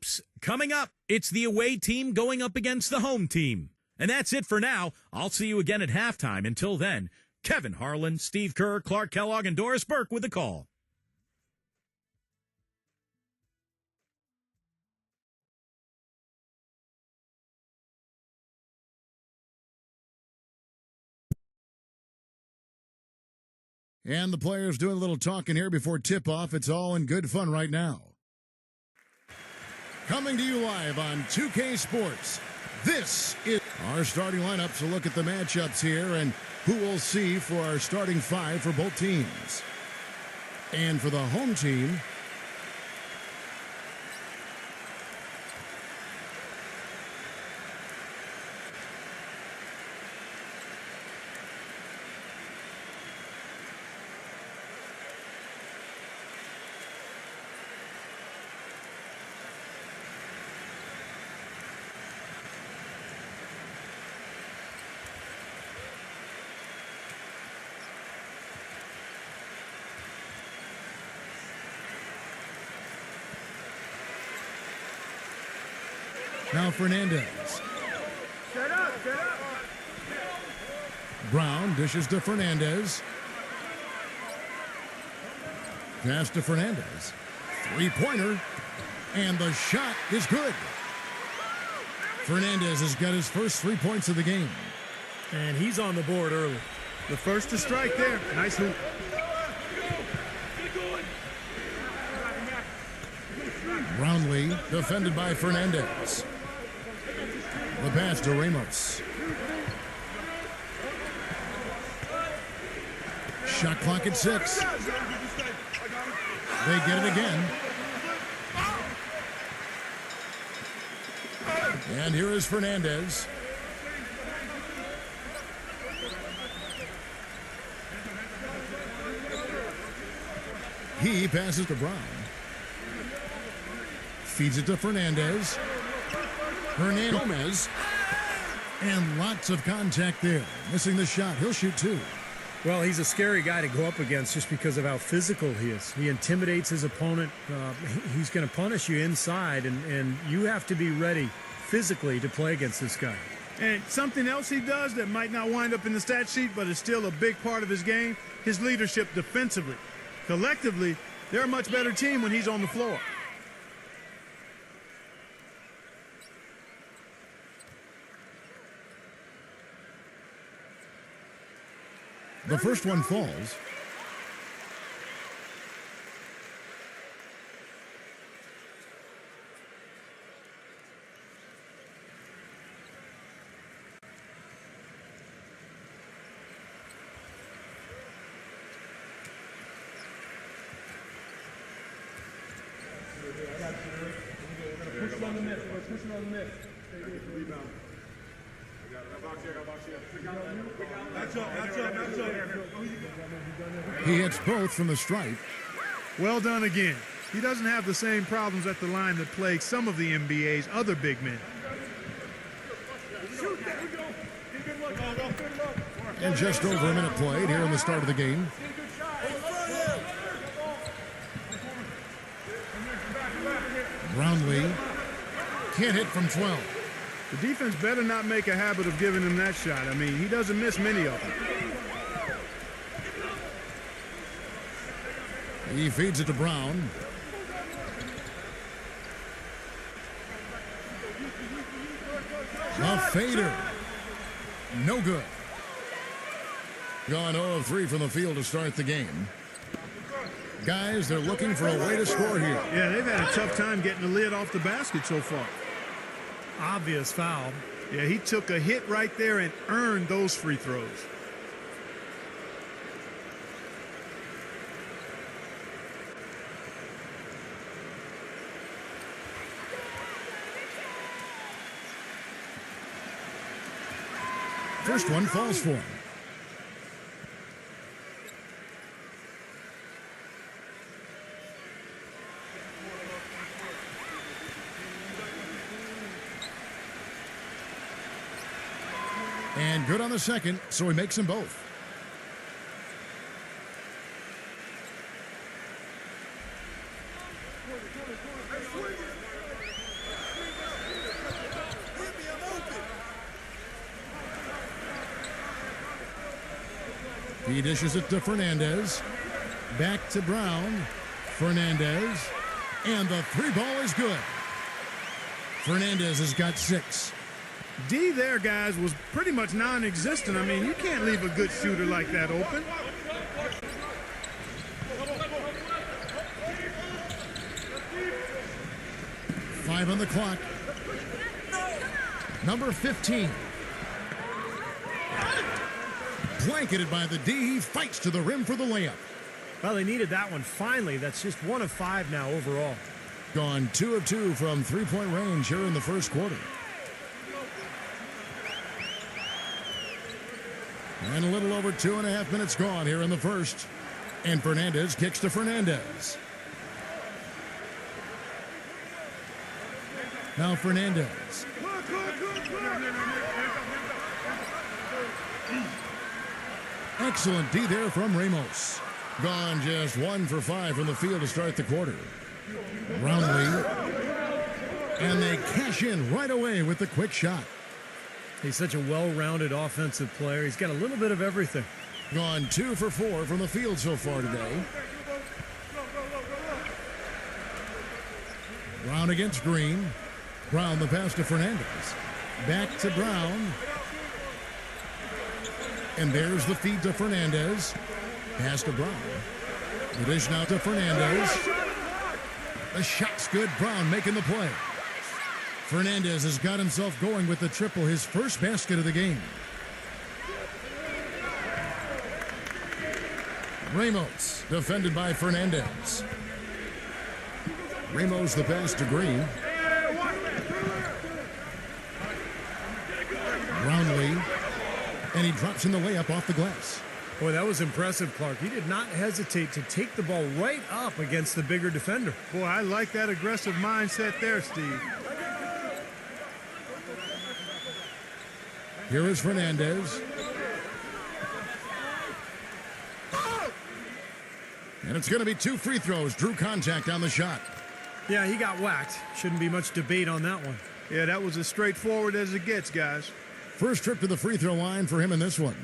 Hoops, coming up, it's the away team going up against the home team. And that's it for now. I'll see you again at halftime. Until then, Kevin Harlan, Steve Kerr, Clark Kellogg, and Doris Burke with the call. And the players doing a little talking here before tip-off. It's all in good fun right now. Coming to you live on 2K Sports, this is our starting lineup. So look at the matchups here and who we'll see for our starting five for both teams. And for the home team, now Fernandez. Set up. Brown dishes to Fernandez. Pass to Fernandez. Three-pointer. And the shot is good. Fernandez has got his first 3 points of the game. And he's on the board early. The first to strike there. Nice hoop. Brownlee defended by Fernandez. The pass to Ramos. Shot clock at 6. They get it again. And here is Fernandez. He passes to Brown. Feeds it to Fernandez. Gomez. And lots of contact there. Missing the shot. He'll shoot two. Well, he's a scary guy to go up against just because of how physical he is. He intimidates his opponent. He's going to punish you inside, and you have to be ready physically to play against this guy. And something else he does that might not wind up in the stat sheet, but is still a big part of his game, his leadership defensively. Collectively, they're a much better team when he's on the floor. The first one falls. He hits both from the stripe. Well done again. He doesn't have the same problems at the line that plague some of the NBA's other big men. And just over a minute played here in the start of the game. Brownlee can't hit from 12. The defense better not make a habit of giving him that shot. I mean, he doesn't miss many of them. He feeds it to Brown. A fader. No good. Gone 0 of 3 from the field to start the game. Guys, they're looking for a way to score here. Yeah, they've had a tough time getting the lid off the basket so far. Obvious foul. Yeah, he took a hit right there and earned those free throws. First one falls for him. And good on the second, so he makes them both. He dishes it to Fernandez. Back to Brown. Fernandez. And the three ball is good. Fernandez has got 6. D there, guys, was pretty much non-existent. I mean, you can't leave a good shooter like that open. Five on the clock. Number 15. Blanketed by the D. He fights to the rim for the layup. Well, they needed that one finally. That's just 1 of 5 now overall. Gone 2 of 2 from three-point range here in the first quarter. And a little over 2.5 minutes gone here in the first. And Fernandez kicks to Fernandez. Now Fernandez. Excellent D there from Ramos. Gone just 1 for 5 from the field to start the quarter. Roundly. And they cash in right away with the quick shot. He's such a well-rounded offensive player. He's got a little bit of everything. Gone 2 for 4 from the field so far today. Brown against Green. Brown the pass to Fernandez. Back to Brown. And there's the feed to Fernandez. Pass to Brown. The dish now to Fernandez. The shot's good. Brown making the play. Fernandez has got himself going with the triple, his first basket of the game. Ramos, defended by Fernandez. Ramos the pass to Green. Brownlee, and he drops in the layup off the glass. Boy, that was impressive, Clark. He did not hesitate to take the ball right up against the bigger defender. Boy, I like that aggressive mindset there, Steve. Here is Fernandez. And it's going to be 2 free throws. Drew contact on the shot. Yeah, he got whacked. Shouldn't be much debate on that one. Yeah, that was as straightforward as it gets, guys. First trip to the free throw line for him in this one.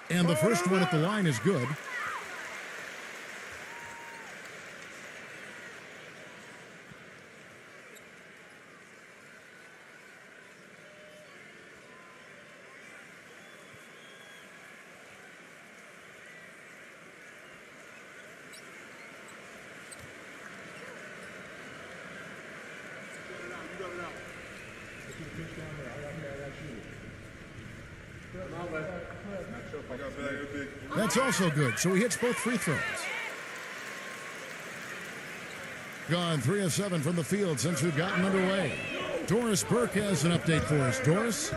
And the first one at the line is good. That's also good, so he hits both free throws. Gone 3 of 7 from the field since we've gotten underway. Doris Burke has an update for us. Doris?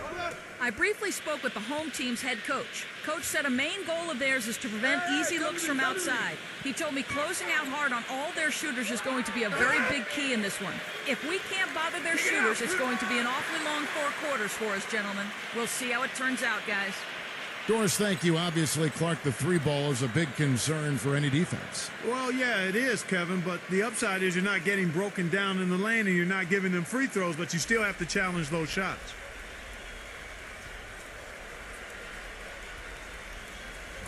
I briefly spoke with the home team's head coach. Coach said a main goal of theirs is to prevent easy looks from outside. He told me closing out hard on all their shooters is going to be a very big key in this one. If we can't bother their shooters, it's going to be an awfully long 4 quarters for us, gentlemen. We'll see how it turns out, guys. Doris, thank you. Obviously, Clark, the 3-ball is a big concern for any defense. Well, yeah, it is, Kevin, but the upside is you're not getting broken down in the lane and you're not giving them free throws, but you still have to challenge those shots.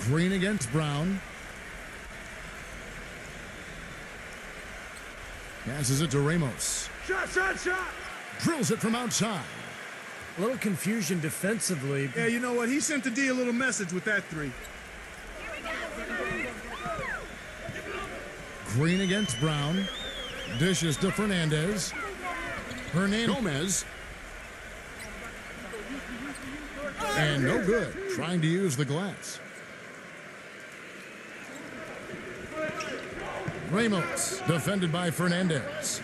Green against Brown. Passes it to Ramos. Shot! Drills it from outside. A little confusion defensively. Yeah, you know what? He sent the D a little message with that 3. Green against Brown. Dishes to Fernandez. Gomez. And no good. Trying to use the glass. Ramos, defended by Fernandez.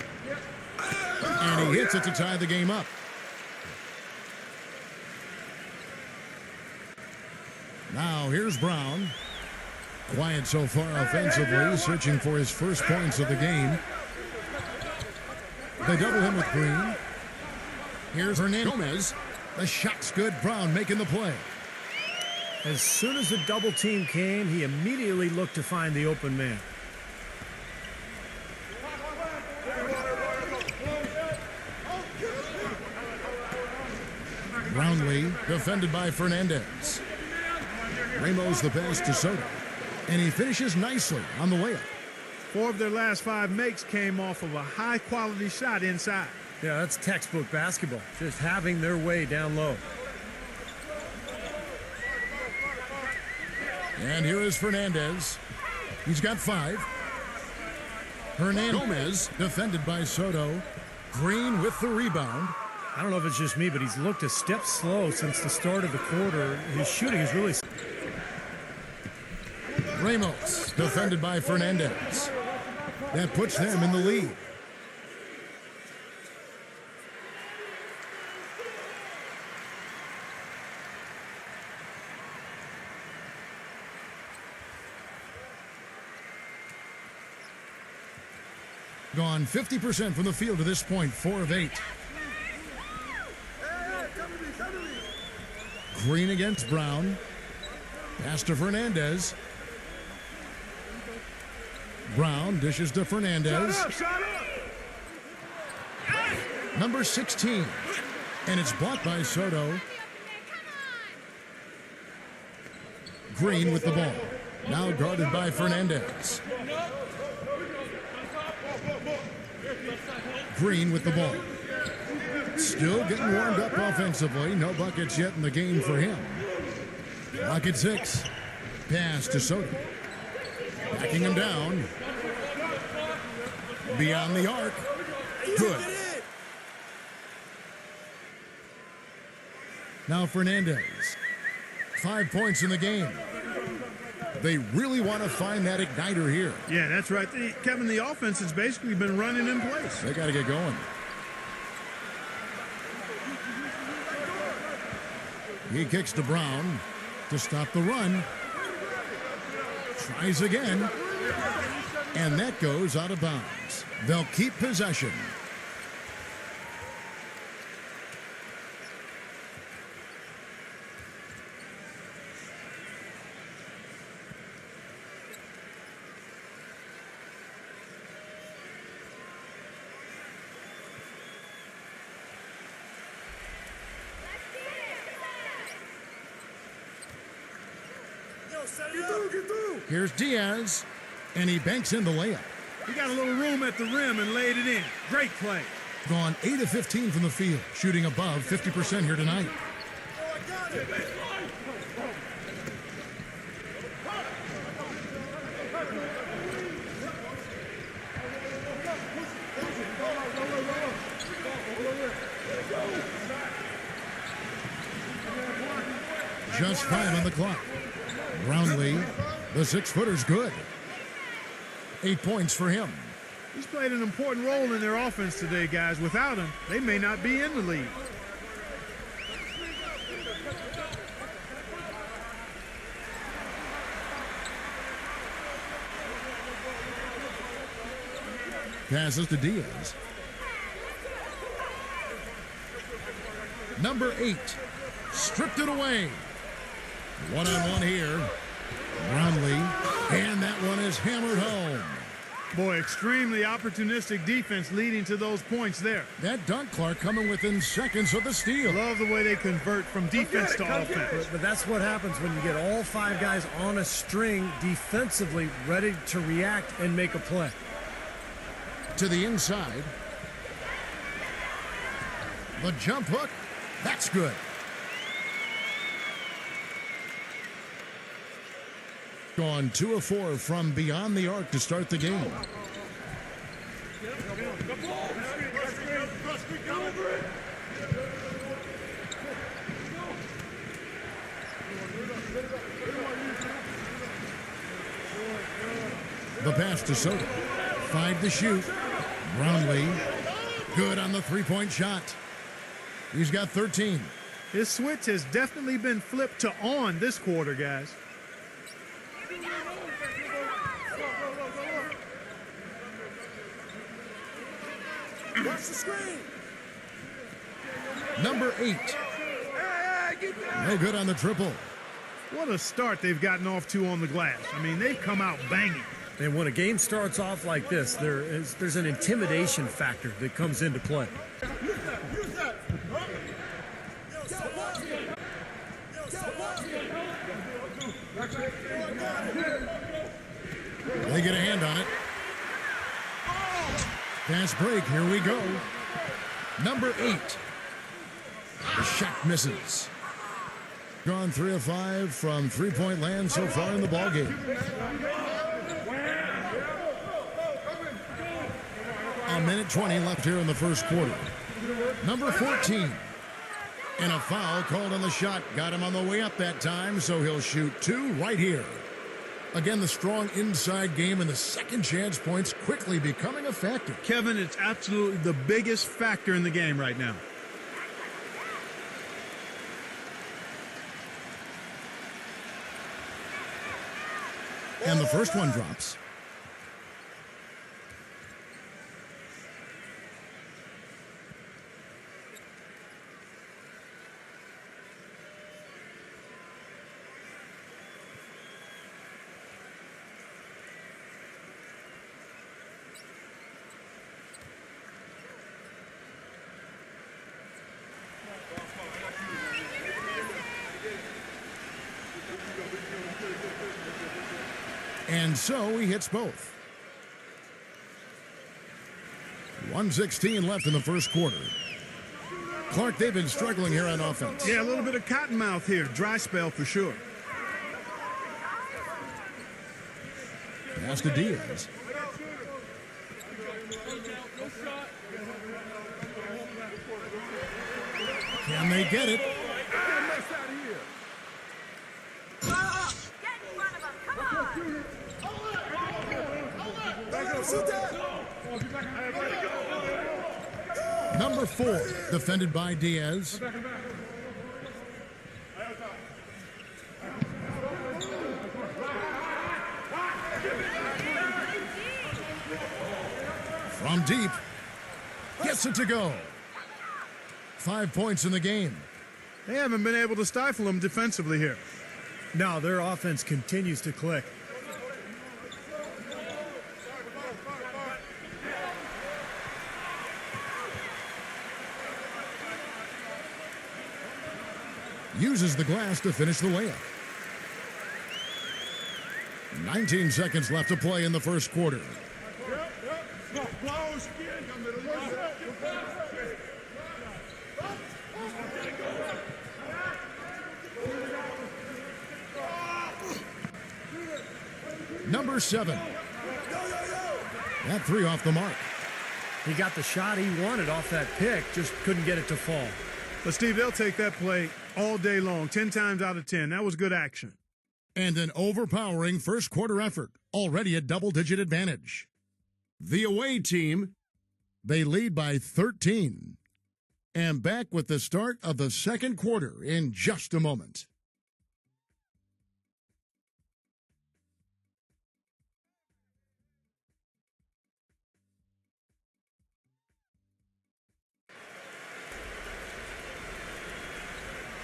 And he hits it to tie the game up. Now here's Brown. Quiet so far offensively, searching for his first points of the game. They double him with Green. Here's Gomez. The shot's good. Brown making the play. As soon as the double team came, he immediately looked to find the open man. Brownlee, defended by Fernandez. Ramos the pass to Soto. And he finishes nicely on the layup. 4 of their last 5 makes came off of a high-quality shot inside. Yeah, that's textbook basketball. Just having their way down low. And here is Fernandez. He's got 5. Gomez, defended by Soto. Green with the rebound. I don't know if it's just me, but he's looked a step slow since the start of the quarter. His shooting is really... Ramos, defended by Fernandez. That puts them in the lead. Gone 50% from the field to this point, 4 of 8. Green against Brown. Pass to Fernandez. Brown dishes to Fernandez. Number 16. And it's blocked by Soto. Green with the ball. Now guarded by Fernandez. Green with the ball. Still getting warmed up offensively. No buckets yet in the game for him. Clock at 6. Pass to Soto. Backing him down. Beyond the arc. Good. Now Fernandez. 5 points in the game. They really want to find that igniter here. Yeah, that's right. Kevin, the offense has basically been running in place. They got to get going. He kicks to Brown to stop the run. Tries again. And that goes out of bounds. They'll keep possession. Here's Diaz, and he banks in the layup. He got a little room at the rim and laid it in. Great play. Gone 8 of 15 from the field, shooting above 50% here tonight. Just 5 on the clock. Brownlee, the 6-footer's good. 8 points for him. He's played an important role in their offense today, guys. Without him, they may not be in the lead. Passes to Diaz. Number 8. Stripped it away. One-on-one here. Brownlee. And that one is hammered home. Boy, extremely opportunistic defense leading to those points there. That dunk, Clark, coming within seconds of the steal. Love the way they convert from defense to offense. But that's what happens when you get all 5 guys on a string defensively ready to react and make a play. To the inside. The jump hook. That's good. Gone 2 of 4 from beyond the arc to start the game. The pass to Soto. 5 to shoot. Brownlee. Good on the 3-point shot. He's got 13. His switch has definitely been flipped to on this quarter, guys. Watch the screen. Number 8. No good on the triple. What a start they've gotten off to on the glass. I mean, they've come out banging. And when a game starts off like this, there's an intimidation factor that comes into play. They get a hand on it. Fast break. Here we go. Number 8. The shot misses. Gone 3 of 5 from three-point land so far in the ballgame. A minute 20 left here in the first quarter. Number 14. And a foul called on the shot. Got him on the way up that time, so he'll shoot 2 right here. Again, the strong inside game and the second chance points quickly becoming a factor. Kevin, it's absolutely the biggest factor in the game right now. And the first one drops. And so he hits both. 1:16 left in the first quarter. Clark, they've been struggling here on offense. Yeah, a little bit of cottonmouth here. Dry spell for sure. Pass to Diaz. Can they get it? Number 4, defended by Diaz. From deep, gets it to go. 5 points in the game. They haven't been able to stifle him defensively here. No, their offense continues to click. Uses the glass to finish the layup. 19 seconds left to play in the first quarter. Number 7. That 3 off the mark. He got the shot he wanted off that pick, just couldn't get it to fall. But, Steve, they'll take that play all day long, 10 times out of 10. That was good action. And an overpowering first quarter effort, already a double-digit advantage. The away team, they lead by 13. And back with the start of the second quarter in just a moment.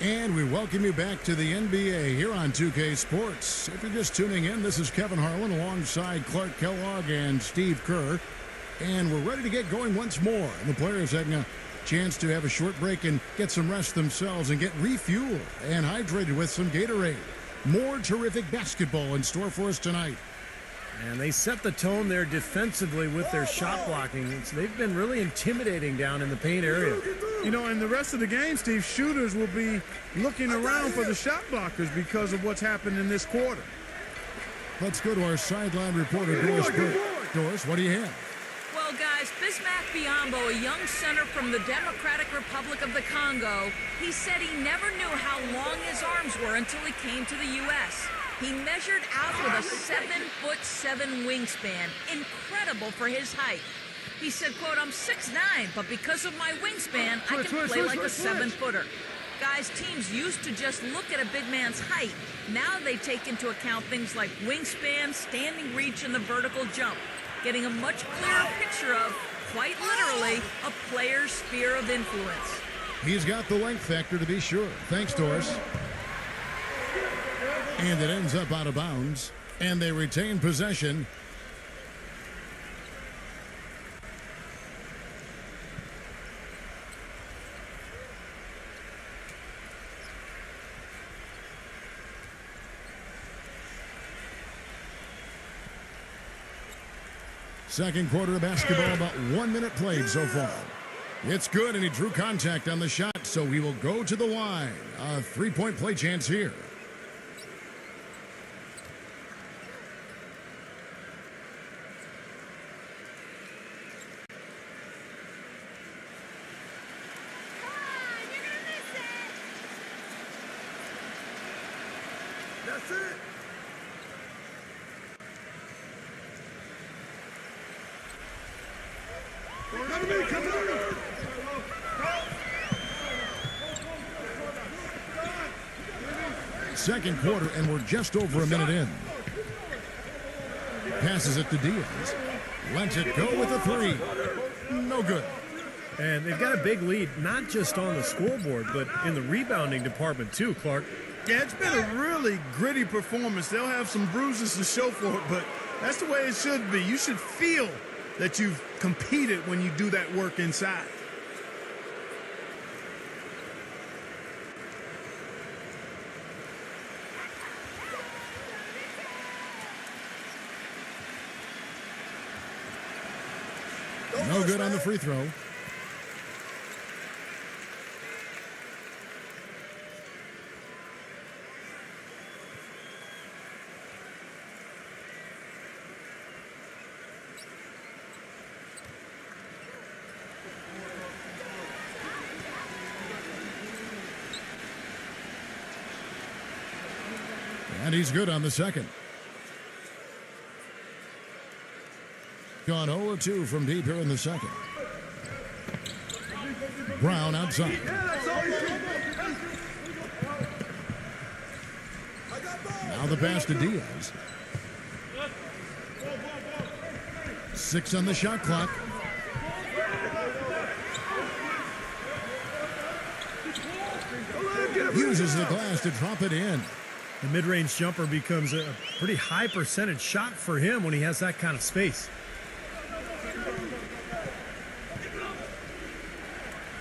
And we welcome you back to the NBA here on 2K Sports. If you're just tuning in, this is Kevin Harlan alongside Clark Kellogg and Steve Kerr. And we're ready to get going once more. And the players having a chance to have a short break and get some rest themselves and get refueled and hydrated with some Gatorade. More terrific basketball in store for us tonight. And they set the tone there defensively with their shot blocking. They've been really intimidating down in the paint area. You know, in the rest of the game, Steve, shooters will be looking around for the shot blockers because of what's happened in this quarter. Let's go to our sideline reporter, Doris Burke. Doris, what do you have? Well, guys, Bismack Biyombo, a young center from the Democratic Republic of the Congo, he said he never knew how long his arms were until he came to the U.S. He measured out with a 7'7" wingspan, incredible for his height. He said, quote, "I'm 6'9", but because of my wingspan, I can play like a 7-footer. Guys, teams used to just look at a big man's height. Now they take into account things like wingspan, standing reach, and the vertical jump, getting a much clearer picture of, quite literally, a player's sphere of influence. He's got the length factor to be sure. Thanks, Doris. And it ends up out of bounds, and they retain possession. Second quarter of basketball, about 1 minute played so far. It's good, and he drew contact on the shot, so he will go to the line. A three-point play chance here. That's it. Come on. Second quarter, and we're just over a minute in. Passes it to Diaz. Lets it go with a three. No good. And they've got a big lead, not just on the scoreboard, but in the rebounding department too, Clark. Yeah, it's been a really gritty performance. They'll have some bruises to show for it, but that's the way it should be. You should feel that you've competed when you do that work inside. No good on the free throw. And he's good on the second. Gone 0-2 from deep here in the second. Brown outside. Now the pass to Diaz. 6 on the shot clock. Uses the glass to drop it in. The mid-range jumper becomes a pretty high percentage shot for him when he has that kind of space.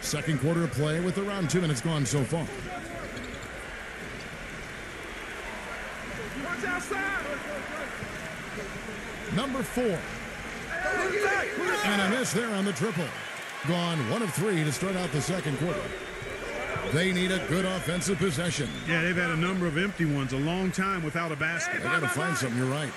Second quarter of play with around 2 minutes gone so far. Number 4. And a miss there on the triple. Gone 1 of 3 to start out the second quarter. They need a good offensive possession. Yeah, they've had a number of empty ones, a long time without a basket. They got to find something, you're right.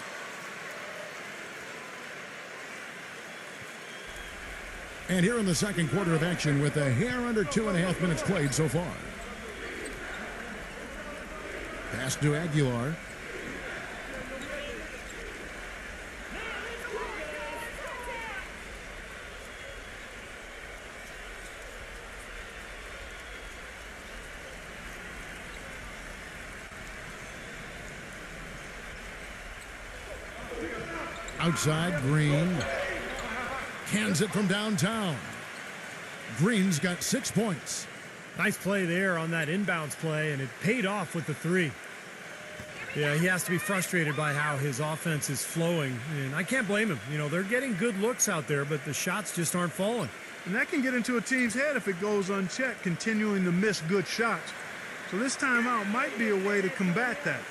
And here in the second quarter of action with a hair under 2.5 minutes played so far. Pass to Aguilar. Outside, Green. Cans it from downtown. Green's got 6 points. Nice play there on that inbounds play, and it paid off with the 3. Yeah, he has to be frustrated by how his offense is flowing, and I can't blame him. You know, they're getting good looks out there, but the shots just aren't falling. And that can get into a team's head if it goes unchecked, continuing to miss good shots. So this timeout might be a way to combat that.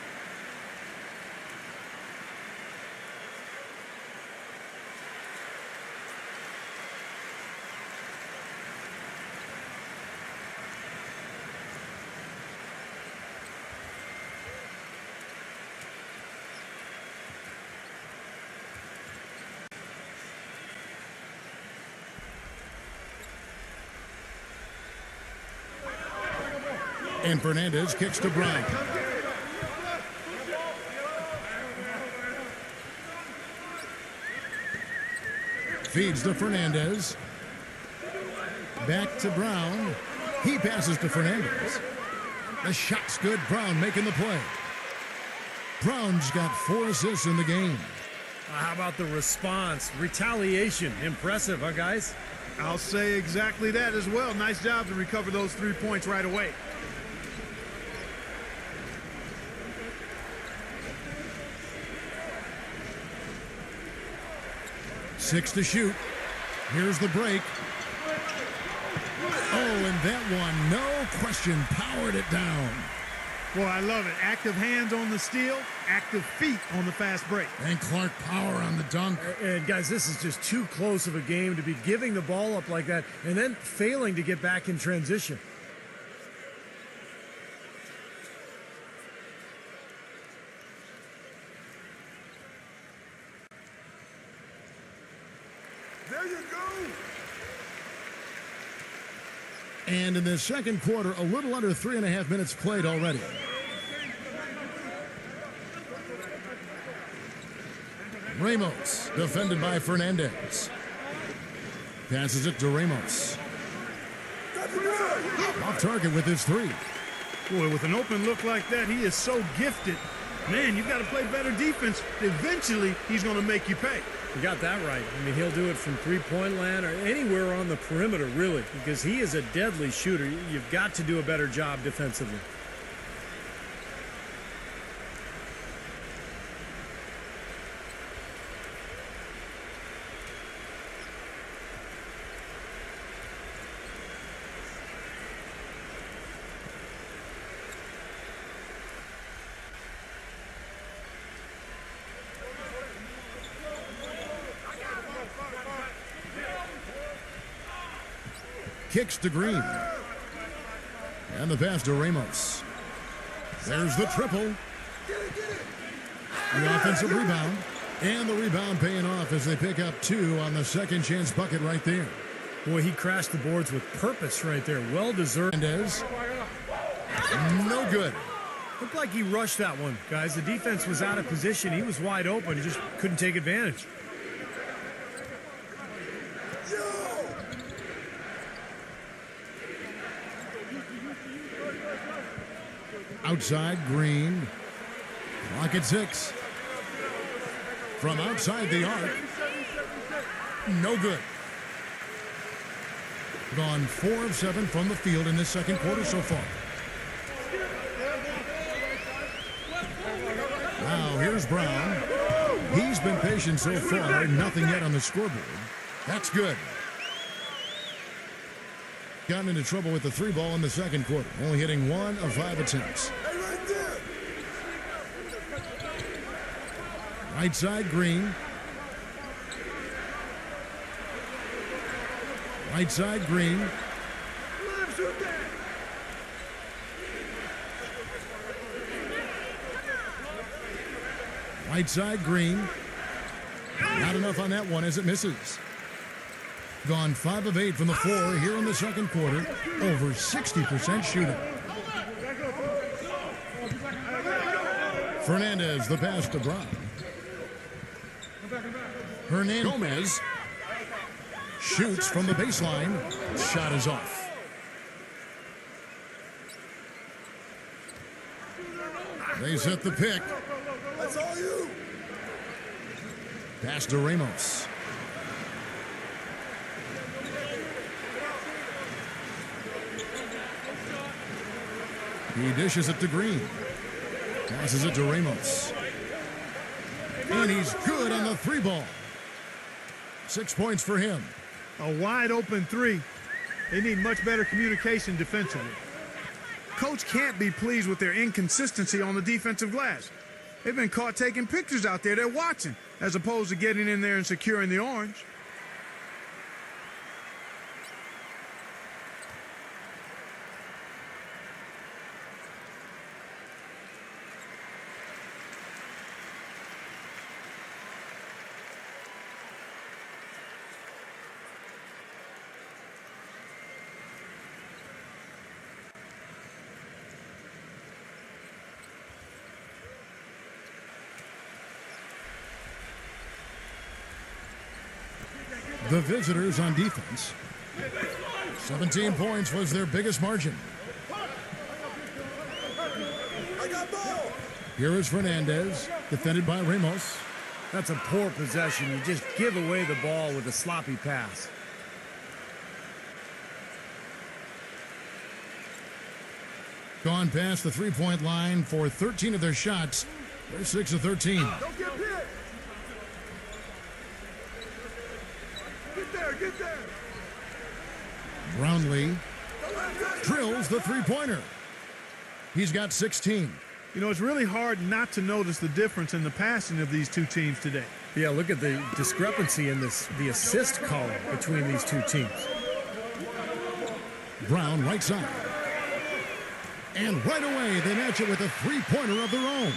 And Fernandez kicks to Brown. Feeds to Fernandez. Back to Brown. He passes to Fernandez. The shot's good. Brown making the play. Brown's got 4 assists in the game. How about the response? Retaliation. Impressive, huh, guys? I'll say exactly that as well. Nice job to recover those 3 points right away. Six to shoot. Here's the break. Oh, and that one, no question, powered it down. Boy, I love it. Active hands on the steal, active feet on the fast break. And Clark power on the dunk. And guys, this is just too close of a game to be giving the ball up like that and then failing to get back in transition. There you go. And in the second quarter, a little under 3.5 minutes played already. Ramos, defended by Fernandez. Passes it to Ramos. Off target with his three. Boy, with an open look like that, he is so gifted. Man, you've got to play better defense. Eventually, he's going to make you pay. You got that right. I mean, he'll do it from three-point land or anywhere on the perimeter, really, because he is a deadly shooter. You've got to do a better job defensively. Kicks to Green. And the pass to Ramos. There's the triple. The offensive rebound. And the rebound paying off as they pick up 2 on the second chance bucket right there. Boy, he crashed the boards with purpose right there. Well-deserved. Fernandez. No good. Looked like he rushed that one, guys. The defense was out of position. He was wide open. He just couldn't take advantage. Outside, Green. Clock at 6. From outside the arc. No good. Gone 4 of 7 from the field in this second quarter so far. Now here's Brown. He's been patient so far. Nothing yet on the scoreboard. That's good. Gotten into trouble with the 3 ball in the second quarter. Only hitting 1 of 5 attempts. Right side, Green. Right side, Green. Right side, Green. Not enough on that one as it misses. Gone 5 of 8 from the floor here in the second quarter. Over 60% shooting. Fernandez, the pass to Brown. Hernandez Gomez shoots from the baseline. Shot is off. They set the pick. That's all you. Pass to Ramos. He dishes it to Green. Passes it to Ramos. And he's good on the 3 ball. 6 points for him. A wide open 3. They need much better communication defensively. Coach can't be pleased with their inconsistency on the defensive glass. They've been caught taking pictures out there. They're watching as opposed to getting in there and securing the orange. The visitors on defense. 17 points was their biggest margin. Here is Fernandez, defended by Ramos. That's a poor possession. You just give away the ball with a sloppy pass. Gone past the 3-point line for 13 of their shots. They're 6 of 13. Don't get hit. Get there. Brownlee drills the 3-pointer. He's got 16. You know, it's really hard not to notice the difference in the passing of these two teams today. Yeah, look at the discrepancy in the assist column between these two teams. Brown right side. And right away, they match it with a three-pointer of their own.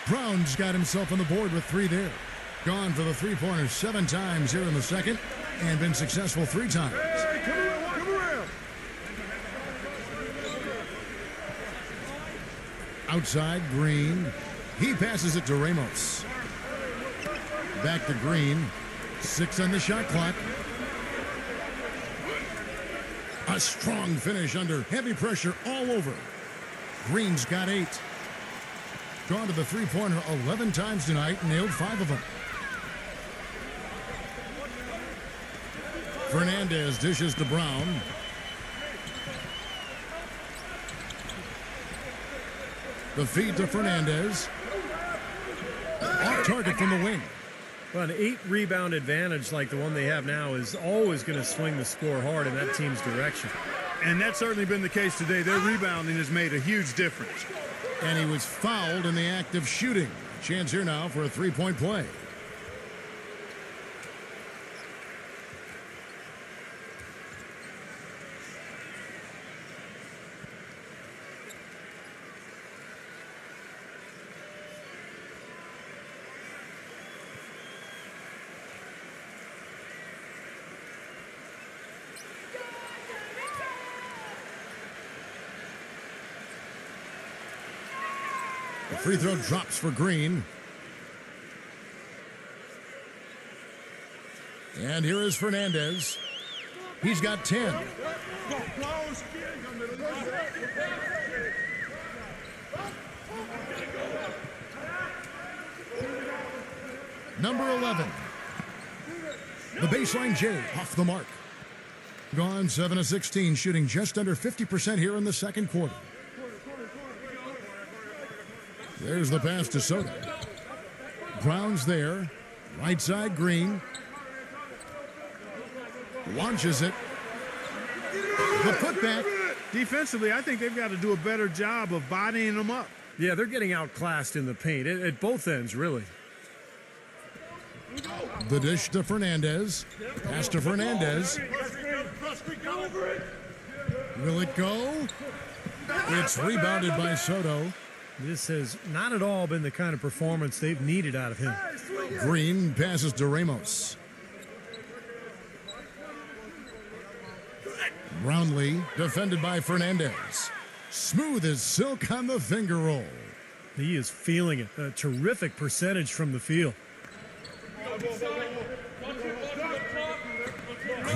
Brown's got himself on the board with 3 there. Gone for the three-pointer 7 times here in the second and been successful 3 times. Hey, come around. Outside, Green. He passes it to Ramos. Back to Green. 6 on the shot clock. A strong finish under heavy pressure all over. Green's got 8. Gone to the three-pointer 11 times tonight, nailed 5 of them. Fernandez dishes to Brown. The feed to Fernandez. Off target from the wing. Well, an 8-rebound advantage like the one they have now is always going to swing the score hard in that team's direction. And that's certainly been the case today. Their rebounding has made a huge difference. And he was fouled in the act of shooting. Chance here now for a three-point play. The free throw drops for Green. And here is Fernandez. He's got 10. Number 11. The baseline J off the mark. Gone 7 of 16, shooting just under 50% here in the second quarter. There's the pass to Soto. Brown's there. Right side, Green. Launches it. The putback. Defensively, I think they've got to do a better job of bodying them up. Yeah, they're getting outclassed in the paint at both ends, really. The dish to Fernandez. Pass to Fernandez. Will it go? It's rebounded by Soto. This has not at all been the kind of performance they've needed out of him. Green passes to Ramos. Brownlee defended by Fernandez. Smooth as silk on the finger roll. He is feeling it. A terrific percentage from the field.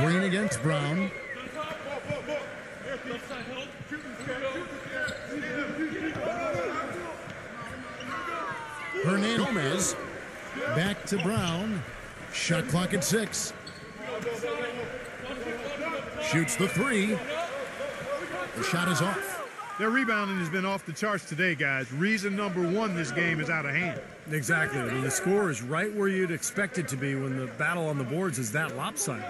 Green against Brown. Gomez back to Brown. Shot clock at 6. Shoots the 3. The shot is off. Their rebounding has been off the charts today, guys. Reason number 1, this game is out of hand. Exactly. I mean, the score is right where you'd expect it to be when the battle on the boards is that lopsided.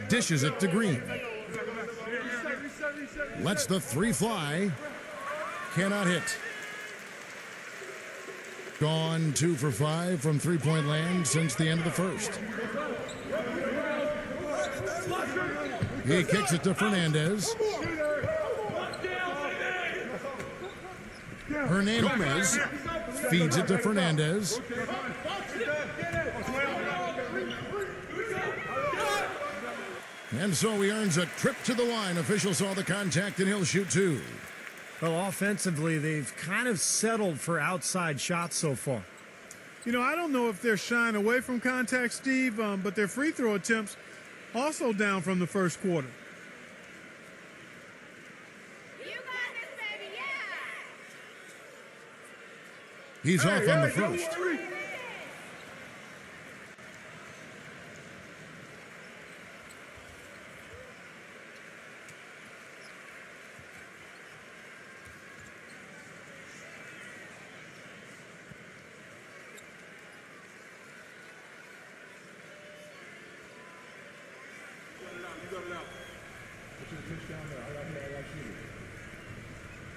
Dishes it to Green. Lets the 3 fly. Cannot hit. Gone 2 for 5 from three-point land since the end of the first. He kicks it to Fernandez. Gomez feeds it to Fernandez. And so he earns a trip to the line. Officials saw the contact, and he'll shoot 2. Well, offensively, they've kind of settled for outside shots so far. You know, I don't know if they're shying away from contact, Steve, but their free throw attempts also down from the first quarter. You got this, baby, yeah! He's off on the first.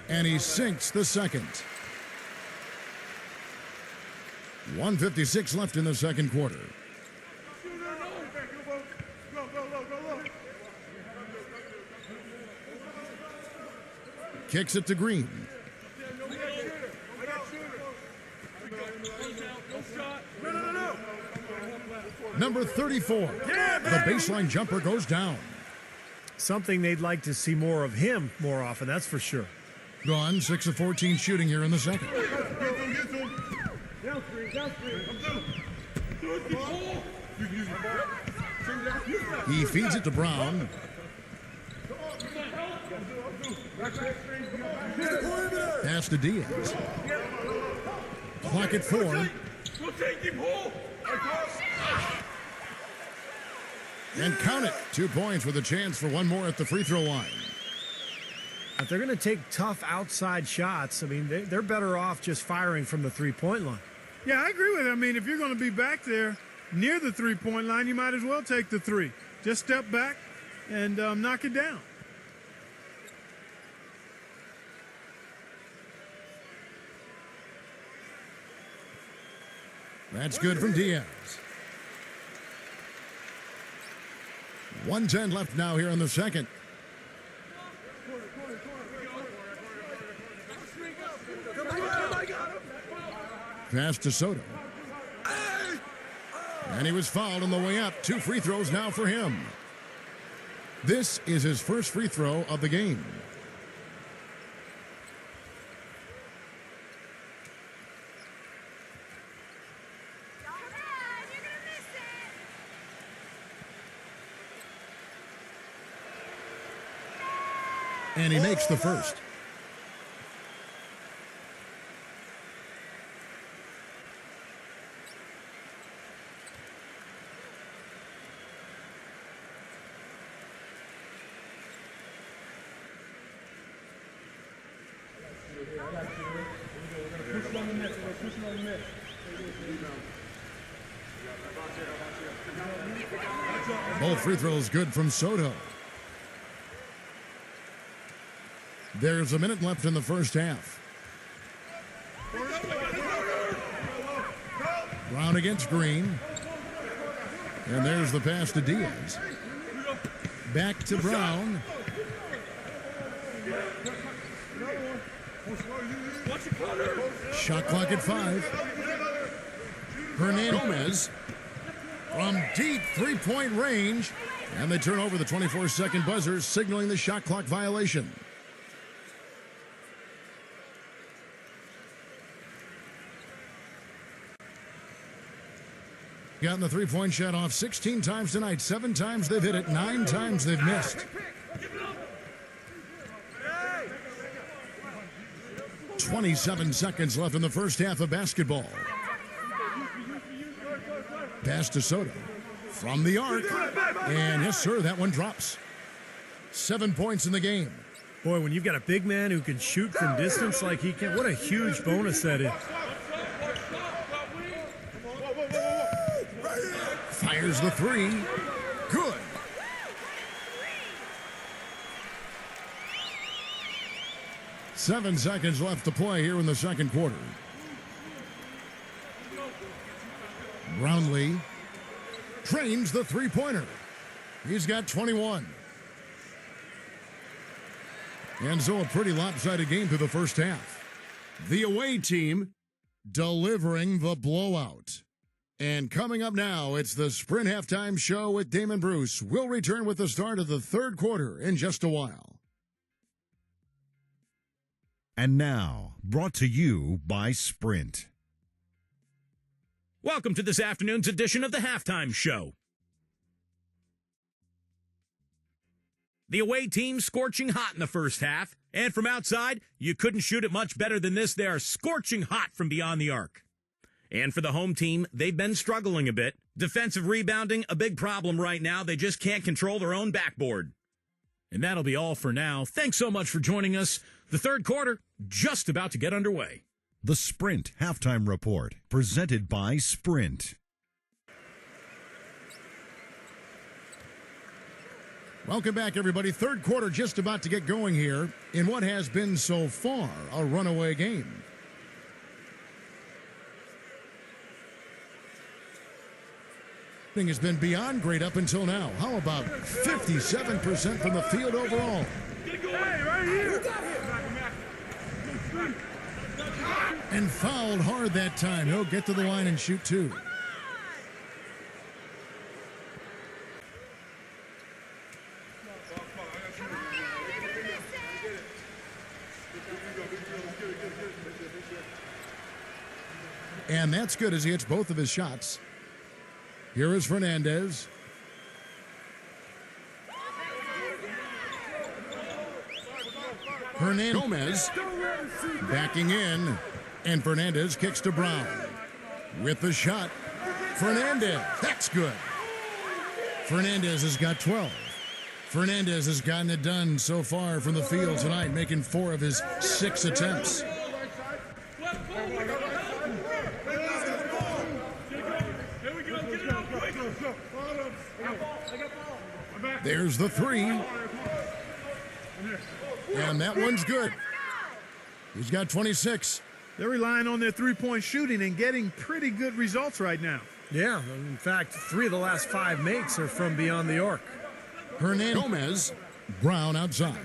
And he sinks the second. 1:56 left in the second quarter. Kicks it to Green. Number 34. The baseline jumper goes down. Something they'd like to see more of him more often, that's for sure. Gone 6 of 14 shooting here in the second. He feeds it to Brown. Pass to Diaz. Clock at 4. And count it. 2 points with a chance for one more at the free throw line. If they're going to take tough outside shots, I mean, they're better off just firing from the three-point line. Yeah, I agree with it. I mean, if you're going to be back there near the three-point line, you might as well take the three. Just step back and knock it down. That's good from Diaz. 1:10 left now here in the second. Pass to Soto. And he was fouled on the way up. 2 free throws now for him. This is his first free throw of the game. And he makes the first. Both free throws good from Soto. There's a minute left in the first half. Brown against Green. And there's the pass to Diaz. Back to Brown. Shot clock at 5. Hernandez from deep three-point range. And they turn over the 24-second buzzer, signaling the shot clock violation. Gotten the three-point shot off 16 times tonight. 7 times they've hit it. 9 times they've missed. 27 seconds left in the first half of basketball. Pass to Soto from the arc. And yes, sir, that one drops. 7 points in the game. Boy, when you've got a big man who can shoot from distance like he can, what a huge bonus that is. Fires the 3. Good. Seven seconds left to play here in the second quarter. Brownlee trains the three-pointer. He's got 21. And so a pretty lopsided game through the first half. The away team delivering the blowout. And coming up now, it's the Sprint Halftime Show with Damon Bruce. We'll return with the start of the third quarter in just a while. And now, brought to you by Sprint. Welcome to this afternoon's edition of the Halftime Show. The away team scorching hot in the first half, and from outside, you couldn't shoot it much better than this. They are scorching hot from beyond the arc. And for the home team, they've been struggling a bit. Defensive rebounding, a big problem right now. They just can't control their own backboard. And that'll be all for now. Thanks so much for joining us. The third quarter, just about to get underway. The Sprint Halftime Report, presented by Sprint. Welcome back, everybody. Third quarter just about to get going here in what has been so far a runaway game. Has been beyond great up until now. How about 57% from the field overall? And fouled hard that time. He'll get to the line and shoot two. And that's good as he hits both of his shots. Here is Fernandez. Gomez backing in, and Fernandez kicks to Brown. With the shot, Fernandez. That's good. Fernandez has got 12. Fernandez has gotten it done so far from the field tonight, making 4 of his 6 attempts. There's the 3. And that one's good. He's got 26. They're relying on their three-point shooting and getting pretty good results right now. Yeah, in fact, 3 of the last 5 makes are from beyond the arc. Gomez. Brown outside.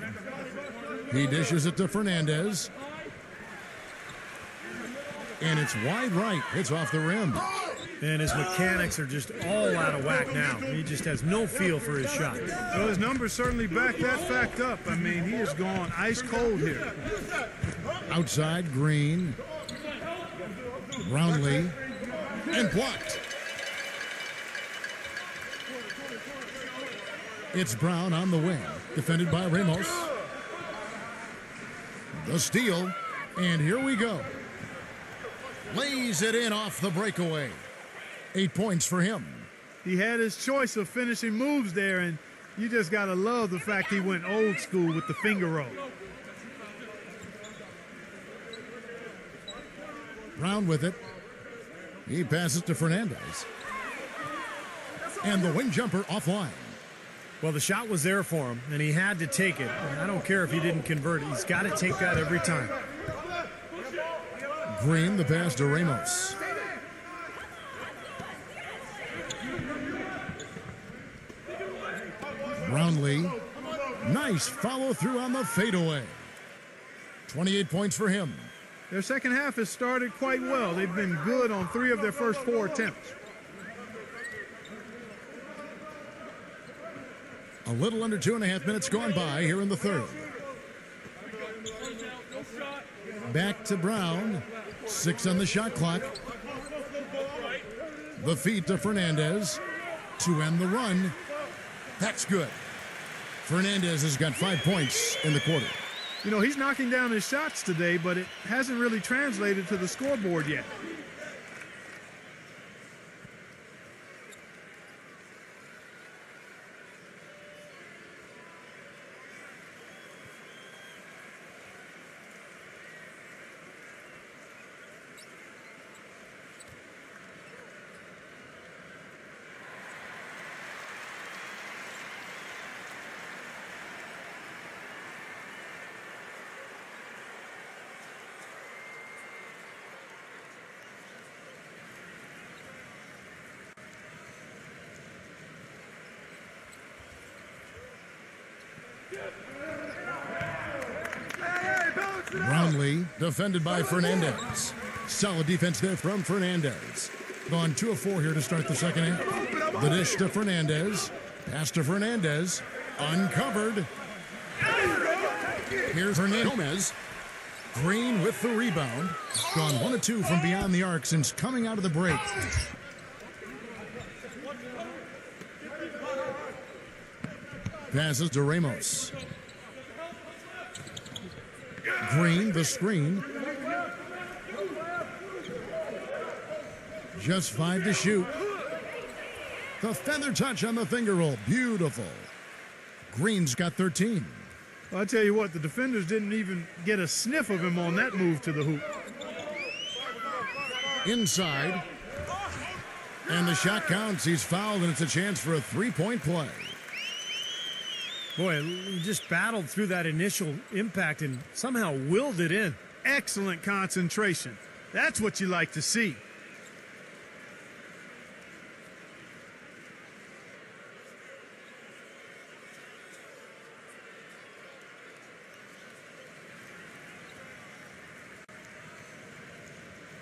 He dishes it to Fernandez. And it's wide right. It's off the rim. And his mechanics are just all out of whack now. He just has no feel for his shot. Well, his numbers certainly back that fact up. I mean, he has gone ice cold here. Outside, Green. Brownlee. And blocked. It's Brown on the wing. Defended by Ramos. The steal. And here we go. Lays it in off the breakaway. 8 points for him. He had his choice of finishing moves there, and you just got to love the fact he went old school with the finger roll. Brown with it. He passes to Fernandez. And the wing jumper offline. Well, the shot was there for him, and he had to take it. I don't care if he didn't convert it. He's got to take that every time. Green, the pass to Ramos. Brownlee. Nice follow through on the fadeaway. 28 points for him. Their second half has started quite well. They've been good on 3 of their first 4 attempts. A little under 2.5 minutes gone by here in the third. Back to Brown. 6 on the shot clock. The feed to Fernandez to end the run. That's good. Fernandez has got 5 points in the quarter. You know, he's knocking down his shots today, but it hasn't really translated to the scoreboard yet. Brownlee, defended by Fernandez. Solid defense there from Fernandez. Gone 2 of 4 here to start the second half. The dish to Fernandez. Pass to Fernandez. Uncovered. Here's Gomez. Green with the rebound. Gone 1 of 2 from beyond the arc since coming out of the break. Passes to Ramos. Green, the screen. Just 5 to shoot. The feather touch on the finger roll. Beautiful. Green's got 13. Well, I tell you what, the defenders didn't even get a sniff of him on that move to the hoop. Inside. And the shot counts. He's fouled, and it's a chance for a 3-point play. Boy, he just battled through that initial impact and somehow willed it in. Excellent concentration. That's what you like to see.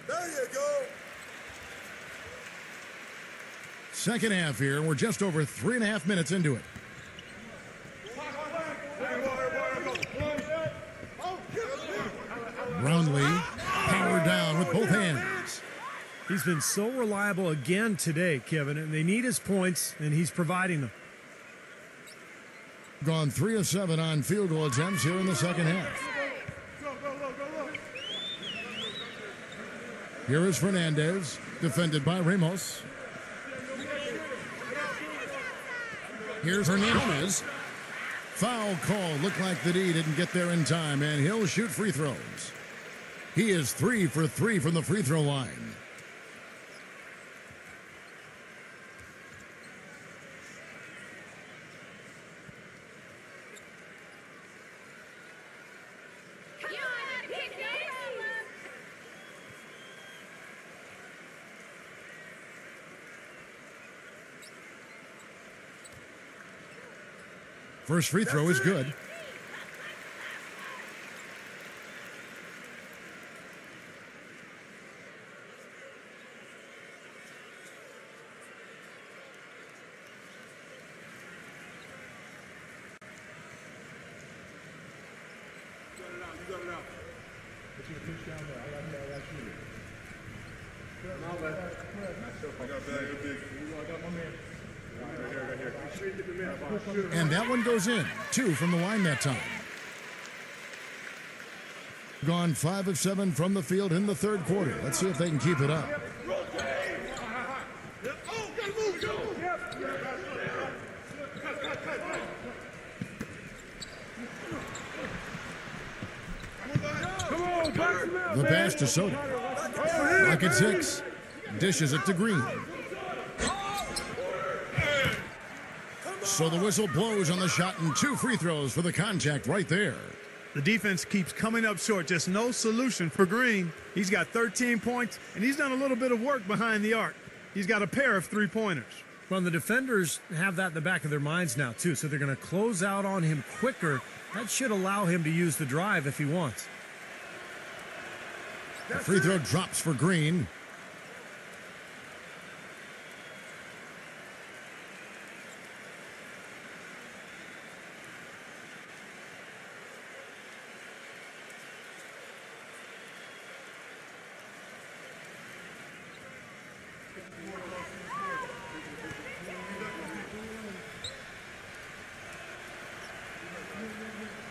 There you go. Second half here, and we're just over 3.5 minutes into it. Brownlee powered down with both hands. He's been so reliable again today, Kevin, and they need his points, and he's providing them. Gone 3 of 7 on field goal attempts here in the second half. Here is Fernandez, defended by Ramos. Here's Hernandez. Foul call. Looked like the D didn't get there in time, and he'll shoot free throws. He is 3 for 3 from the free throw line. First free throw is good. And that one goes in. 2 from the line that time. Gone 5 of 7 from the field in the third quarter. Let's see if they can keep it up. The pass to Soto. Bucket 6. Dishes it to Green. So the whistle blows on the shot and 2 free throws for the contact right there. The defense keeps coming up short. Just no solution for Green. He's got 13 points, and he's done a little bit of work behind the arc. He's got a pair of three-pointers. Well, the defenders have that in the back of their minds now, too, so they're going to close out on him quicker. That should allow him to use the drive if he wants. The free throw drops for Green.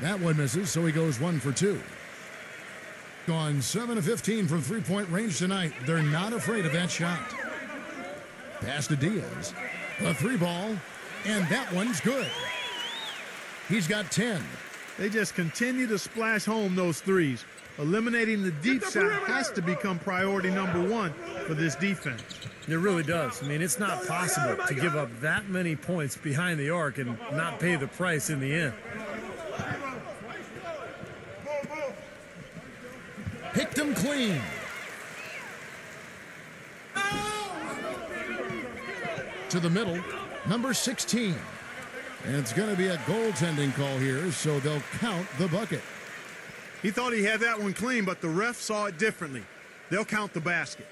That one misses, so he goes 1 for 2. Gone 7 of 15 from three-point range tonight. They're not afraid of that shot. Pass to Diaz. The 3-ball, and that one's good. He's got 10. They just continue to splash home those threes. Eliminating the deep shot has to become priority number 1 for this defense. It really does. I mean, it's not possible to give up that many points behind the arc and not pay the price in the end. Picked him clean. To the middle, number 16. And it's going to be a goaltending call here, so they'll count the bucket. He thought he had that one clean, but the ref saw it differently. They'll count the basket.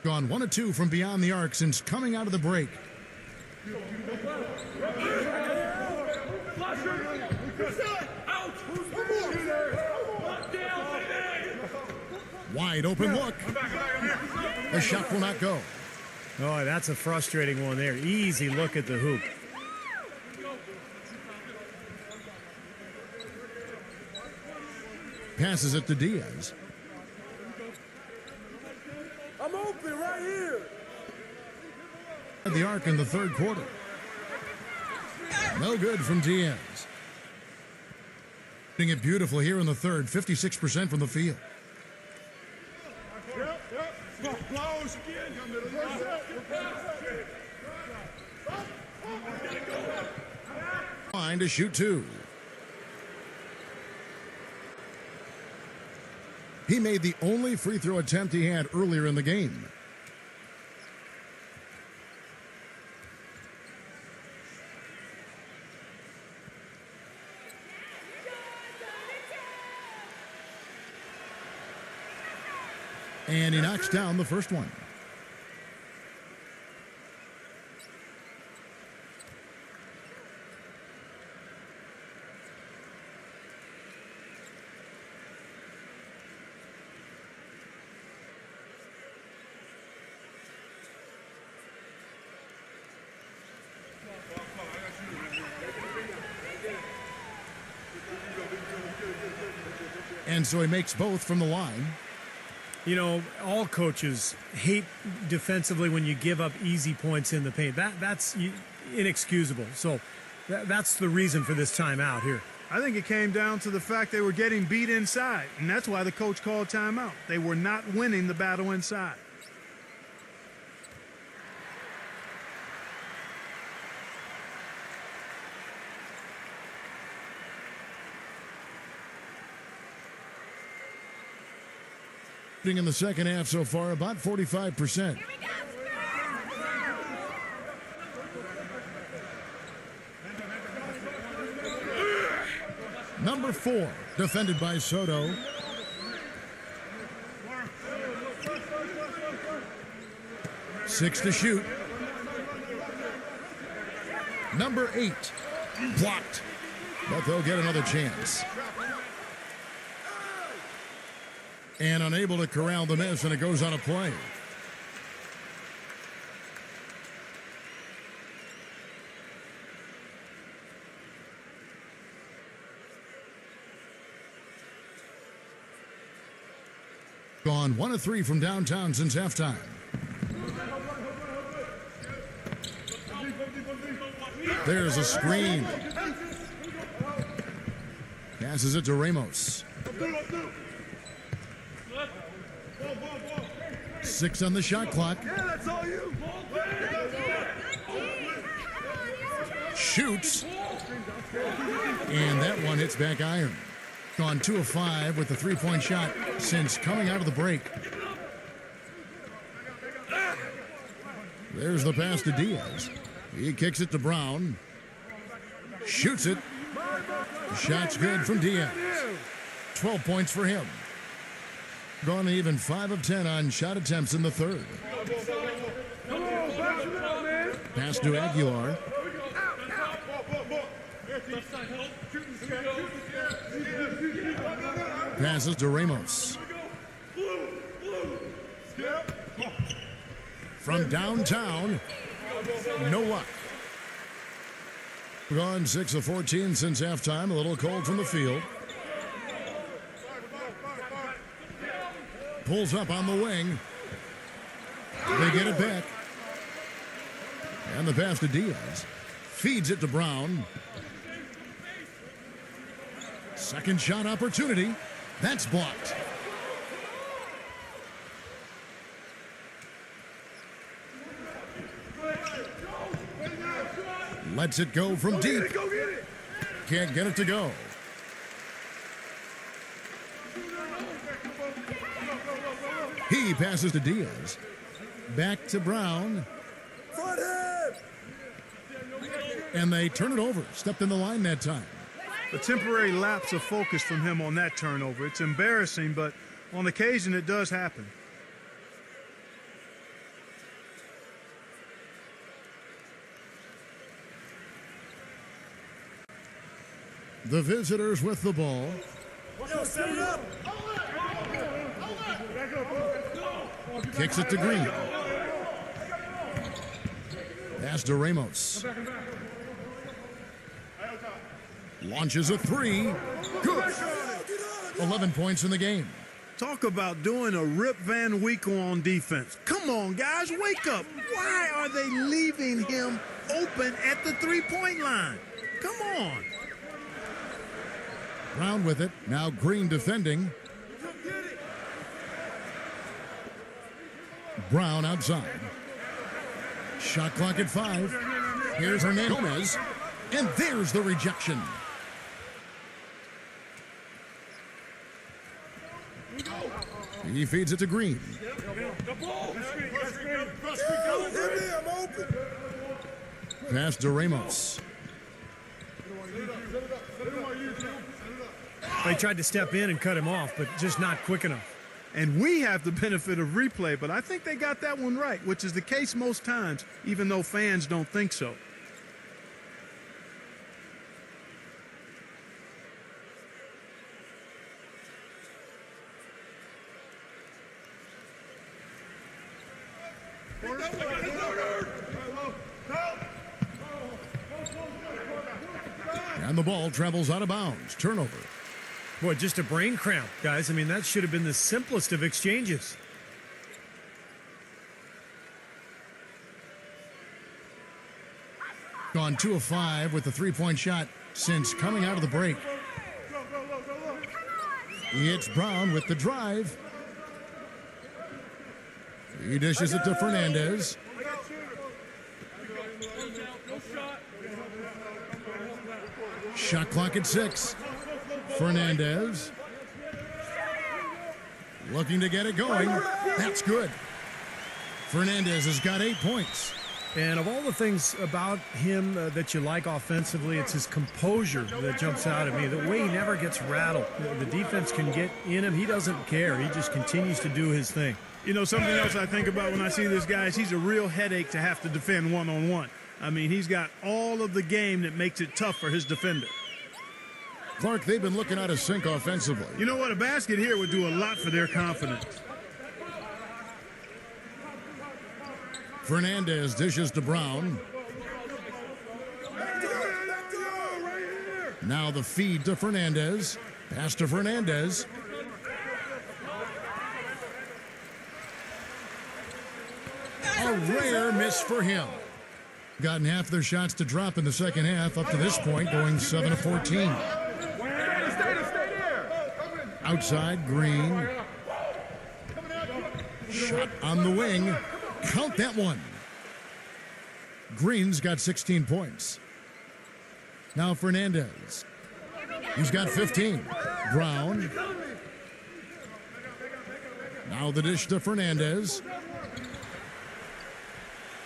Gone 1 of 2 from beyond the arc since coming out of the break. Wide open look. The shot will not go. Oh, that's a frustrating one there. Easy look at the hoop. Passes it to Diaz. I'm open right here. At the arc in the third quarter. No good from Diaz. Doing it beautiful here in the third. 56% from the field. Line to shoot two. He made the only free throw attempt he had earlier in the game. And he knocks down the first one. And so he makes both from the line. You know, all coaches hate defensively when you give up easy points in the paint. That's inexcusable. So that's the reason for this timeout here. I think it came down to the fact they were getting beat inside, and that's why the coach called timeout. They were not winning the battle inside. In the second half so far, about 45%. Number 4, defended by Soto. Six to shoot. Number 8, blocked. But they'll get another chance. And unable to corral the miss, and it goes on a play. Gone 1 of 3 from downtown since halftime. There's a screen. Passes it to Ramos. 6 on the shot clock. Shoots. And that one hits back iron. Gone 2 of 5 with the three-point shot since coming out of the break. There's the pass to Diaz. He kicks it to Brown. Shoots it. The shot's good from Diaz. 12 points for him. Gone even 5 of 10 on shot attempts in the third. Pass to Aguilar. Passes to Ramos. From downtown, no luck. Gone 6 of 14 since halftime. A little cold from the field. Pulls up on the wing. They get it back. And the pass to Diaz. Feeds it to Brown. Second shot opportunity. That's blocked. Lets it go from deep. Can't get it to go. He passes to Diaz. Back to Brown. And they turn it over. Stepped in the line that time. A temporary lapse of focus from him on that turnover. It's embarrassing, but on occasion it does happen. The visitors with the ball. Kicks it to Green. Pass to Ramos. Launches a three. Good. 11 points in the game. Talk about doing a Rip Van Winkle on defense. Come on, guys, wake up. Why are they leaving him open at the three-point line? Come on. Brown with it. Now Green defending. Brown outside. Shot clock at 5. Here's Hernandez. And there's the rejection. He feeds it to Green. Pass to Ramos. They tried to step in and cut him off, but just not quick enough. And we have the benefit of replay, but I think they got that one right, which is the case most times, even though fans don't think so. And the ball travels out of bounds. Turnover. Boy, just a brain cramp, guys. I mean, that should have been the simplest of exchanges. Gone 2 of 5 with the three-point shot since coming out of the break. It's Brown with the drive. He dishes it to Fernandez. Shot clock at 6. Fernandez looking to get it going. That's good. Fernandez has got 8 points. And of all the things about him that you like offensively, it's his composure that jumps out at me. The way he never gets rattled. The defense can get in him. He doesn't care. He just continues to do his thing. You know, something else I think about when I see this guy is he's a real headache to have to defend one-on-one. I mean, he's got all of the game that makes it tough for his defender. Clark, they've been looking out of sync offensively. You know what? A basket here would do a lot for their confidence. Fernandez dishes to Brown. Now the feed to Fernandez. Pass to Fernandez. A rare miss for him. Gotten half their shots to drop in the second half up to this point, going 7 of 14. Outside, Green. Shot on the wing. Count that one. Green's got 16 points. Now Fernandez. He's got 15. Brown. Now the dish to Fernandez.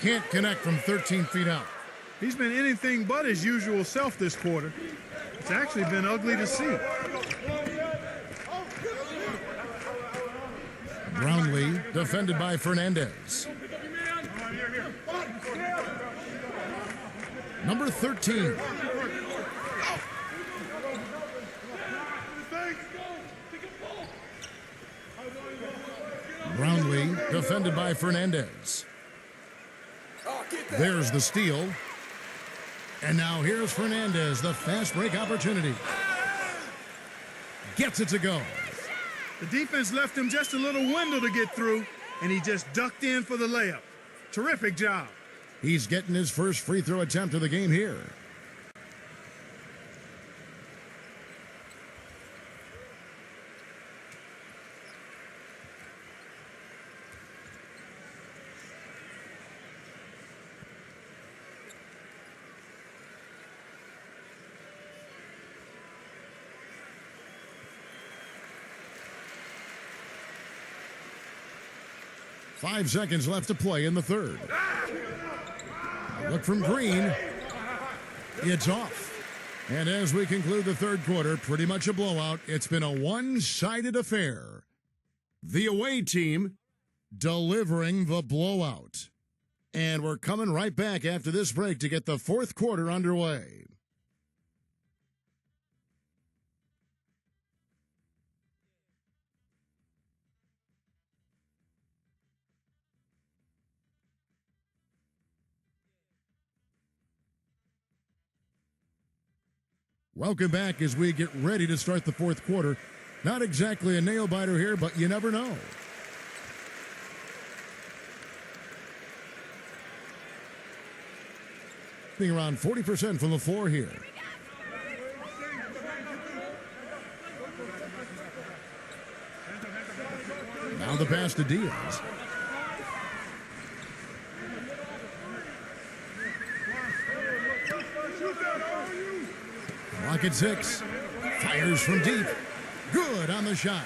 Can't connect from 13 feet out. He's been anything but his usual self this quarter. It's actually been ugly to see. Brownlee defended by Fernandez. Number 13. Brownlee defended by Fernandez. There's the steal. And now here's Fernandez, the fast break opportunity. Gets it to go. The defense left him just a little window to get through, and he just ducked in for the layup. Terrific job. He's getting his first free throw attempt of the game here. Five seconds left to play in the third. Look from Green. It's off. And as we conclude the third quarter, pretty much a blowout. It's been a one-sided affair. The away team delivering the blowout. And we're coming right back after this break to get the fourth quarter underway. Welcome back as we get ready to start the fourth quarter. Not exactly a nail-biter here, but you never know. Being around 40% from the floor here. Now the pass to Diaz. clock at 6. Fires from deep. Good on the shot.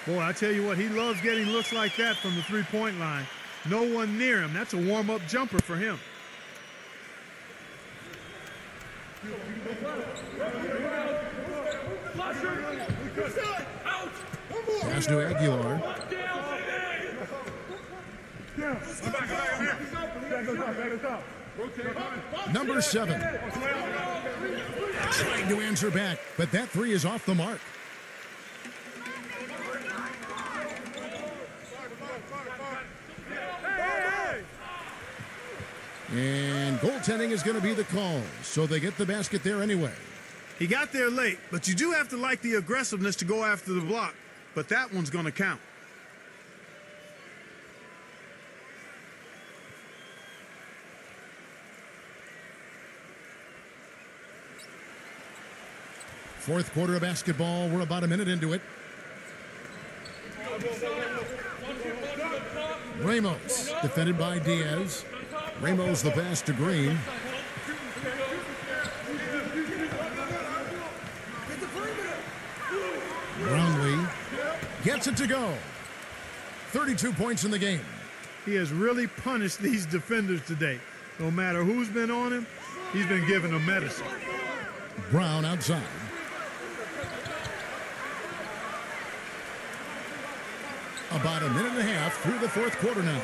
Boy, I tell you what, he loves getting looks like that from the three-point line. No one near him. That's a warm-up jumper for him. Pass to Aguilar. Number 7. Trying to answer back, but that three is off the mark. And goaltending is going to be the call, so they get the basket there anyway. He got there late, but you do have to like the aggressiveness to go after the block. But that one's going to count. Fourth quarter of basketball. We're about a minute into it. Ramos, defended by Diaz. Ramos the pass to Green. Brownlee gets it to go. 32 points in the game. He has really punished these defenders today. No matter who's been on him, he's been giving them medicine. Brown outside. About a minute and a half through the fourth quarter now.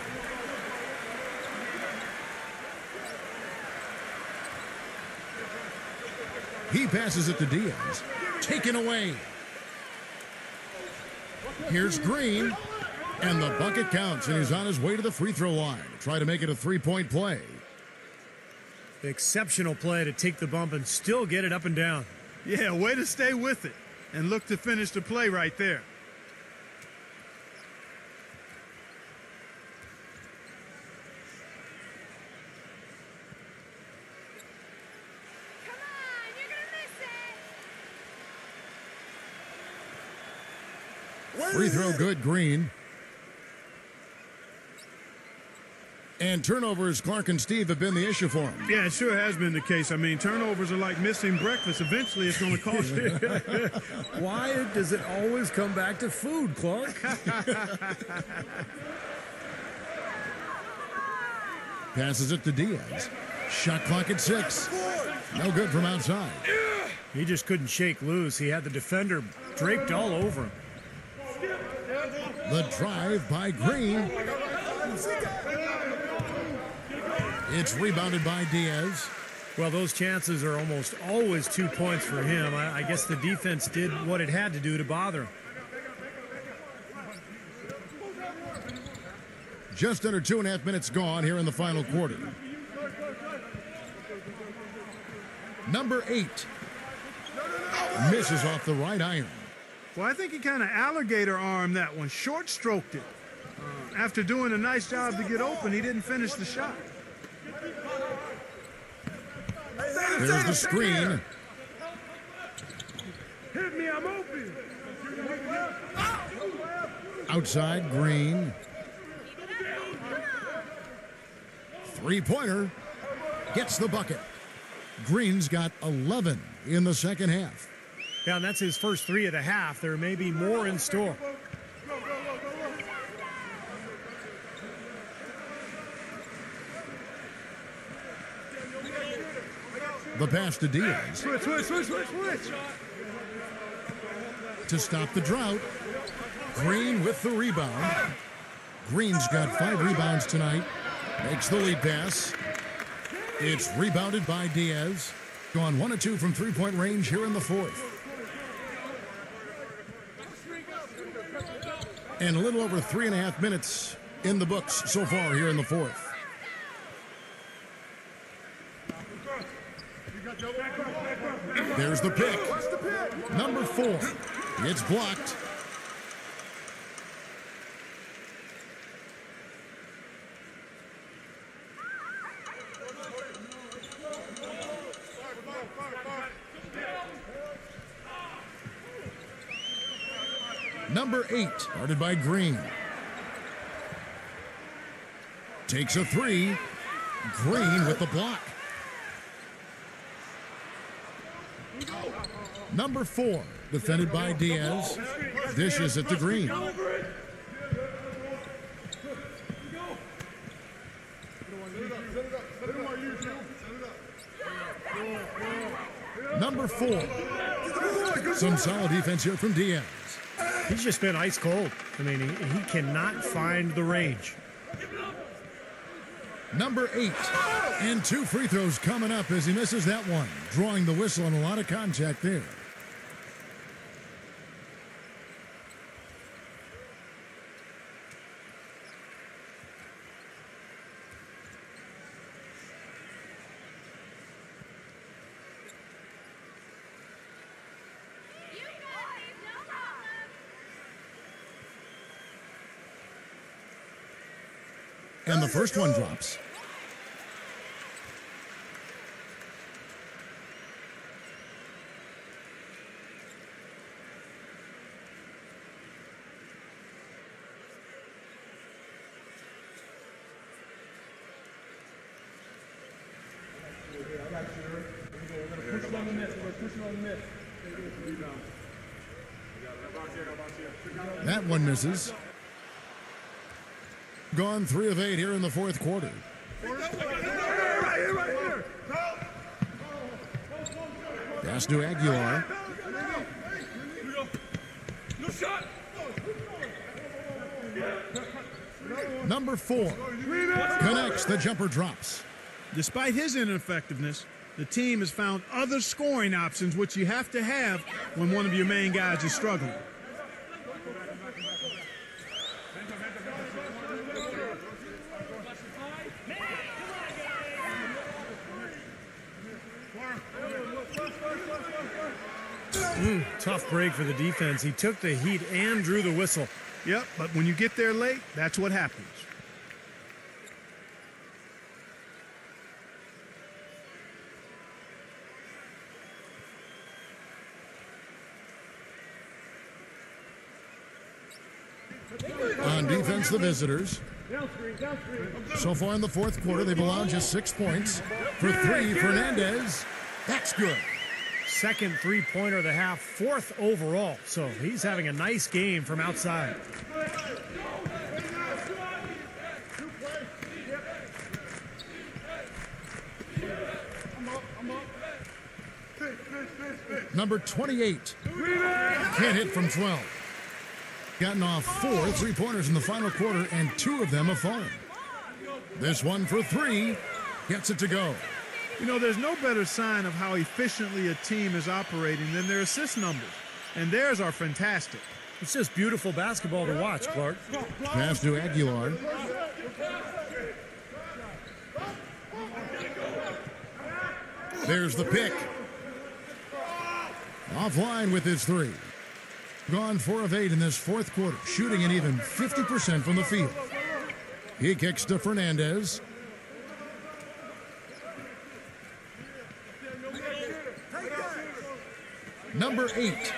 He passes it to Diaz. Taken away. Here's Green. And the bucket counts, and he's on his way to the free throw line. Try to make it a three-point play. Exceptional play to take the bump and still get it up and down. Yeah, way to stay with it and look to finish the play right there. Free throw good, Green. And turnovers, Clark and Steve have been the issue for him. Yeah, it sure has been the case. I mean, turnovers are like missing breakfast. Eventually, it's going to cost you. Why does it always come back to food, Clark? Passes it to Diaz. Shot clock at 6. No good from outside. He just couldn't shake loose. He had the defender draped all over him. The drive by Green. It's rebounded by Diaz. Well, those chances are almost always 2 points for him. I guess the defense did what it had to do to bother him. Just under 2.5 minutes gone here in the final quarter. Number 8. Misses off the right iron. Well, I think he kind of alligator armed that one, short stroked it. After doing a nice job to get open, he didn't finish the shot. There's the screen. Hit me, I'm open. Outside, Green. Three-pointer. Gets the bucket. Green's got 11 in the second half. Yeah, and that's his first 3 of the half. There may be more in store. The pass to Diaz. Switch. To stop the drought. Green with the rebound. Green's got 5 rebounds tonight. Makes the lead pass. It's rebounded by Diaz. Gone 1 of 2 from three-point range here in the fourth. And a little over 3.5 minutes in the books so far here in the fourth. There's the pick. Number 4. It's blocked. Number 8, guarded by Green. Takes a 3. Green with the block. Number 4, defended by Diaz. Dishes at the green. Number 4. Some solid defense here from Diaz. He's just been ice cold. I mean, he cannot find the range. Number 8. And 2 free throws coming up as he misses that one. Drawing the whistle and a lot of contact there. And the first one drops. That one misses. Gone 3 of 8 here in the fourth quarter. Pass to Aguilar. Number 4 connects. The jumper drops. Despite his ineffectiveness, the team has found other scoring options, which you have to have when one of your main guys is struggling. Tough break for the defense. He took the heat and drew the whistle. Yep, but when you get there late, that's what happens. On defense, the visitors. So far in the fourth quarter, they've allowed just 6 points. For 3, Fernandez. That's good. Second three-pointer of the half, 4th overall. So he's having a nice game from outside. Number 28. Can't hit from 12. Gotten off 4 three-pointers in the final quarter, and 2 of them have fallen. This one for 3. Gets it to go. You know, there's no better sign of how efficiently a team is operating than their assist numbers. And theirs are fantastic. It's just beautiful basketball to watch, Clark. Pass to Aguilar. There's the pick. Offline with his 3. Gone 4 of 8 in this fourth quarter, shooting an even 50% from the field. He kicks to Fernandez. Number 8.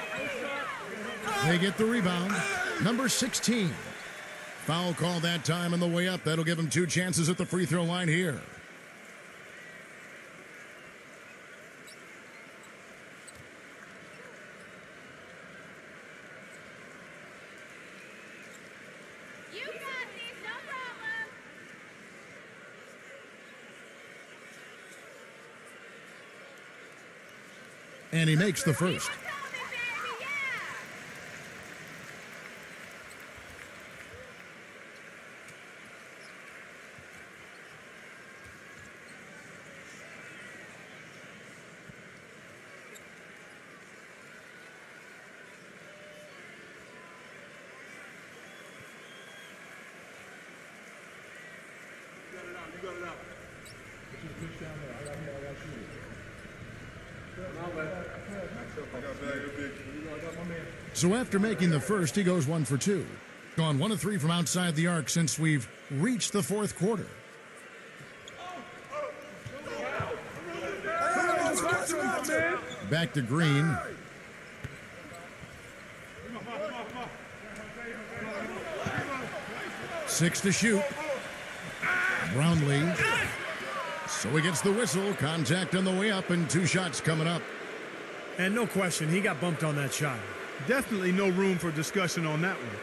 They get the rebound. Number 16. Foul call that time on the way up. That'll give him 2 chances at the free throw line here. And he makes the first. So after making the first, he goes 1 for 2. Gone 1 of 3 from outside the arc since we've reached the fourth quarter. Back to Green. Six to shoot. Brownlee. So he gets the whistle. Contact on the way up and 2 shots coming up. And no question, he got bumped on that shot. Definitely no room for discussion on that one.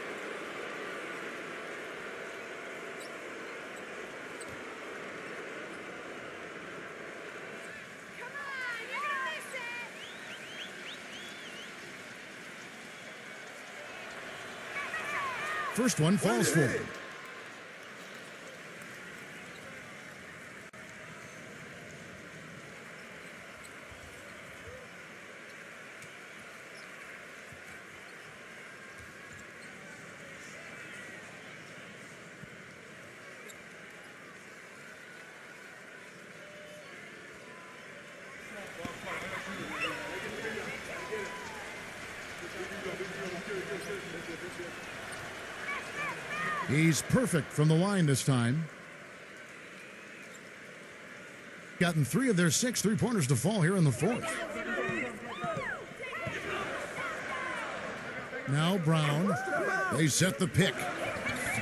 First one falls for him. He's perfect from the line this time. Gotten 3 of their 6 three-pointers to fall here in the fourth. Now Brown. They set the pick.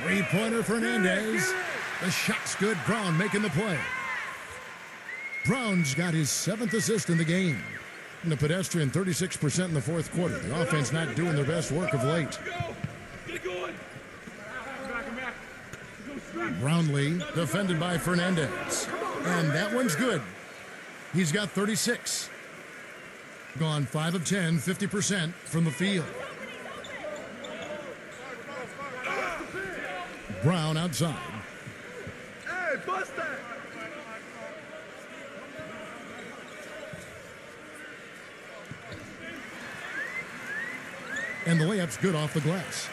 Three-pointer Fernandez. The shot's good. Brown making the play. Brown's got his 7th assist in the game. And the pedestrian 36% in the fourth quarter. The offense not doing their best work of late. Brownlee defended by Fernandez. And that one's good. He's got 36. Gone 5 of 10, 50% from the field. Brown outside. Hey, bust that! And the layup's good off the glass.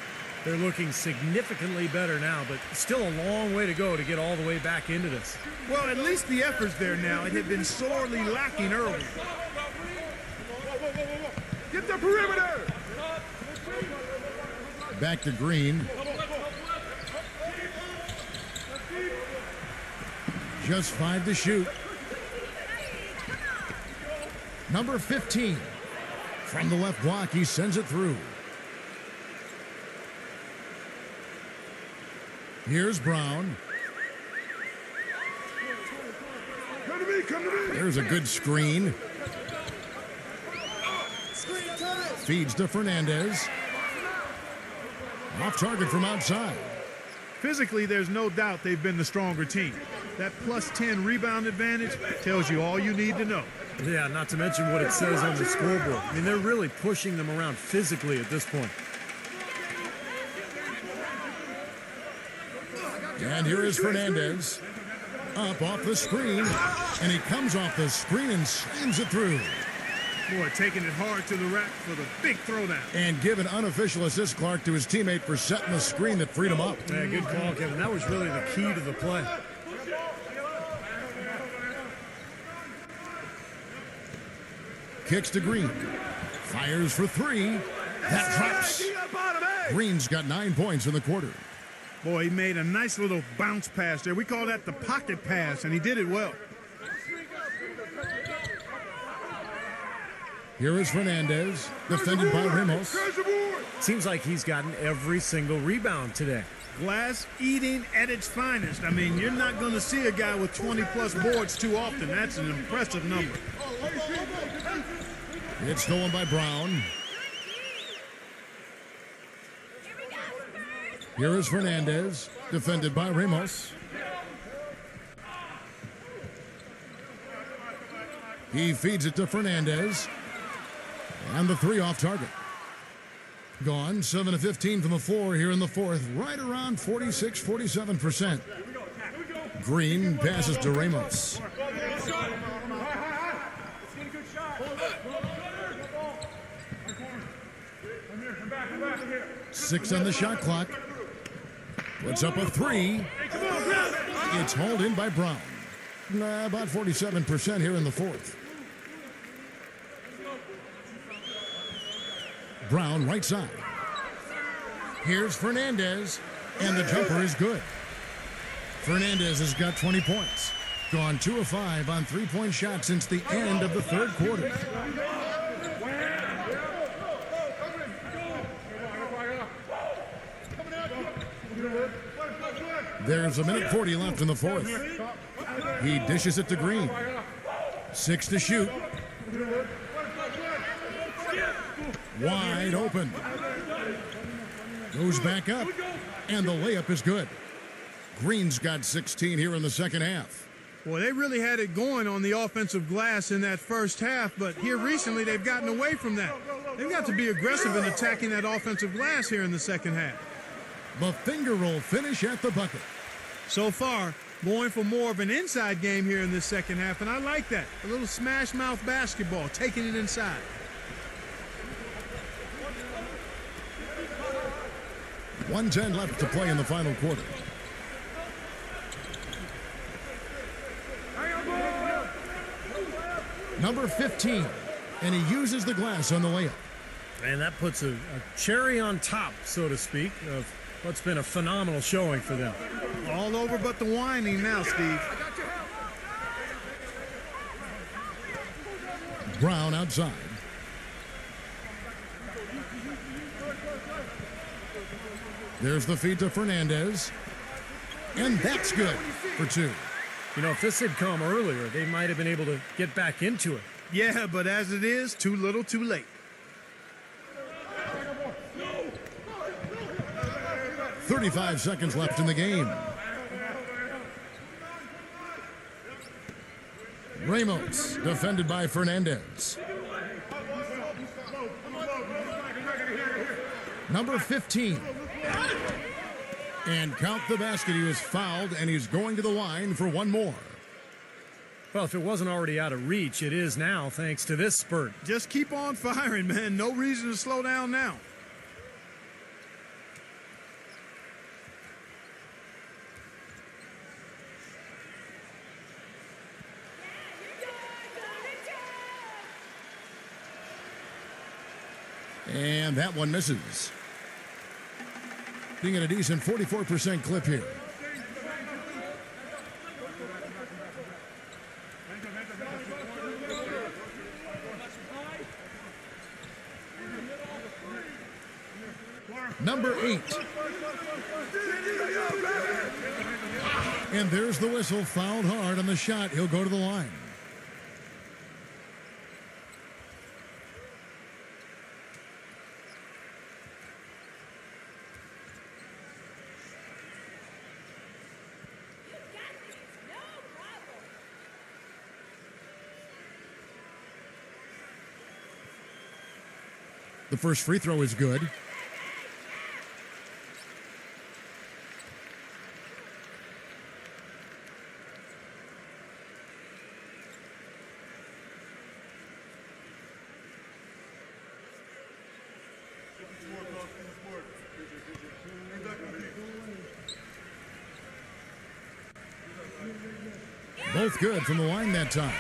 They're looking significantly better now, but still a long way to go to get all the way back into this. Well, at least the effort's there now. It had been sorely lacking early. Get the perimeter! Back to Green. Just 5 to shoot. Number 15. From the left block, he sends it through. Here's Brown. Come to me, come to me! There's a good screen. Feeds to Fernandez. Off target from outside. Physically, there's no doubt they've been the stronger team. That plus 10 rebound advantage tells you all you need to know. Yeah, not to mention what it says on the scoreboard. I mean, they're really pushing them around physically at this point. And here is Fernandez. Up off the screen. And he comes off the screen and slams it through. Boy, taking it hard to the rack for the big throwdown. And give an unofficial assist, Clark, to his teammate for setting the screen that freed him up. Yeah, good call, Kevin. That was really the key to the play. Kicks to Green. Fires for 3. That drops. Green's got 9 points in the quarter. Boy, he made a nice little bounce pass there. We call that the pocket pass, and he did it well. Here is Fernandez, defended by Ramos. Seems like he's gotten every single rebound today. Glass eating at its finest. I mean, you're not going to see a guy with 20-plus boards too often. That's an impressive number. It's stolen by Brown. Here is Fernandez, defended by Ramos. He feeds it to Fernandez. And the 3 off target. Gone 7 of 15 from the floor here in the fourth. Right around 46, 47%. Green passes to Ramos. 6 on the shot clock. Puts up a 3. It's hauled in by Brown. About 47% here in the fourth. Brown right side. Here's Fernandez, and the jumper is good. Fernandez has got 20 points. Gone 2 of 5 on three-point shots since the end of the third quarter. There's a minute 40 left in the fourth. He dishes it to Green. 6 to shoot. Wide open. Goes back up, and the layup is good. Green's got 16 here in the second half. Well, they really had it going on the offensive glass in that first half, but here recently they've gotten away from that. They've got to be aggressive in attacking that offensive glass here in the second half. The finger roll finish at the bucket. So far, going for more of an inside game here in this second half, and I like that. A little smash mouth basketball, taking it inside. .110 left to play in the final quarter. Number 15, and he uses the glass on the layup. And that puts a cherry on top, so to speak, of what's been a phenomenal showing for them. All over but the whining now, Steve. Brown outside. There's the feed to Fernandez. And that's good for two. You know, if this had come earlier, they might have been able to get back into it. Yeah, but as it is, too little, too late. 35 seconds left in the game. Ramos, defended by Fernandez. Number 15. And count the basket. He was fouled, and he's going to the line for one more. Well, if it wasn't already out of reach, it is now, thanks to this spurt. Just keep on firing, man. No reason to slow down now. And that one misses. Being at a decent 44% clip here. Number 8. And there's the whistle. Fouled hard on the shot. He'll go to the line. The first free throw is good. Both good from the line that time.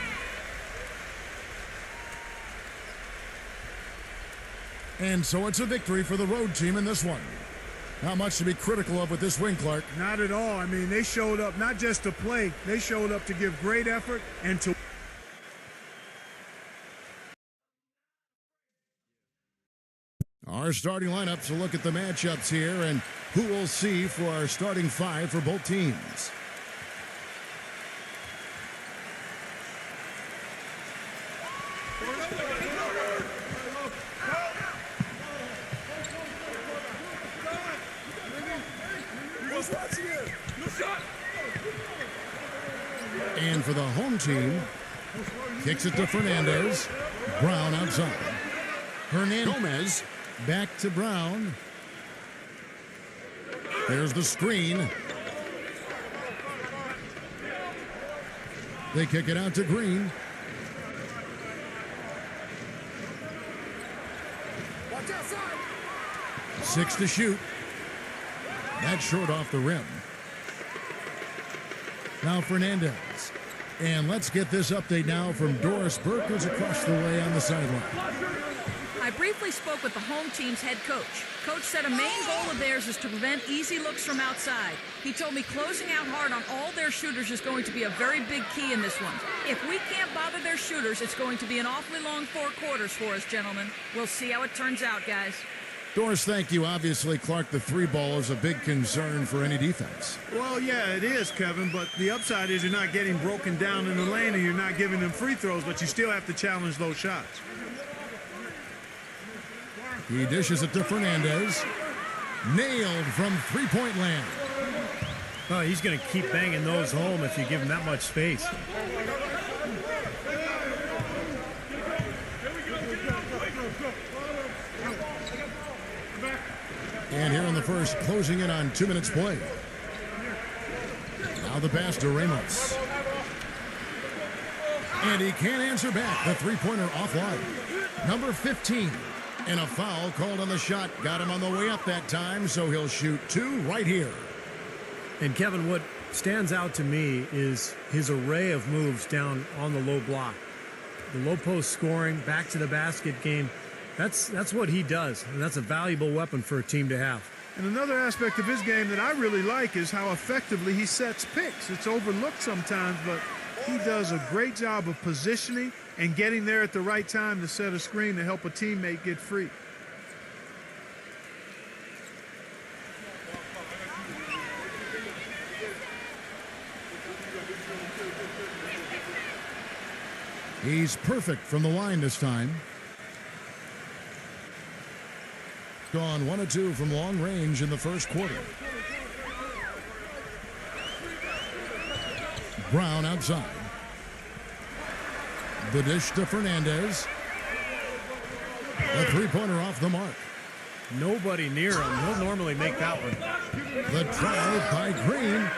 And so it's a victory for the road team in this one. Not much to be critical of with this win, Clark. Not at all. I mean, they showed up not just to play. They showed up to give great effort and to... Our starting lineups, a look at the matchups here and who we'll see for our starting five for both teams. And for the home team, kicks it to Fernandez. Brown outside. Gomez back to Brown. There's the screen. They kick it out to Green. Watch outside. 6 to shoot. That's short off the rim. Now Fernandez. And let's get this update now from Doris Burke, who's across the way on the sideline. I briefly spoke with the home team's head coach. Coach said a main goal of theirs is to prevent easy looks from outside. He told me closing out hard on all their shooters is going to be a very big key in this one. If we can't bother their shooters, it's going to be an awfully long 4 quarters for us, gentlemen. We'll see how it turns out, guys. Doris, thank you. Obviously, Clark, the 3-ball is a big concern for any defense. Well, yeah, it is, Kevin, but the upside is you're not getting broken down in the lane and you're not giving them free throws, but you still have to challenge those shots. He dishes it to Fernandez. Nailed from three-point land. Oh, he's going to keep banging those home if you give him that much space. And here in the first, closing in on 2 minutes play. Now the pass to Ramos. And he can't answer back. The three-pointer offline. Number 15. And a foul called on the shot. Got him on the way up that time, so he'll shoot 2 right here. And Kevin, what stands out to me is his array of moves down on the low block. The low post scoring, back to the basket game. That's what he does, and that's a valuable weapon for a team to have. And another aspect of his game that I really like is how effectively he sets picks. It's overlooked sometimes, but he does a great job of positioning and getting there at the right time to set a screen to help a teammate get free. He's perfect from the line this time. Gone 1 of 2 from long range in the first quarter. Brown outside. The dish to Fernandez. A three-pointer off the mark. Nobody near him. He'll normally make that one. The drive by Green.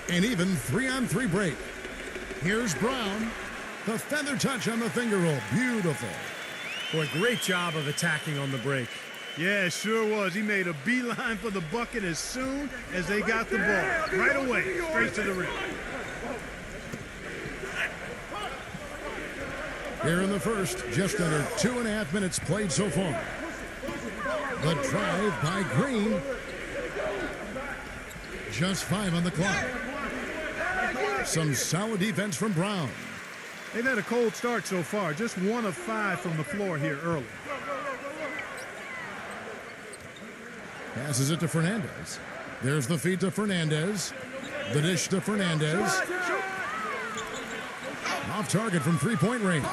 An even 3-on-3 break. Here's Brown. The feather touch on the finger roll. Beautiful. Boy, great job of attacking on the break. Yeah, it sure was. He made a beeline for the bucket as soon as they got the ball. Right away, straight to the rim. Here in the first, just under 2.5 minutes played so far. The drive by Green. Just 5 on the clock. Some solid defense from Brown. They've had a cold start so far. Just 1 of 5 from the floor here early. Passes it to Fernandez. There's the feed to Fernandez. The dish to Fernandez. Off target from three-point range.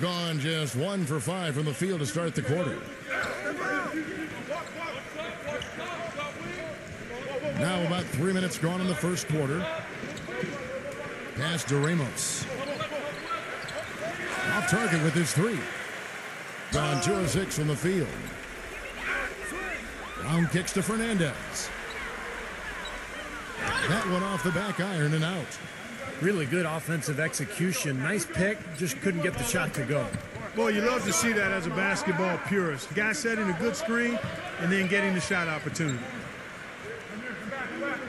Gone just 1 for 5 from the field to start the quarter. Now about 3 minutes gone in the first quarter. Pass to Ramos. Off target with his 3. Gone 2 of 6 from the field. Brown kicks to Fernandez. That one off the back iron and out. Really good offensive execution. Nice pick, just couldn't get the shot to go. Boy, you love to see that as a basketball purist. Guy setting a good screen and then getting the shot opportunity.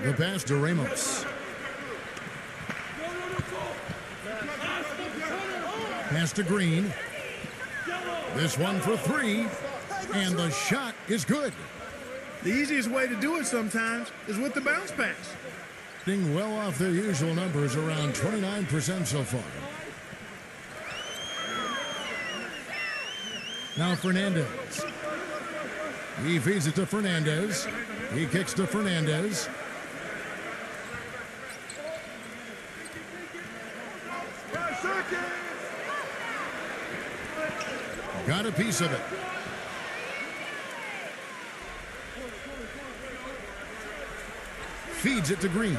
The pass to Ramos. Pass to Green. This one for 3. And the shot is good. The easiest way to do it sometimes is with the bounce pass. Being well off their usual numbers, around 29% so far. Now Fernandez. He feeds it to Fernandez. He kicks to Fernandez. Got a piece of it. Feeds it to Green.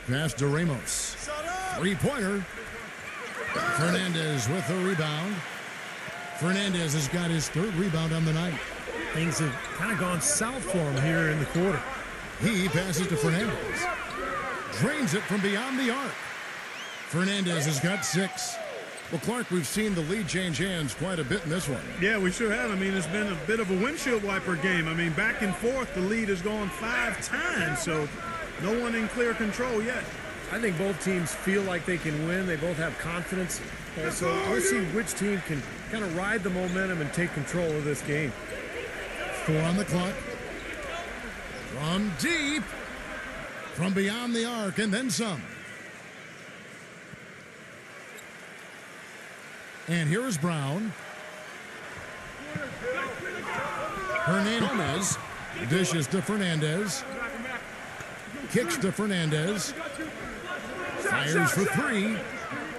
Pass to Ramos. Three-pointer. Fernandez with the rebound. Fernandez has got his 3rd rebound on the night. Things have kind of gone south for him here in the quarter. He passes to Fernandez. Drains it from beyond the arc. Fernandez has got 6. Well, Clark, we've seen the lead change hands quite a bit in this one. Yeah, we sure have. I mean, it's been a bit of a windshield wiper game. I mean, back and forth, the lead has gone 5 times, so no one in clear control yet. I think both teams feel like they can win. They both have confidence. So we'll see which team can kind of ride the momentum and take control of this game. 4 on the clock. From deep. From beyond the arc, and then some. And here is Brown. Hernandez dishes to Fernandez. kicks to Fernandez. Fires for three,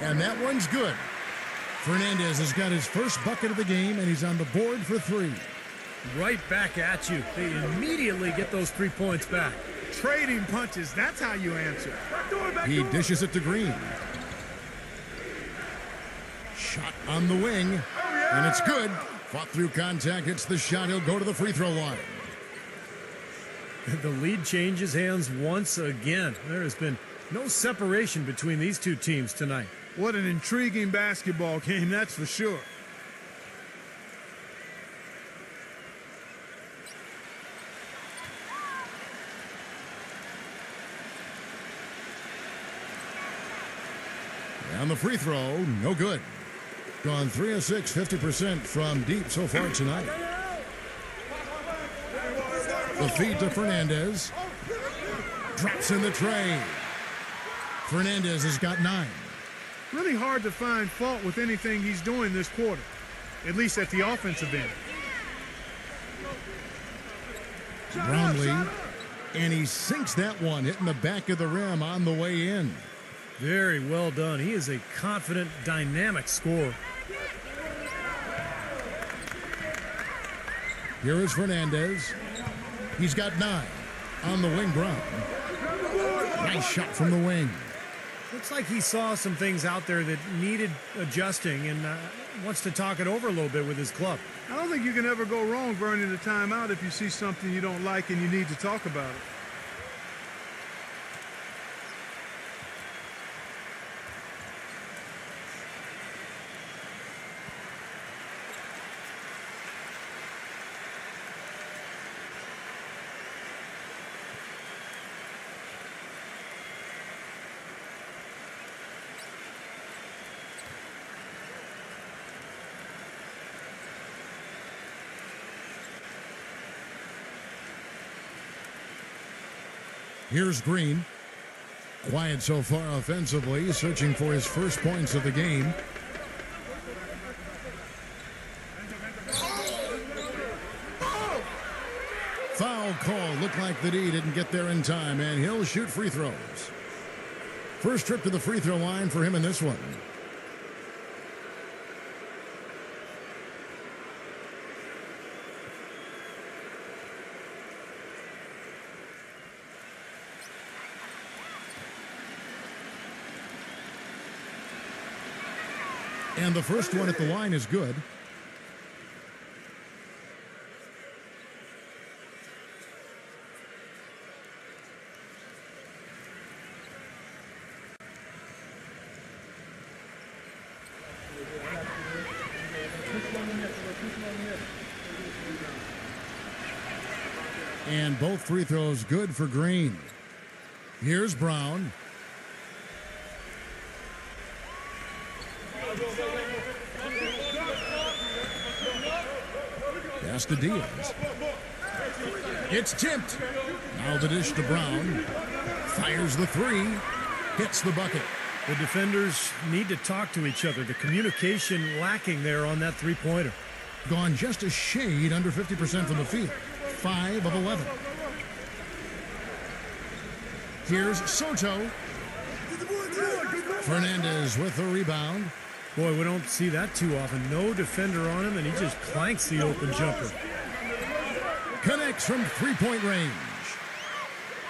and that one's good. Fernandez has got his first bucket of the game, and he's on the board for three. Right back at you. They immediately get those 3 points back. Trading punches, that's how you answer. He dishes it to Green. Shot on the wing, and it's good. Fought through contact, hits the shot. He'll go to the free throw line. The lead changes hands once again. There has been no separation between these two teams tonight. What an intriguing basketball game, that's for sure. And the free throw, no good. Gone 3 of 6, 50% from deep so far tonight. The feed to Fernandez. Drops in the tray. Fernandez has got 9. Really hard to find fault with anything he's doing this quarter, at least at the offensive end. Brownlee, and he sinks that one, hitting the back of the rim on the way in. Very well done. He is a confident, dynamic scorer. Here is Fernandez. He's got 9 on the wing. Brown. Nice shot from the wing. Looks like he saw some things out there that needed adjusting and wants to talk it over a little bit with his club. I don't think you can ever go wrong burning a timeout if you see something you don't like and you need to talk about it. Here's Green. Quiet so far offensively, searching for his first points of the game. Foul call. Looked like the D didn't get there in time, and he'll shoot free throws. First trip to the free throw line for him in this one. And the first one at the line is good. And both free throws good for Green. Here's Brown. Pass to Diaz. It's tipped. Now the dish to Brown. Fires the three. Hits the bucket. The defenders need to talk to each other. The communication lacking there on that three-pointer. Gone just a shade under 50% from the field. 5 of 11. Here's Soto. Fernandez with the rebound. Boy, we don't see that too often. No defender on him, and he just clanks the open jumper. Connects from three-point range.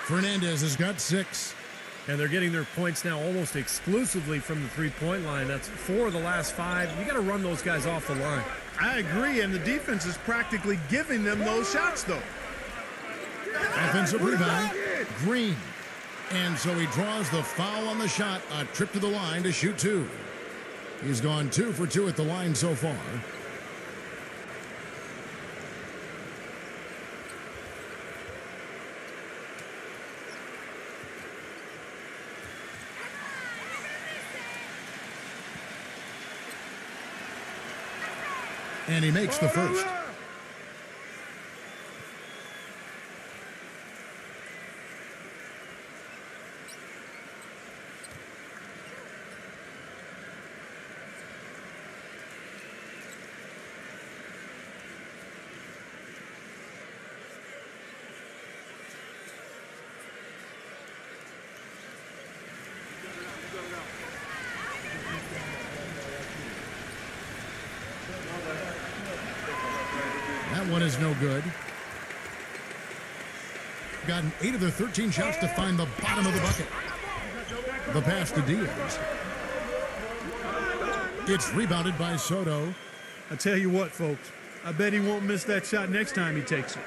Fernandez has got 6. And they're getting their points now almost exclusively from the three-point line. That's 4 of the last 5. You got to run those guys off the line. I agree, and the defense is practically giving them those shots, though. Offensive rebound. Green. And so he draws the foul on the shot. A trip to the line to shoot 2. He's gone 2 for 2 at the line so far. And he makes the first. That one is no good. Gotten 8 of their 13 shots to find the bottom of the bucket. The pass to Diaz. It's rebounded by Soto. I tell you what, folks, I bet he won't miss that shot next time he takes it.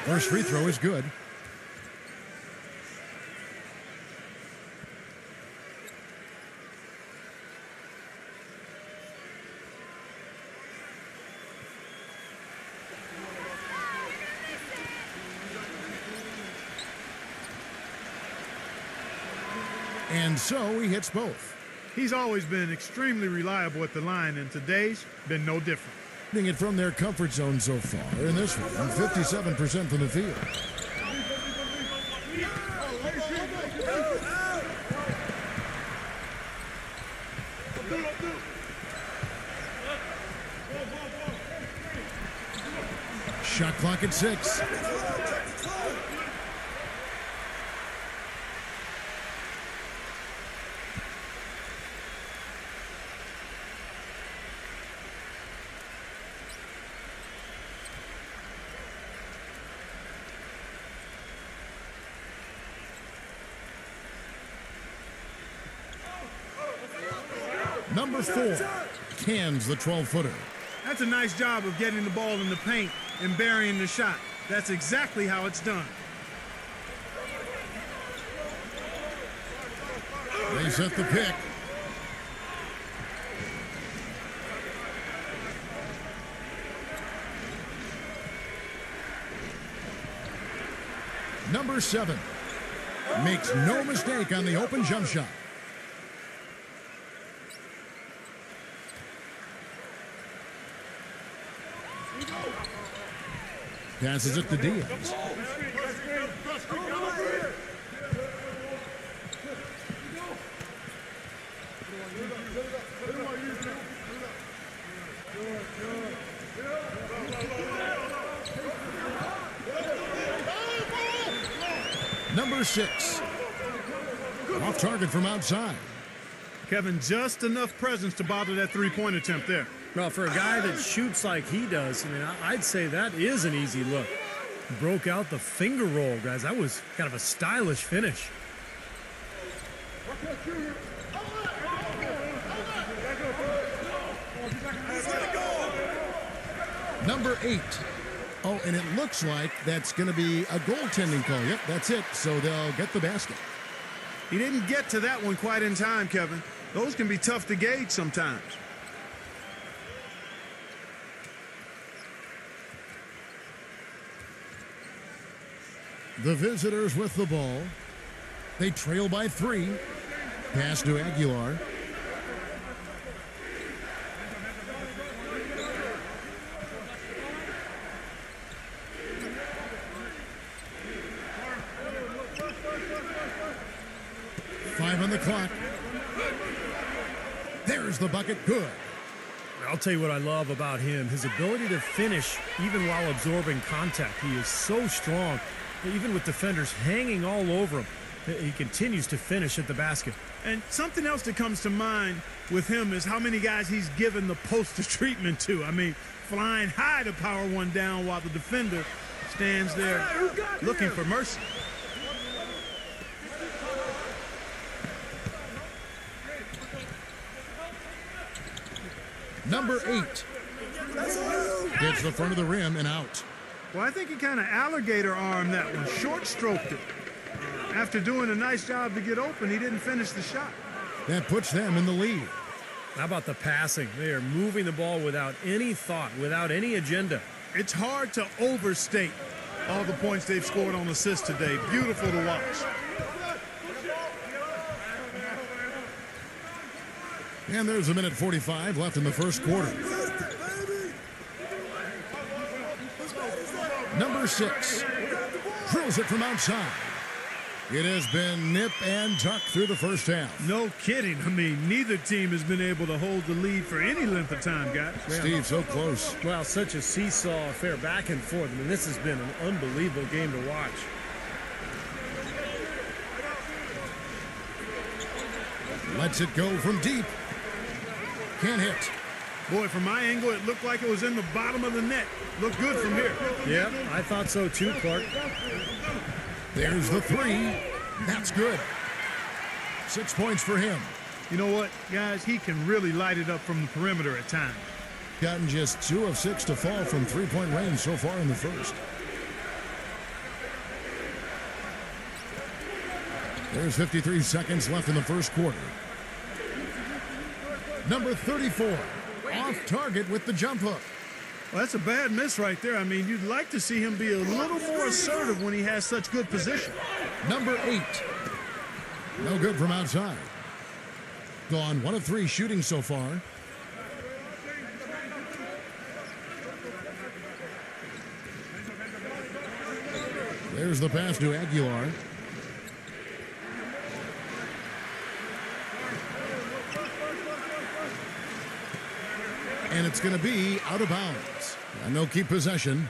First free throw is good. And so he hits both. He's always been extremely reliable at the line, and today's been no different. Hitting it from their comfort zone so far in this one, 57% from the field. Shot clock at 6. Number 4 cans the 12-footer. That's a nice job of getting the ball in the paint and burying the shot. That's exactly how it's done. They set the pick. Number 7 makes no mistake on the open jump shot. Passes it to Diaz. Number 6. Off target from outside. Kevin, just enough presence to bother that three-point attempt there. Well, for a guy that shoots like he does, I mean, I'd say that is an easy look. Broke out the finger roll, guys. That was kind of a stylish finish. Number 8. Oh, and it looks like that's going to be a goaltending call. Yep, that's it. So they'll get the basket. He didn't get to that one quite in time, Kevin. Those can be tough to gauge sometimes. The visitors with the ball. They trail by 3. Pass to Aguilar. Five on the clock. There's the bucket. Good. I'll tell you what I love about him, his ability to finish even while absorbing contact. He is so strong. Even with defenders hanging all over him, he continues to finish at the basket. And something else that comes to mind with him is how many guys he's given the poster treatment to. I mean, flying high to power one down while the defender stands there looking for mercy. Number 8 gets the front of the rim and out. Well, I think he kind of alligator armed that one, short-stroked it. After doing a nice job to get open, he didn't finish the shot. That puts them in the lead. How about the passing? They are moving the ball without any thought, without any agenda. It's hard to overstate all the points they've scored on assists today. Beautiful to watch. And there's a minute 45 left in the first quarter. Number 6 drills it from outside. It has been nip and tuck through the first half. No kidding. I mean, neither team has been able to hold the lead for any length of time, guys. Steve, so close. Well, such a seesaw affair back and forth. I mean, this has been an unbelievable game to watch. Lets it go from deep. Can't hit. Boy, from my angle, it looked like it was in the bottom of the net. Looked good from here. Yeah, I thought so too, Clark. There's the three. That's good. 6 points for him. You know what, guys? He can really light it up from the perimeter at times. Gotten just 2 of 6 to fall from three-point range so far in the first. There's 53 seconds left in the first quarter. Number 34, off target with the jump hook. Well, that's a bad miss right there. I mean, you'd like to see him be a little more assertive when he has such good position. Number 8, no good from outside. Gone 1 of 3 shooting so far. There's the pass to Aguilar. And it's going to be out of bounds. And they'll keep possession.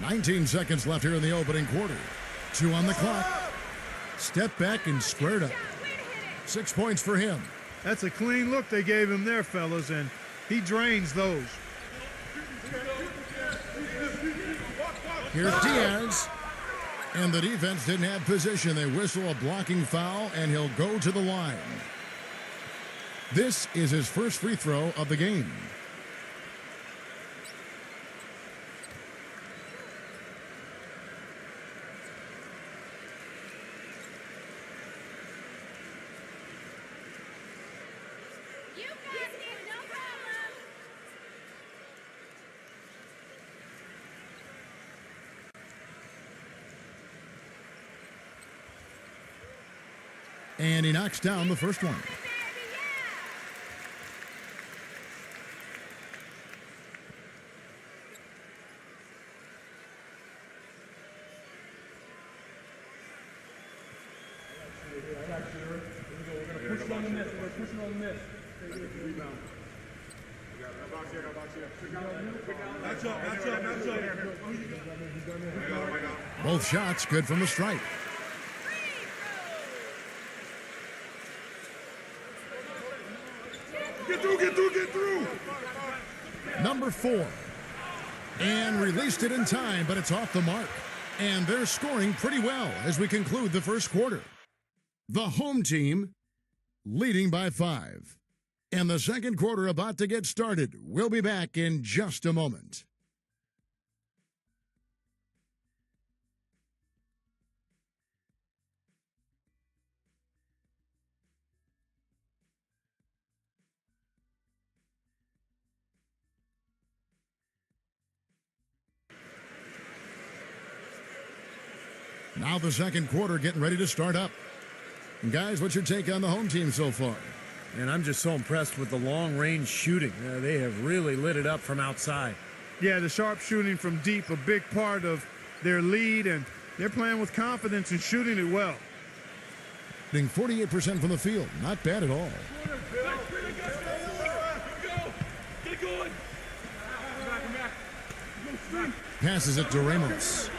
"19 seconds left here in the opening quarter. 2 on the clock. Step back and squared up. 6 points for him. That's a clean look they gave him there, fellas, and he drains those. Here's Diaz. And the defense didn't have position. They whistle a blocking foul, and he'll go to the line. This is his first free throw of the game. And he knocks down the first one. Both shots good from the stripe. Get through. Number 4. And released it in time, but it's off the mark. And they're scoring pretty well as we conclude the first quarter. The home team leading by 5. And the second quarter about to get started. We'll be back in just a moment. Now the second quarter getting ready to start up. And guys, what's your take on the home team so far? And I'm just so impressed with the long-range shooting. They have really lit it up from outside. Yeah, the sharp shooting from deep, a big part of their lead, and they're playing with confidence and shooting it well. Hitting 48% from the field. Not bad at all. Passes it to Ramos.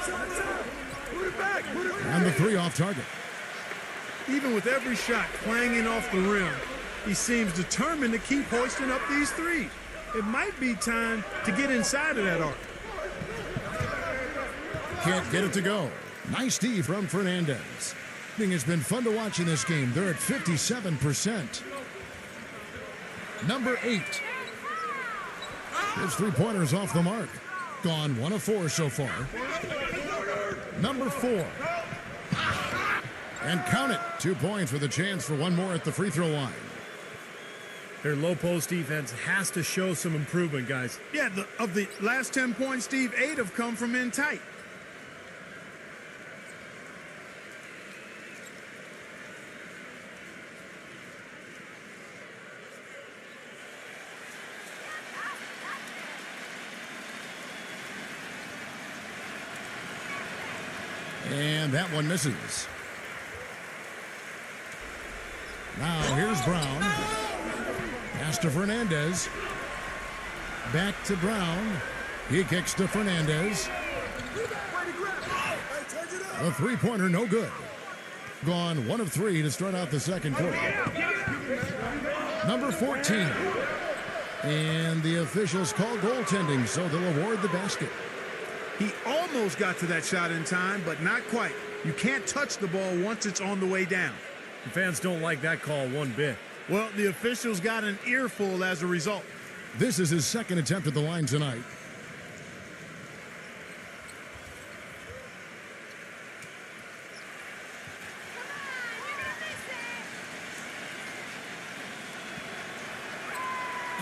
And the 3 off target. Even with every shot clanging off the rim, he seems determined to keep hoisting up these threes. It might be time to get inside of that arc. Can't get it to go. Nice D from Fernandez. I think it's been fun to watch in this game. They're at 57%. Number 8. His 3-pointers off the mark. Gone 1 of 4 so far. Number 4. And count it. 2 points with a chance for one more at the free throw line. Their low post defense has to show some improvement, guys. Yeah, of the last 10 points, Steve, 8 have come from in tight. And that one misses. Now here's Brown. Pass to Fernandez. Back to Brown. He kicks to Fernandez. A three-pointer, no good. Gone 1 of 3 to start out the second quarter. Number 14. And the officials call goaltending, so they'll award the basket. He almost got to that shot in time, but not quite. You can't touch the ball once it's on the way down. The fans don't like that call one bit. Well, the officials got an earful as a result. This is his second attempt at the line tonight.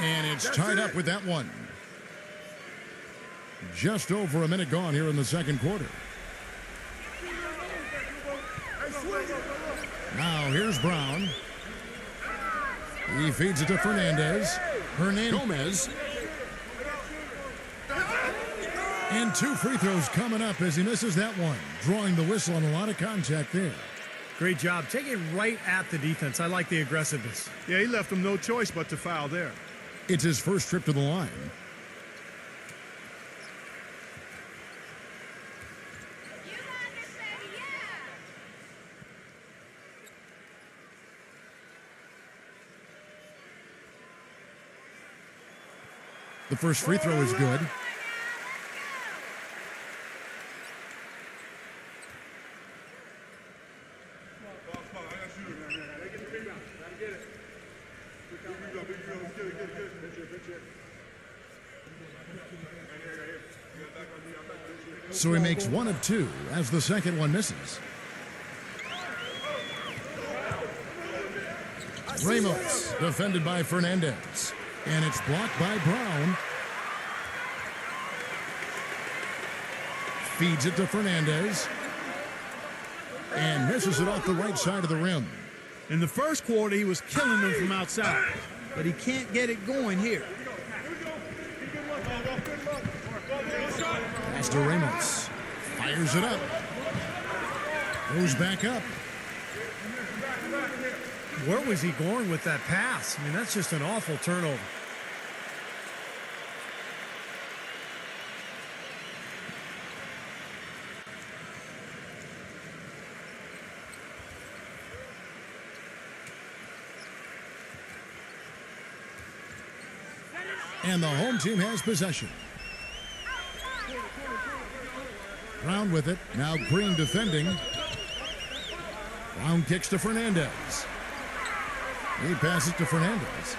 And it's tied up with that one. Just over a minute gone here in the second quarter. Now here's Brown. He feeds it to Fernandez. Gomez. And 2 free throws coming up as he misses that one. Drawing the whistle on a lot of contact there. Great job. Take it right at the defense. I like the aggressiveness. Yeah, he left him no choice but to foul there. It's his first trip to the line. The first free throw is good. So he makes 1 of 2 as the second one misses. Ramos defended by Fernandez. And it's blocked by Brown. Feeds it to Fernandez. And misses it off the right side of the rim. In the first quarter, he was killing them from outside. But he can't get it going here. Pass to Ramos. Fires it up. Goes back up. Where was he going with that pass? I mean, that's just an awful turnover. And the home team has possession. Brown with it. Now Green defending. Brown kicks to Fernandez. He passes to Fernandez.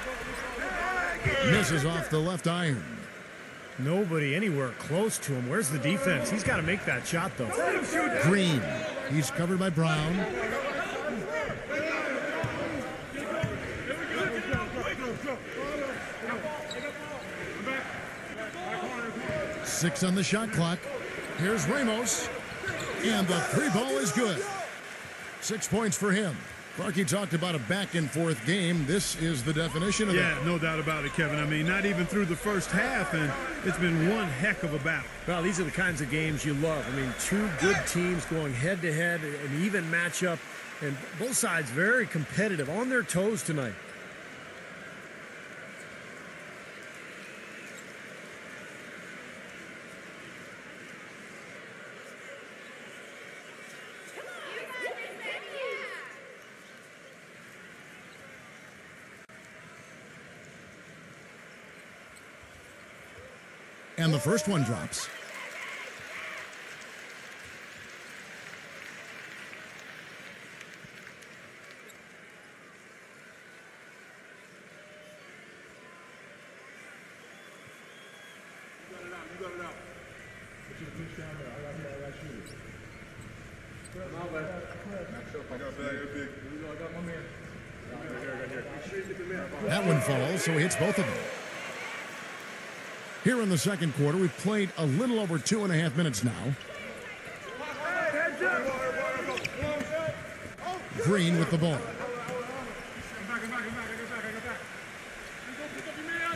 Misses off the left iron. Nobody anywhere close to him. Where's the defense? He's got to make that shot, though. Green. He's covered by Brown. Six on the shot clock. Here's Ramos. And the 3 ball is good. 6 points for him. Clarkie talked about a back-and-forth game. This is the definition of that. Yeah, no doubt about it, Kevin. I mean, not even through the first half, and it's been one heck of a battle. Well, these are the kinds of games you love. I mean, 2 good teams going head-to-head, an even matchup, and both sides very competitive, on their toes tonight. And the first one drops. That one falls, so he hits both of them. Here in the second quarter, we've played a little over 2.5 minutes now. Green with the ball.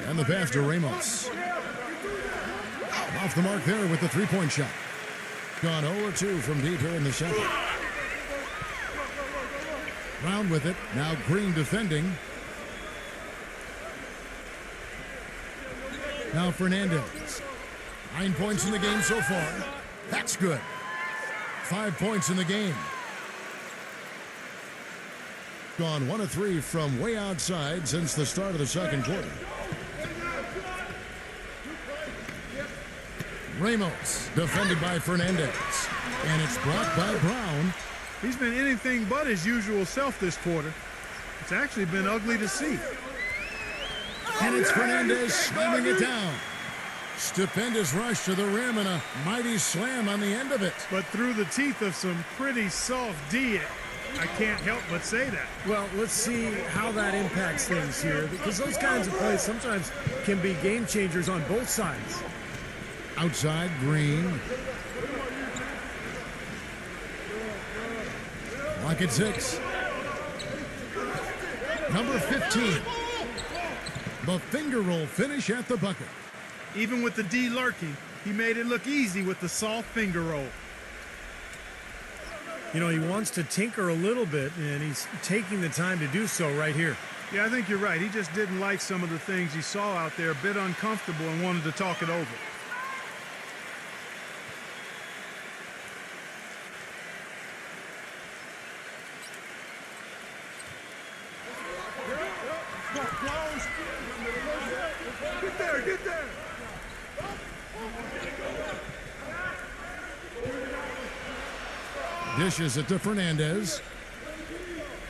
And the pass to Ramos. Off the mark there with the 3-point shot. Gone 0-2 from deep here in the second. Brown with it. Now Green defending. Now Fernandez. 9 points in the game so far. That's good. 5 points in the game. Gone 1 of 3 from way outside since the start of the second quarter. Ramos defended by Fernandez. And it's blocked by Brown. He's been anything but his usual self this quarter. It's actually been ugly to see. And it's Fernandez slamming it down. Stupendous rush to the rim and a mighty slam on the end of it. But through the teeth of some pretty soft D, I can't help but say that. Well, let's see how that impacts things here, because those kinds of plays sometimes can be game changers on both sides. Outside, Green. Lock at 6. Number 15. The finger roll finish at the bucket. Even with the D lurking, he made it look easy with the soft finger roll. You know, he wants to tinker a little bit, and he's taking the time to do so right here. Yeah, I think you're right. He just didn't like some of the things he saw out there, a bit uncomfortable, and wanted to talk it over. Get there! Dishes it to Fernandez.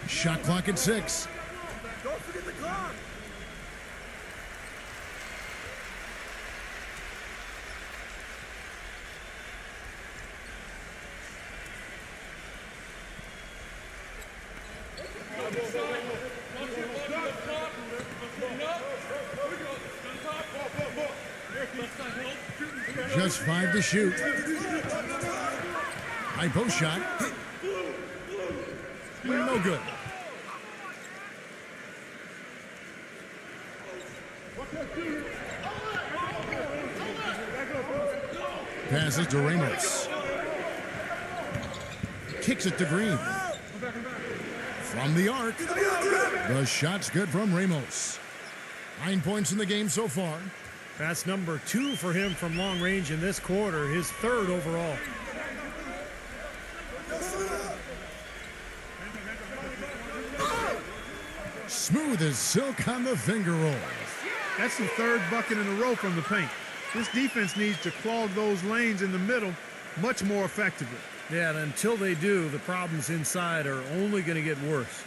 Shot clock at 6. Don't forget the clock! Just 5 to shoot. High post shot. No good. Passes to Ramos. Kicks it to Green. From the arc. The shot's good from Ramos. 9 points in the game so far. That's number 2 for him from long range in this quarter, his 3rd overall. Smooth as silk on the finger roll. That's the 3rd bucket in a row from the paint. This defense needs to clog those lanes in the middle much more effectively. Yeah, and until they do, the problems inside are only going to get worse.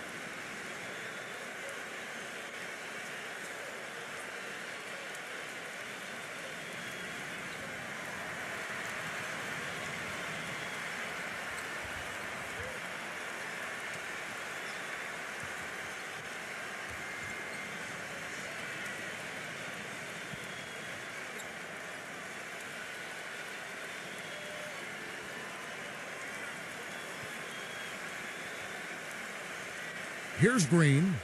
Here's Green.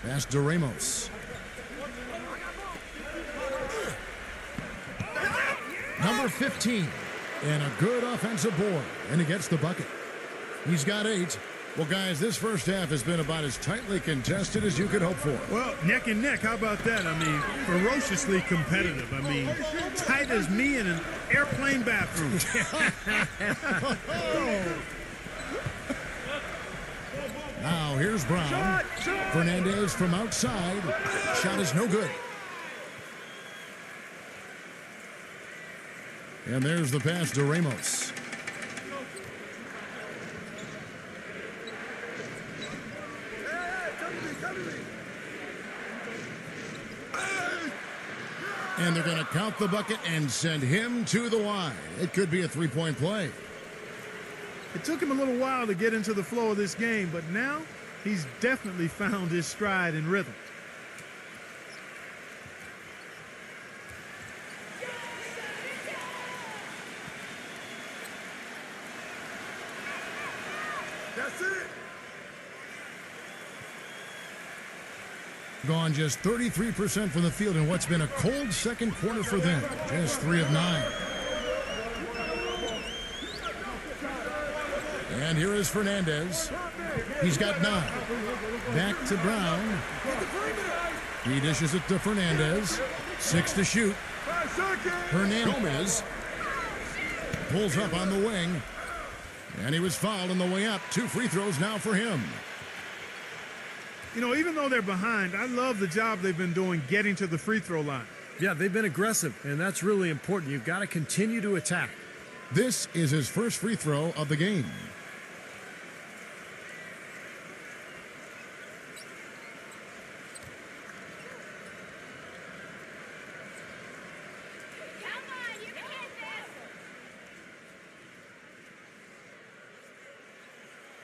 Pass to Ramos. Number 15. And a good offensive board. And he gets the bucket. He's got 8. Well, guys, this first half has been about as tightly contested as you could hope for. Well, neck and neck, how about that? I mean, ferociously competitive. I mean, tight as me in an airplane bathroom. Now here's Brown. Fernandez from outside. Shot is no good. And there's the pass to Ramos. And they're going to count the bucket and send him to the line. It could be a 3-point play. It took him a little while to get into the flow of this game, but now he's definitely found his stride and rhythm. That's it! gone just 33% from the field in what's been a cold second quarter for them. Just 3 of 9. And here is Fernandez. He's got 9. Back to Brown. He dishes it to Fernandez. 6 to shoot. Hernandez pulls up on the wing. And he was fouled on the way up. 2 free throws now for him. You know, even though they're behind, I love the job they've been doing getting to the free throw line. Yeah, they've been aggressive, and that's really important. You've got to continue to attack. This is his first free throw of the game.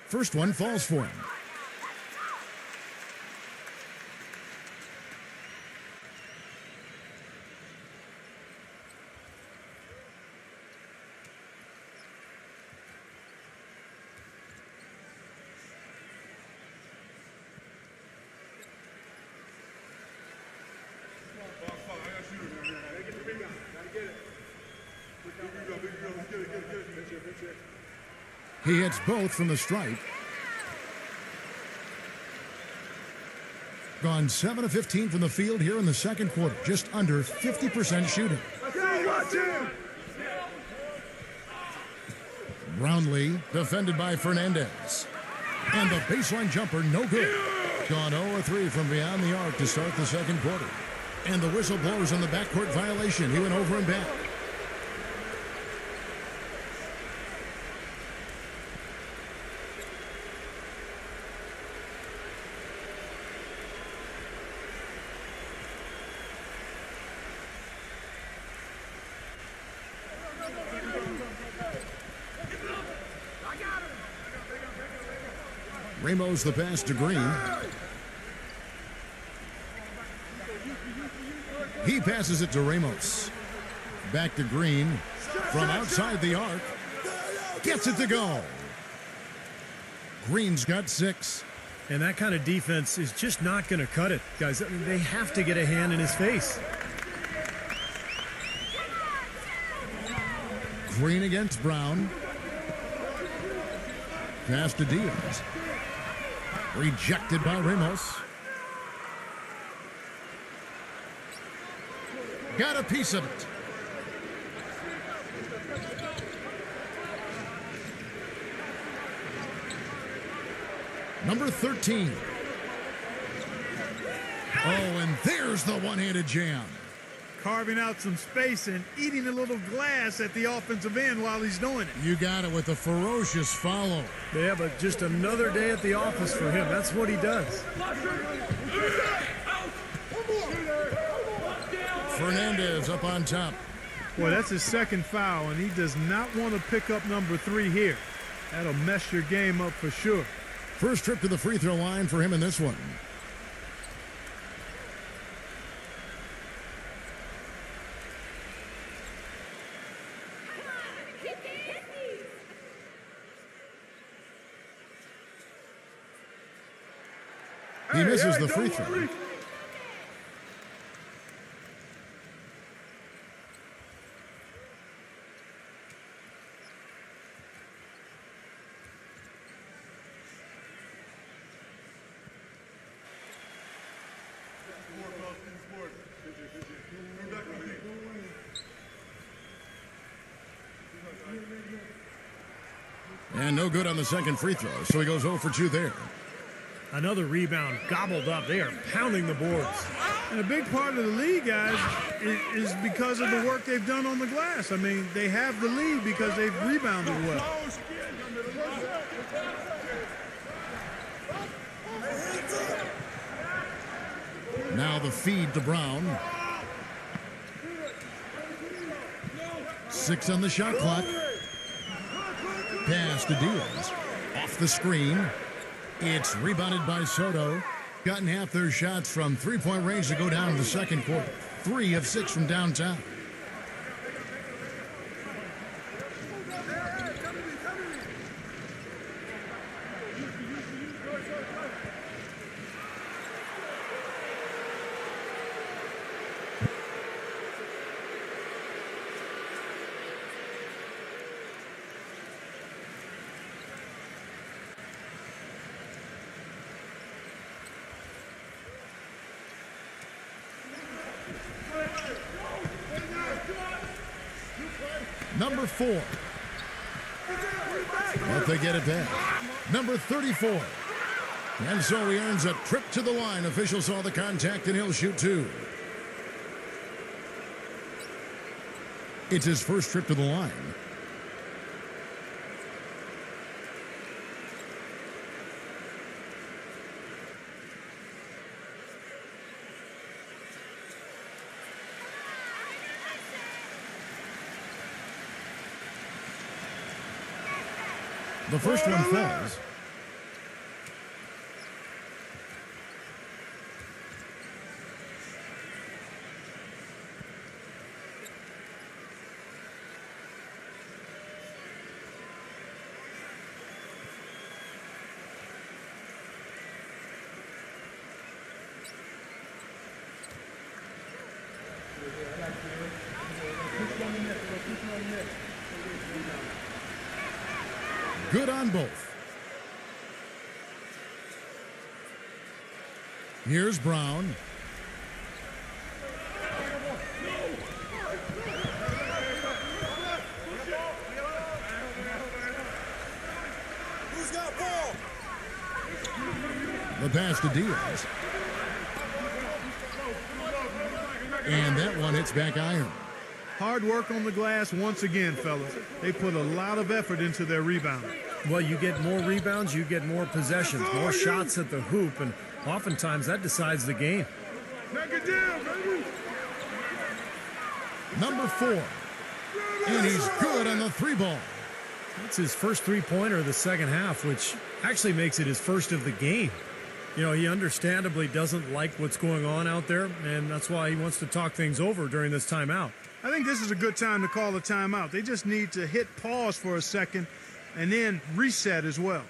First one falls for him. He hits both from the stripe. Gone 7 of 15 from the field here in the second quarter. Just under 50% shooting. Brownlee defended by Fernandez. And the baseline jumper, no good. Gone 0-3 from beyond the arc to start the second quarter. And the whistle blows on the backcourt violation. He went over and back. Ramos the pass to Green. He passes it to Ramos. Back to Green. From outside the arc. Gets it to go. Green's got 6. And that kind of defense is just not going to cut it, guys. I mean, they have to get a hand in his face. Green against Brown. Pass to Diaz. Rejected by Ramos. Got a piece of it. Number 13. Oh, and there's the one-handed jam. Carving out some space and eating a little glass at the offensive end while he's doing it. You got it with a ferocious follow. Yeah, but just another day at the office for him. That's what he does. Fernandez up on top. Well, that's his second foul, and he does not want to pick up number 3 here. That'll mess your game up for sure. First trip to the free throw line for him in this one. He misses the free throw. And no good on the second free throw, so he goes 0 for 2 there. Another rebound gobbled up. They are pounding the boards. And a big part of the lead, guys, is because of the work they've done on the glass. I mean, they have the lead because they've rebounded well. Now the feed to Brown. 6 on the shot clock. Pass to Diaz. Off the screen. It's rebounded by Soto. Gotten half their shots from three-point range to go down to the second quarter. 3 of 6 from downtown. Number 4. But they get it back. Number 34. And so he earns a trip to the line. Officials saw the contact, and he'll shoot 2. It's his first trip to the line. The first one falls. Good on both. Here's Brown. Who's got ball? The pass to Diaz. And that one hits back iron. Hard work on the glass once again, fellas. They put a lot of effort into their rebound. Well, you get more rebounds, you get more possessions, more shots at the hoop, and oftentimes that decides the game. Knock it down, baby. Number 4. And he's good on the 3-ball. That's his first three-pointer of the second half, which actually makes it his first of the game. You know, he understandably doesn't like what's going on out there, and that's why he wants to talk things over during this timeout. I think this is a good time to call a timeout. They just need to hit pause for a second and then reset as well.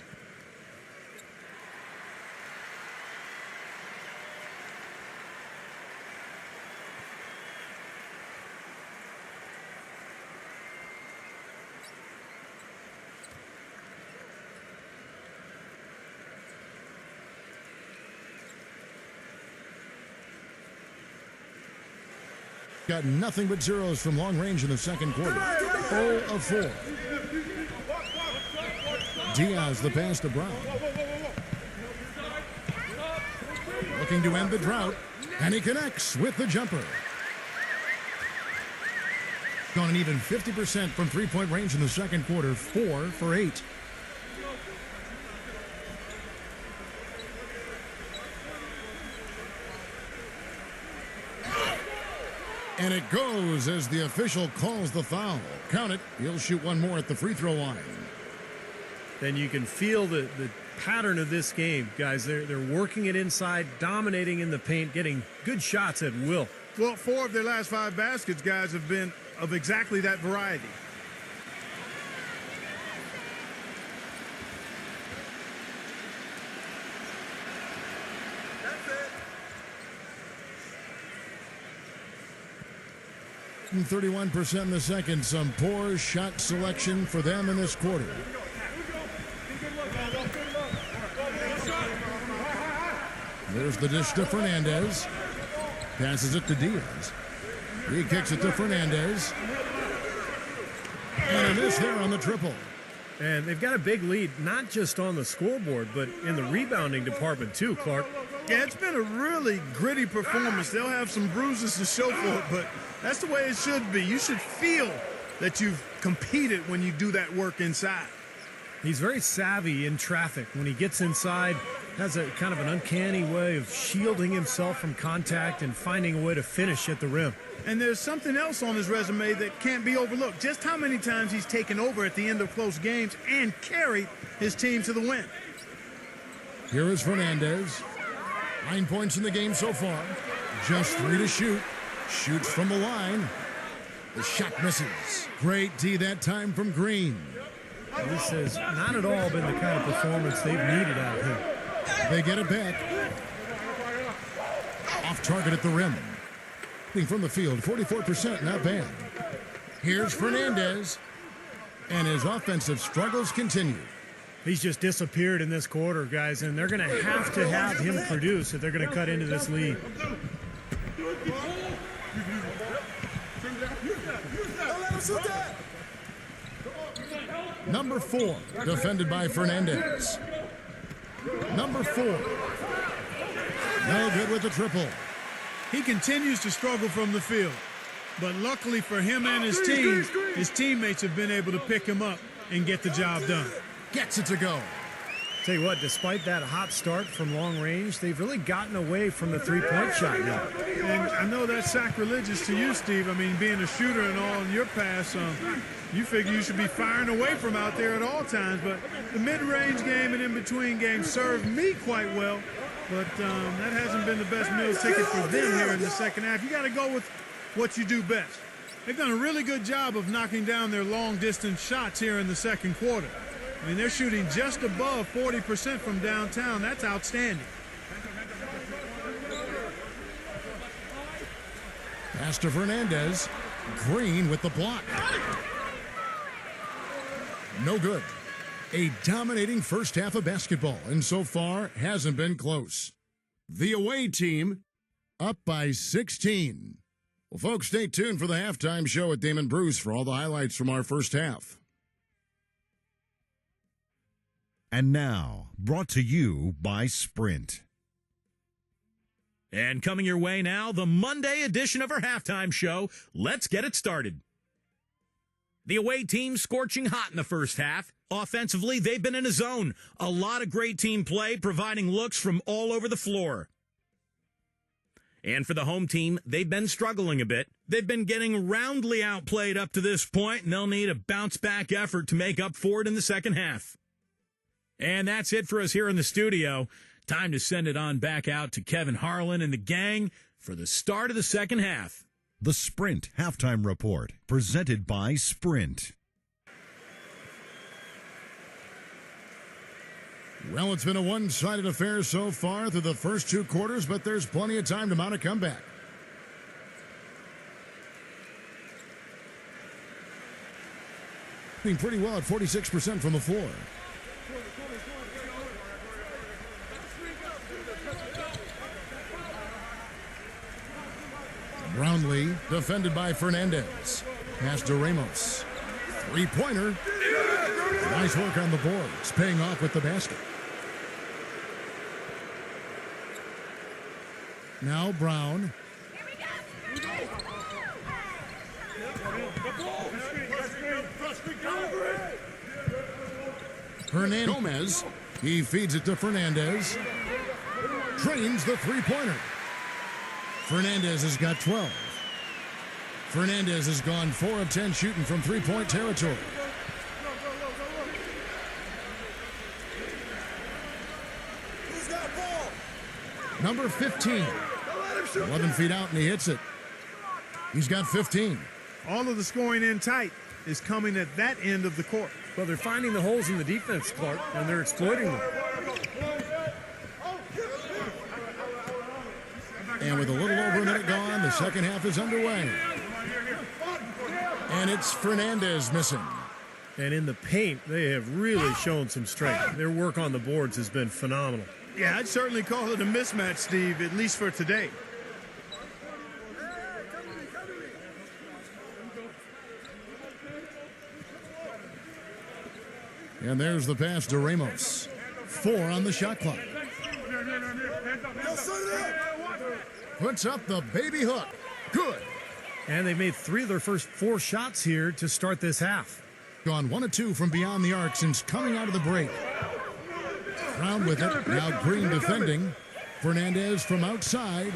Got nothing but zeros from long range in the second quarter. 0 of 4. Diaz the pass to Brown. Looking to end the drought, and he connects with the jumper. Gone an even 50% from three-point range in the second quarter, 4 for 8. And it goes as the official calls the foul. Count it. He'll shoot one more at the free throw line. And you can feel the pattern of this game, guys. They're working it inside, dominating in the paint, getting good shots at will. Well, 4 of their last 5 baskets, guys, have been of exactly that variety. And 31% in the second. Some poor shot selection for them in this quarter. There's the dish to Fernandez. Passes it to Diaz. He kicks it to Fernandez. And a miss there on the triple. And they've got a big lead, not just on the scoreboard, but in the rebounding department too, Clark. Yeah, it's been a really gritty performance. They'll have some bruises to show for it, but that's the way it should be. You should feel that you've competed when you do that work inside. He's very savvy in traffic. When he gets inside, has a kind of an uncanny way of shielding himself from contact and finding a way to finish at the rim. And there's something else on his resume that can't be overlooked. Just how many times he's taken over at the end of close games and carried his team to the win. Here is Fernandez. 9 points in the game so far. Just 3 to shoot. Shoots from the line. The shot misses. Great D that time from Green. This has not at all been the kind of performance they've needed out of him. They get it back. Off target at the rim. From the field, 44%, not bad. Here's Fernandez. And his offensive struggles continue. He's just disappeared in this quarter, guys, and they're going to have him produce if they're going to cut into this lead. Shoot that. Number 4, defended by Fernandez. Number 4. No good with the triple. He continues to struggle from the field. But luckily for him and his team, his teammates have been able to pick him up and get the job done. Gets it to go. Tell you what, despite that hot start from long range, they've really gotten away from the three-point shot now. And I know that's sacrilegious to you, Steve. I mean, being a shooter and all in your pass, you figure you should be firing away from out there at all times. But the mid-range game and in-between games served me quite well. But that hasn't been the best meal ticket for them here in the second half. You got to go with what you do best. They've done a really good job of knocking down their long-distance shots here in the second quarter. I mean, they're shooting just above 40% from downtown. That's outstanding. Pass to Fernandez. Green with the block. No good. A dominating first half of basketball, and so far hasn't been close. The away team up by 16. Well, folks, stay tuned for the halftime show at Damon Bruce for all the highlights from our first half. And now, brought to you by Sprint. And coming your way now, the Monday edition of our halftime show. Let's get it started. The away team scorching hot in the first half. Offensively, they've been in a zone. A lot of great team play, providing looks from all over the floor. And for the home team, they've been struggling a bit. They've been getting roundly outplayed up to this point, and they'll need a bounce-back effort to make up for it in the second half. And that's it for us here in the studio. Time to send it on back out to Kevin Harlan and the gang for the start of the second half. The Sprint Halftime Report, presented by Sprint. Well, it's been a one-sided affair so far through the first two quarters, but there's plenty of time to mount a comeback. Being pretty well at 46% from the floor. Brownlee, defended by Fernandez. Pass to Ramos. Three-pointer. Nice work on the boards, paying off with the basket. Now Brown. Hernandez. Gomez. He feeds it to Fernandez. Drains the three-pointer. Fernandez has got 12. Fernandez has gone 4 of 10 shooting from three-point territory. Who's got ball? Number 15. 11 feet out, and he hits it. He's got 15. All of the scoring in tight is coming at that end of the court. Well, they're finding the holes in the defense, Clark, and they're exploiting them. And with a little over a minute gone, the second half is underway. And it's Fernandez missing. And in the paint, they have really shown some strength. Their work on the boards has been phenomenal. Yeah, I'd certainly call it a mismatch, Steve, at least for today. And there's the pass to Ramos. 4 on the shot clock. Puts up the baby hook. Good. And they've made 3 of their first 4 shots here to start this half. Gone 1 of 2 from beyond the arc since coming out of the break. Brown with it. Now Green defending. Fernandez from outside.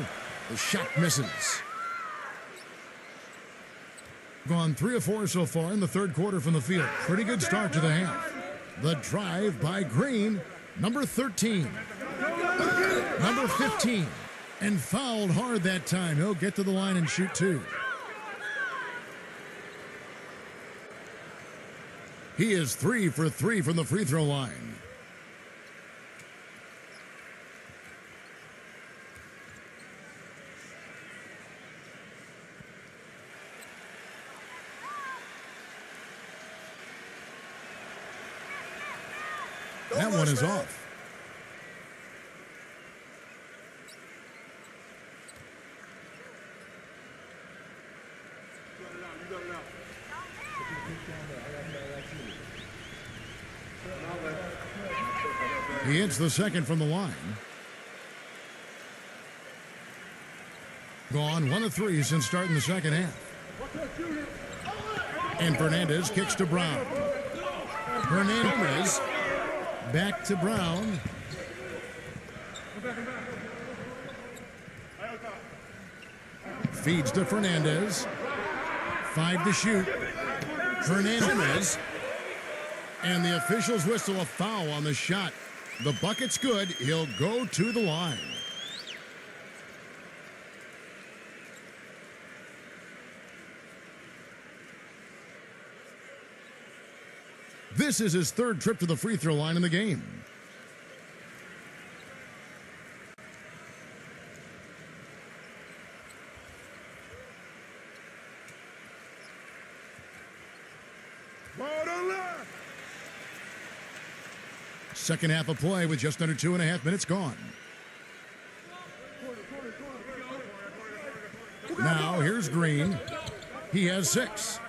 The shot misses. Gone 3 of 4 so far in the third quarter from the field. Pretty good start to the half. The drive by Green. Number 13. Number 15. And fouled hard that time. He'll get to the line and shoot 2. He is 3 for 3 from the free throw line. That one is off. He hits the second from the line. Gone 1 of 3 since starting the second half. And Fernandez kicks to Brown. Hernandez back to Brown. Feeds to Fernandez. 5 to shoot. Fernandez. And the officials whistle a foul on the shot. The bucket's good. He'll go to the line. This is his third trip to the free throw line in the game. Second half of play with just under 2.5 minutes gone. Now here's Green. He has 6.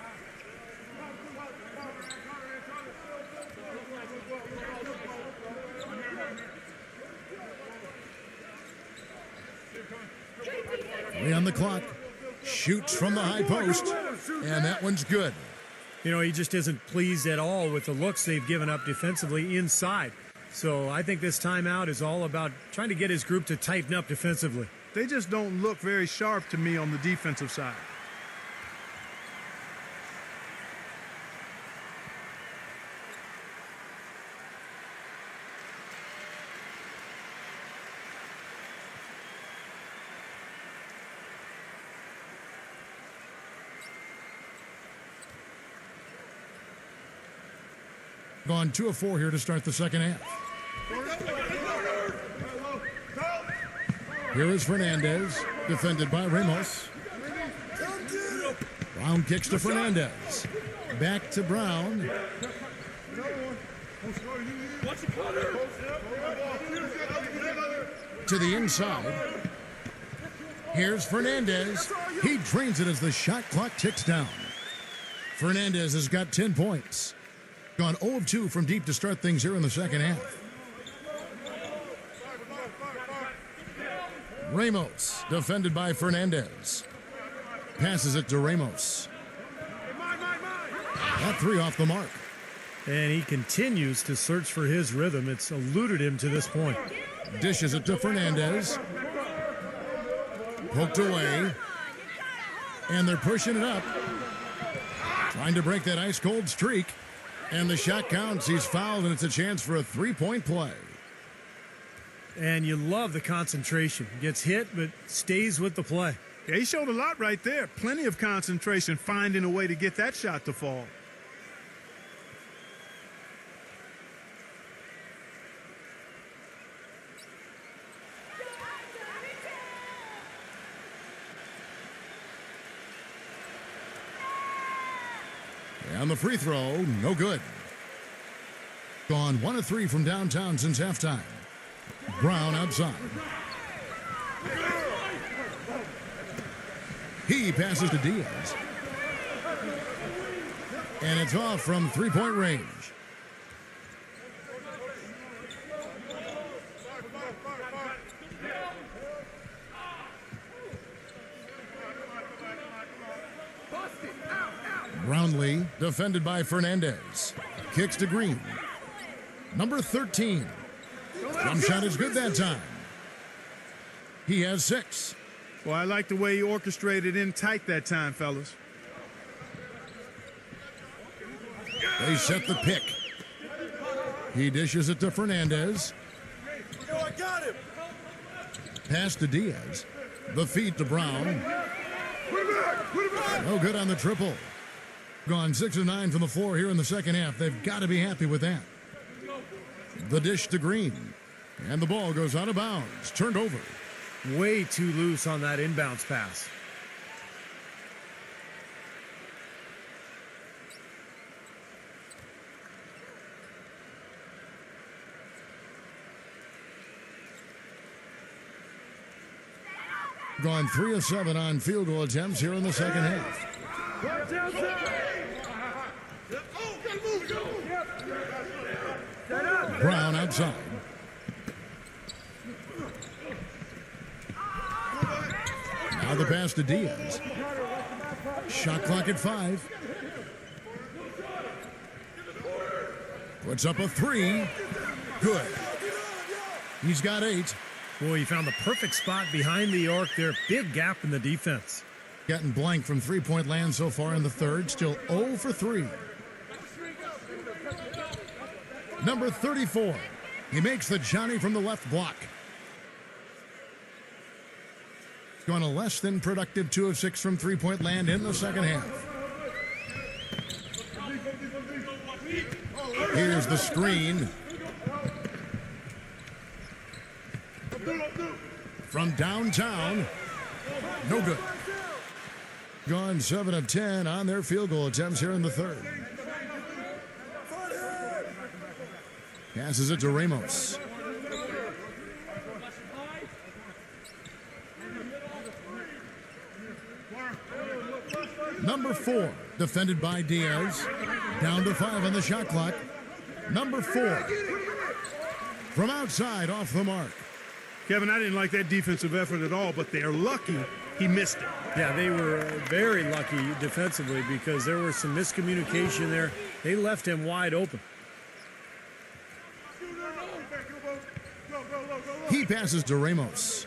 Three on the clock. Shoots from the high post. And that one's good. You know, he just isn't pleased at all with the looks they've given up defensively inside. So I think this timeout is all about trying to get his group to tighten up defensively. They just don't look very sharp to me on the defensive side. Gone 2 of 4 here to start the second half. Here is Fernandez, defended by Ramos. Brown kicks to Fernandez. Back to Brown. To the inside. Here's Fernandez. He drains it as the shot clock ticks down. Fernandez has got 10 points. Gone 0 of 2 from deep to start things here in the second half. Ramos, defended by Fernandez. Passes it to Ramos. That 3 off the mark. And he continues to search for his rhythm. It's eluded him to this point. Dishes it to Fernandez. Poked away. And they're pushing it up. Trying to break that ice-cold streak. And the shot counts. He's fouled, and it's a chance for a 3-point play. And you love the concentration. Gets hit, but stays with the play. Yeah, he showed a lot right there. Plenty of concentration, finding a way to get that shot to fall. And the free throw, no good. Gone 1 of 3 from downtown since halftime. Brown outside. He passes to Diaz. And it's off from 3-point range. Brownlee, defended by Fernandez. Kicks to Green. Number 13. Jump shot is good that time. He has 6. Well, I like the way he orchestrated in tight that time, fellas. They set the pick. He dishes it to Fernandez. Yo, I got him. Pass to Diaz. The feed to Brown. No good on the triple. Gone 6 of 9 from the floor here in the second half. They've got to be happy with that. The dish to Green. And the ball goes out of bounds. Turned over. Way too loose on that inbounds pass. Gone 3 of 7 on field goal attempts here in the second half. Brown outside. Now the pass to Diaz. Shot clock at 5. Puts up a 3. Good. He's got 8. Boy, he found the perfect spot behind the arc there. Big gap in the defense. Getting blank from three-point land so far in the third. Still 0 for 3. Number 34. He makes the Johnny from the left block. Going a less than productive 2 of 6 from three-point land in the second half. Here's the screen. From downtown. No good. Gone 7 of 10 on their field goal attempts here in the third. Passes it to Ramos. Number 4, defended by Diaz. Down to 5 on the shot clock. Number 4. From outside, off the mark. Kevin, I didn't like that defensive effort at all, but they're lucky he missed it. Yeah, they were very lucky defensively because there was some miscommunication there. They left him wide open. He passes to Ramos.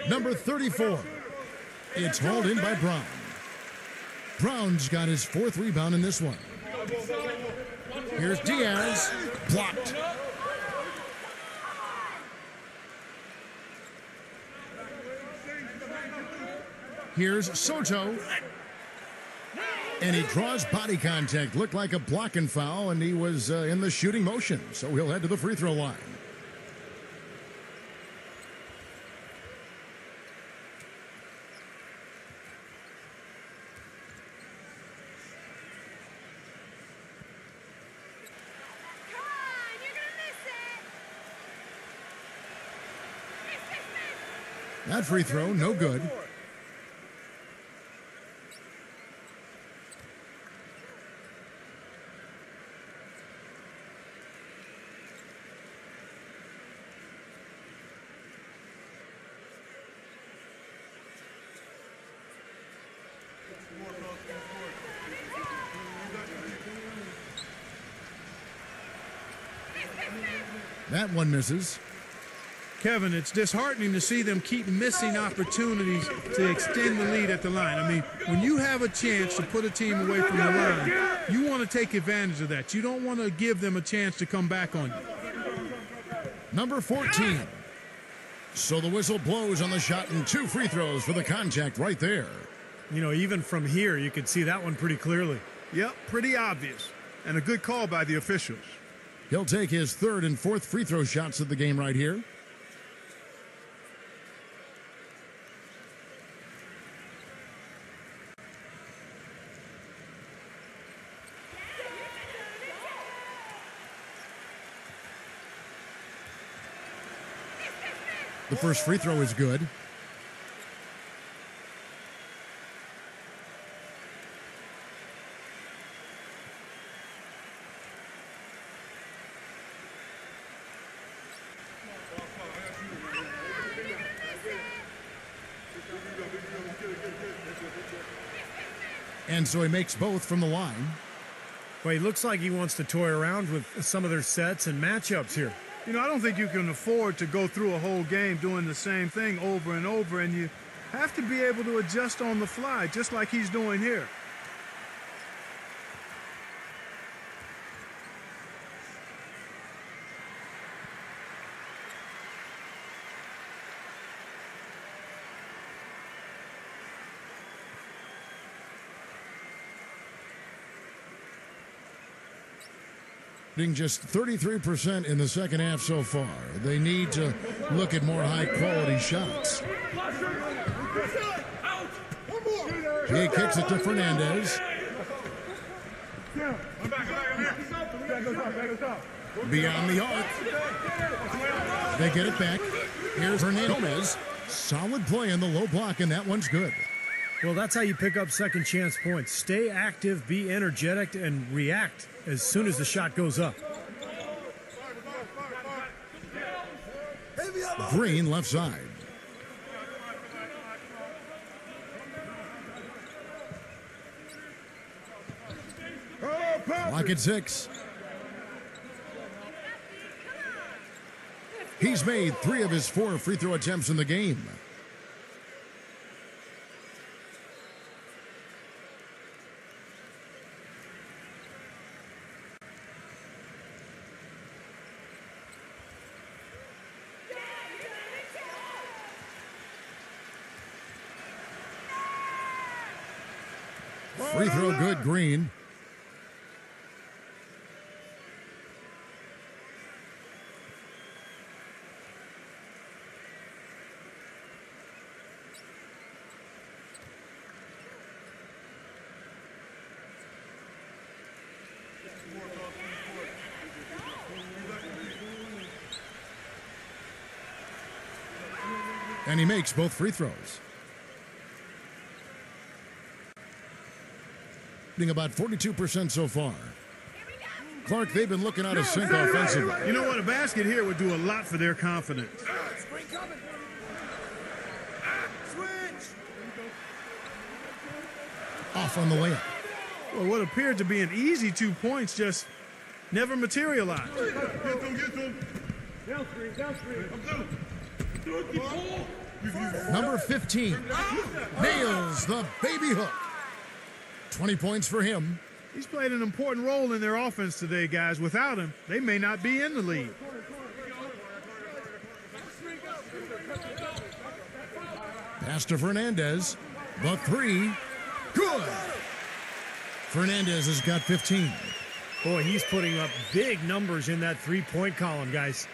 Number 34. It's hauled in by Brown. Brown's got his 4th rebound in this one. Here's Diaz. Blocked. Here's Soto. And he draws body contact. Looked like a block and foul, and he was in the shooting motion. So he'll head to the free throw line. That free throw, no good. That one misses. Kevin, it's disheartening to see them keep missing opportunities to extend the lead at the line. I mean, when you have a chance to put a team away from the line, you want to take advantage of that. You don't want to give them a chance to come back on you. Number 14. So the whistle blows on the shot and 2 free throws for the contact right there. You know, even from here, you could see that one pretty clearly. Yep, pretty obvious. And a good call by the officials. He'll take his 3rd and 4th free throw shots of the game right here. The first free throw is good. And so he makes both from the line. Well, he looks like he wants to toy around with some of their sets and matchups here. You know, I don't think you can afford to go through a whole game doing the same thing over and over, and you have to be able to adjust on the fly, just like he's doing here. Just 33% in the second half so far. They need to look at more high-quality shots. He kicks it to Fernandez. Beyond the arc. They get it back. Here's Hernandez. Solid play in the low block, and that one's good. Well, that's how you pick up second chance points. Stay active, be energetic, and react as soon as the shot goes up. Green left side. Clock at 6. He's made 3 of his 4 free throw attempts in the game. Free throw good, Green. And he makes both free throws. About 42% so far. Clark, they've been looking out of sync offensively. You know what? A basket here would do a lot for their confidence. Off on the layup. Well, what appeared to be an easy 2 points just never materialized. Number 15 nails the baby hook. 20 points for him. He's played an important role in their offense today, guys. Without him, they may not be in the lead. Pass to Fernandez. The 3. Good. Fernandez has got 15. Boy, he's putting up big numbers in that three-point column, guys.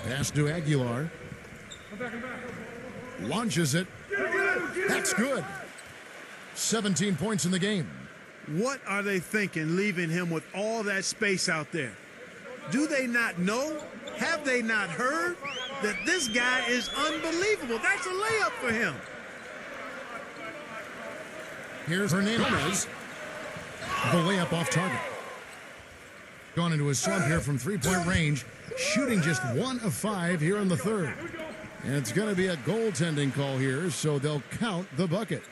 Pass to Aguilar. Launches it. That's good. 17 points in the game. What are they thinking, leaving him with all that space out there? Do they not know? Have they not heard that this guy is unbelievable? That's a layup for him. Here's Hernandez. The layup off target. Gone into his slump here from three-point range. Shooting just 1 of 5 here in the third. And it's going to be a goaltending call here, so they'll count the bucket.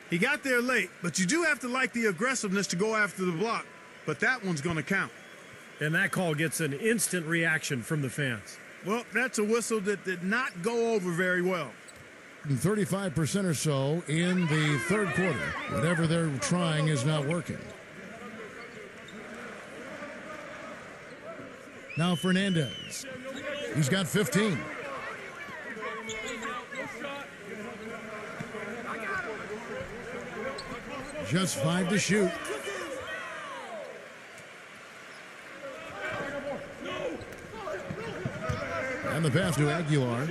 He got there late, but you do have to like the aggressiveness to go after the block. But that one's going to count. And that call gets an instant reaction from the fans. Well, that's a whistle that did not go over very well. 35% or so in the third quarter. Whatever they're trying is not working. Now Fernandez. He's got 15. Just 5 to shoot. And the pass to Aguilar.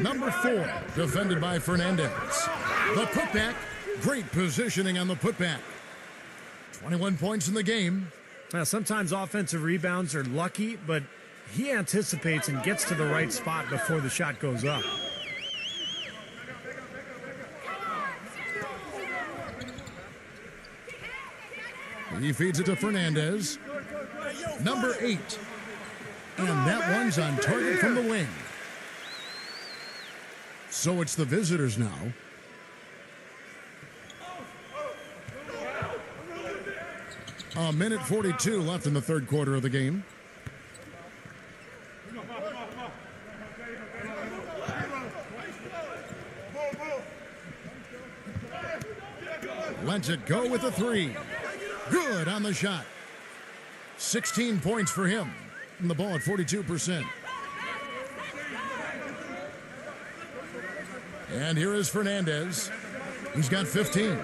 Number 4, defended by Fernandez. The putback, great positioning on the putback. 21 points in the game. Now, sometimes offensive rebounds are lucky, but he anticipates and gets to the right spot before the shot goes up. He feeds it to Fernandez. Number 8. And that one's on target from the wing. So it's the visitors now. A minute 42 left in the third quarter of the game. Lets it go with the 3. Good on the shot. 16 points for him. And the ball at 42%. And here is Fernandez. He's got 15.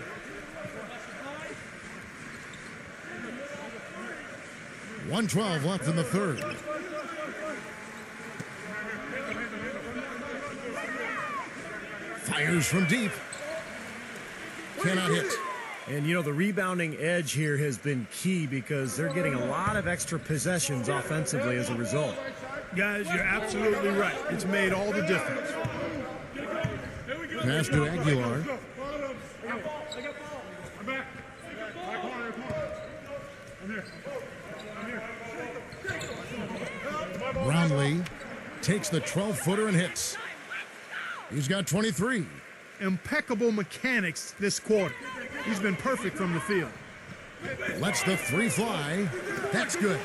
1:12 left in the third. Fires from deep. Cannot hit. And, you know, the rebounding edge here has been key because they're getting a lot of extra possessions offensively as a result. Guys, you're absolutely right. It's made all the difference. Pass to Aguilar. Brownlee takes the 12-footer and hits. He's got 23. Impeccable mechanics this quarter. He's been perfect from the field. Lets the three fly. That's good.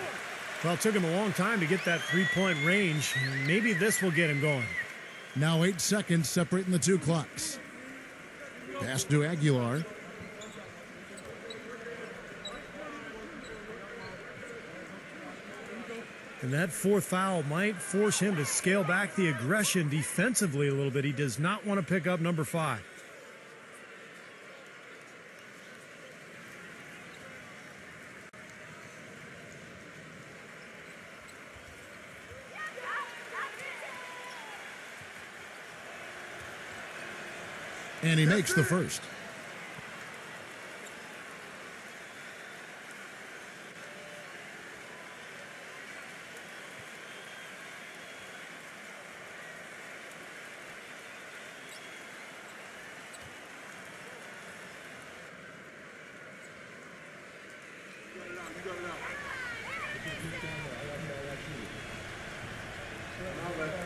Well, it took him a long time to get that three-point range. Maybe this will get him going. Now 8 seconds separating the two clocks. Pass to Aguilar. And that fourth foul might force him to scale back the aggression defensively a little bit. He does not want to pick up number 5. And he makes the first.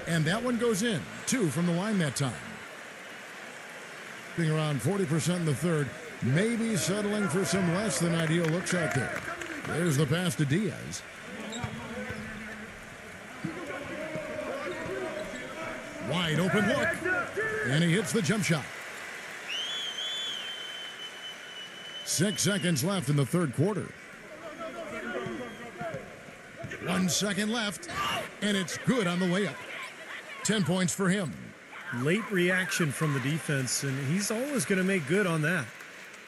And that one goes in. 2 from the line that time. Being around 40% in the third. Maybe settling for some less than ideal looks out there. There's the pass to Diaz. Wide open look. And he hits the jump shot. 6 seconds left in the third quarter. 1 second left. And it's good on the layup. 10 points for him. Late reaction from the defense, and he's always going to make good on that.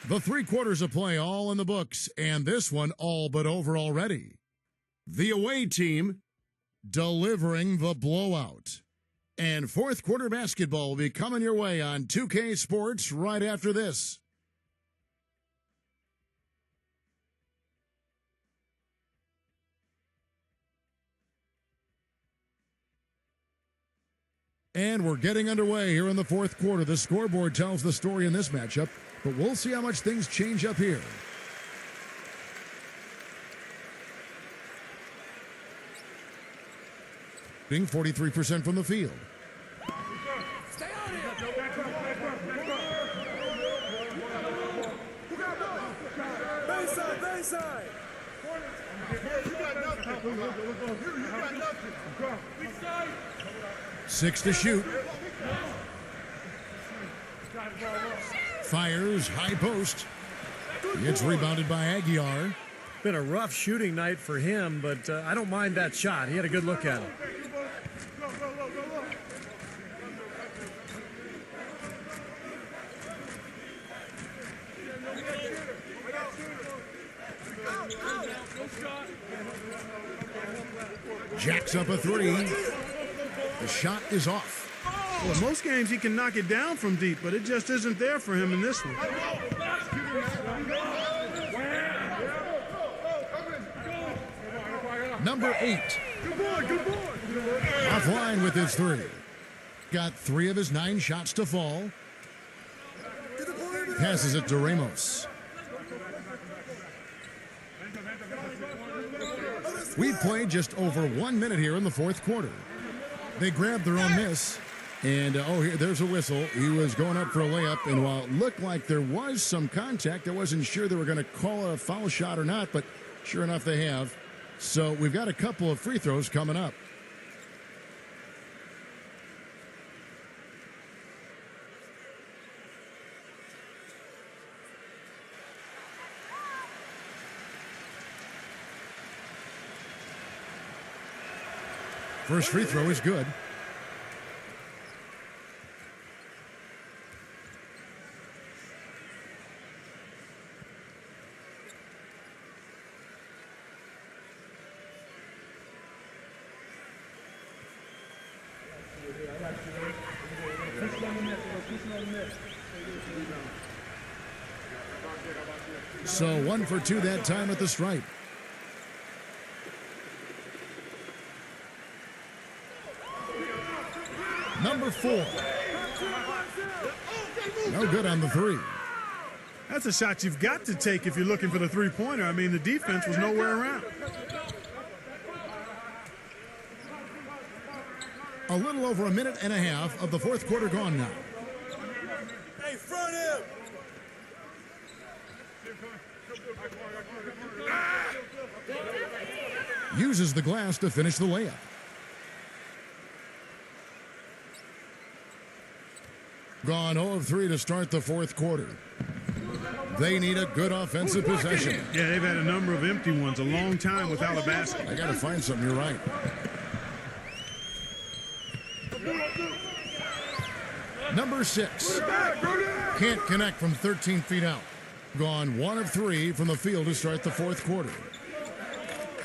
The 3 quarters of play all in the books, and this one all but over already. The away team delivering the blowout. And fourth quarter basketball will be coming your way on 2K Sports right after this. And we're getting underway here in the fourth quarter. The scoreboard tells the story in this matchup, but we'll see how much things change up here. Being 43% from the field. Stay on it. Bayside, bayside. You got nothing. You got nothing. 6 to shoot. Fires, high post. It's rebounded by Aguilar. Been a rough shooting night for him, but I don't mind that shot. He had a good look at it. Jacks up a 3. The shot is off. Well, most games he can knock it down from deep, but it just isn't there for him in this one. Number 8. Offline with his 3. Got 3 of his 9 shots to fall. Passes it to Ramos. We've played just over 1 minute here in the fourth quarter. They grabbed their own miss. And, here, there's a whistle. He was going up for a layup, and while it looked like there was some contact, I wasn't sure they were going to call a foul shot or not, but sure enough they have. So we've got a couple of free throws coming up. First free throw is good. So 1 for 2 that time at the stripe. Number 4. No good on the 3. That's a shot you've got to take if you're looking for the three-pointer. I mean, the defense was nowhere around. A little over a minute and a half of the fourth quarter gone now. Hey, front him! Uses the glass to finish the layup. Gone 0 of 3 to start the fourth quarter. They need a good offensive possession. Yeah, they've had a number of empty ones, a long time without a basket. I got to find something. You're right. Number 6. Can't connect from 13 feet out. Gone 1 of 3 from the field to start the fourth quarter.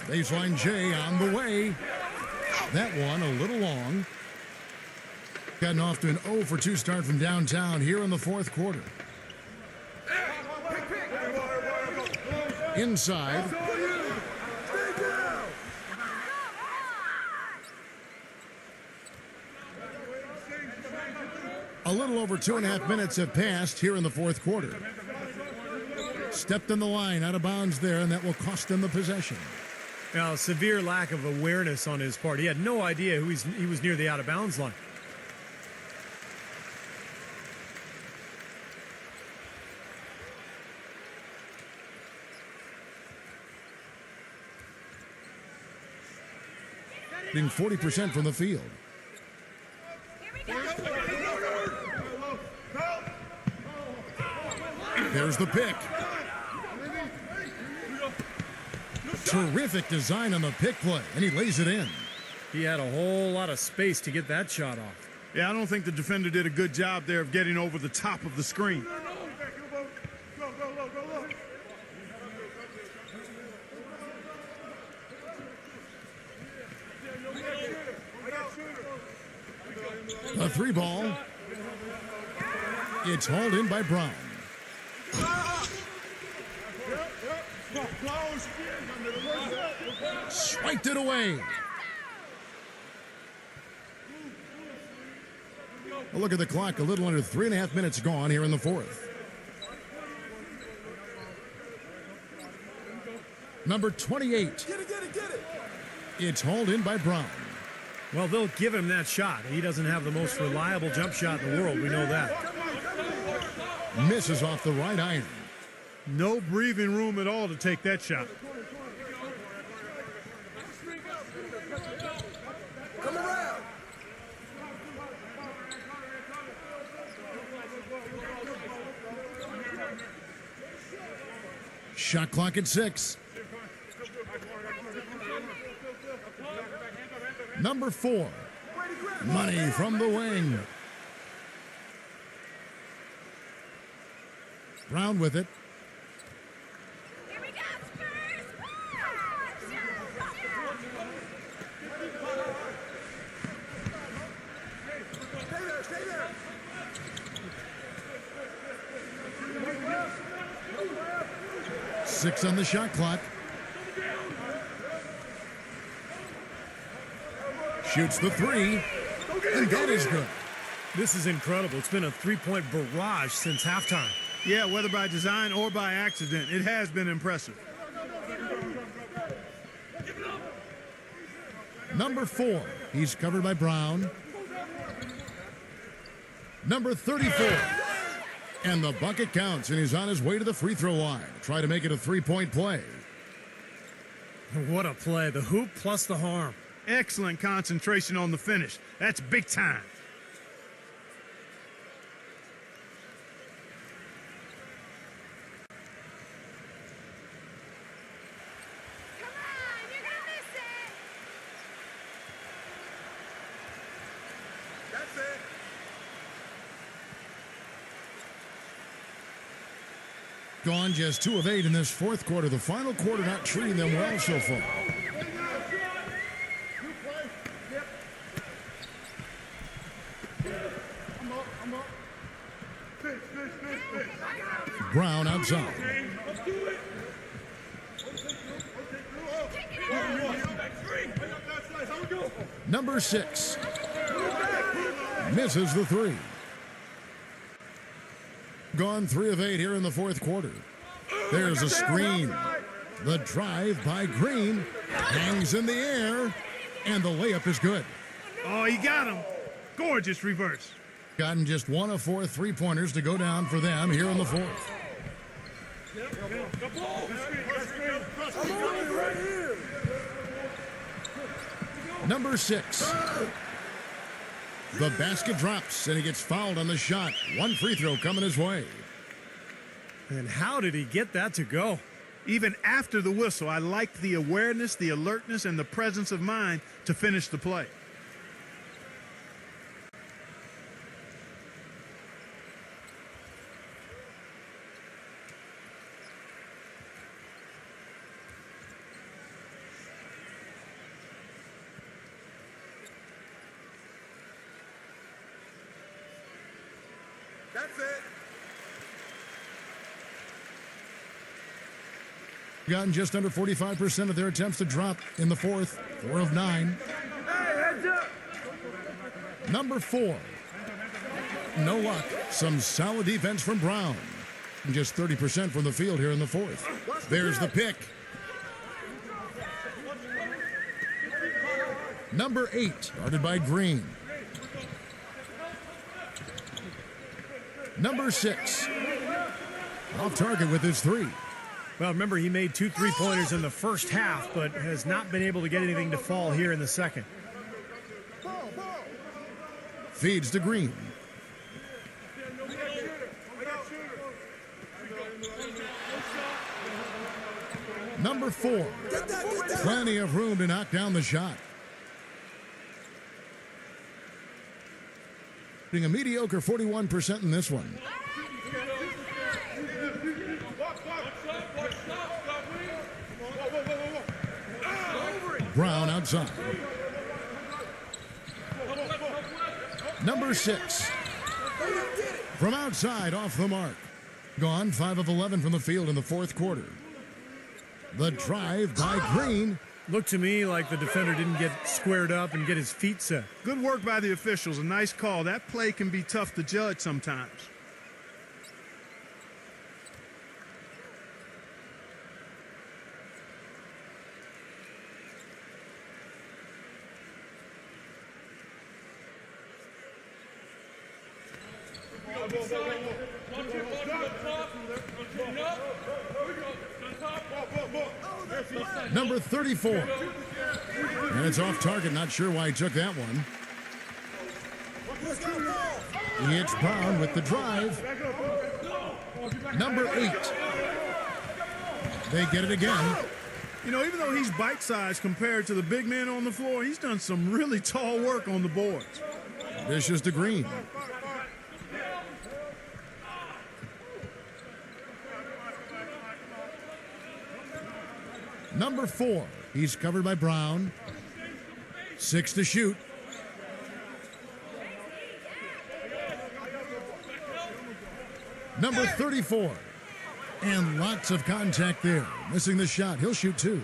Baseline J on the way. That one a little long. Gotten off to an 0 for 2 start from downtown here in the fourth quarter. Inside. A little over 2.5 minutes have passed here in the fourth quarter. Stepped in the line, out of bounds there, and that will cost them the possession. Now, severe lack of awareness on his part. He had no idea he was near the out-of-bounds line. Being 40% from the field. There's the pick. Terrific design on the pick play, and he lays it in. He had a whole lot of space to get that shot off. Yeah, I don't think the defender did a good job there of getting over the top of the screen. A 3 ball. It's hauled in by Brown. Swiped it away. A look at the clock. A little under 3.5 minutes gone here in the fourth. Number 28. Get it. It's hauled in by Brown. Well, they'll give him that shot. He doesn't have the most reliable jump shot in the world. We know that. Misses off the right iron. No breathing room at all to take that shot. Come around. Shot clock at 6. Number 4. Money from the wing. Brown with it. Here we go, Spurs! Stay there. 6 on the shot clock. Shoots the 3, and that is good. This is incredible. It's been a three-point barrage since halftime. Yeah, whether by design or by accident, it has been impressive. Number 4, he's covered by Brown. Number 34, and the bucket counts, and he's on his way to the free throw line. Try to make it a 3-point play. What a play. The hoop plus the harm. Excellent concentration on the finish. That's big time. Come on, you're gonna miss it! That's it. Gone just 2 of 8 in this fourth quarter. The final quarter not treating them well so far. Brown outside. Number 6 misses the three. Gone 3 of 8 here in the fourth quarter. There's a screen. The drive by Green hangs in the air, and the layup is good. Oh, he got him. Gorgeous reverse. Gotten just 1 of 4 3-pointers to go down for them here in the fourth. Number 6. The basket drops, and he gets fouled on the shot. 1 free throw coming his way. And how did he get that to go? Even after the whistle, I liked the awareness, the alertness, and the presence of mind to finish the play. That's it. Gotten just under 45% of their attempts to drop in the fourth. 4 of 9. Hey, heads up. Number 4. No luck. Some solid defense from Brown. Just 30% from the field here in the fourth. There's the pick. Number 8, guarded by Green. Number 6, off target with his 3. Well, remember, he made 2 3-pointers in the first half, but has not been able to get anything to fall here in the second. Feeds to Green. Number 4, plenty of room to knock down the shot. Being a mediocre 41% in this one. Brown outside. Number 6. From outside, off the mark. Gone 5 of 11 from the field in the fourth quarter. The drive by Green. Looked to me like the defender didn't get squared up and get his feet set. Good work by the officials. A nice call. That play can be tough to judge sometimes. Number 34. And it's off target. Not sure why he took that one. It's Brown with the drive. Number 8. They get it again. You know, even though he's bite-sized compared to the big men on the floor, he's done some really tall work on the boards. Dishes to Green. Number 4. He's covered by Brown. 6 to shoot. Number 34. And lots of contact there. Missing the shot. He'll shoot 2.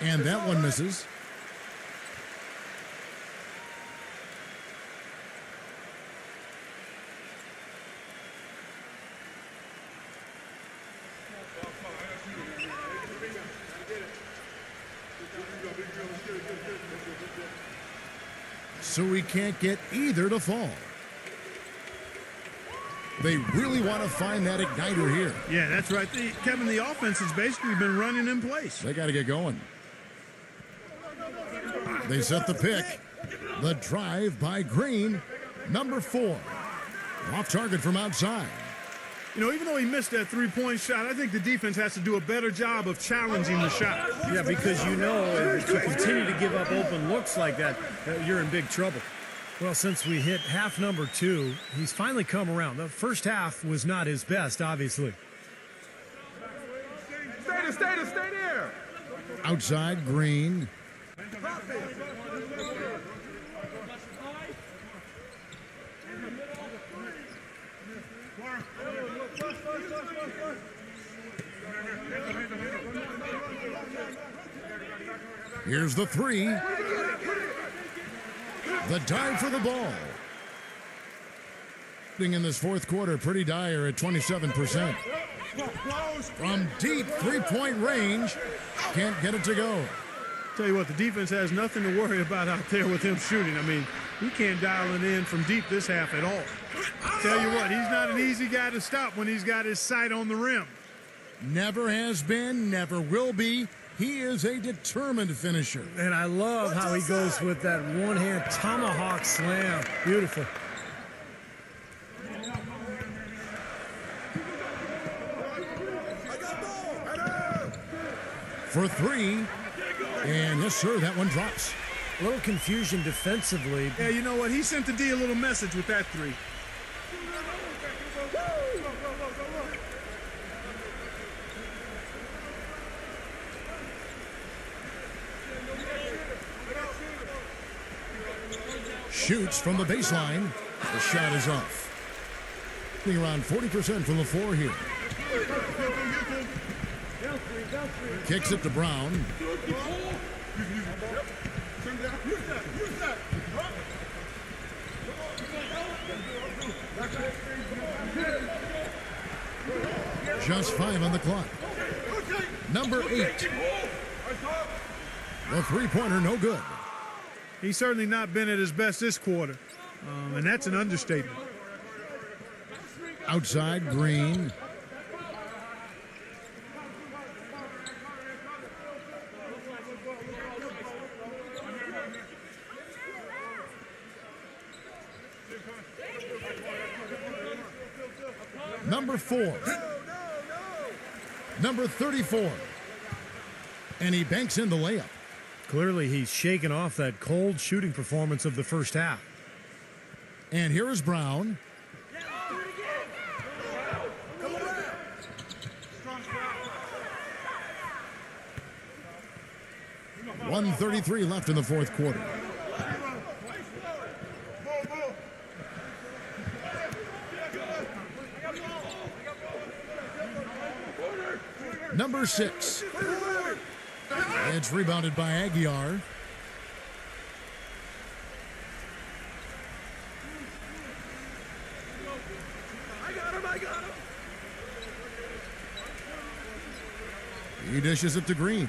And that one misses. So we can't get either to fall. They really want to find that igniter here. Yeah, that's right. Kevin, the offense has basically been running in place. They got to get going. They set the pick. The drive by Green. Number 4. Off target from outside. You know, even though he missed that three-point shot, I think the defense has to do a better job of challenging the shot. Yeah, because you know if you continue to give up open looks like that, you're in big trouble. Well, since we hit half number 2, he's finally come around. The first half was not his best, obviously. Stay there. Outside, Green. Here's the 3. The dive for the ball. In this fourth quarter, pretty dire at 27%. From deep three-point range, can't get it to go. Tell you what, the defense has nothing to worry about out there with him shooting. I mean, he can't dial it in from deep this half at all. Tell you what, he's not an easy guy to stop when he's got his sight on the rim. Never has been, never will be. He is a determined finisher. And I love how he goes with that one-hand tomahawk slam. Beautiful. For 3. And yes, sir, that one drops. A little confusion defensively. Yeah, you know what? He sent the D a little message with that 3. Shoots from the baseline. The shot is off. Being around 40% from the floor here. Kicks it to Brown. Just 5 on the clock. Number 8. The three-pointer, no good. He's certainly not been at his best this quarter, and that's an understatement. Outside, Green. Number 4. Number 34. And he banks in the layup. Clearly, he's shaken off that cold shooting performance of the first half. And here is Brown. 1:33 left in the fourth quarter. Number 6. It's rebounded by Aguiar. I got him. He dishes it to Green.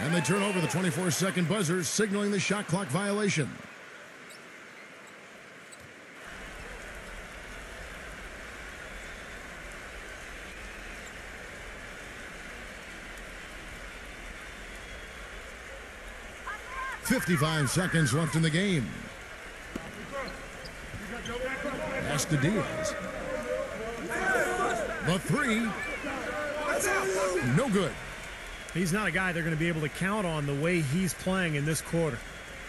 And they turn over the 24-second buzzer, signaling the shot clock violation. .55 seconds left in the game. Pass to Diaz. The 3. No good. He's not a guy they're going to be able to count on the way he's playing in this quarter.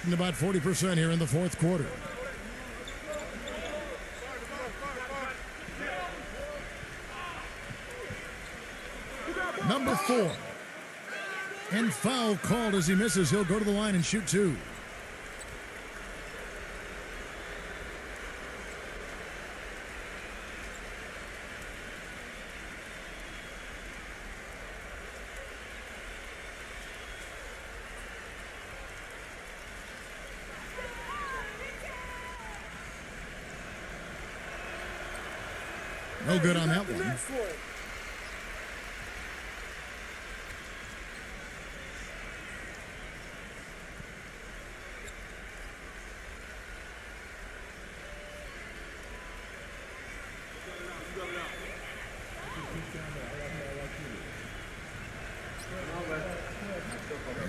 And about 40% here in the fourth quarter. Number 4. And foul called as he misses. He'll go to the line and shoot 2. No good on that one.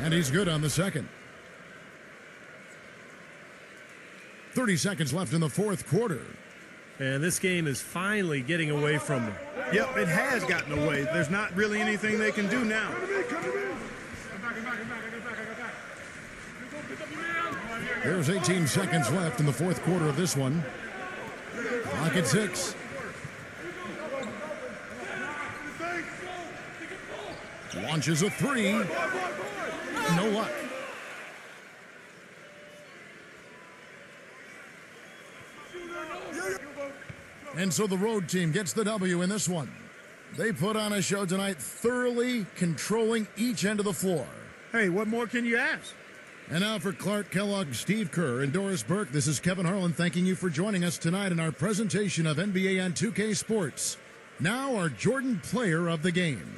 And he's good on the second. 30 seconds left in the fourth quarter. And this game is finally getting away from them. Yep, it has gotten away. There's not really anything they can do now. There's 18 seconds left in the fourth quarter of this one. Clock at 6. Launches a 3. No luck. And so the road team gets the W in this one. They put on a show tonight, thoroughly controlling each end of the floor. Hey, what more can you ask? And now for Clark Kellogg, Steve Kerr, and Doris Burke, this is Kevin Harlan thanking you for joining us tonight in our presentation of NBA on 2K Sports. Now our Jordan Player of the Game.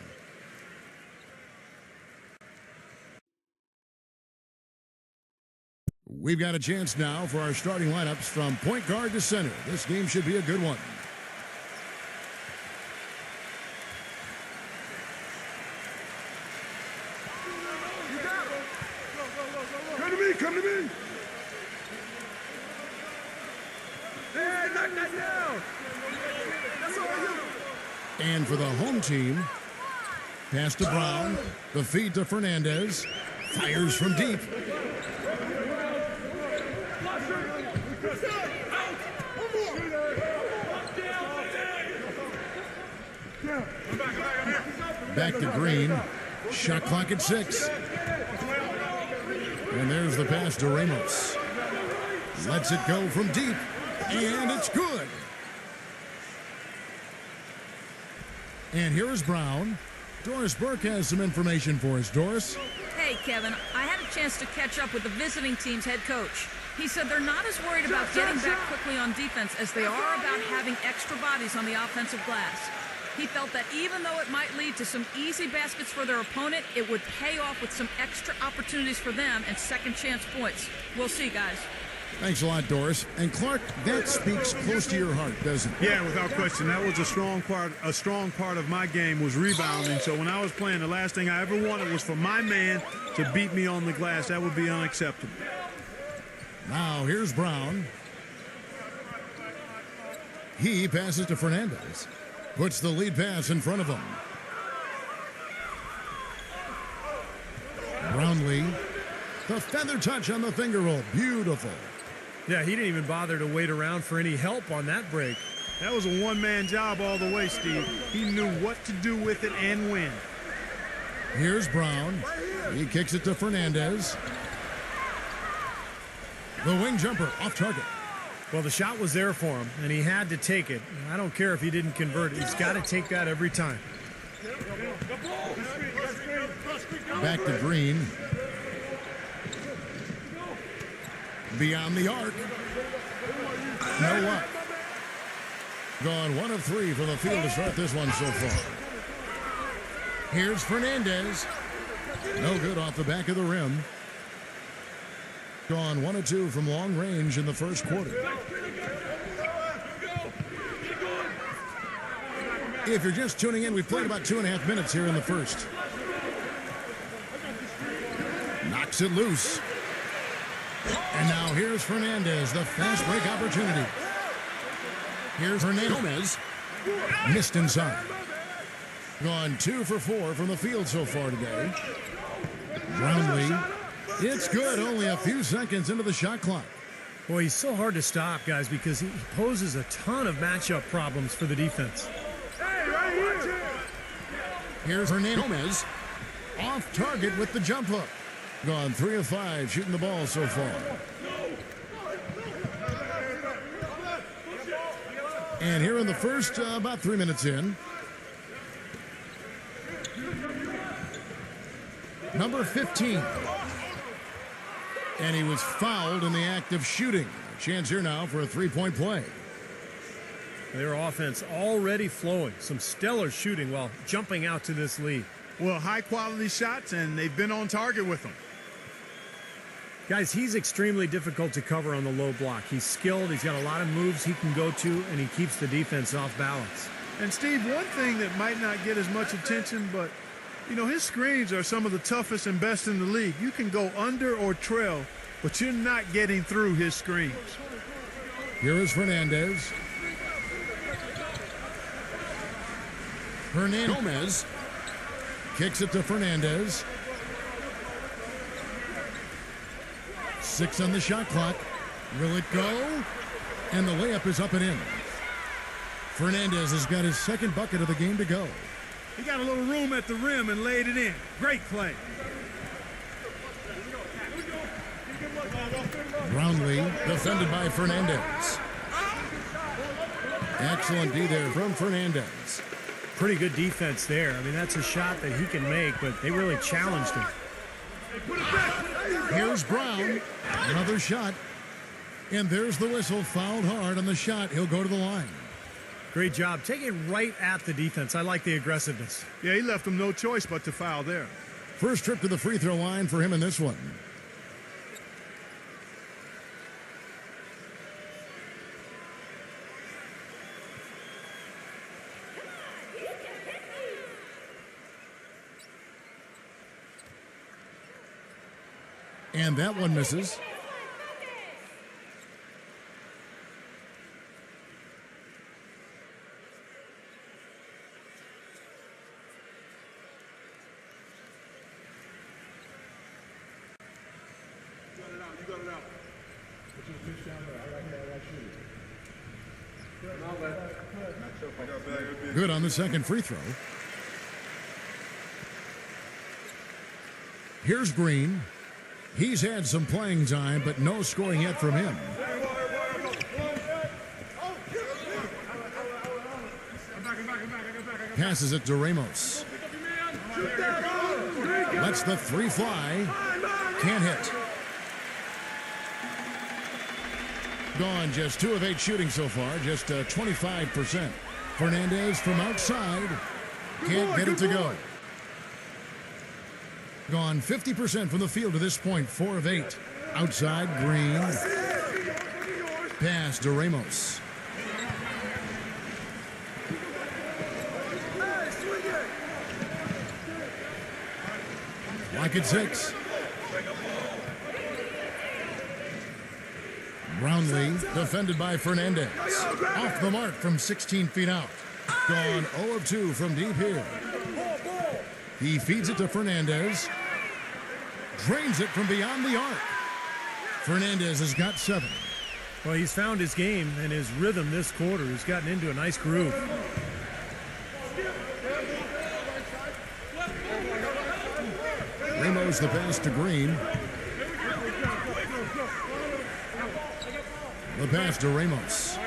We've got a chance now for our starting lineups from point guard to center. This game should be a good one. Come to me. Hey, knock that down. That's all you. And for the home team, pass to Brown, the feed to Fernandez, fires from deep. Back to Green, shot clock at 6. And there's the pass to Ramos. Lets it go from deep, and it's good. And here is Brown. Doris Burke has some information for us. Doris? Hey, Kevin, I had a chance to catch up with the visiting team's head coach. He said they're not as worried about getting back quickly on defense as they are about having extra bodies on the offensive glass. He felt that even though it might lead to some easy baskets for their opponent, it would pay off with some extra opportunities for them and second chance points. We'll see, guys. Thanks a lot, Doris. And Clark, that speaks close to your heart, doesn't it? Yeah, without question. That was a strong part of my game was rebounding. So when I was playing, the last thing I ever wanted was for my man to beat me on the glass. That would be unacceptable. Now here's Brown. He passes to Fernandez. Puts the lead pass in front of him. Brownlee. The feather touch on the finger roll. Beautiful. Yeah, he didn't even bother to wait around for any help on that break. That was a one-man job all the way, Steve. He knew what to do with it and when. Here's Brown. He kicks it to Fernandez. The wing jumper off target. Well, the shot was there for him, and he had to take it. I don't care if he didn't convert it. He's got to take that every time. Back to Green. Beyond the arc. No luck. Gone 1 of 3 from the field to start this one so far. Here's Fernandez. No good off the back of the rim. Gone 1 of 2 from long range in the first quarter. If you're just tuning in, we've played about 2.5 minutes here in the first. Knocks it loose. And now here's Fernandez, the fast break opportunity. Here's Hernandez. Missed inside. Gone 2 for 4 from the field so far today. Brownlee. It's good, only a few seconds into the shot clock. Boy, he's so hard to stop, guys, because he poses a ton of matchup problems for the defense. Hey, right here. Here's Hernandez. Off target with the jump hook. Gone 3 of 5 shooting the ball so far. And here in the first, about 3 minutes in. Number 15. And he was fouled in the act of shooting. A chance here now for a three-point play. Their offense already flowing. Some stellar shooting while jumping out to this lead. Well, high-quality shots, and they've been on target with them. Guys, he's extremely difficult to cover on the low block. He's skilled. He's got a lot of moves he can go to, and he keeps the defense off balance. And, Steve, one thing that might not get as much attention, but, you know, his screens are some of the toughest and best in the league. You can go under or trail, but you're not getting through his screens. Here is Fernandez. Gomez kicks it to Fernandez. 6 on the shot clock. Will it go? And the layup is up and in. Fernandez has got his second bucket of the game to go. He got a little room at the rim and laid it in. Great play. Brownlee defended by Fernandez. Excellent D there from Fernandez. Pretty good defense there. I mean, that's a shot that he can make, but they really challenged him. Here's Brown. Another shot. And there's the whistle. Fouled hard on the shot. He'll go to the line. Great job. Take it right at the defense. I like the aggressiveness. Yeah, he left him no choice but to foul there. First trip to the free throw line for him in this one. And that one misses. Good on the second free throw. Here's Green. He's had some playing time, but no scoring yet from him. Passes it to Ramos. Lets the three fly. Can't hit. Gone just 2 of 8 shooting so far, just 25%. Fernandez from outside. Can't get it to go. Gone 50% from the field to this point, 4 of 8. Outside, Green. Pass to Ramos. Like it 6. Brownlee defended by Fernandez. Off the mark from 16 feet out. Gone 0 of 2 from deep here. He feeds it to Fernandez. Drains it from beyond the arc. Fernandez has got 7. Well, he's found his game and his rhythm this quarter. He's gotten into a nice groove. Ramos the pass to Green. The pass to Ramos.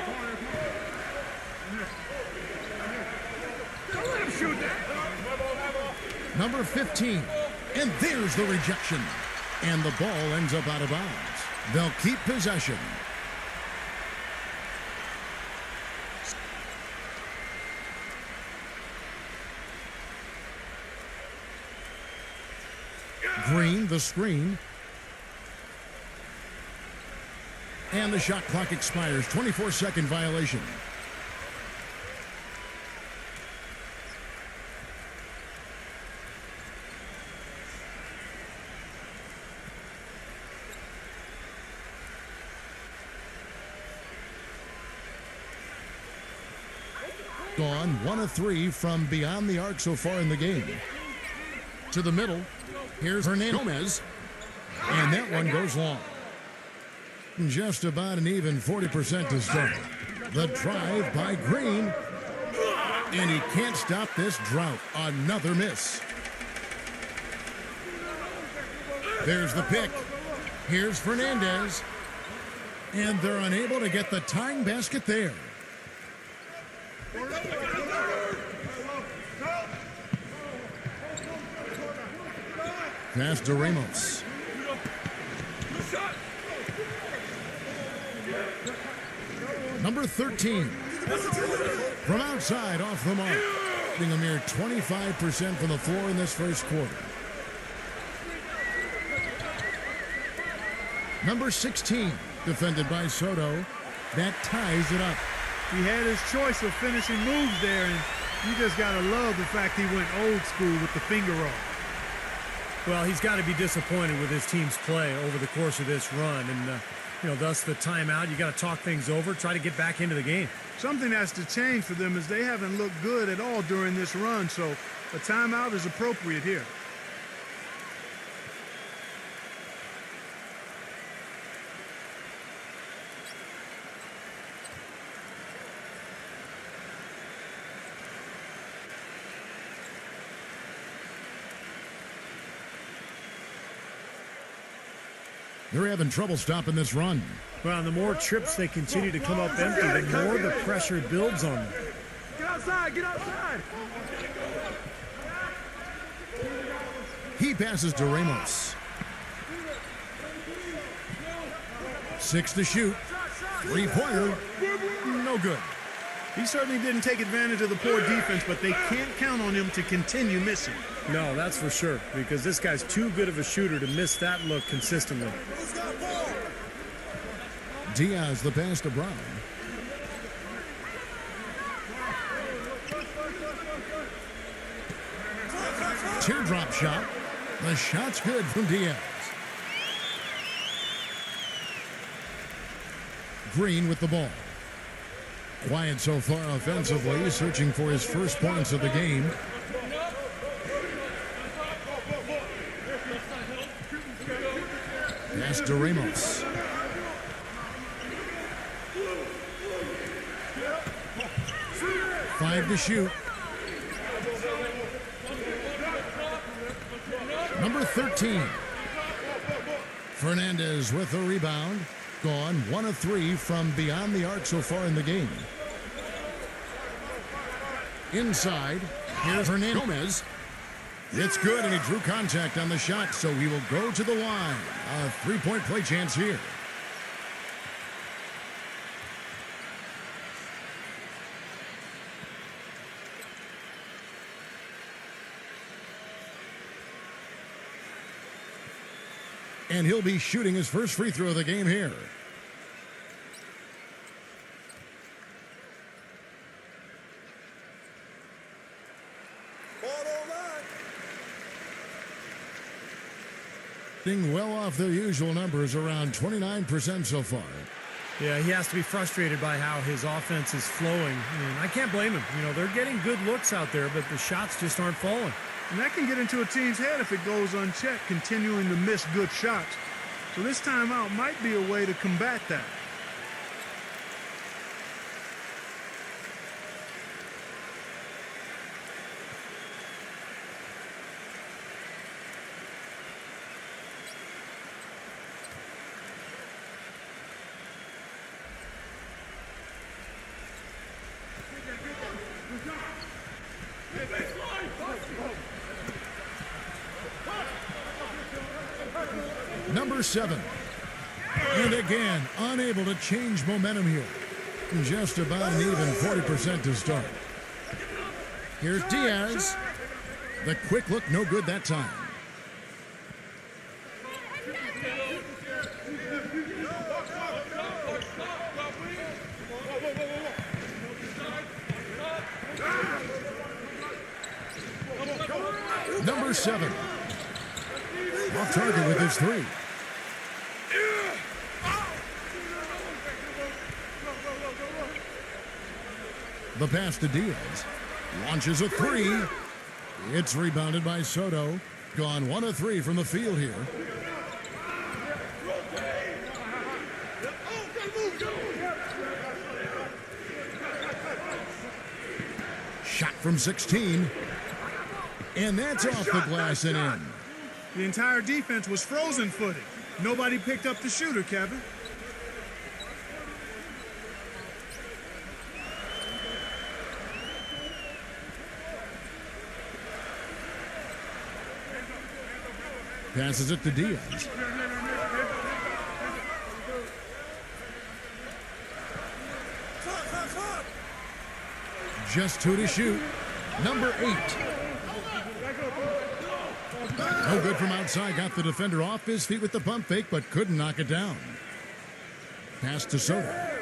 Number 15. And there's the rejection. And the ball ends up out of bounds. They'll keep possession. Green, the screen. And the shot clock expires. 24-second violation. Gone 1 of 3 from beyond the arc so far in the game. To the middle. Here's Gomez. And that one goes long. Just about an even 40% to start. The drive by Green. And he can't stop this drought. Another miss. There's the pick. Here's Fernandez. And they're unable to get the tying basket there. Pass to Ramos. Number 13. From outside, off the mark. Being a mere 25% from the floor in this first quarter. Number 16. Defended by Soto. That ties it up. He had his choice of finishing moves there, and you just got to love the fact he went old school with the finger roll. Well, he's got to be disappointed with his team's play over the course of this run. And thus the timeout. You got to talk things over, try to get back into the game. Something has to change for them as they haven't looked good at all during this run, so a timeout is appropriate here. They're having trouble stopping this run. Well, the more trips they continue to come up empty, the more the pressure builds on them. Get outside, get outside. He passes to Ramos. 6 to shoot. Three-pointer. No good. He certainly didn't take advantage of the poor defense, but they can't count on him to continue missing. No, that's for sure, because this guy's too good of a shooter to miss that look consistently. Diaz the pass to Brown. Teardrop shot. The shot's good from Diaz. Green with the ball. Quiet so far offensively, searching for his first points of the game. Pass to Ramos. Five to shoot. Number 13. Fernandez with the rebound. Gone 1 of 3 from beyond the arc so far in the game. Inside, here's Hernandez. It's good, and he drew contact on the shot, so he will go to the line. A three-point play chance here. And he'll be shooting his first free throw of the game here. Well off their usual numbers, around 29% so far. Yeah, he has to be frustrated by how his offense is flowing. And I can't blame him. They're getting good looks out there, but the shots just aren't falling. And that can get into a team's head if it goes unchecked, continuing to miss good shots. So this timeout might be a way to combat that. Number 7. And again, unable to change momentum here. Just about an even 40% to start. Here's Diaz. The quick look, no good that time. Number 7. Off target with his 3. The pass to Diaz. Launches a 3. It's rebounded by Soto. Gone 1 of 3 from the field here. Shot from 16. And that's off the glass and in. The entire defense was frozen-footed. Nobody picked up the shooter, Kevin. Passes it to Diaz. Just 2 to shoot. Number 8. No good from outside. Got the defender off his feet with the pump fake, but couldn't knock it down. Pass to Soto.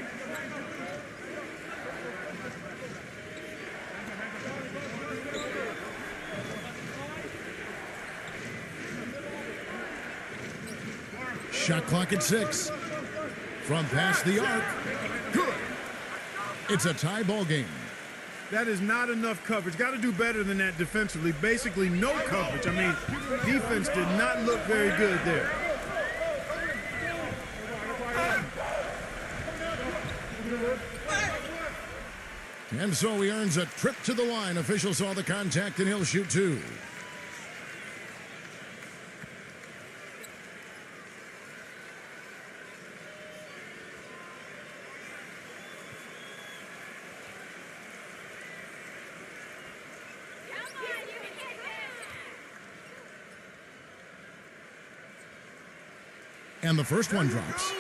Shot clock at 6. From past the arc. Good. It's a tie ball game. That is not enough coverage. Got to do better than that defensively. Basically no coverage. I mean, defense did not look very good there. And so he earns a trip to the line. Officials saw the contact, and he'll shoot two. And the first one drops.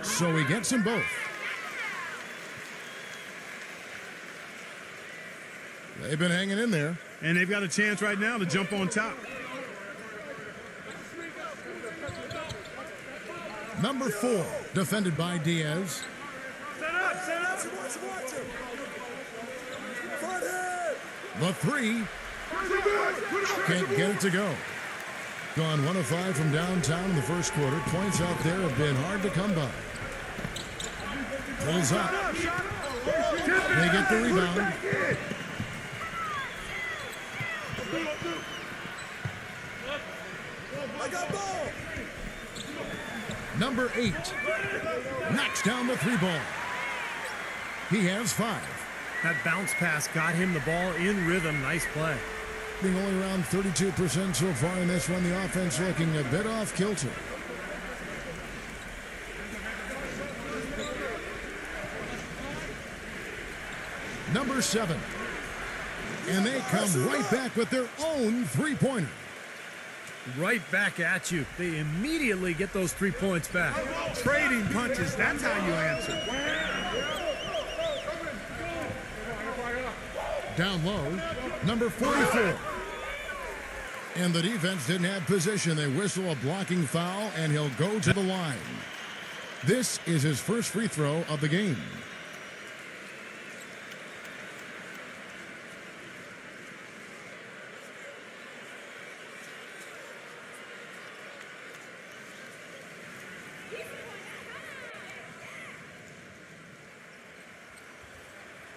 So he gets them both. They've been hanging in there. And they've got a chance right now to jump on top. Number 4, defended by Diaz. Set up. Front head. The 3 can't get it to go. Gone 1 of 5 from downtown in the first quarter. Points out there have been hard to come by. Pulls up. They get the rebound. I got ball. Number 8 knocks down the 3 ball. He has 5. That bounce pass got him the ball in rhythm. Nice play. Being only around 32% so far in this one. The offense looking a bit off kilter. Number 7. And they come right back with their own 3-pointer. Right back at you. They immediately get those 3 points back. Trading punches, that's how you answer. Down low, number 44. And the defense didn't have position. They whistle a blocking foul, and he'll go to the line. This is his first free throw of the game.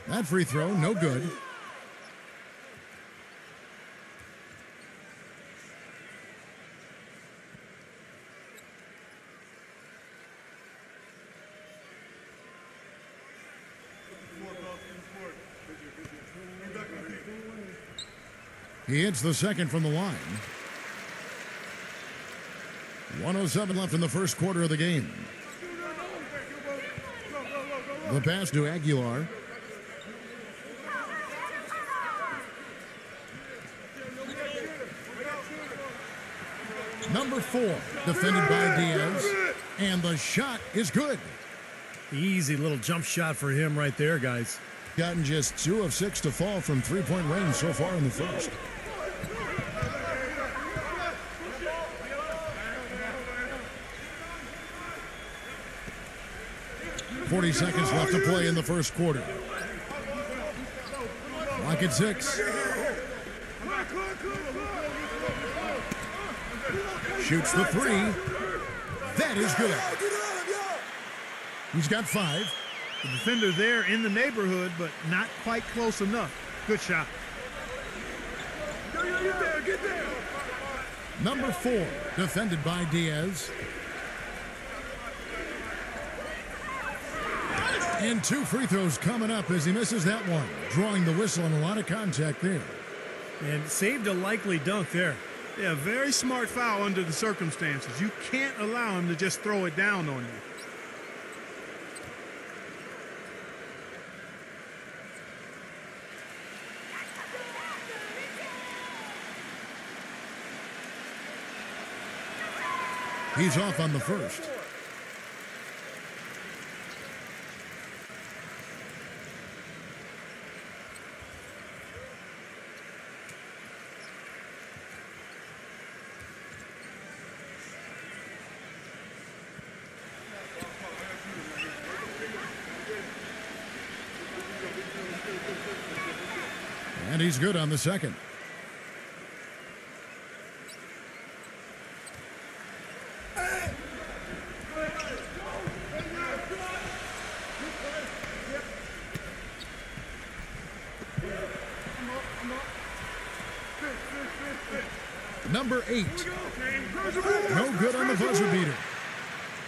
That free throw, no good. He hits the second from the line. 1:07 left in the first quarter of the game. The pass to Aguilar. Number 4, defended by Diaz. And the shot is good. Easy little jump shot for him right there, guys. Gotten just 2 of 6 to fall from 3-point range so far in the first. .40 seconds left to play in the first quarter. Clock at 6. Shoots the 3. That is good. He's got 5. The defender there in the neighborhood, but not quite close enough. Good shot. Get there. Number 4, defended by Diaz. And 2 free throws coming up as he misses that one. Drawing the whistle and a lot of contact there. And saved a likely dunk there. Yeah, very smart foul under the circumstances. You can't allow him to just throw it down on you. He's off on the first. And he's good on the second. Number 8. No good on the buzzer beater.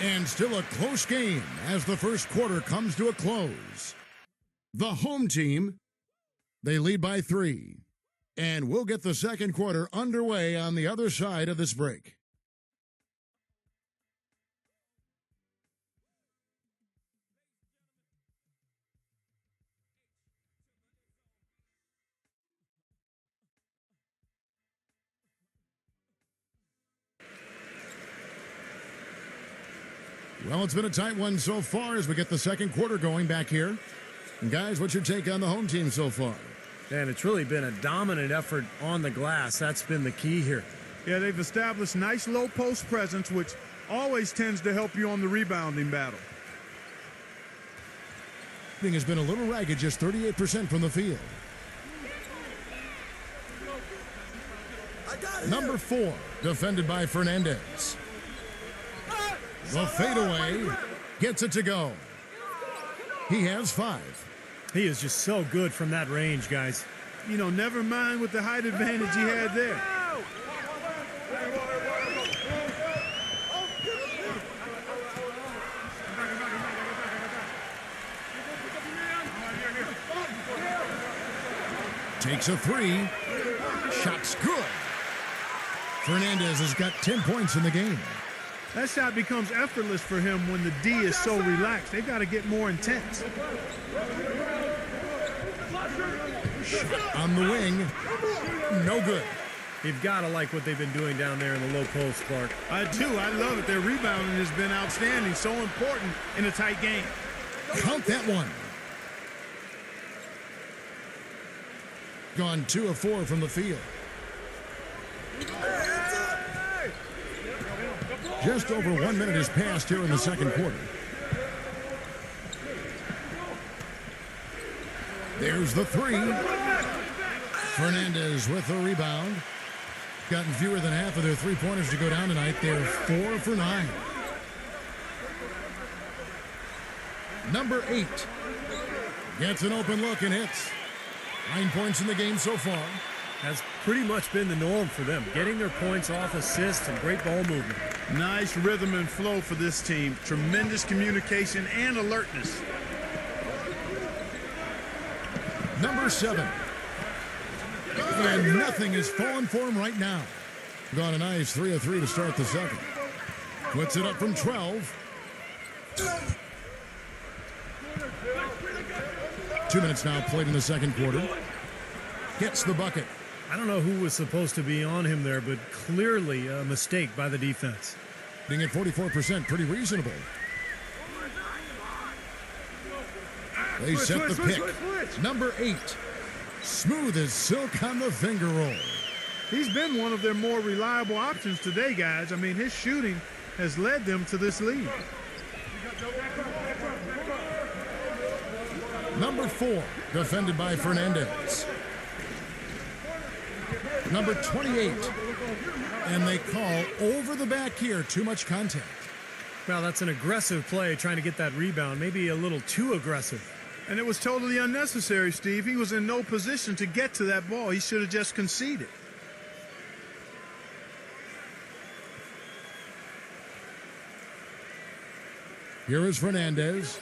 And still a close game as the first quarter comes to a close. The home team, they lead by 3. And we'll get the second quarter underway on the other side of this break. Well, it's been a tight one so far as we get the second quarter going back here. And guys, what's your take on the home team so far? And it's really been a dominant effort on the glass. That's been the key here. Yeah, they've established nice low post presence, which always tends to help you on the rebounding battle. Shooting has been a little ragged, just 38% from the field. Number 4, defended by Fernandez. The fadeaway gets it to go. He has 5. He is just so good from that range, guys. You know, never mind with the height advantage he had there. Takes a 3. Shot's good. Fernandez has got 10 points in the game. That shot becomes effortless for him when the D is so relaxed. They've got to get more intense. Shot on the wing. No good. You've got to like what they've been doing down there in the low post, Clark. I do. I love it. Their rebounding has been outstanding. So important in a tight game. Count that one. Gone 2 of 4 from the field. Just over 1 minute has passed here in the second quarter. There's the 3. Fernandez with the rebound. Gotten fewer than half of their three-pointers to go down tonight. They're 4 for 9. Number 8 gets an open look and hits. 9 points in the game so far. That's pretty much been the norm for them. Getting their points off assists and great ball movement. Nice rhythm and flow for this team. Tremendous communication and alertness. Number 7. And nothing is falling for him right now. Gone a nice 3 of 3 to start the second. Puts it up from 12. 2 minutes now played in the second quarter. Gets the bucket. I don't know who was supposed to be on him there, but clearly a mistake by the defense. Being at 44%, pretty reasonable. They set the pick. Number 8. Smooth as silk on the finger roll. He's been one of their more reliable options today, guys. I mean, his shooting has led them to this lead. Number 4, defended by Fernandez. Number 28. And they call over the back here, too much contact. Well, that's an aggressive play, trying to get that rebound, maybe a little too aggressive. And it was totally unnecessary, Steve. He was in no position to get to that ball. He should have just conceded. Here is Fernandez.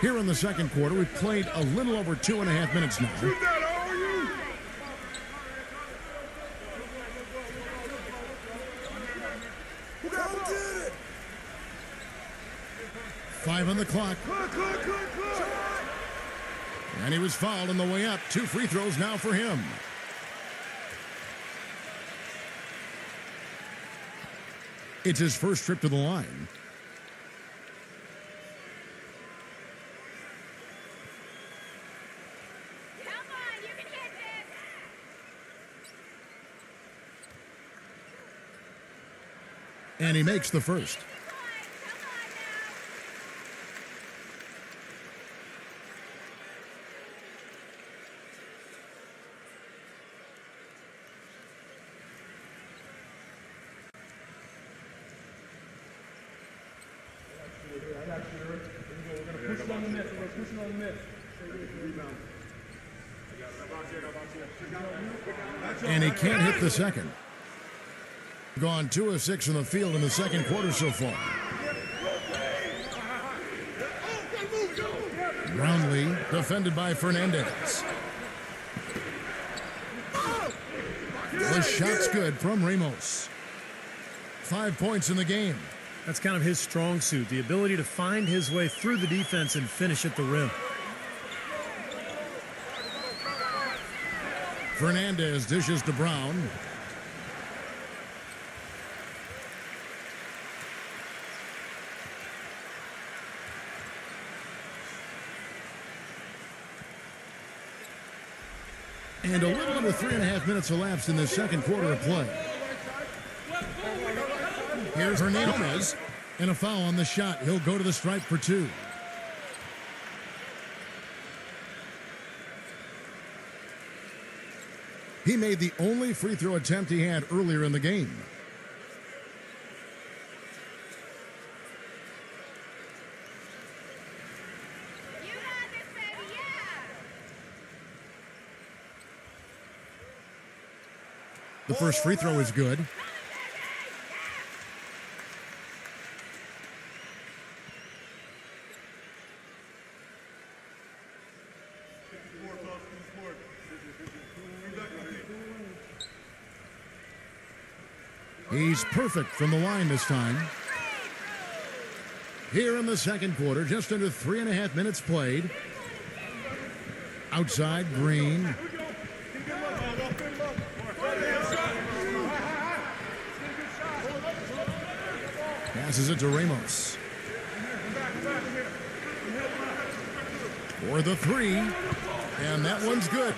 Here in the second quarter, we've played a little over 2.5 minutes now. Shoot that, all you! Who did it? 5 on the clock. And he was fouled on the way up. 2 free throws now for him. It's his first trip to the line. Come on, you can hit this. And he makes the first. And he can't hit the second. Gone 2 of 6 in the field in the second quarter so far. Brownlee defended by Fernandez. The shot's good from Ramos. 5 points in the game. That's kind of his strong suit, the ability to find his way through the defense and finish at the rim. Fernandez dishes to Brown. And a little under 3.5 minutes elapsed in the second quarter of play. Here's Hernandez, and a foul on the shot. He'll go to the stripe for 2. He made the only free throw attempt he had earlier in the game. You got this, baby, yeah! The first free throw is good. He's perfect from the line this time. Here in the second quarter, just under 3.5 minutes played. Outside, Green. Passes it to Ramos. For the 3. And that one's good.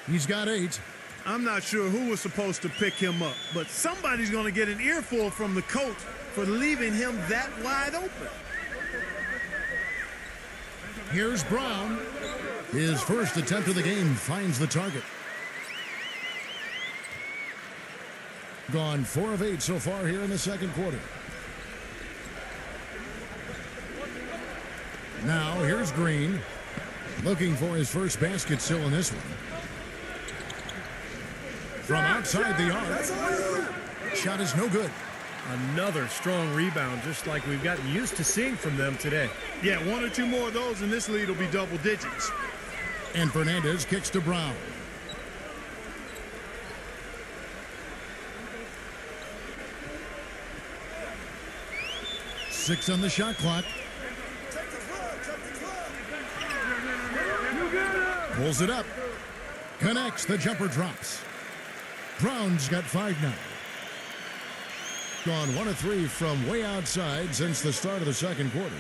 He's got 8. I'm not sure who was supposed to pick him up, but somebody's going to get an earful from the coach for leaving him that wide open. Here's Brown. His first attempt of the game finds the target. Gone 4 of 8 so far here in the second quarter. Now here's Green. Looking for his first basket still in this one. From outside the arc. Shot is no good. Another strong rebound, just like we've gotten used to seeing from them today. Yeah, 1 or 2 more of those and this lead will be double digits. And Fernandez kicks to Brown. Six on the shot clock. Pulls it up. Connects. The jumper drops. Brown's got 5 now. Gone 1 of 3 from way outside since the start of the second quarter.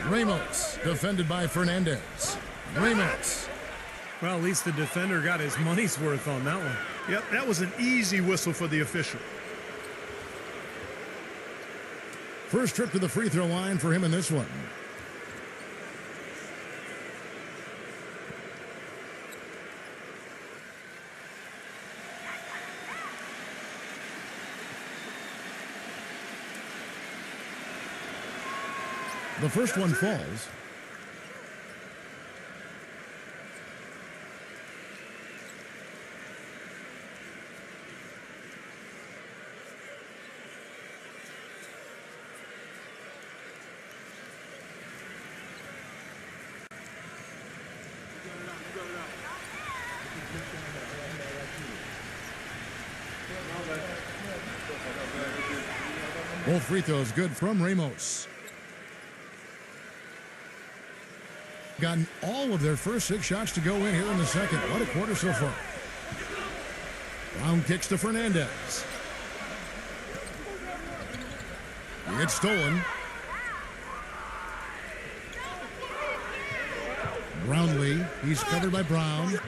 Ramos, defended by Fernandez. Ramos. Well, at least the defender got his money's worth on that one. Yep, that was an easy whistle for the official. First trip to the free throw line for him in this one. The first one falls. Both free throws good from Ramos. Gotten all of their first 6 shots to go in here in the second. What a quarter so far. Brown kicks to Fernandez. It's stolen. Brownlee, he's covered by Brown.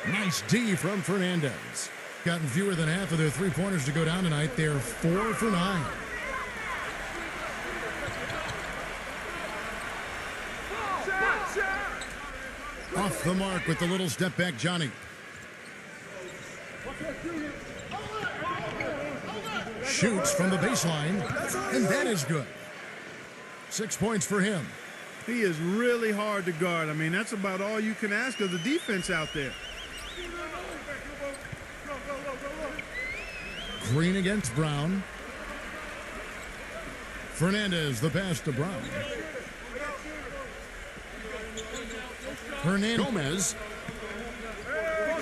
Nice D from Fernandez. Gotten fewer than half of their three-pointers to go down tonight. They're 4 for 9. Off the mark with the little step back, Johnny. Shoots from the baseline, and that is good. 6 points for him. He is really hard to guard. I mean, that's about all you can ask of the defense out there. Green against Brown. Fernandez, the pass to Brown. Hernandez. Gomez.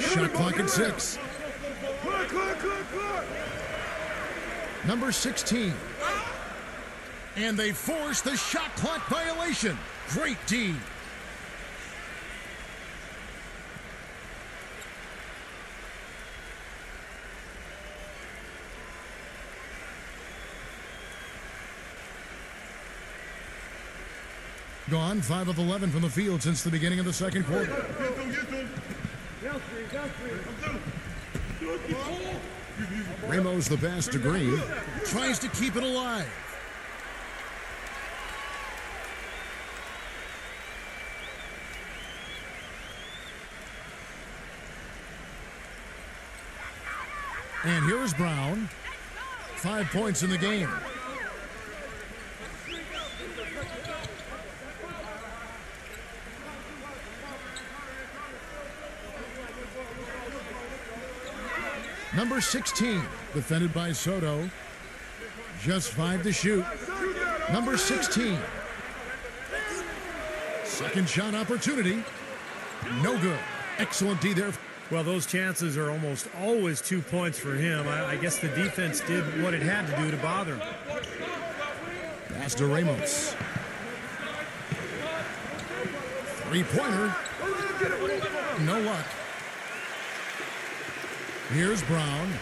Shot clock at 6. Number 16. And they force the shot clock violation. Great D. Gone 5 of 11 from the field since the beginning of the second quarter. Ramos the pass to Green. Tries to keep it alive. And here's Brown. 5 points in the game. Number 16, defended by Soto. Just 5 to shoot. Number 16. Second shot opportunity. No good. Excellent D there. Well, those chances are almost always 2 points for him. I guess the defense did what it had to do to bother him. Pass to Ramos. Three-pointer. No luck. Here's Brown.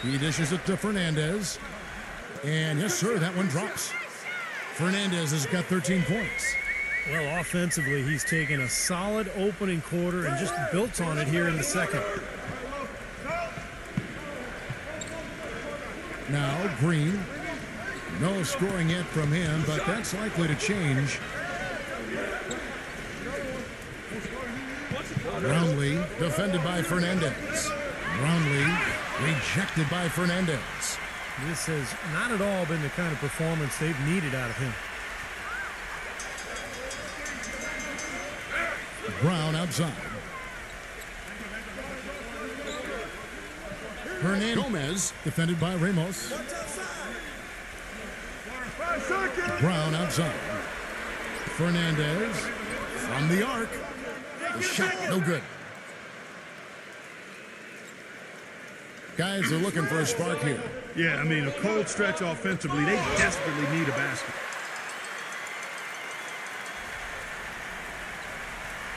He dishes it to Fernandez. And yes, sir, that one drops. Fernandez has got 13 points. Well, offensively, he's taken a solid opening quarter and just built on it here in the second. Now, Green. No scoring yet from him, but that's likely to change. Brownlee, defended by Fernandez. Brownlee, rejected by Fernandez. This has not at all been the kind of performance they've needed out of him. Brown outside. Hernandez. Gomez, defended by Ramos. Brown outside. Fernandez from the arc. The shot, no good. Guys are looking for a spark here. Yeah, I mean, a cold stretch offensively. They desperately need a basket.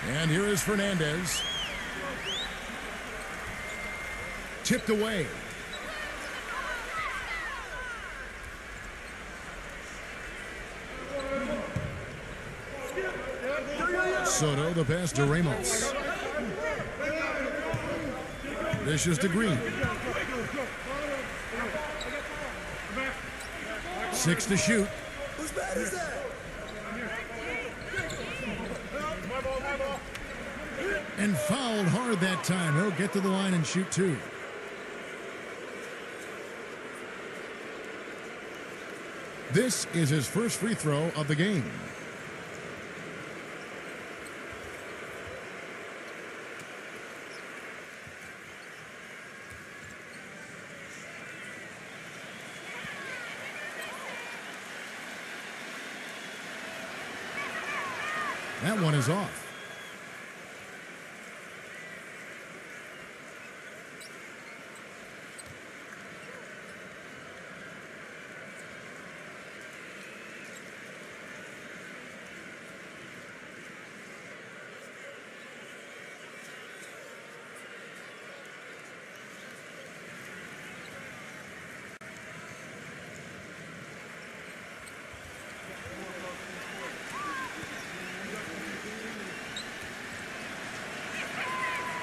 And here is Fernandez. Tipped away. Soto, the pass to Ramos. Dishes to Green. 6 to shoot. Whose bad is that? And fouled hard that time. He'll get to the line and shoot 2. This is his first free throw of the game. That one is off.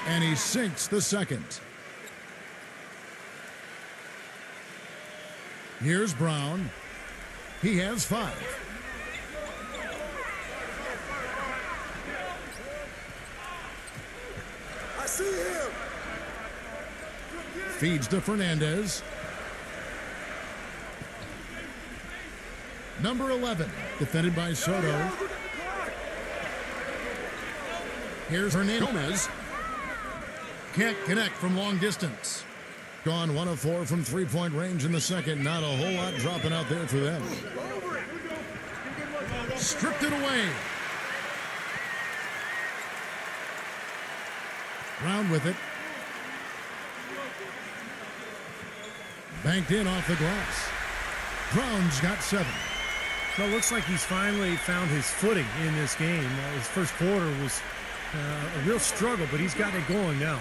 And he sinks the second. Here's Brown. He has 5. I see him. Feeds to Fernandez. Number 11, defended by Soto. Here's Hernandez. Can't connect from long distance. Gone 1 of 4 from three-point range in the second. Not a whole lot dropping out there for them. Stripped it away. Brown with it. Banked in off the glass. Brown's got 7. So it looks like he's finally found his footing in this game. His first quarter was a real struggle, but he's got it going now.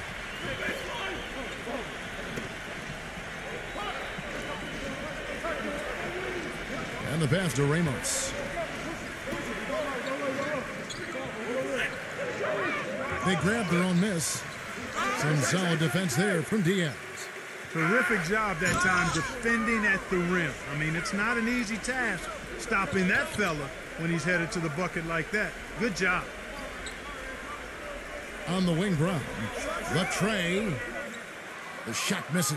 And the pass to Ramos. They grabbed their own miss. Some solid defense there from Diaz. Terrific job that time defending at the rim. I mean, it's not an easy task stopping that fella when he's headed to the bucket like that. Good job. On the wing, Brown. Latre. The shot misses.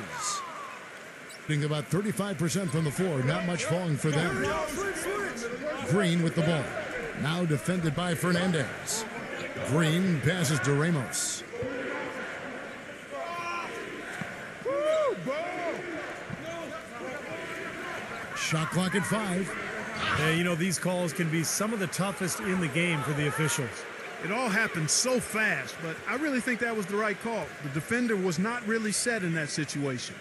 Shooting about 35% from the floor. Not much falling for them. Green with the ball. Now defended by Fernandez. Green passes to Ramos. Shot clock at 5. Yeah, you know, these calls can be some of the toughest in the game for the officials. It all happened so fast, but I really think that was the right call. The defender was not really set in that situation.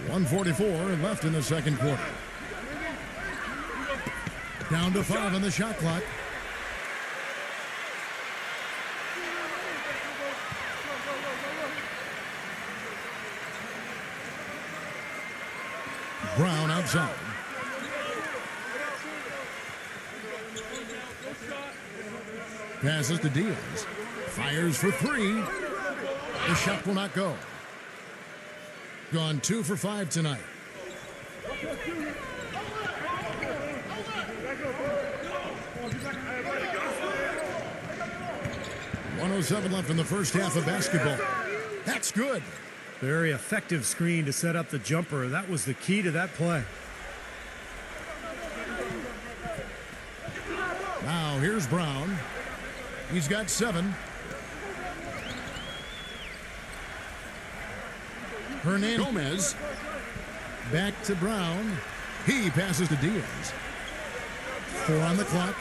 .144 left in the second quarter. Down to 5 on the shot clock. Brown outside. Passes to Diaz. Fires for 3. The shot will not go. Gone 2 for 5 tonight. .107 left in the first half of basketball. That's good. Very effective screen to set up the jumper. That was the key to that play. Now here's Brown. He's got 7. Hernandez. Back to Brown. He passes to Diaz. 4 on the clock.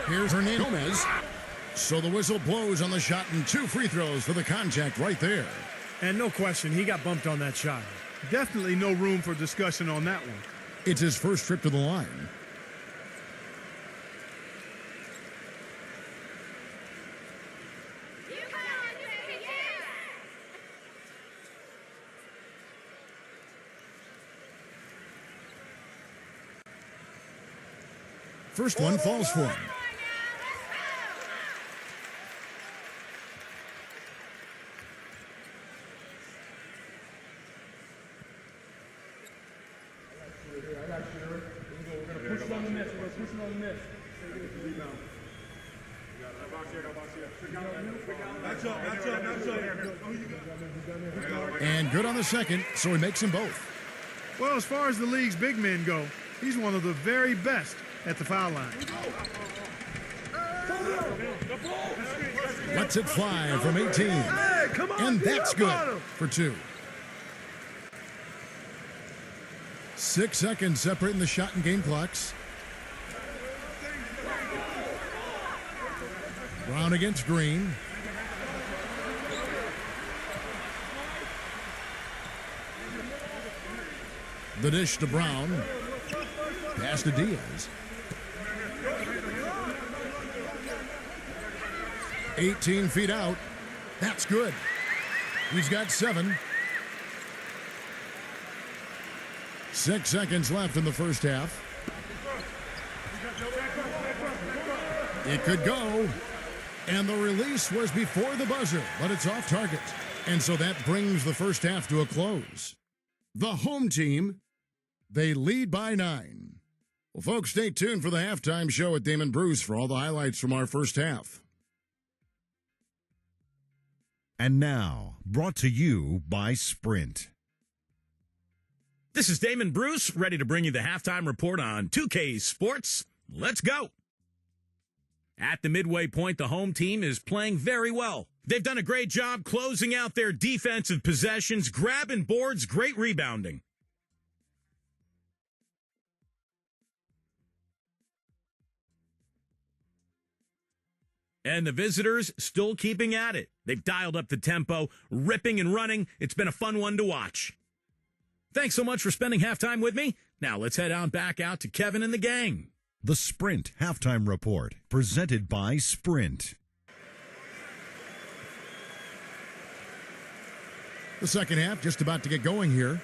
Here's Hernandez. So the whistle blows on the shot and 2 free throws for the contact right there. And no question, he got bumped on that shot. Definitely no room for discussion on that one. It's his first trip to the line. First one falls for him. And good on the second, so he makes them both. Well, as far as the league's big men go, he's one of the very best at the foul line. Lets it fly from 18. And that's good for 2. 6 seconds separating the shot and game clocks. Brown against Green. The dish to Brown. Pass to Diaz. 18 feet out. That's good. He's got 7. 6 seconds left in the first half. It could go. And the release was before the buzzer, but it's off target. And so that brings the first half to a close. The home team, they lead by 9. Well, folks, stay tuned for the halftime show with Damon Bruce for all the highlights from our first half. And now, brought to you by Sprint. This is Damon Bruce, ready to bring you the halftime report on 2K Sports. Let's go. At the midway point, the home team is playing very well. They've done a great job closing out their defensive possessions, grabbing boards, great rebounding. And the visitors still keeping at it. They've dialed up the tempo, ripping and running. It's been a fun one to watch. Thanks so much for spending halftime with me. Now let's head on back out to Kevin and the gang. The Sprint Halftime Report, presented by Sprint. The second half just about to get going here.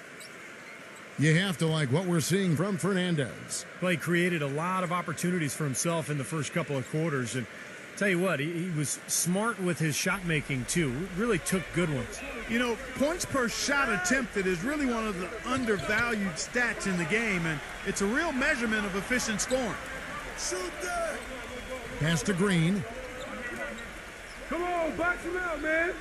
You have to like what we're seeing from Fernandez. Well, he created a lot of opportunities for himself in the first couple of quarters. And tell you what, he was smart with his shot making, too. Really took good ones. You know, points per shot attempted is really one of the undervalued stats in the game, and it's a real measurement of efficient scoring. Shoot that! Pass to Green. Come on, box him out, man.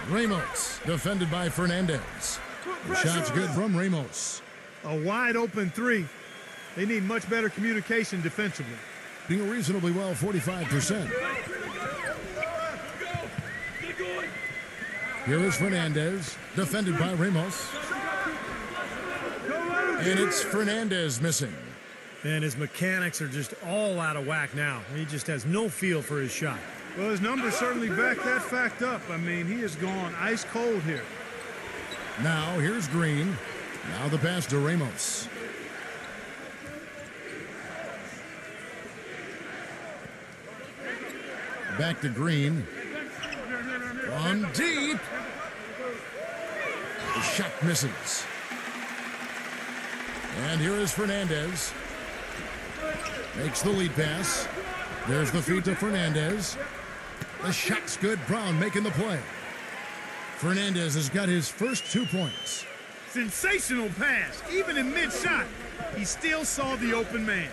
Ramos, defended by Fernandez. The shot's good from Ramos. A wide open 3. They need much better communication defensively. Being reasonably well, 45%. Here is Fernandez, defended by Ramos. And it's Fernandez missing. And his mechanics are just all out of whack now. He just has no feel for his shot. Well, his numbers certainly back that fact up. I mean, he has gone ice cold here. Now, here's Green. Now the pass to Ramos. Back to Green. From deep. The shot misses. And here is Fernandez. Makes the lead pass. There's the feed to Fernandez. The shot's good. Brown making the play. Fernandez has got his first 2 points. Sensational pass. Even in mid-shot, he still saw the open man.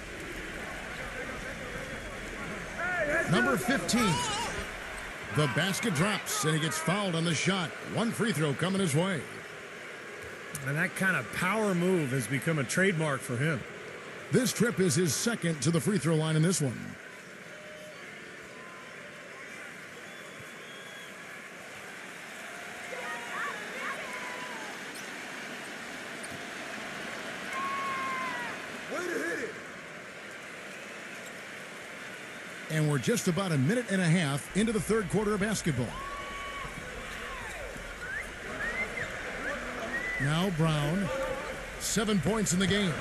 Number 15. The basket drops, and he gets fouled on the shot. 1 free throw coming his way. And that kind of power move has become a trademark for him. This trip is his second to the free throw line in this one. And we're just about a minute and a half into the third quarter of basketball. Now Brown, 7 points in the game.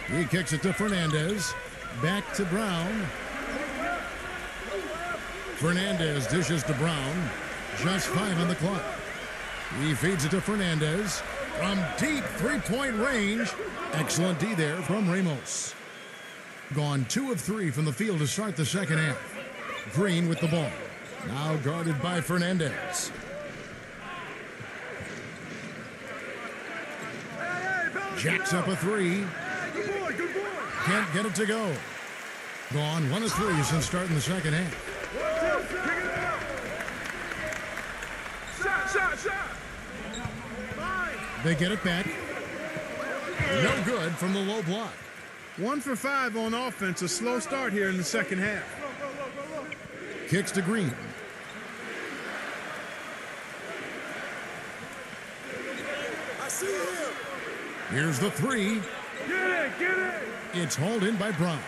He kicks it to Fernandez. Back to Brown. Fernandez dishes to Brown. Just 5 on the clock. He feeds it to Fernandez. From deep three-point range. Excellent D there from Ramos. Gone 2 of 3 from the field to start the second half. Green with the ball. Now guarded by Fernandez. Jacks up a 3. Can't get it to go. Gone 1 of 3 since starting the second half. Shot. They get it back. No good from the low block. 1 for 5 on offense. A slow start here in the second half. Kicks to Green. I see him. Here's the 3. Get it. It's hauled in by Brown.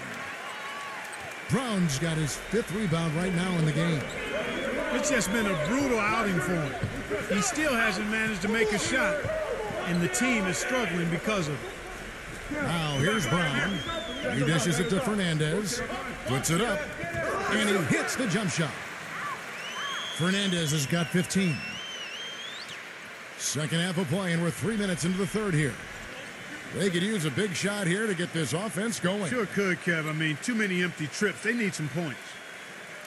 Brown's got his 5th rebound right now in the game. It's just been a brutal outing for him. He still hasn't managed to make a shot, and the team is struggling because of it. Now here's Brown. He dishes it to Fernandez. Puts it up. And he hits the jump shot. Fernandez has got 15. Second half of play, and we're 3 minutes into the third here. They could use a big shot here to get this offense going. Sure could, Kev. I mean, too many empty trips. They need some points.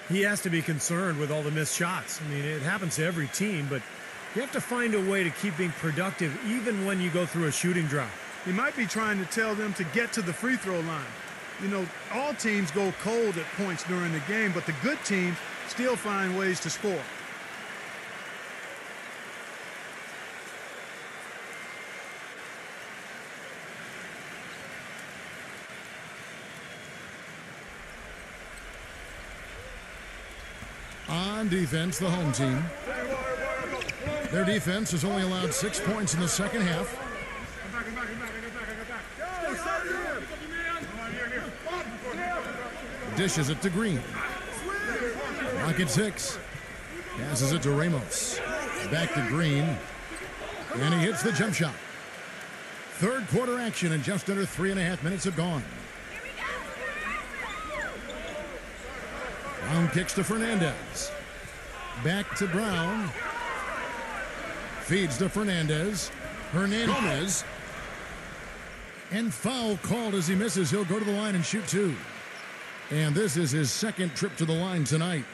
He has to be concerned with all the missed shots. I mean, it happens to every team, but you have to find a way to keep being productive even when you go through a shooting drought. He might be trying to tell them to get to the free throw line. You know, all teams go cold at points during the game, but the good teams still find ways to score. On defense, the home team. Their defense has only allowed 6 points in the second half. Dishes it to Green. Rocket 6. Passes it to Ramos. Back to Green. And he hits the jump shot. Third quarter action, and just under 3.5 minutes have gone. Brown kicks to Fernandez. Back to Brown. Feeds to Fernandez. Hernandez. And foul called as he misses. He'll go to the line and shoot 2. And this is his second trip to the line tonight.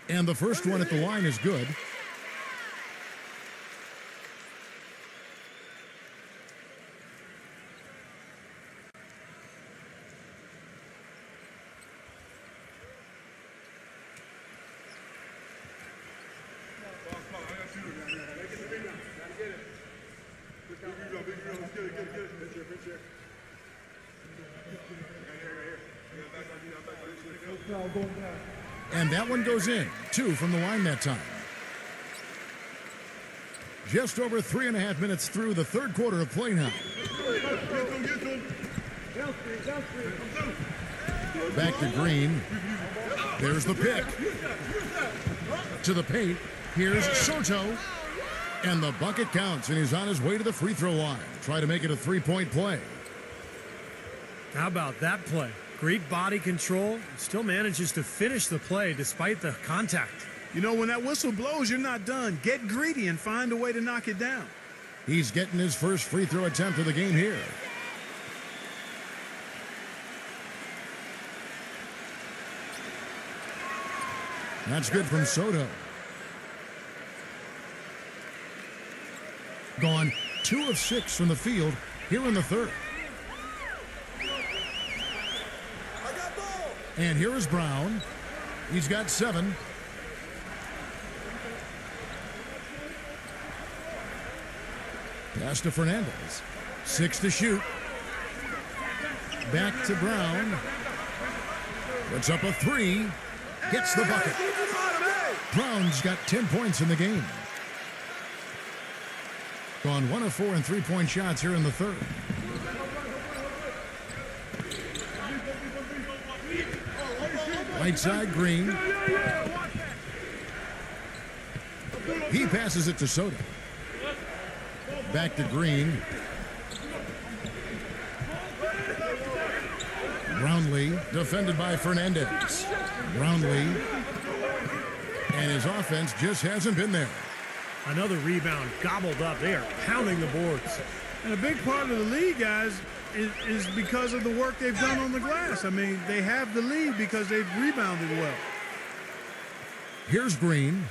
And the first one at the line is good. And that one goes in. 2 from the line that time. Just over 3.5 minutes through the third quarter of play now. Back to Green. There's the pick. To the paint. Here's Soto. And the bucket counts, and he's on his way to the free throw line. Try to make it a 3-point play. How about that play? Great body control. Still manages to finish the play despite the contact. You know, when that whistle blows, you're not done. Get greedy and find a way to knock it down. He's getting his first free throw attempt of the game here. That's good from Soto. Gone 2 of 6 from the field here in the third. And here is Brown. He's got 7. Pass to Fernandez. 6 to shoot. Back to Brown. Puts up a 3. Gets the bucket. Brown's got 10 points in the game. Gone 1 of 4 in 3-point shots here in the third. Right side, Green. He passes it to Soto. Back to Green. Brownlee, defended by Fernandez. Brownlee. And his offense just hasn't been there. Another rebound gobbled up. They are pounding the boards. And a big part of the lead, guys, is because of the work they've done on the glass. I mean, they have the lead because they've rebounded well. Here's Green.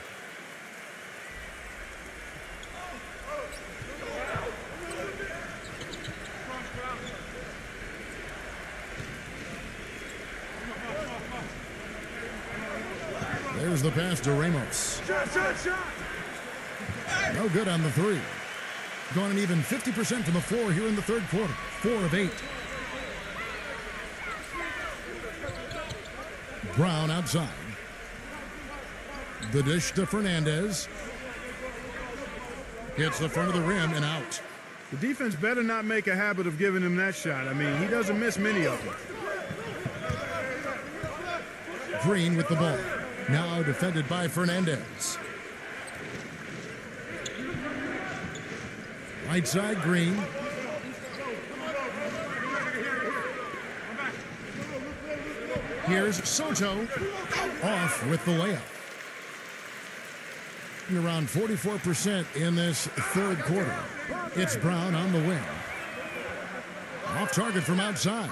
There's the pass to Ramos. Shot. No good on the 3. Gone an even 50% from the floor here in the third quarter. 4 of 8. Brown outside. The dish to Fernandez. Hits the front of the rim and out. The defense better not make a habit of giving him that shot. I mean, he doesn't miss many of them. Green with the ball. Now defended by Fernandez. Right side, Green. Here's Soto. Off with the layup. Around 44% in this third quarter. It's Brown on the wing. Off target from outside.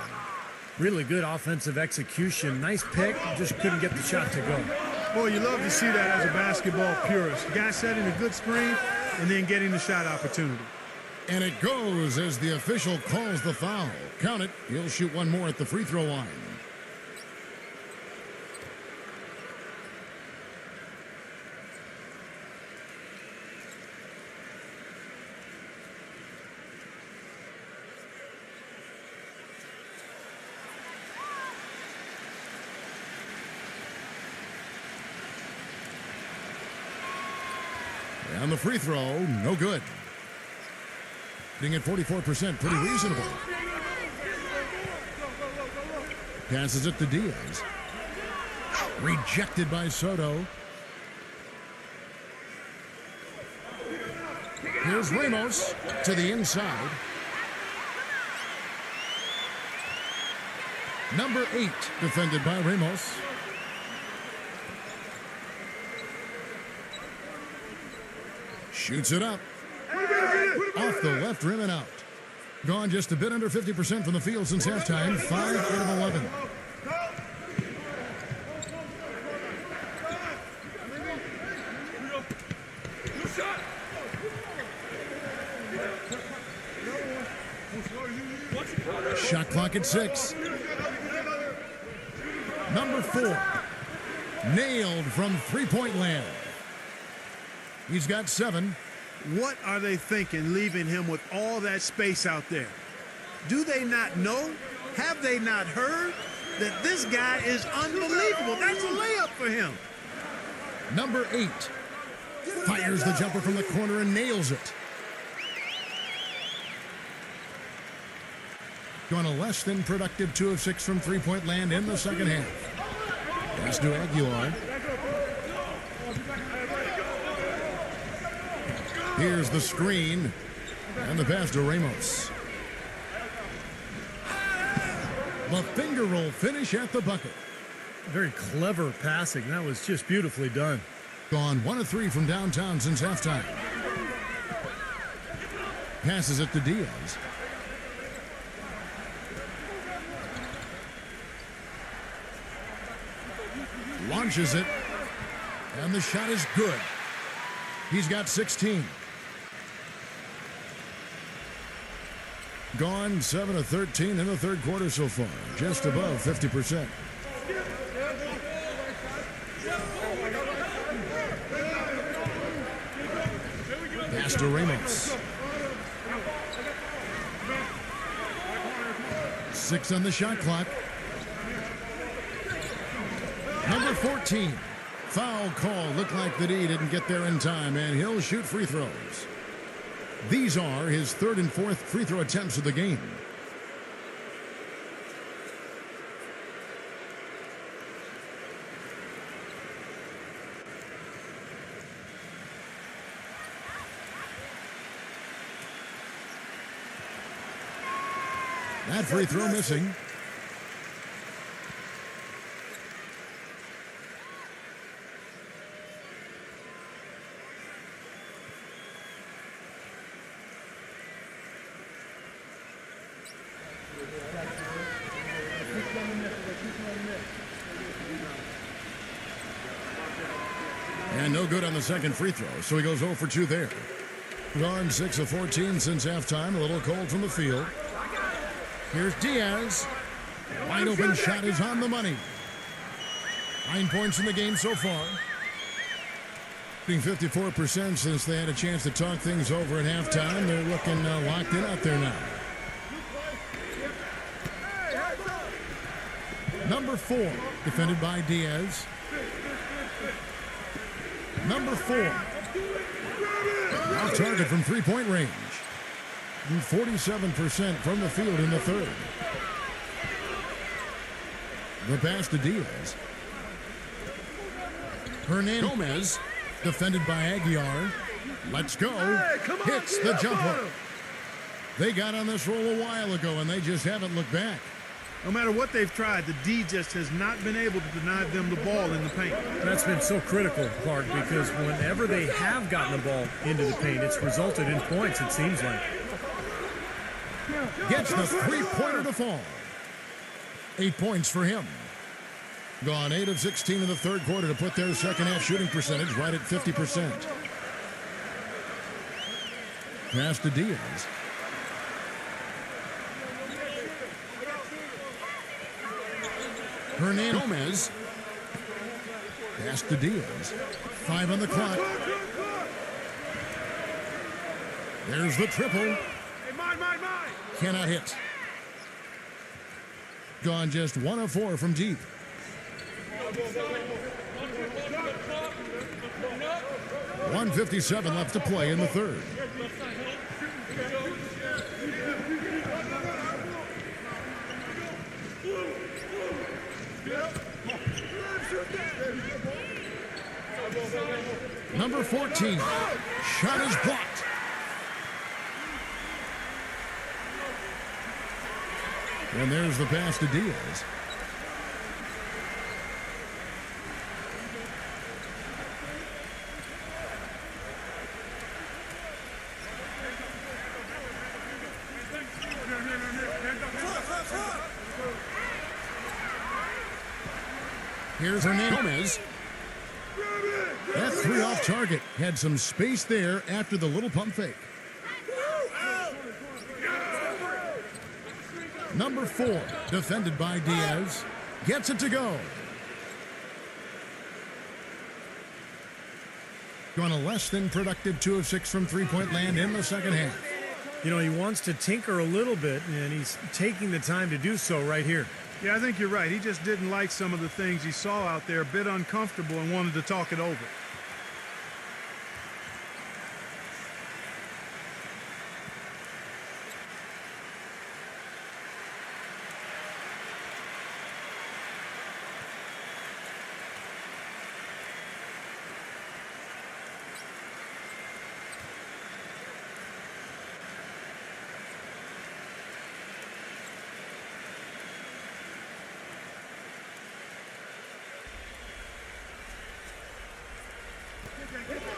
Really good offensive execution. Nice pick, just couldn't get the shot to go. Boy, you love to see that as a basketball purist. The guy setting a good screen and then getting the shot opportunity. And it goes as the official calls the foul. Count it. He'll shoot one more at the free throw line. And the free throw, no good. Being at 44%, pretty reasonable. Passes it to Diaz. Rejected by Soto. Here's Ramos to the inside. Number 8, defended by Ramos. Shoots it up. Off the left rim and out. Gone just a bit under 50% from the field since halftime. 5 out of 11. Shot clock at 6. Number 4. Nailed from three-point land. He's got 7. What are they thinking leaving him with all that space out there? Do they not know? Have they not heard that this guy is unbelievable? That's a layup for him. Number 8 fires the jumper from the corner and nails it. Going a less than productive 2 of 6 from three-point land in the second half. Pass to Aguilar. Here's the screen and the pass to Ramos. The finger roll finish at the bucket. Very clever passing. That was just beautifully done. Gone 1 of 3 from downtown since halftime. Passes it to Diaz. Launches it. And the shot is good. He's got 16. Gone 7 of 13 in the third quarter so far. Just above 50%. Pass to Ramos. 6 on the shot clock. Number 14. Foul call. Looked like that he didn't get there in time, and he'll shoot free throws. These are his 3rd and 4th free throw attempts of the game. That free throw missing. And no good on the second free throw, so he goes 0 for 2 there. Gone 6 of 14 since halftime, a little cold from the field. Here's Diaz. Wide open shot is on the money. 9 points in the game so far. Being 54% since they had a chance to talk things over at halftime. They're looking locked in out there now. Number 4, defended by Diaz. Number 4, Off target from three-point range. 47% from the field in the third. The pass to Diaz. Hernandez Gomez, defended by Aguiar. Let's go. Hits the jumper. They got on this roll a while ago, and they just haven't looked back. No matter what they've tried, the D just has not been able to deny them the ball in the paint. That's been so critical, Clark, because whenever they have gotten the ball into the paint, it's resulted in points, it seems like. Gets the three-pointer to fall. 8 points for him. Gone 8 of 16 in the third quarter to put their second-half shooting percentage right at 50%. Pass to Diaz. Hernandez Gomez. Pass to Diaz. 5 on the clock. There's the triple. Hey, mine. Cannot hit. Gone just 1 of 4 from deep. .157 left to play in the third. Number 14. Shot is blocked. And there's the pass to Diaz. Here's Hernandez. That 3 off target. Had some space there after the little pump fake. Number 4, defended by Diaz. Gets it to go. Going a less than productive 2 of 6 from three-point land in the second half. You know, he wants to tinker a little bit, and he's taking the time to do so right here. Yeah, I think you're right. He just didn't like some of the things he saw out there, a bit uncomfortable, and wanted to talk it over.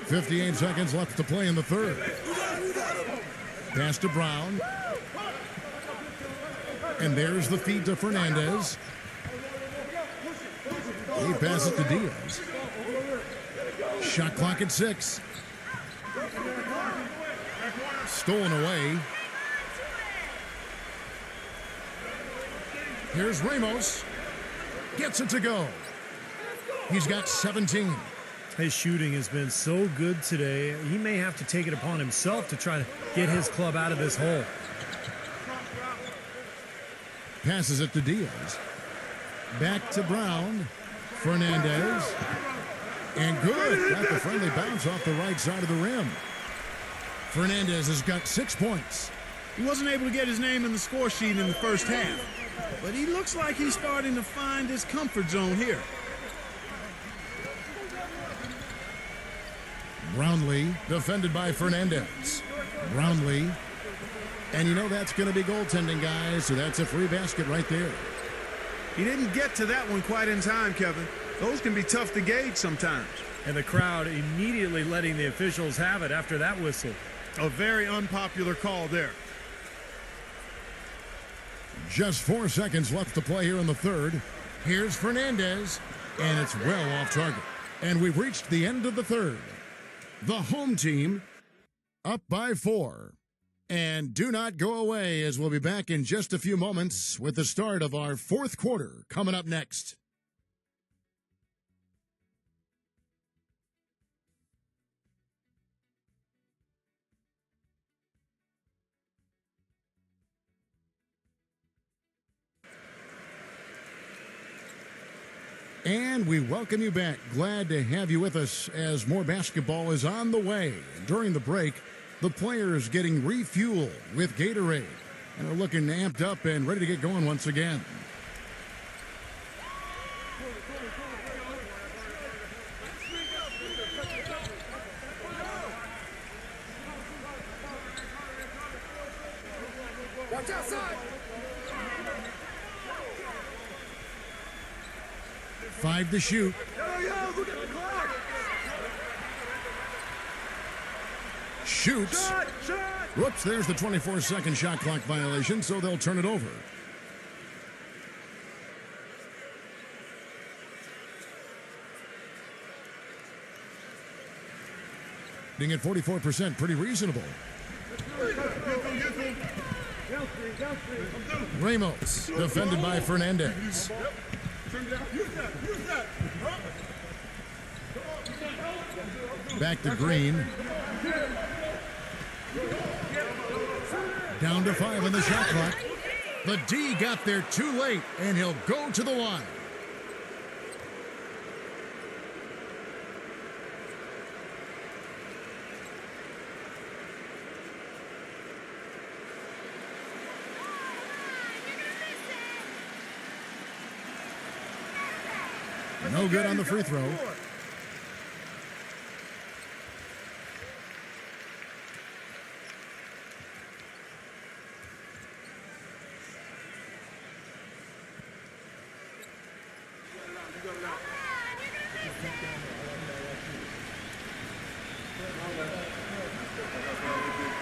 .58 seconds left to play in the third. Pass to Brown. And there's the feed to Fernandez. He passes to Diaz. Shot clock at 6. Stolen away. Here's Ramos. Gets it to go. He's got 17. His shooting has been so good today, he may have to take it upon himself to try to get his club out of this hole. Passes it to Diaz. Back to Brown. Fernandez. And good. Got the friendly bounce off the right side of the rim. Fernandez has got 6 points. He wasn't able to get his name in the score sheet in the first half, but he looks like he's starting to find his comfort zone here. Brownlee, defended by Fernandez. Brownlee. And you know that's going to be goaltending, guys, so that's a free basket right there. He didn't get to that one quite in time, Kevin. Those can be tough to gauge sometimes. And the crowd immediately letting the officials have it after that whistle. A very unpopular call there. Just 4 seconds left to play here in the third. Here's Fernandez, and it's well off target. And we've reached the end of the third. The home team up by 4. And do not go away, as we'll be back in just a few moments with the start of our fourth quarter coming up next. And we welcome you back. Glad to have you with us as more basketball is on the way. During the break, the players getting refueled with Gatorade. And they're looking amped up and ready to get going once again. Watch outside. 5 to shoot. Yo, look at the clock. Shoots. Shot. Whoops, there's the 24-second shot clock violation, so they'll turn it over. Being at 44%, pretty reasonable. Ramos, defended by Fernandez. Back to Green. Down to 5 on the shot clock. The D got there too late, and he'll go to the line. No good on the free throw.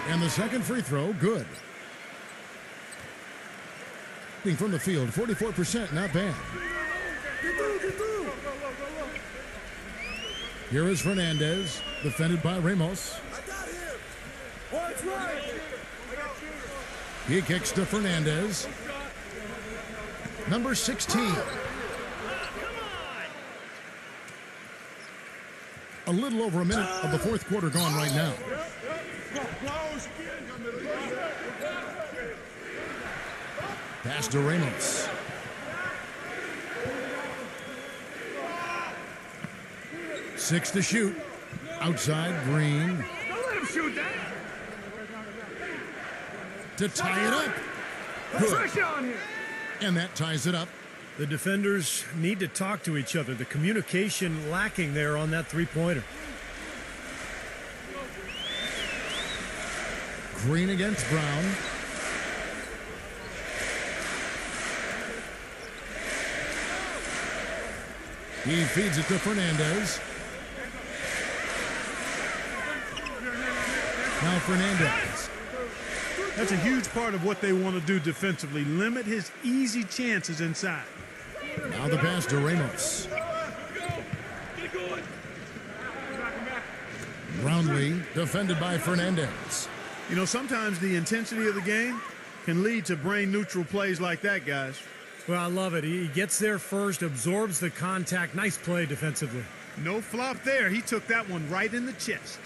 And the second free throw, good. From the field, 44%, not bad. Here is Fernandez, defended by Ramos. He kicks to Fernandez. Number 16. A little over a minute of the fourth quarter gone right now. Pass to Ramos. Six to shoot. Outside, Green. Don't let him shoot that. To tie it up. Good. Pressure on him. And that ties it up. The defenders need to talk to each other. The communication lacking there on that three-pointer. Green against Brown. He feeds it to Fernandez. Now Fernandez. That's a huge part of what they want to do defensively. Limit his easy chances inside. Now the pass to Ramos. Brownlee defended by Fernandez. You know, sometimes the intensity of the game can lead to brain-neutral plays like that, guys. Well, I love it. He gets there first, absorbs the contact. Nice play defensively. No flop there. He took that one right in the chest.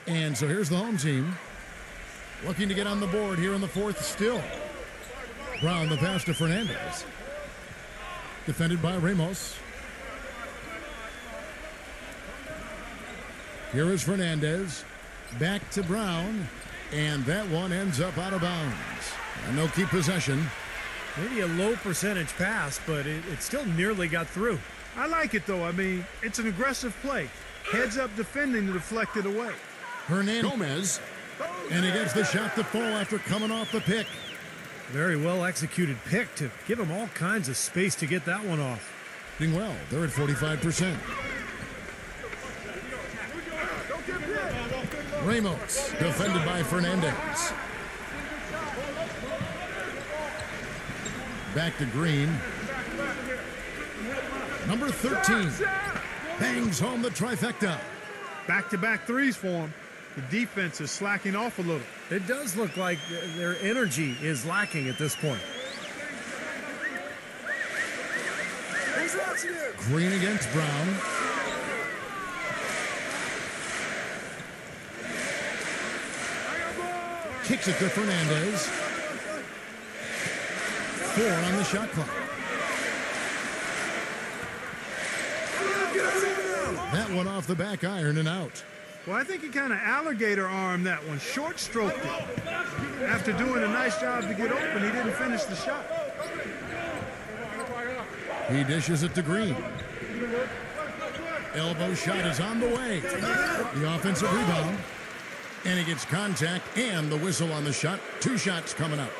And so here's the home team. Looking to get on the board here in the fourth still. Brown, the pass to Fernandez. Defended by Ramos. Here is Fernandez. Back to Brown. And that one ends up out of bounds. And they'll keep possession. Maybe a low percentage pass, but it still nearly got through. I like it, though. I mean, it's an aggressive play. Heads up defending to deflect it away. Hernandez. Gomez. And he gets the shot to fall after coming off the pick. Very well executed pick to give him all kinds of space to get that one off. Doing well. They're at 45%. Ramos, defended by Fernandez. Back to Green. Number 13 bangs home the trifecta. Back-to-back threes for him. The defense is slacking off a little. It does look like their energy is lacking at this point. Green against Brown. Kicks it to Fernandez. 4 on the shot clock. That one off the back iron and out. Well, I think he kind of alligator armed that one, short stroked it. After doing a nice job to get open, he didn't finish the shot. He dishes it to Green. Elbow shot is on the way. The offensive rebound. And he gets contact and the whistle on the shot. 2 shots coming up.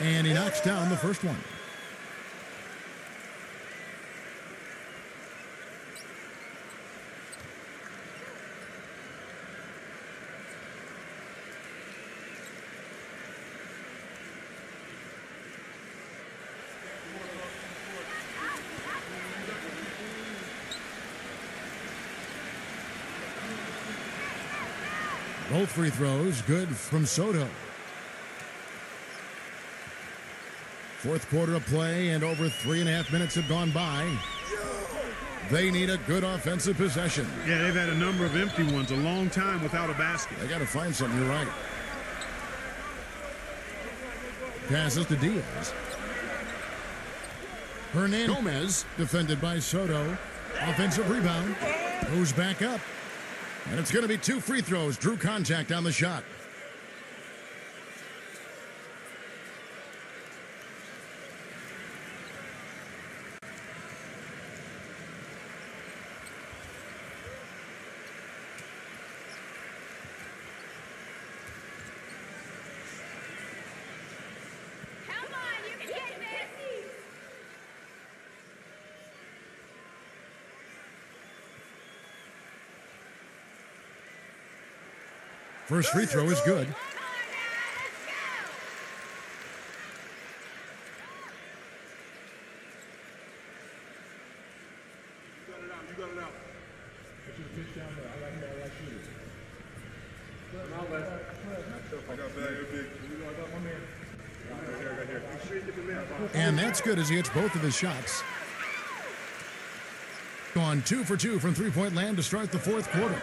And he knocks down the first one. Both free throws good from Soto. Fourth quarter of play, and over 3.5 minutes have gone by. They need a good offensive possession. Yeah, they've had a number of empty ones, a long time without a basket. They got to find something, you're right. Passes to Diaz. Hernandez. Gomez, defended by Soto. Offensive rebound. Goes back up. And it's going to be 2 free throws. Drew contact on the shot. First free throw is good. And that's good as he hits both of his shots. Gone 2 for 2 from three-point land to start the fourth quarter.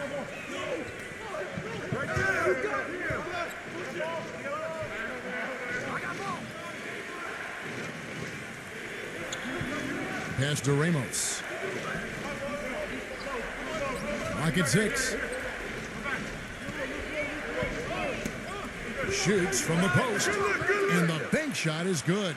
Pass to Ramos. Lock at 6. Shoots from the post. And the bank shot is good.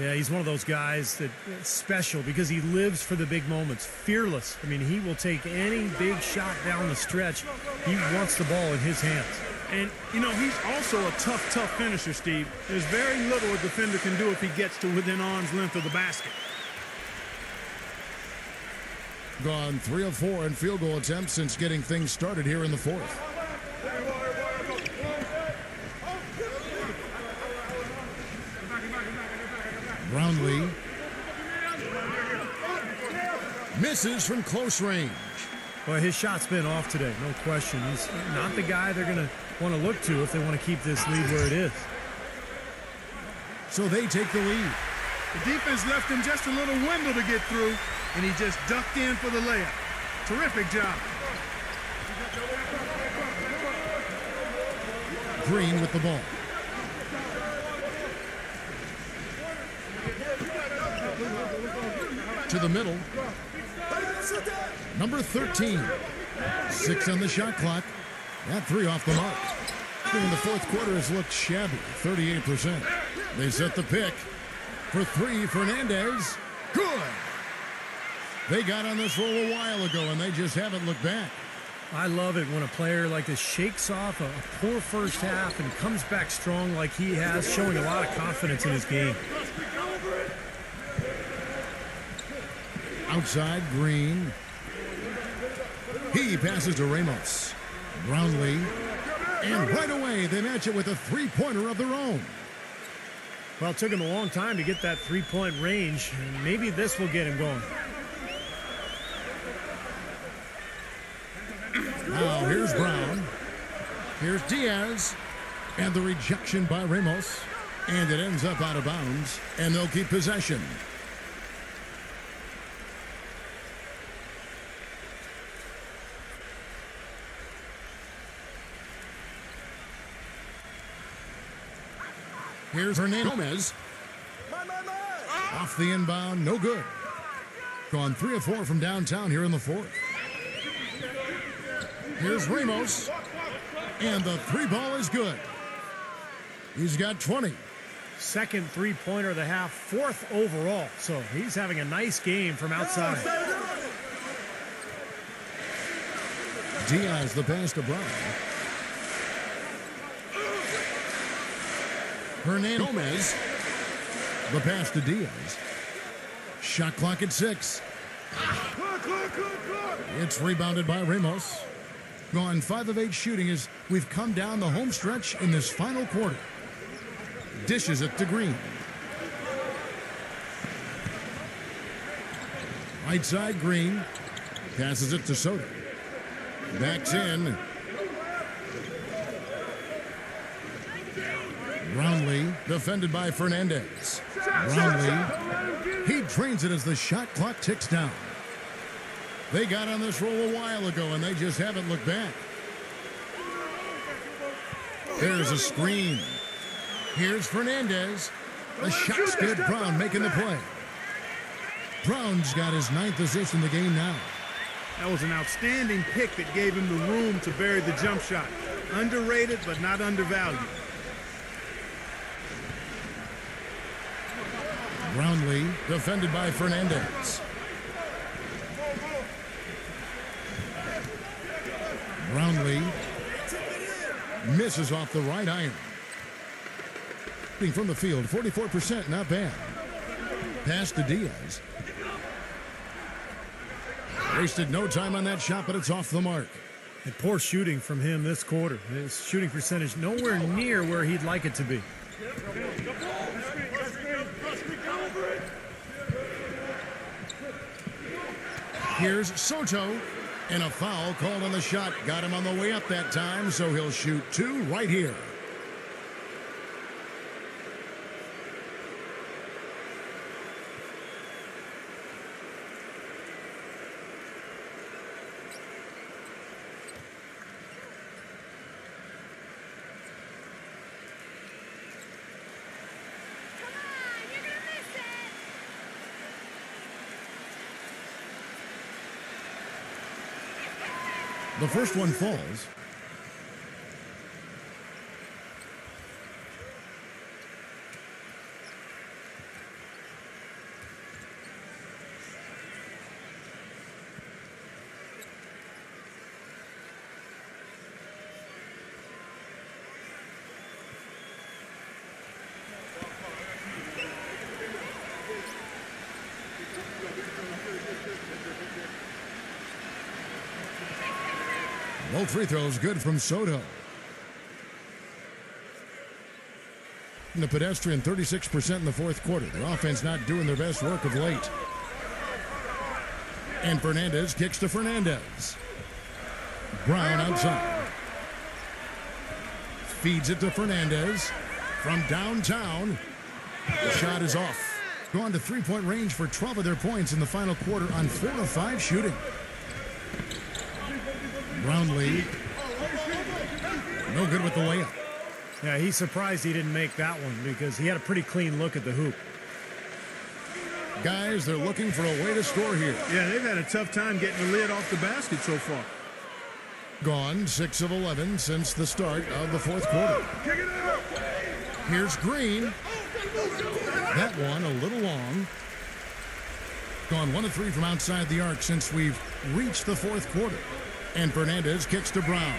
Yeah, he's one of those guys that's special because he lives for the big moments. Fearless. I mean, he will take any big shot down the stretch. He wants the ball in his hands. And, you know, he's also a tough finisher, Steve. There's very little a defender can do if he gets to within arm's length of the basket. Gone 3 of 4 in field goal attempts since getting things started here in the fourth. Brownlee misses from close range. Well, his shot's been off today, no question. He's not the guy they're going to want to look to if they want to keep this lead where it is. So they take the lead. The defense left him just a little window to get through, and he just ducked in for the layup. Terrific job. Green with the ball. To the middle. Number 13. 6 on the shot clock. That 3 off the mark. In the fourth quarter has looked shabby. 38%. They set the pick. For 3, Fernandez. Good. They got on this roll a while ago, and they just haven't looked back. I love it when a player like this shakes off a poor first half and comes back strong like he has, showing a lot of confidence in his game. Outside, Green. He passes to Ramos. Brownlee. And right away, they match it with a three-pointer of their own. Well, it took him a long time to get that three-point range. Maybe this will get him going. Now, here's Brown. Here's Diaz. And the rejection by Ramos. And it ends up out of bounds. And they'll keep possession. Here's Hernandez. Off the inbound, no good. Gone 3 of 4 from downtown here in the fourth. Here's Ramos. And the 3-ball is good. He's got 20. Second three-pointer of the half, 4th overall. So he's having a nice game from outside. Diaz the pass to Brown. Hernandez. The pass to Diaz. Shot clock at 6. It's rebounded by Ramos. Gone 5 of 8 shooting as we've come down the home stretch in this final quarter. Dishes it to Green. Right side, Green. Passes it to Soto. Backs in. Brownlee, defended by Fernandez. Brownlee, he drains it as the shot clock ticks down. They got on this roll a while ago, and they just haven't looked back. There's a screen. Here's Fernandez. The shot's good. Brown making the play. Brown's got his 9th assist in the game now. That was an outstanding pick that gave him the room to bury the jump shot. Underrated, but not undervalued. Brownlee, defended by Fernandez. Brownlee misses off the right iron. From the field, 44%, not bad. Pass to Diaz. Wasted no time on that shot, but it's off the mark. And poor shooting from him this quarter. His shooting percentage nowhere near where he'd like it to be. Here's Soto, and a foul called on the shot. Got him on the way up that time, so he'll shoot 2 right here. The first one falls. Both free throws good from Soto. The pedestrian 36% in the fourth quarter. The offense not doing their best work of late. And Fernandez kicks to Fernandez. Brown outside. Feeds it to Fernandez. From downtown. The shot is off. Gone to three-point range for 12 of their points in the final quarter on 4 of 5 shooting. Brownlee, no good with the layup. Yeah, he's surprised he didn't make that one because he had a pretty clean look at the hoop. Guys, they're looking for a way to score here. Yeah, they've had a tough time getting the lid off the basket so far. Gone 6 of 11 since the start of the fourth quarter. Here's Green. That one a little long. Gone 1 of 3 from outside the arc since we've reached the fourth quarter. And Fernandez kicks to Brown.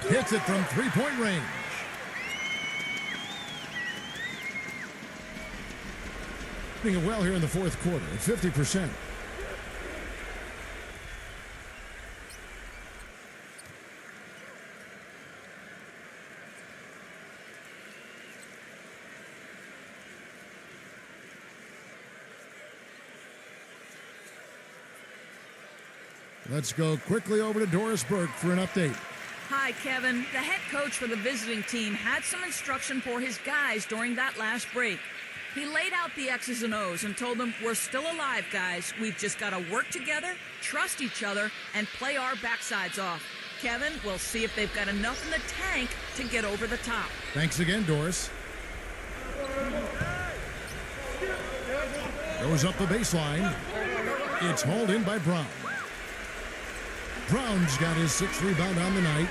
Hits it from three-point range. Doing well here in the fourth quarter at 50%. Let's go quickly over to Doris Burke for an update. Hi, Kevin. The head coach for the visiting team had some instruction for his guys during that last break. He laid out the X's and O's and told them, we're still alive, guys. We've just got to work together, trust each other, and play our backsides off. Kevin, we'll see if they've got enough in the tank to get over the top. Thanks again, Doris. Goes up the baseline. It's hauled in by Brown. Brown's got his 6th rebound on the night.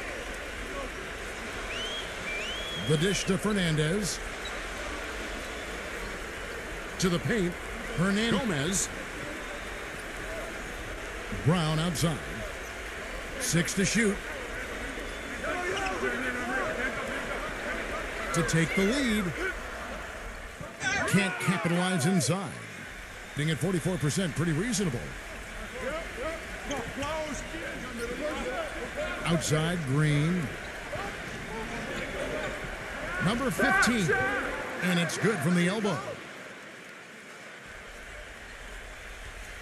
The dish to Fernandez. To the paint. Gomez. Brown outside. 6 to shoot. To take the lead. Can't capitalize inside. Being at 44%, pretty reasonable. Outside, Green. Number 15. And it's good from the elbow.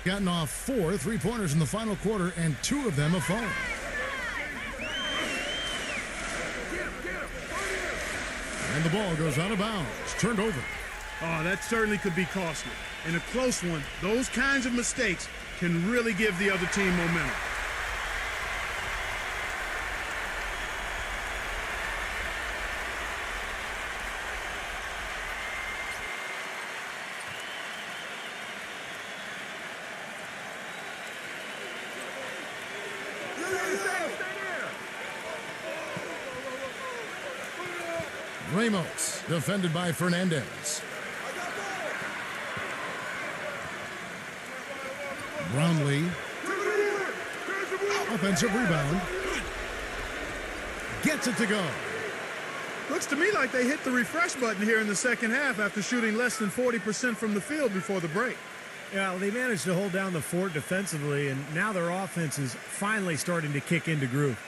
Gotten off 4 3-pointers in the final quarter, and 2 of them have fallen. And the ball goes out of bounds. Turned over. Oh, that certainly could be costly. In a close one, those kinds of mistakes can really give the other team momentum. Ramos, defended by Fernandez. Brownlee. Offensive rebound. Gets it to go. Looks to me like they hit the refresh button here in the second half after shooting less than 40% from the field before the break. Yeah, well, they managed to hold down the fort defensively, and now their offense is finally starting to kick into groove.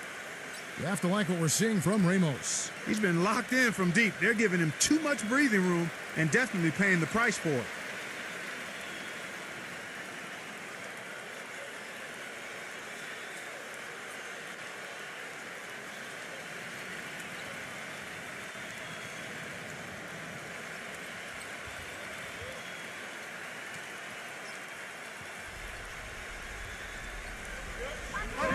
You have to like what we're seeing from Ramos. He's been locked in from deep. They're giving him too much breathing room and definitely paying the price for it.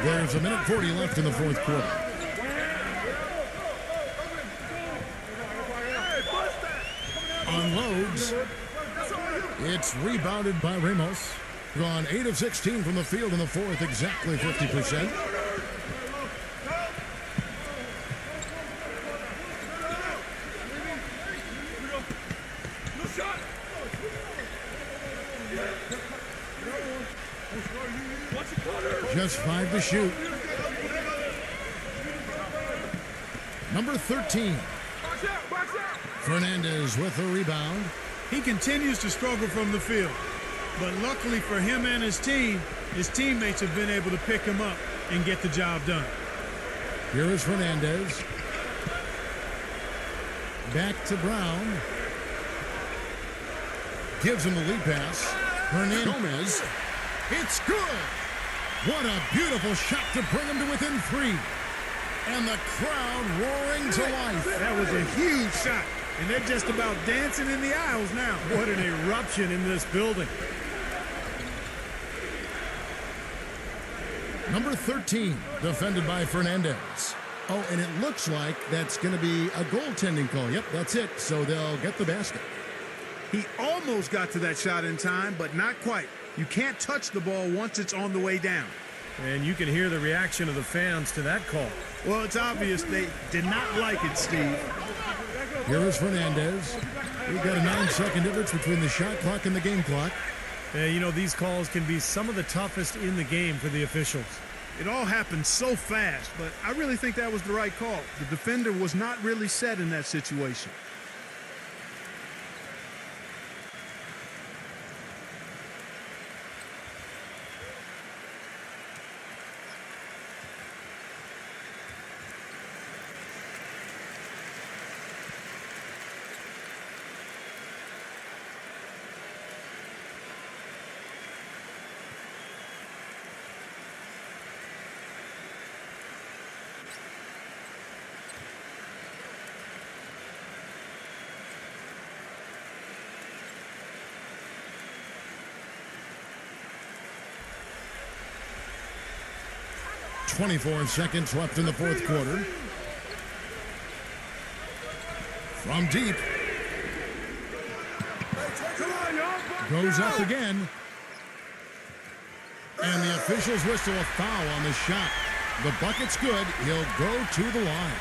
There's 1:40 left in the fourth quarter. Unloads. It's rebounded by Ramos. Gone 8 of 16 from the field in the fourth, exactly 50%. Just 5 to shoot. Number 13. Fernandez with the rebound. He continues to struggle from the field. But luckily for him and his team, his teammates have been able to pick him up and get the job done. Here is Fernandez. Back to Brown. Gives him the lead pass. Gomez. It's good. What a beautiful shot to bring him to within 3. And the crowd roaring to life. That was a huge shot. And they're just about dancing in the aisles now. What an eruption in this building. Number 13, defended by Fernandez. Oh, and it looks like that's going to be a goaltending call. Yep, that's it. So they'll get the basket. He almost got to that shot in time, but not quite. You can't touch the ball once it's on the way down. And you can hear the reaction of the fans to that call. Well, it's obvious they did not like it, Steve. Here is Fernandez. We've got a 9-second difference between the shot clock and the game clock. You know, these calls can be some of the toughest in the game for the officials. It all happened so fast, but I really think that was the right call. The defender was not really set in that situation. 24 seconds left in the fourth quarter. From deep. Goes up again. And the officials whistle a foul on the shot. The bucket's good. He'll go to the line.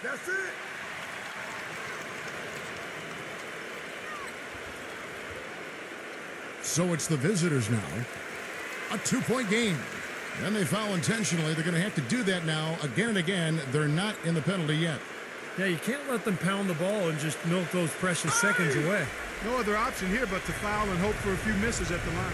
That's it. So it's the visitors now. A 2-point game. And they foul intentionally. They're going to have to do that now again and again. They're not in the penalty yet. Yeah, you can't let them pound the ball and just milk those precious seconds away. No other option here but to foul and hope for a few misses at the line.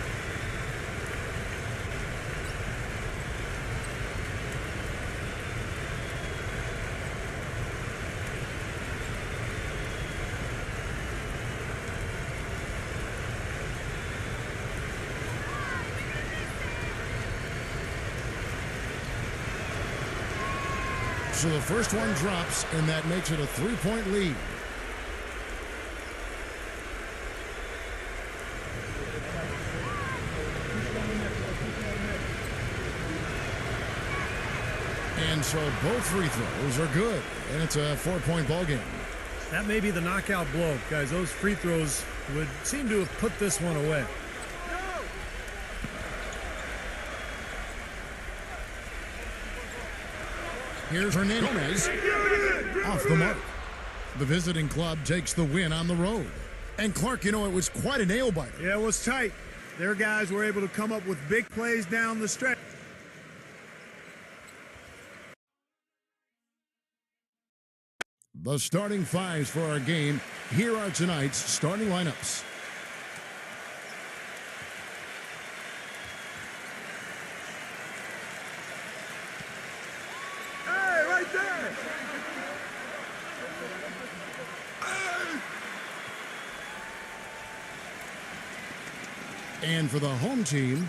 So the first one drops, and that makes it a 3-point lead. And so both free throws are good, and it's a 4-point ball game. That may be the knockout blow. Guys, those free throws would seem to have put this one away. Here's Hernandez off the mark. The visiting club takes the win on the road. And Clark, you know, it was quite a nail-biter. Yeah, it was tight. Their guys were able to come up with big plays down the stretch. The starting fives for our game. Here are tonight's starting lineups. Hey, right there. And for the home team,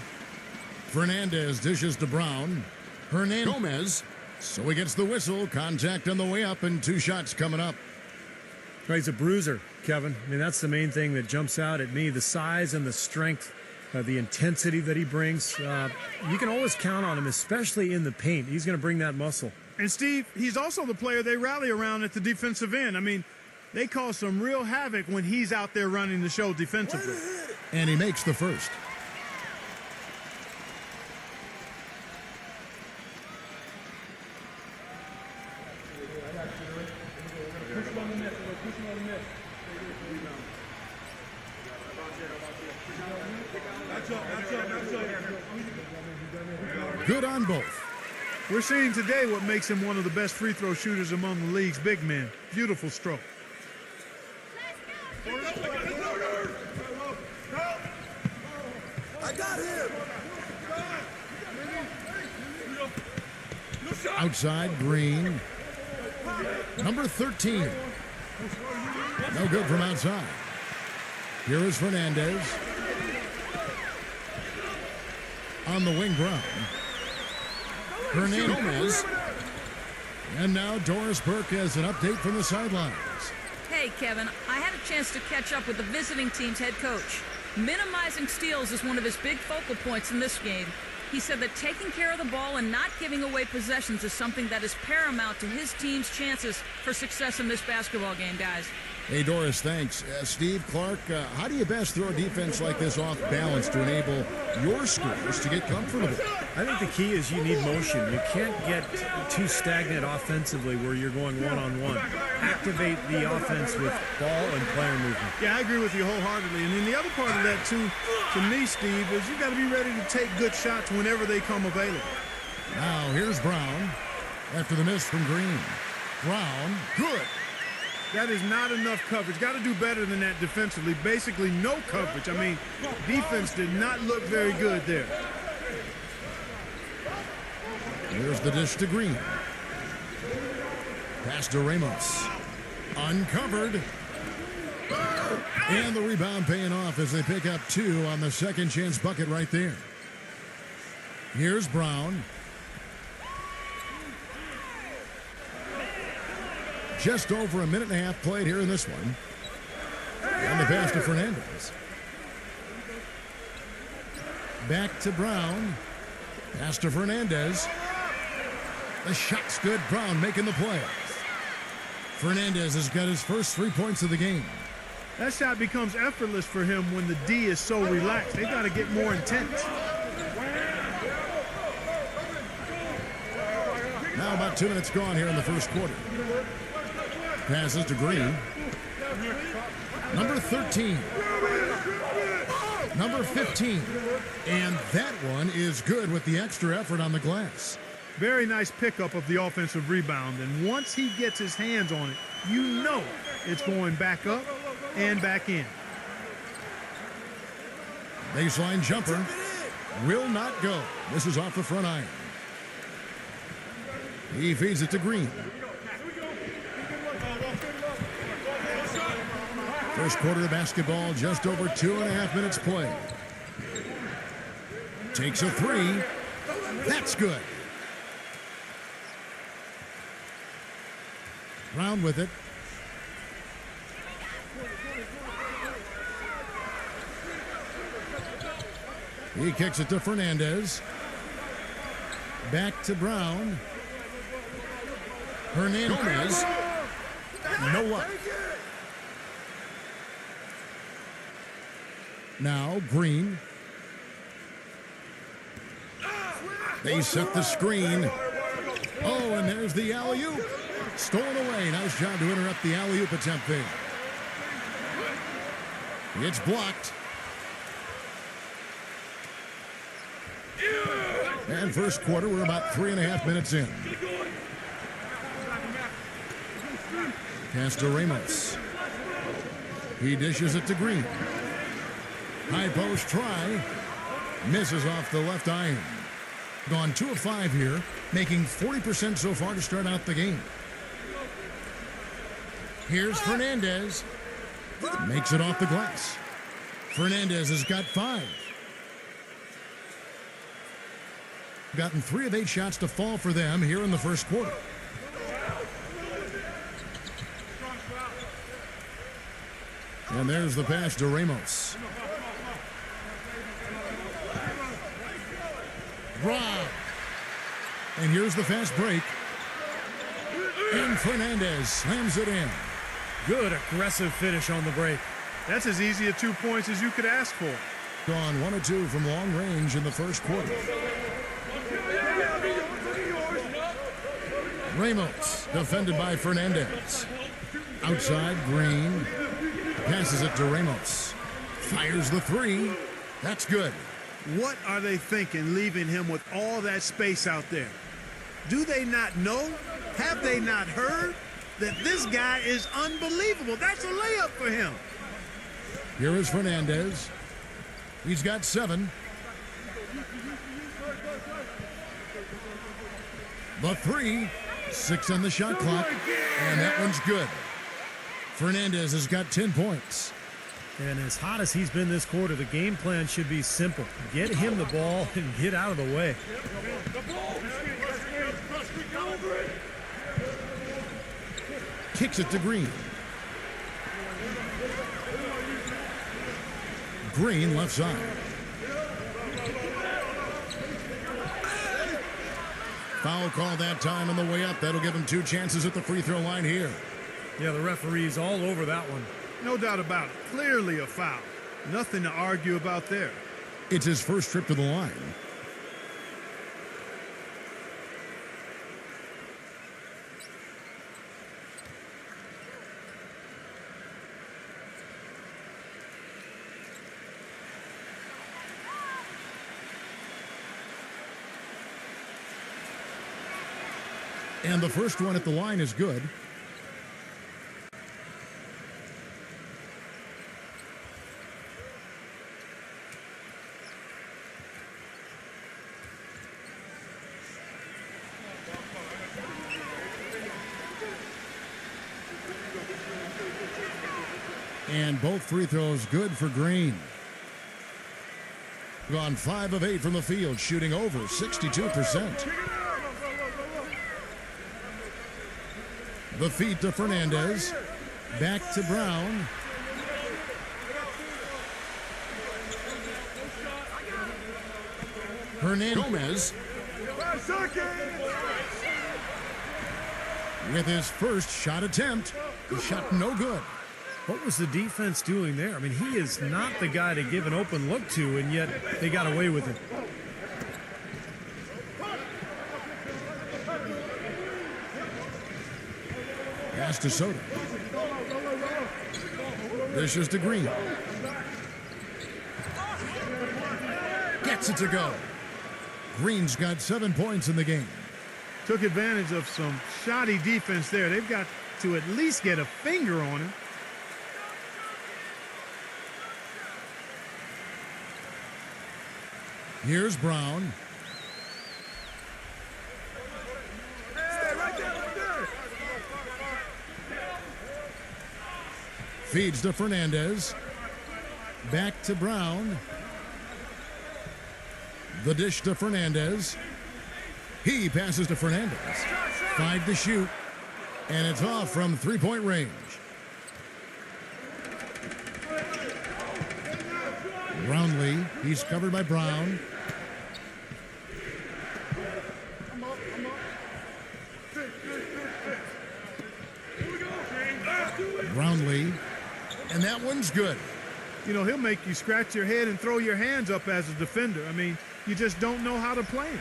Fernandez dishes to Brown. Hernandez Gomez. So he gets the whistle. Contact on the way up, and 2 shots coming up. He's a bruiser, Kevin. I mean, that's the main thing that jumps out at me. The size and the strength, the intensity that he brings. You can always count on him, especially in the paint. He's going to bring that muscle. And, Steve, he's also the player they rally around at the defensive end. I mean, they cause some real havoc when he's out there running the show defensively. And he makes the first. Good on both. We're seeing today what makes him one of the best free throw shooters among the league's big men. Beautiful stroke. I got him. Outside, Green. Number 13. No good from outside. Here is Fernandez. On the wing, Brown. Hernandez. And now Doris Burke has an update from the sidelines. Hey, Kevin, I had a chance to catch up with the visiting team's head coach. Minimizing steals is one of his big focal points in this game. He said that taking care of the ball and not giving away possessions is something that is paramount to his team's chances for success in this basketball game, guys. Hey, Doris, thanks. Steve, Clark, how do you best throw a defense like this off balance to enable your scorers to get comfortable? I think the key is you need motion. You can't get too stagnant offensively where you're going one-on-one. Activate the offense with ball and player movement. Yeah, I agree with you wholeheartedly. And then the other part of that, too, to me, Steve, is you got to be ready to take good shots whenever they come available. Now, here's Brown after the miss from Green. Brown, good. That is not enough coverage. Got to do better than that defensively. Basically, no coverage. I mean, defense did not look very good there. Here's the dish to Green. Pass to Ramos. Uncovered. And the rebound paying off as they pick up 2 on the second chance bucket right there. Here's Brown. Just over a minute and a half played here in this one. And the pass to Fernandez. Back to Brown. Pass to Fernandez. The shot's good. Brown making the play. Fernandez has got his first 3 points of the game. That shot becomes effortless for him when the D is so relaxed. They got to get more intense. Now about 2 minutes gone here in the first quarter. Passes to Green. Number 13. Number 15. And that one is good with the extra effort on the glass. Very nice pickup of the offensive rebound. And once he gets his hands on it, you know it's going back up and back in. Baseline jumper. Will not go. This is off the front iron. He feeds it to Green. First quarter of basketball, just over 2.5 minutes played. Takes a 3. That's good. Brown with it. He kicks it to Fernandez. Back to Brown. Hernandez. No luck. Now Green. They set the screen. Oh, and there's the alley-oop. Stolen away. Nice job to interrupt the alley-oop attempt there. It's blocked. And first quarter, we're about 3.5 minutes in. Pass to Ramos. He dishes it to Green. High post try. Misses off the left iron. Gone 2 of 5 here, making 40% so far to start out the game. Here's Fernandez. Makes it off the glass. Fernandez has got 5. Gotten 3 of 8 shots to fall for them here in the first quarter. And there's the pass to Ramos. Rob. And here's the fast break. And Fernandez slams it in. Good aggressive finish on the break. That's as easy a 2 points as you could ask for. Gone 1 of 2 from long range in the first quarter. Ramos, defended by Fernandez. Outside, Green. Passes it to Ramos. Fires the 3. That's good. What are they thinking, leaving him with all that space out there? Do they not know? Have they not heard that this guy is unbelievable? That's a layup for him. Here is Fernandez. He's got 7. The 3. 6 on the shot clock. And that one's good. Fernandez has got 10 points. And as hot as he's been this quarter, the game plan should be simple. Get him the ball and get out of the way. Kicks it to Green. Green left side. Foul call that time on the way up. That'll give him 2 chances at the free throw line here. Yeah, the referee's all over that one. No doubt about it. Clearly a foul. Nothing to argue about there. It's his first trip to the line. And the first one at the line is good. And both free throws good for Green. Gone 5 of 8 from the field, shooting over 62%. The feed to Fernandez. Back to Brown. Gomez with his first shot attempt. The shot no good. What was the defense doing there? I mean, he is not the guy to give an open look to, and yet they got away with it. Pass to Soto. This is to Green. Gets it to go. Green's got 7 points in the game. Took advantage of some shoddy defense there. They've got to at least get a finger on him. Here's Brown. Feeds to Fernandez. Back to Brown. The dish to Fernandez. He passes to Fernandez. 5 to shoot. And it's off from three-point range. Brownlee. He's covered by Brown. Brownlee. And that one's good. You know, he'll make you scratch your head and throw your hands up as a defender. I mean, you just don't know how to play him.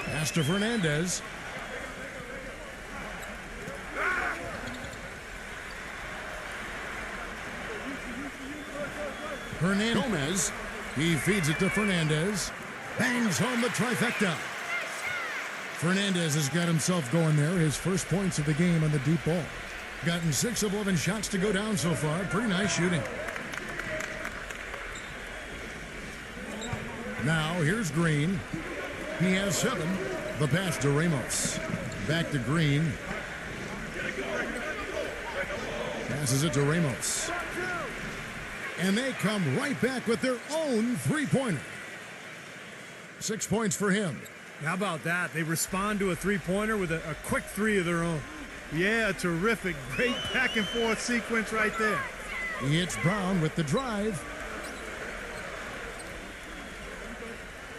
Pass to Fernandez. Gomez. He feeds it to Fernandez. Bangs home the trifecta. Fernandez has got himself going there. His first points of the game on the deep ball. Gotten 6 of 11 shots to go down so far. Pretty nice shooting. Now here's Green. He has 7. The pass to Ramos. Back to Green. Passes it to Ramos. And they come right back with their own three-pointer. 6 points for him. How about that? They respond to a three-pointer with a quick 3 of their own. Yeah, terrific. Great back-and-forth sequence right there. He hits Brown with the drive.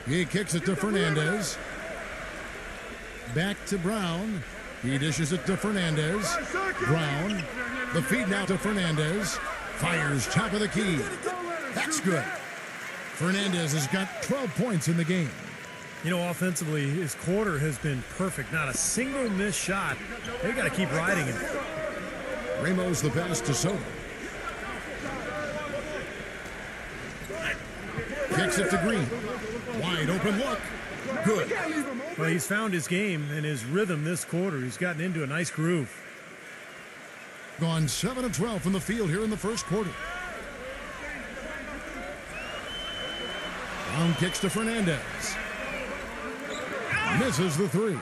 He kicks it to Fernandez. Back to Brown. He dishes it to Fernandez. Brown. The feed now to Fernandez. Fires top of the key. That's good. Fernandez has got 12 points in the game. You know, offensively, his quarter has been perfect. Not a single missed shot. They got to keep riding him. Ramos the pass to Soto. Kicks it to Green. Wide open look. Good. Well, he's found his game and his rhythm this quarter. He's gotten into a nice groove. Gone 7 of 12 from the field here in the first quarter. Brown kicks to Fernandez. Misses the 3.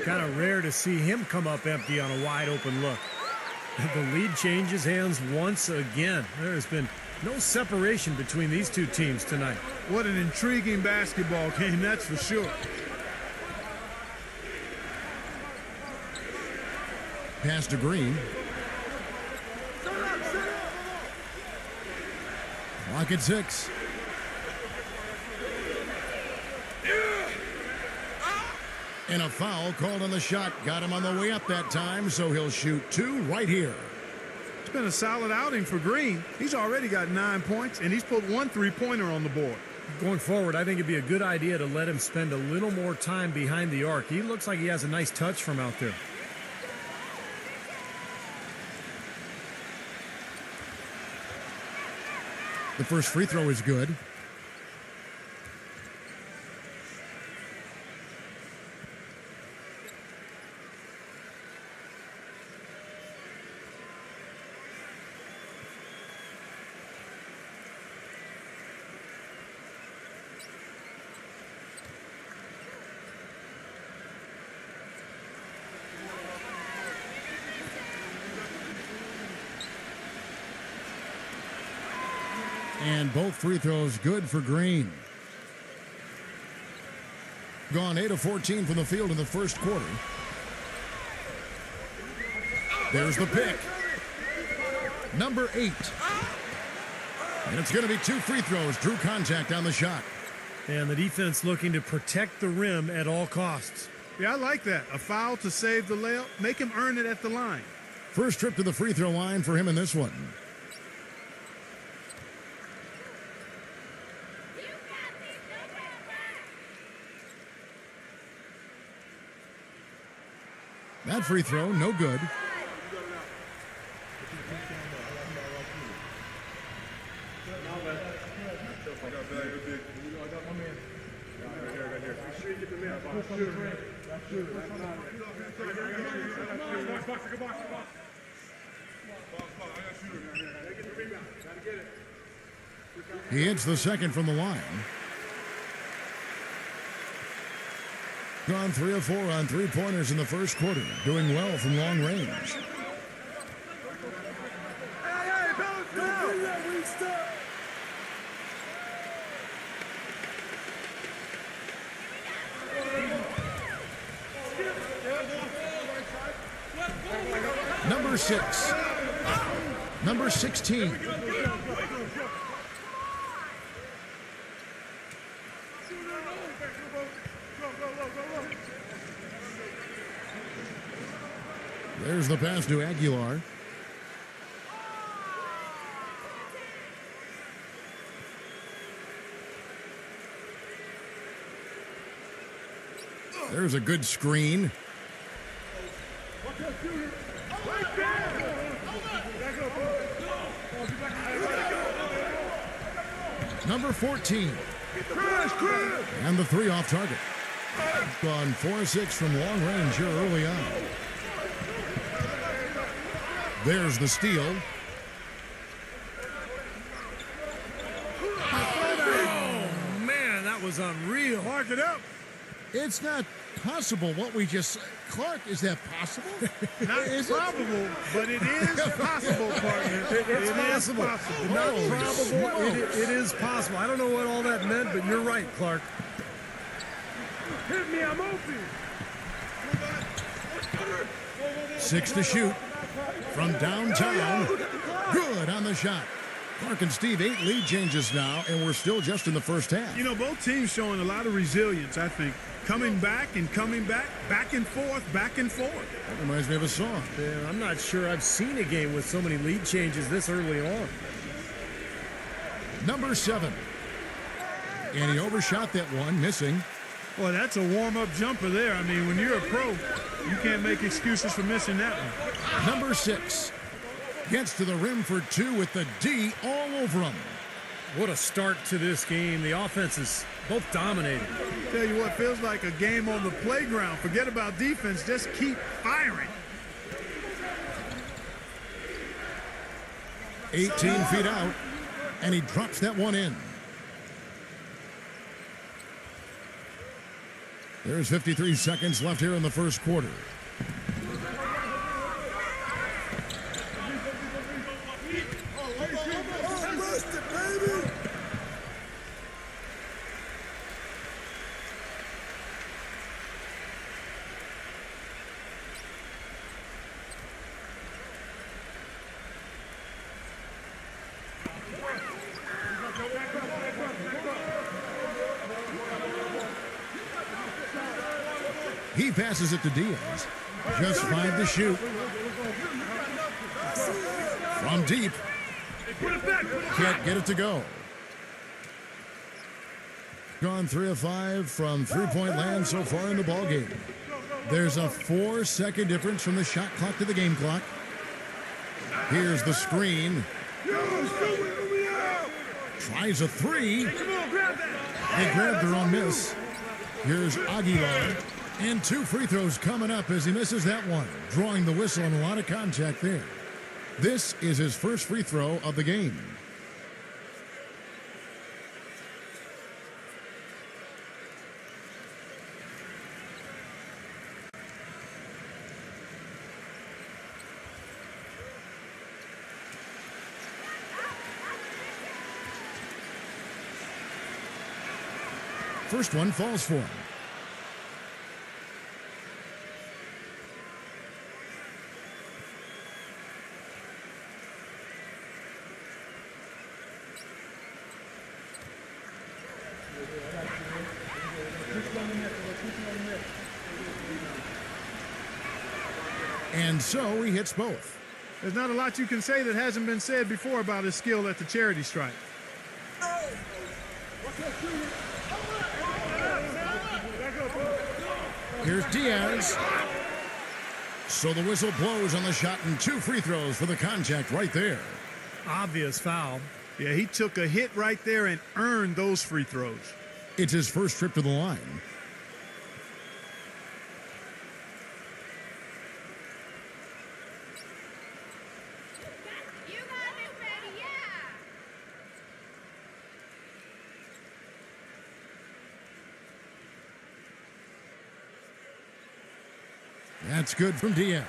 Kind of rare to see him come up empty on a wide open look. The lead changes hands once again. There has been no separation between these two teams tonight. What an intriguing basketball game, that's for sure. Pass to Green. Clock at 6. And a foul called on the shot. Got him on the way up that time, so he'll shoot 2 right here. It's been a solid outing for Green. He's already got 9 points, and he's put 1 3-pointer on the board. Going forward, I think it'd be a good idea to let him spend a little more time behind the arc. He looks like he has a nice touch from out there. The first free throw is good. And both free throws good for Green. Gone 8 of 14 from the field in the first quarter. There's the pick. Number 8. And it's going to be 2 free throws. Drew contact on the shot. And the defense looking to protect the rim at all costs. Yeah, I like that. A foul to save the layup. Make him earn it at the line. First trip to the free throw line for him in this one. That free throw, no good. He hits the second from the line. Gone 3 of 4 on 3-pointers in the first quarter. Doing well from long range. Number 6. Number 16. There's the pass to Aguilar. There's a good screen. Number 14. And the 3 off target. Gone 4-6 from long range here early on. There's the steal. Oh, man, that was unreal. Mark it up. It's not possible what we just... Clark, is that possible? Not probable, but it is possible, partner. It's possible. Not Holy probable. smokes. It is possible. I don't know what all that meant, but you're right, Clark. Hit me, I'm open. 6 to shoot from downtown. Good on the shot. Clark and Steve, 8 lead changes now, and we're still just in the first half. You know, both teams showing a lot of resilience, I think. Coming back, back and forth, back and forth. That reminds me of a song. Yeah, I'm not sure I've seen a game with so many lead changes this early on. Number 7. And he overshot that one, missing. Well, that's a warm-up jumper there. I mean, when you're a pro, you can't make excuses for missing that one. Number 6. Gets to the rim for 2 with the D all over him. What a start to this game. The offense is both dominating. Tell you what, feels like a game on the playground. Forget about defense, just keep firing. 18 feet out, and he drops that one in. There's 53 seconds left here in the first quarter. He passes it to Diaz. Just 5 to shoot. From deep. Can't get it to go. Gone 3 of 5 from three-point land so far in the ballgame. There's a 4-second difference from the shot clock to the game clock. Here's the screen. Tries a 3. They grabbed their own miss. Here's Aguilar. And 2 free throws coming up as he misses that one. Drawing the whistle and a lot of contact there. This is his first free throw of the game. first one falls for him. And so he hits both. There's not a lot you can say that hasn't been said before about his skill at the charity stripe. Here's Diaz. So the whistle blows on the shot and 2 free throws for the contact right there. Obvious foul. Yeah, he took a hit right there and earned those free throws. It's his first trip to the line. You got this, baby, yeah! That's good from Diaz.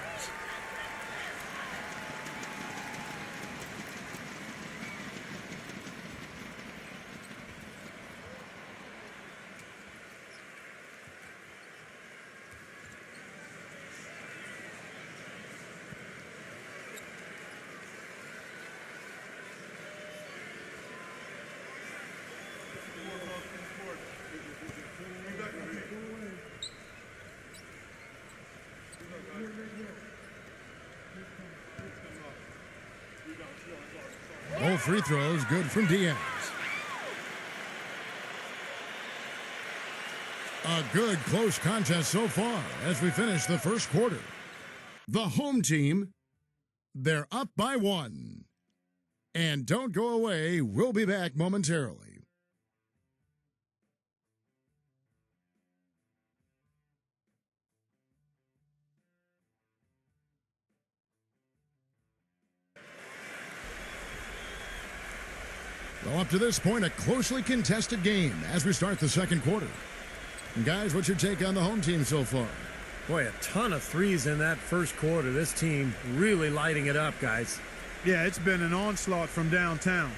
All free throws good from Diaz. A good close contest so far as we finish the first quarter. The home team, they're up by 1. And don't go away, we'll be back momentarily. Well, up to this point, a closely contested game as we start the second quarter. And guys, what's your take on the home team so far? Boy, a ton of threes in that first quarter. This team really lighting it up, guys. Yeah, it's been an onslaught from downtown.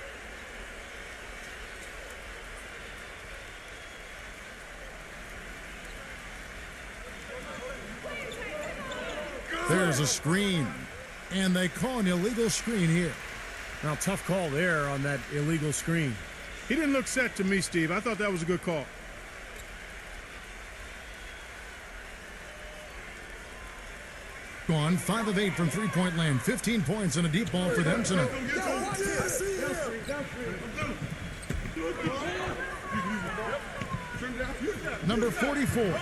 There's a screen, and they call an illegal screen here. Now, tough call there on that illegal screen. He didn't look set to me, Steve. I thought that was a good call. Gone 5 of 8 from three-point land. 15 points and a deep ball for them tonight. Number 44.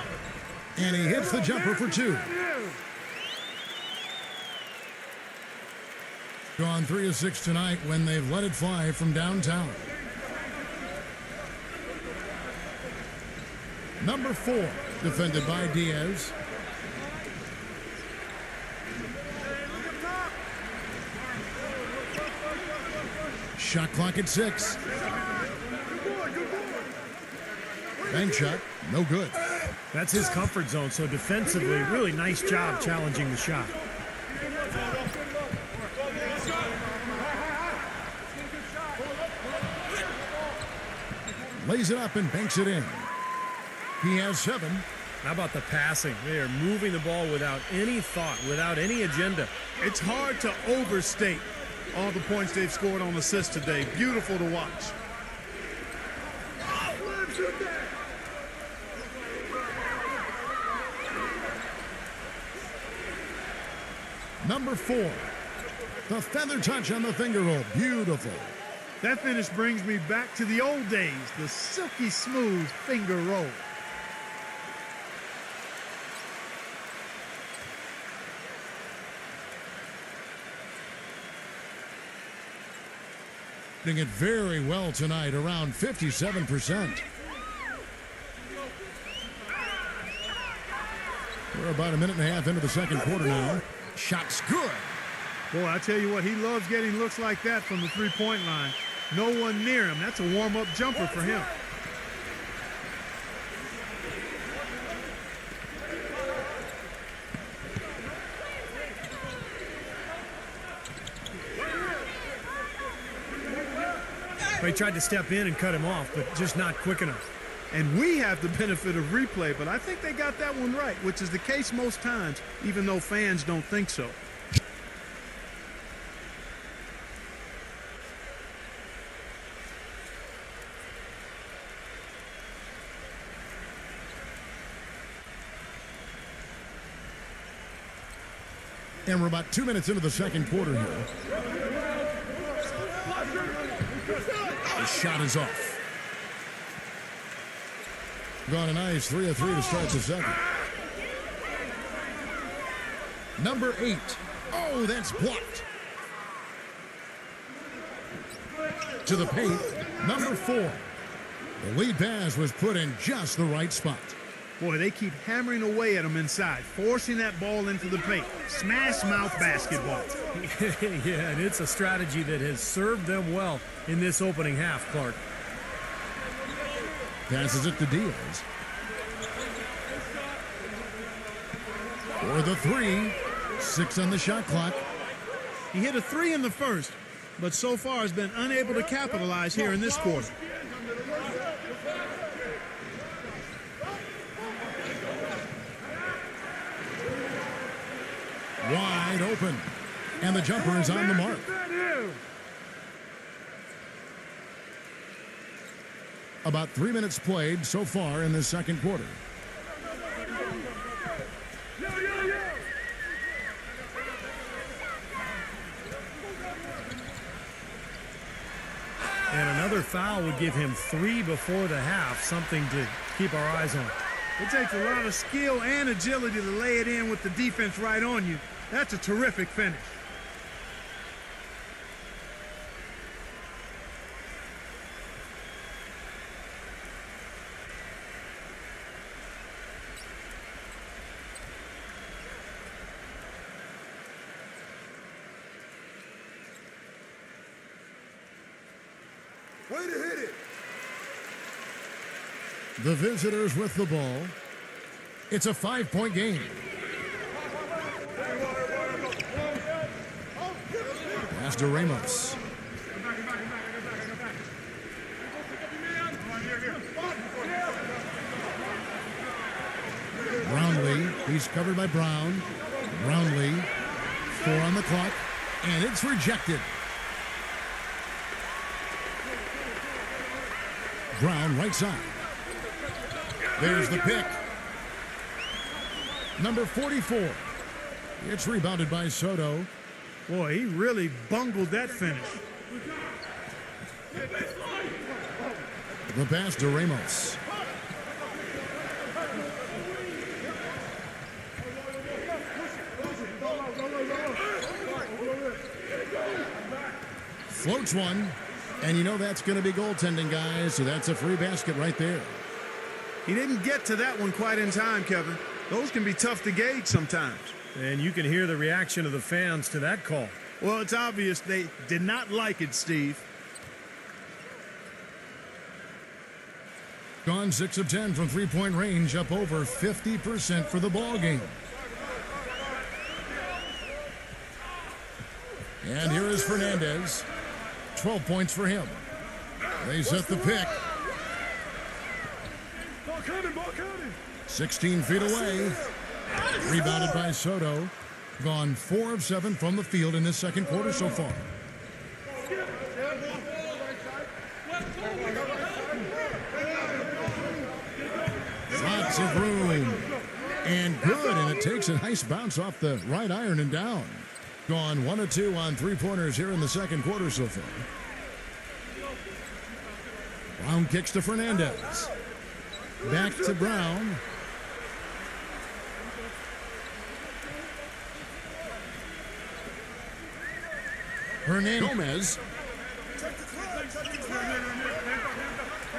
And he hits the jumper for 2. Gone 3 of 6 tonight when they've let it fly from downtown. Number 4, defended by Diaz. Shot clock at 6. Bank shot, no good. That's his comfort zone, so defensively, really nice job challenging the shot. Lays it up and banks it in. He has 7. How about the passing? They are moving the ball without any thought, without any agenda. It's hard to overstate all the points they've scored on assists today. Beautiful to watch. Number 4. The feather touch on the finger roll. Beautiful. That finish brings me back to the old days, the silky smooth finger roll. Doing it very well tonight, around 57%. We're about a minute and a half into the second quarter now. Shot's good. Boy, I tell you what, he loves getting looks like that from the three-point line. No one near him. That's a warm-up jumper for him. He tried to step in and cut him off, but just not quick enough. And we have the benefit of replay, but I think they got that one right, which is the case most times, even though fans don't think so. And we're about 2 minutes into the second quarter here. The shot is off. Gone a nice 3 of 3 to start the second. Number 8. Oh, that's blocked. To the paint, number 4. The lead pass was put in just the right spot. Boy, they keep hammering away at him inside, forcing that ball into the paint. Smash mouth basketball. Yeah, and it's a strategy that has served them well in this opening half, Clark. Passes it to Diaz. For the 3. 6 on the shot clock. He hit a 3 in the first, but so far has been unable to capitalize here in this quarter. Wide open. And the jumper is on the mark. About 3 minutes played so far in the second quarter. And another foul would give him 3 before the half, something to keep our eyes on. It takes a lot of skill and agility to lay it in with the defense right on you. That's a terrific finish. Way to hit it. The visitors with the ball. It's a 5-point game. Pass to Ramos. Brownlee, he's covered by Brown. Brownlee, 4 on the clock, and it's rejected. Brown right side. There's the pick. Number 44. It's rebounded by Soto. Boy, he really bungled that finish. The pass to Ramos. Floats one. And you know that's going to be goaltending, guys, so that's a free basket right there. He didn't get to that one quite in time, Kevin. Those can be tough to gauge sometimes. And you can hear the reaction of the fans to that call. Well, it's obvious they did not like it, Steve. Gone 6 of 10 from three-point range, up over 50% for the ball game. And here is Fernandez. 12 points for him. They set the pick. Ball coming, ball coming. 16 feet away. Rebounded by Soto. Gone 4 of 7 from the field in this second quarter so far. Lots of room. And good, and it takes a nice bounce off the right iron and down. Gone 1 of 2 on three-pointers here in the second quarter so far. Brown kicks to Fernandez. Back to Brown. Hernandez. Gomez.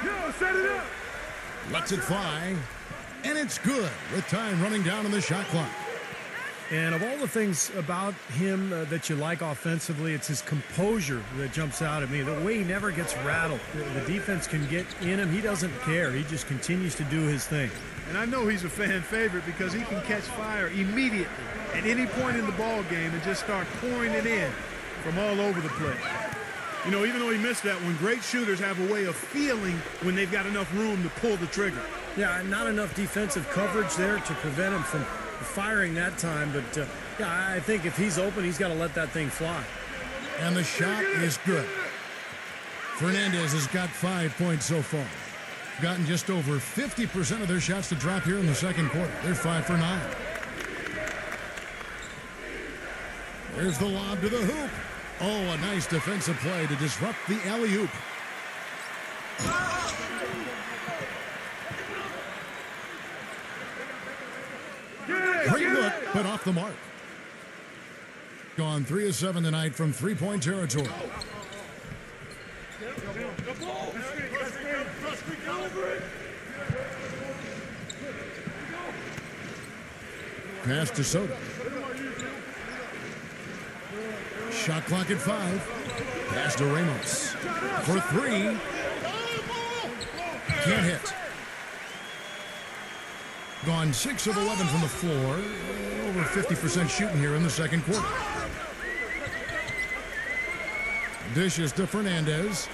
Yo, set it up. Lets it fly. And it's good with time running down on the shot clock. And of all the things about him that you like offensively, it's his composure that jumps out at me. The way he never gets rattled. The defense can get in him. He doesn't care. He just continues to do his thing. And I know he's a fan favorite because he can catch fire immediately at any point in the ball game and just start pouring it in from all over the place. You know, even though he missed that one, great shooters have a way of feeling when they've got enough room to pull the trigger. Yeah, not enough defensive coverage there to prevent him from firing that time. But, yeah, I think if he's open, he's got to let that thing fly. And the shot is good. Fernandez has got 5 points so far. Gotten just over 50% of their shots to drop here in the second quarter. They're 5 for 9. There's the lob to the hoop. Oh, a nice defensive play to disrupt the alley-oop. Great look, but off the mark. Gone 3 of 7 tonight from three-point territory. Pass to Soto. Shot clock at 5. Pass to Ramos. For 3. Can't hit. Gone 6 of 11 from the floor. Over 50% shooting here in the second quarter. Dishes to Fernandez.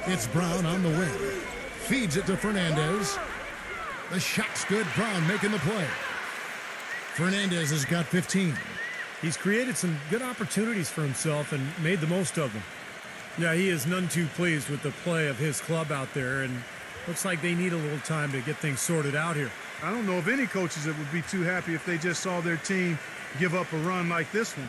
It's Brown on the wing. Feeds it to Fernandez. The shot's good. Brown making the play. Fernandez has got 15. He's created some good opportunities for himself and made the most of them. Yeah, he is none too pleased with the play of his club out there, and looks like they need a little time to get things sorted out here. I don't know of any coaches that would be too happy if they just saw their team give up a run like this one.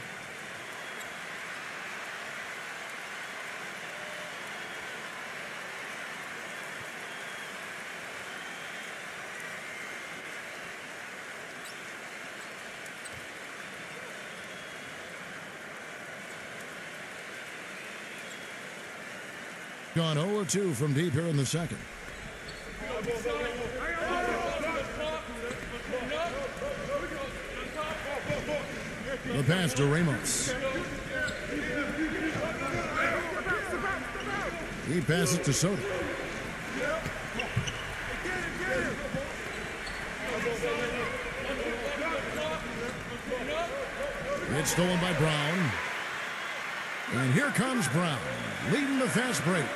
Gone 0-2 from deep here in the second. The pass to Ramos. He passes to Soto. It's stolen by Brown. And here comes Brown, leading the fast break.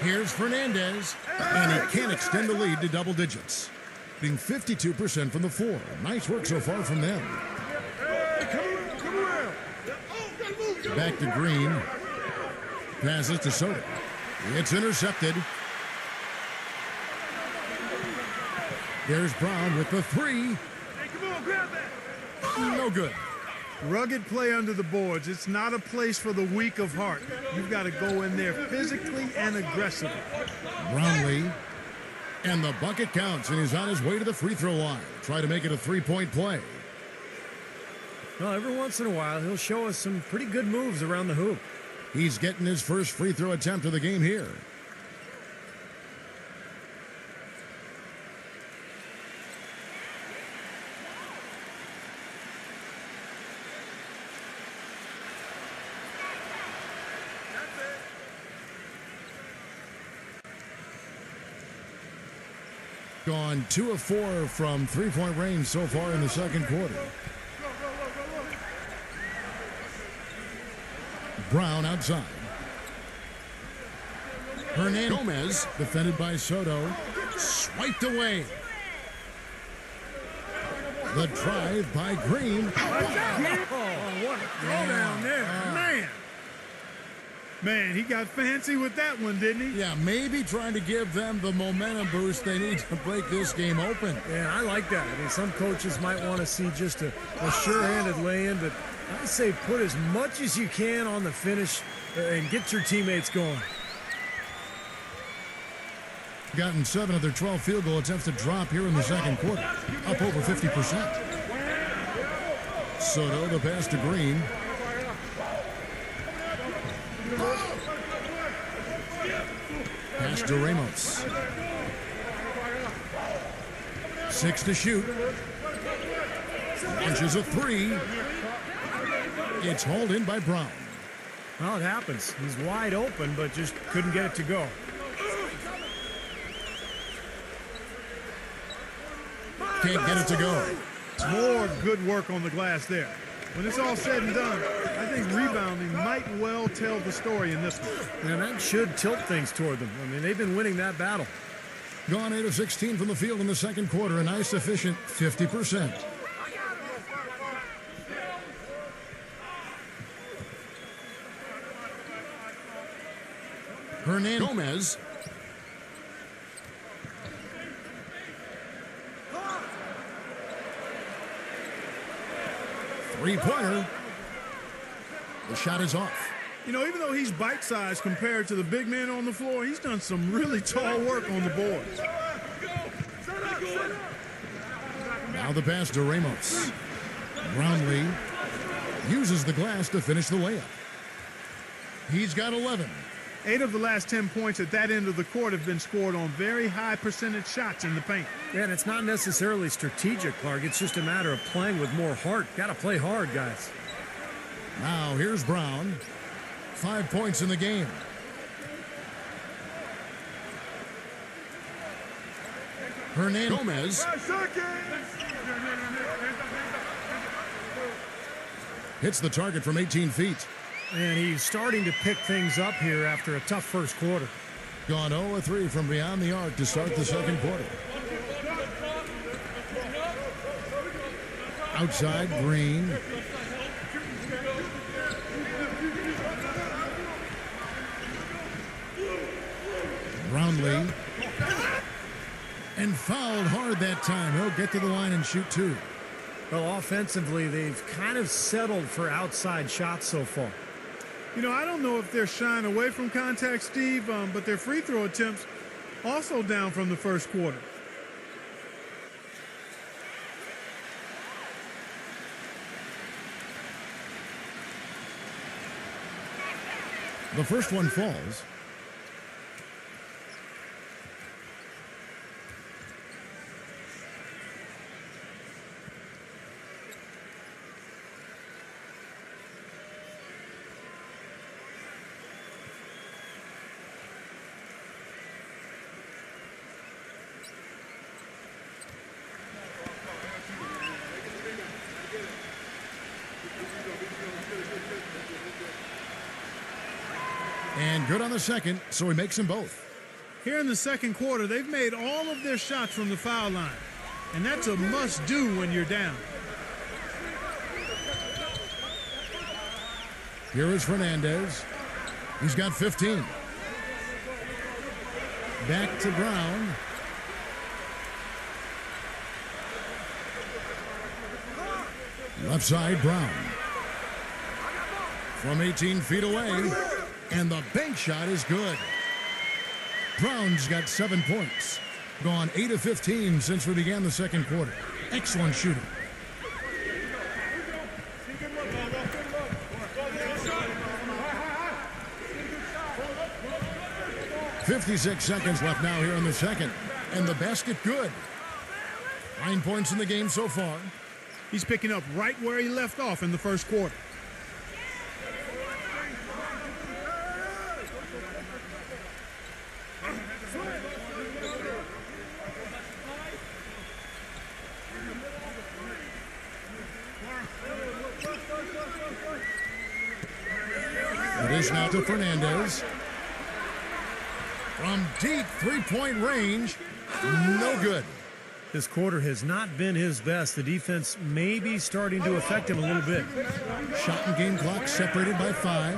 Here's Fernandez, and he can't extend the lead to double digits. Being 52% from the floor. Nice work so far from them. Back to Green. Passes to Soto. It's intercepted. There's Brown with the 3. No good. Rugged play under the boards. It's not a place for the weak of heart. You've got to go in there physically and aggressively. Brownlee. And the bucket counts, and he's on his way to the free throw line. Try to make it a 3-point play. Well, every once in a while, he'll show us some pretty good moves around the hoop. He's getting his first free throw attempt of the game here. Gone 2 of 4 from three-point range so far in the second quarter. Brown outside. Hernandez, defended by Soto, swiped away. The drive by Green. Oh, what a throwdown there. Man, he got fancy with that one, didn't he? Yeah, maybe trying to give them the momentum boost they need to break this game open. Yeah, I like that. I mean, some coaches might want to see just a sure-handed lay-in, but I say put as much as you can on the finish and get your teammates going. Gotten 7 of their 12 field goal attempts to drop here in the second quarter. Up over 50%. Soto, the pass to Green. Pass to Ramos. 6 to shoot. Launches a 3. It's hauled in by Brown. Well, it happens. He's wide open, but just couldn't get it to go. Can't get it to go. More good work on the glass there. When it's all said and done, I think rebounding might well tell the story in this one. And that should tilt things toward them. I mean, they've been winning that battle. Gone 8 of 16 from the field in the second quarter. A nice, efficient 50%. Hernandez. Gomez. Three-pointer. The shot is off. You know, even though he's bite-sized compared to the big men on the floor, he's done some really tall work on the boards. Now the pass to Ramos. Brownlee uses the glass to finish the layup. He's got 11. 8 of the last 10 points at that end of the court have been scored on very high percentage shots in the paint. Yeah, and it's not necessarily strategic, Clark. It's just a matter of playing with more heart. Got to play hard, guys. Now here's Brown. 5 points in the game. Hernandez. Gomez. Hits the target from 18 feet. And he's starting to pick things up here after a tough first quarter. Gone 0 of 3 from beyond the arc to start the second quarter. Outside, Green. Brownlee. And fouled hard that time. He'll get to the line and shoot 2. Well, offensively, they've kind of settled for outside shots so far. You know, I don't know if they're shying away from contact, Steve, but their free throw attempts also down from the first quarter. The first one falls. And good on the second, so he makes them both. Here in the second quarter, they've made all of their shots from the foul line. And that's a must-do when you're down. Here is Fernandez. He's got 15. Back to Brown. Left side, Brown. From 18 feet away. And the bank shot is good. Brown's got 7 points. Gone 8 of 15 since we began the second quarter. Excellent shooting. .56 seconds left now here in the second. And the basket good. 9 points in the game so far. He's picking up right where he left off in the first quarter. It is now to Fernandez. From deep three-point range, no good. This quarter has not been his best. The defense may be starting to affect him a little bit. Shot and game clock separated by 5.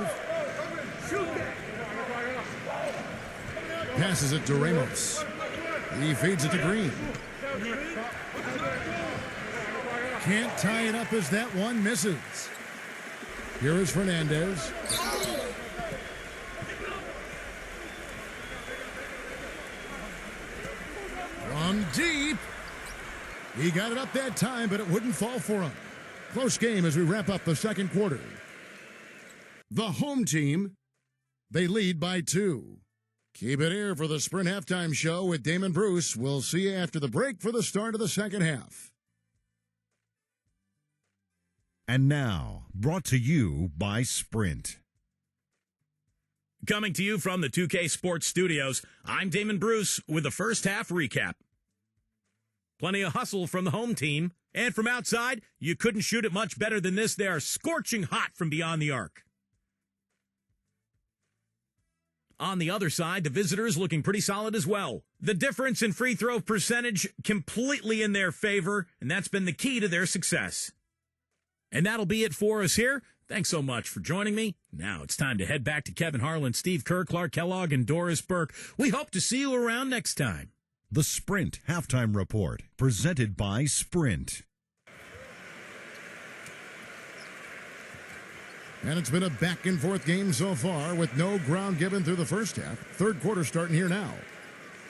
Passes it to Ramos. He feeds it to Green. Can't tie it up as that one misses. Here is Fernandez. From deep. He got it up that time, but it wouldn't fall for him. Close game as we wrap up the second quarter. The home team, they lead by 2. Keep it here for the Sprint Halftime Show with Damon Bruce. We'll see you after the break for the start of the second half. And now, brought to you by Sprint. Coming to you from the 2K Sports Studios, I'm Damon Bruce with the first half recap. Plenty of hustle from the home team. And from outside, you couldn't shoot it much better than this. They are scorching hot from beyond the arc. On the other side, the visitors looking pretty solid as well. The difference in free throw percentage completely in their favor, and that's been the key to their success. And that'll be it for us here. Thanks so much for joining me. Now it's time to head back to Kevin Harlan, Steve Kerr, Clark Kellogg, and Doris Burke. We hope to see you around next time. The Sprint Halftime Report, presented by Sprint. And it's been a back-and-forth game so far with no ground given through the first half. Third quarter starting here now.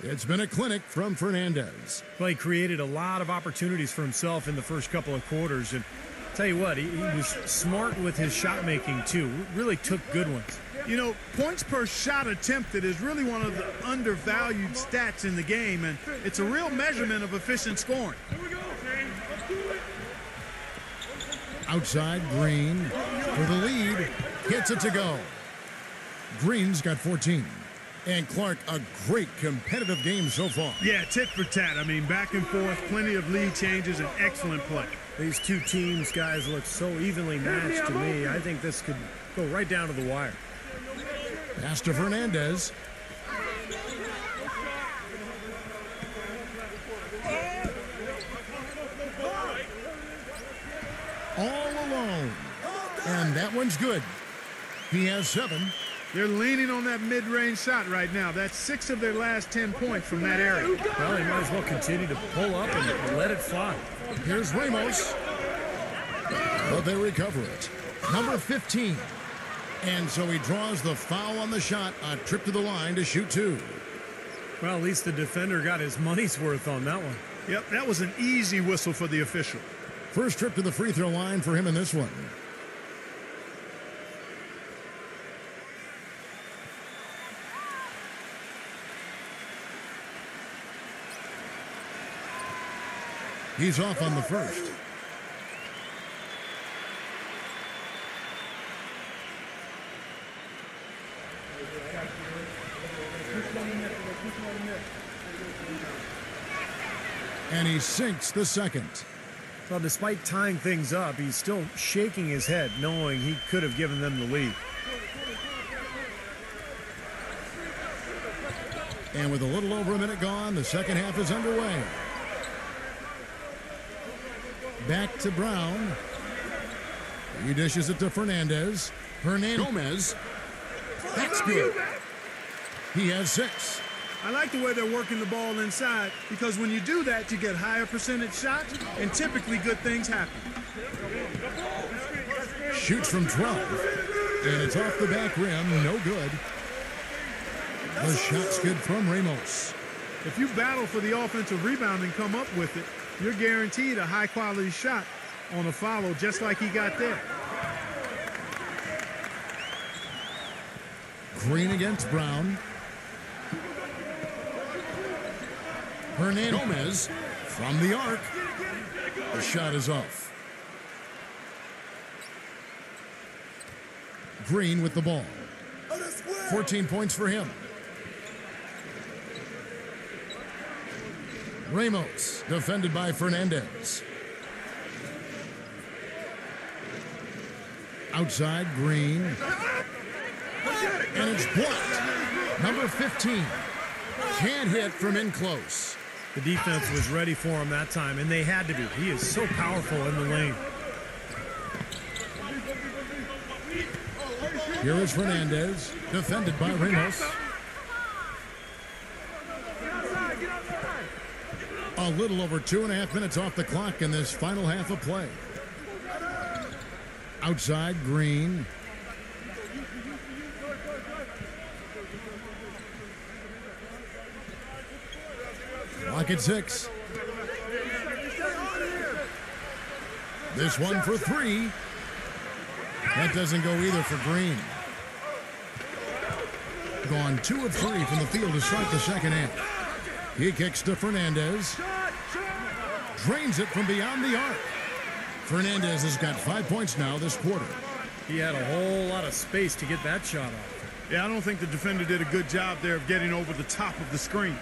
It's been a clinic from Fernandez. Well, he created a lot of opportunities for himself in the first couple of quarters. And tell you what, he was smart with his shot making, too. Really took good ones. You know, points per shot attempted is really one of the undervalued stats in the game, and it's a real measurement of efficient scoring. Outside, Green for the lead. Gets it to go. Green's got 14. And Clark, a great competitive game so far. Yeah, tit for tat. I mean, back and forth, plenty of lead changes, and excellent play. These two teams, guys, look so evenly matched to me. I think this could go right down to the wire. Pass to Fernandez. All alone. And that one's good. He has 7. They're leaning on that mid-range shot right now. That's 6 of their last 10 points from that area. Well, he might as well continue to pull up and let it fly. Here's Ramos. But they recover it. Number 15. And so he draws the foul on the shot. A trip to the line to shoot 2. Well, at least the defender got his money's worth on that one. Yep, that was an easy whistle for the official. First trip to the free throw line for him in this one. He's off on the first. And he sinks the second. Well, despite tying things up, he's still shaking his head, knowing he could have given them the lead. And with a little over a minute gone, the second half is underway. Back to Brown. He dishes it to Fernandez. Gomez. That's good. He has 6. I like the way they're working the ball inside, because when you do that, you get higher percentage shots, and typically good things happen. Shoots from 12. And it's off the back rim. No good. The shot's good from Ramos. If you battle for the offensive rebound and come up with it, you're guaranteed a high-quality shot on a follow, just like he got there. Green against Brown. Gomez from the arc. The shot is off. Green with the ball. 14 points for him. Ramos, defended by Fernandez. Outside, Green. And it's blocked. Number 15. Can't hit from in close. The defense was ready for him that time, and they had to be. He is so powerful in the lane. Here is Fernandez, defended by Ramos. A little over 2.5 minutes off the clock in this final half of play. Outside, Green. Clock at 6. This one for 3. That doesn't go either for Green. Gone 2 of 3 from the field to start the second half. He kicks to Fernandez. Drains it from beyond the arc. Fernandez has got 5 points now this quarter. He had a whole lot of space to get that shot off. Yeah, I don't think the defender did a good job there of getting over the top of the screen.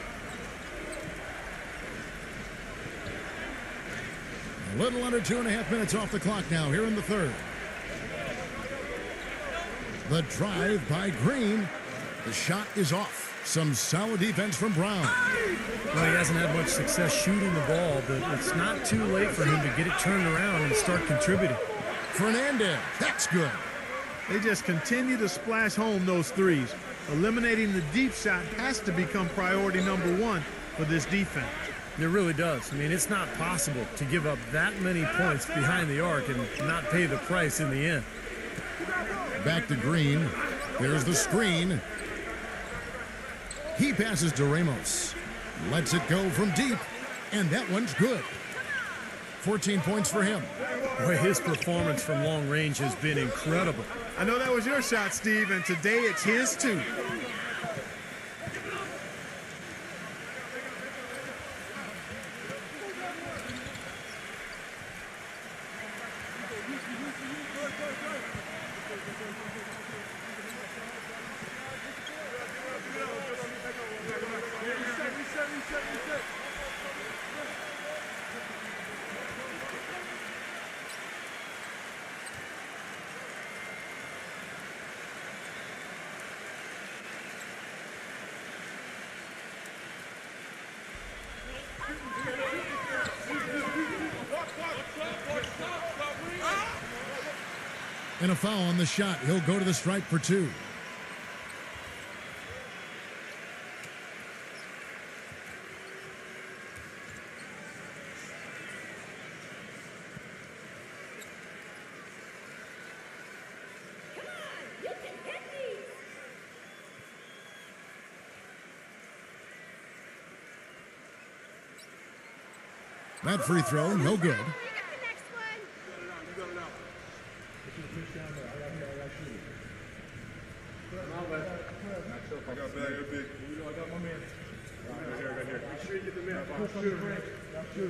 A little under 2.5 minutes off the clock now here in the third. The drive by Green. The shot is off. Some solid defense from Brown. Well, he hasn't had much success shooting the ball, but it's not too late for him to get it turned around and start contributing. Fernandez, that's good. They just continue to splash home those threes. Eliminating the deep shot has to become priority number one for this defense. It really does. I mean, it's not possible to give up that many points behind the arc and not pay the price in the end. Back to Green. There's the screen. He passes to Ramos. Lets it go from deep, and that one's good. 14 points for him. Boy, his performance from long range has been incredible. I know that was your shot, Steve, and today it's his too. And a foul on the shot. He'll go to the stripe for two. That free throw, no good. You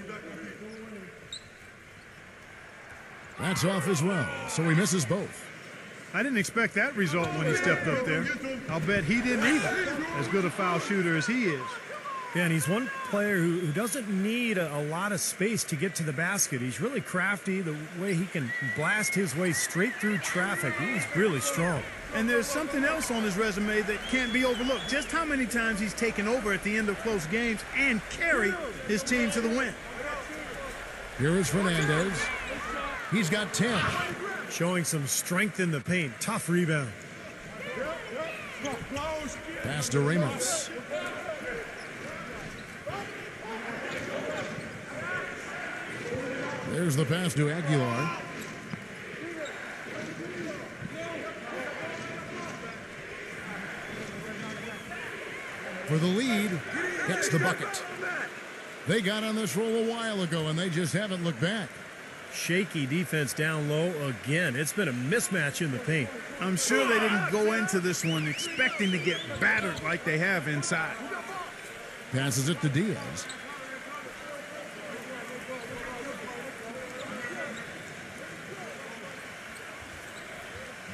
got the next one. That's off as well, so he misses both. I didn't expect that result when he stepped up there. I'll bet he didn't either, as good a foul shooter as he is. Yeah, and he's one player who doesn't need a lot of space to get to the basket. He's really crafty, the way he can blast his way straight through traffic. He's really strong. And there's something else on his resume that can't be overlooked. Just how many times he's taken over at the end of close games and carried his team to the win. Here is Fernandez. He's got 10. Showing some strength in the paint. Tough rebound. Pass to Ramos. There's the pass to Aguilar. For the lead, hits the bucket. They got on this roll a while ago, and they just haven't looked back. Shaky defense down low again. It's been a mismatch in the paint. I'm sure they didn't go into this one expecting to get battered like they have inside. Passes it to Diaz.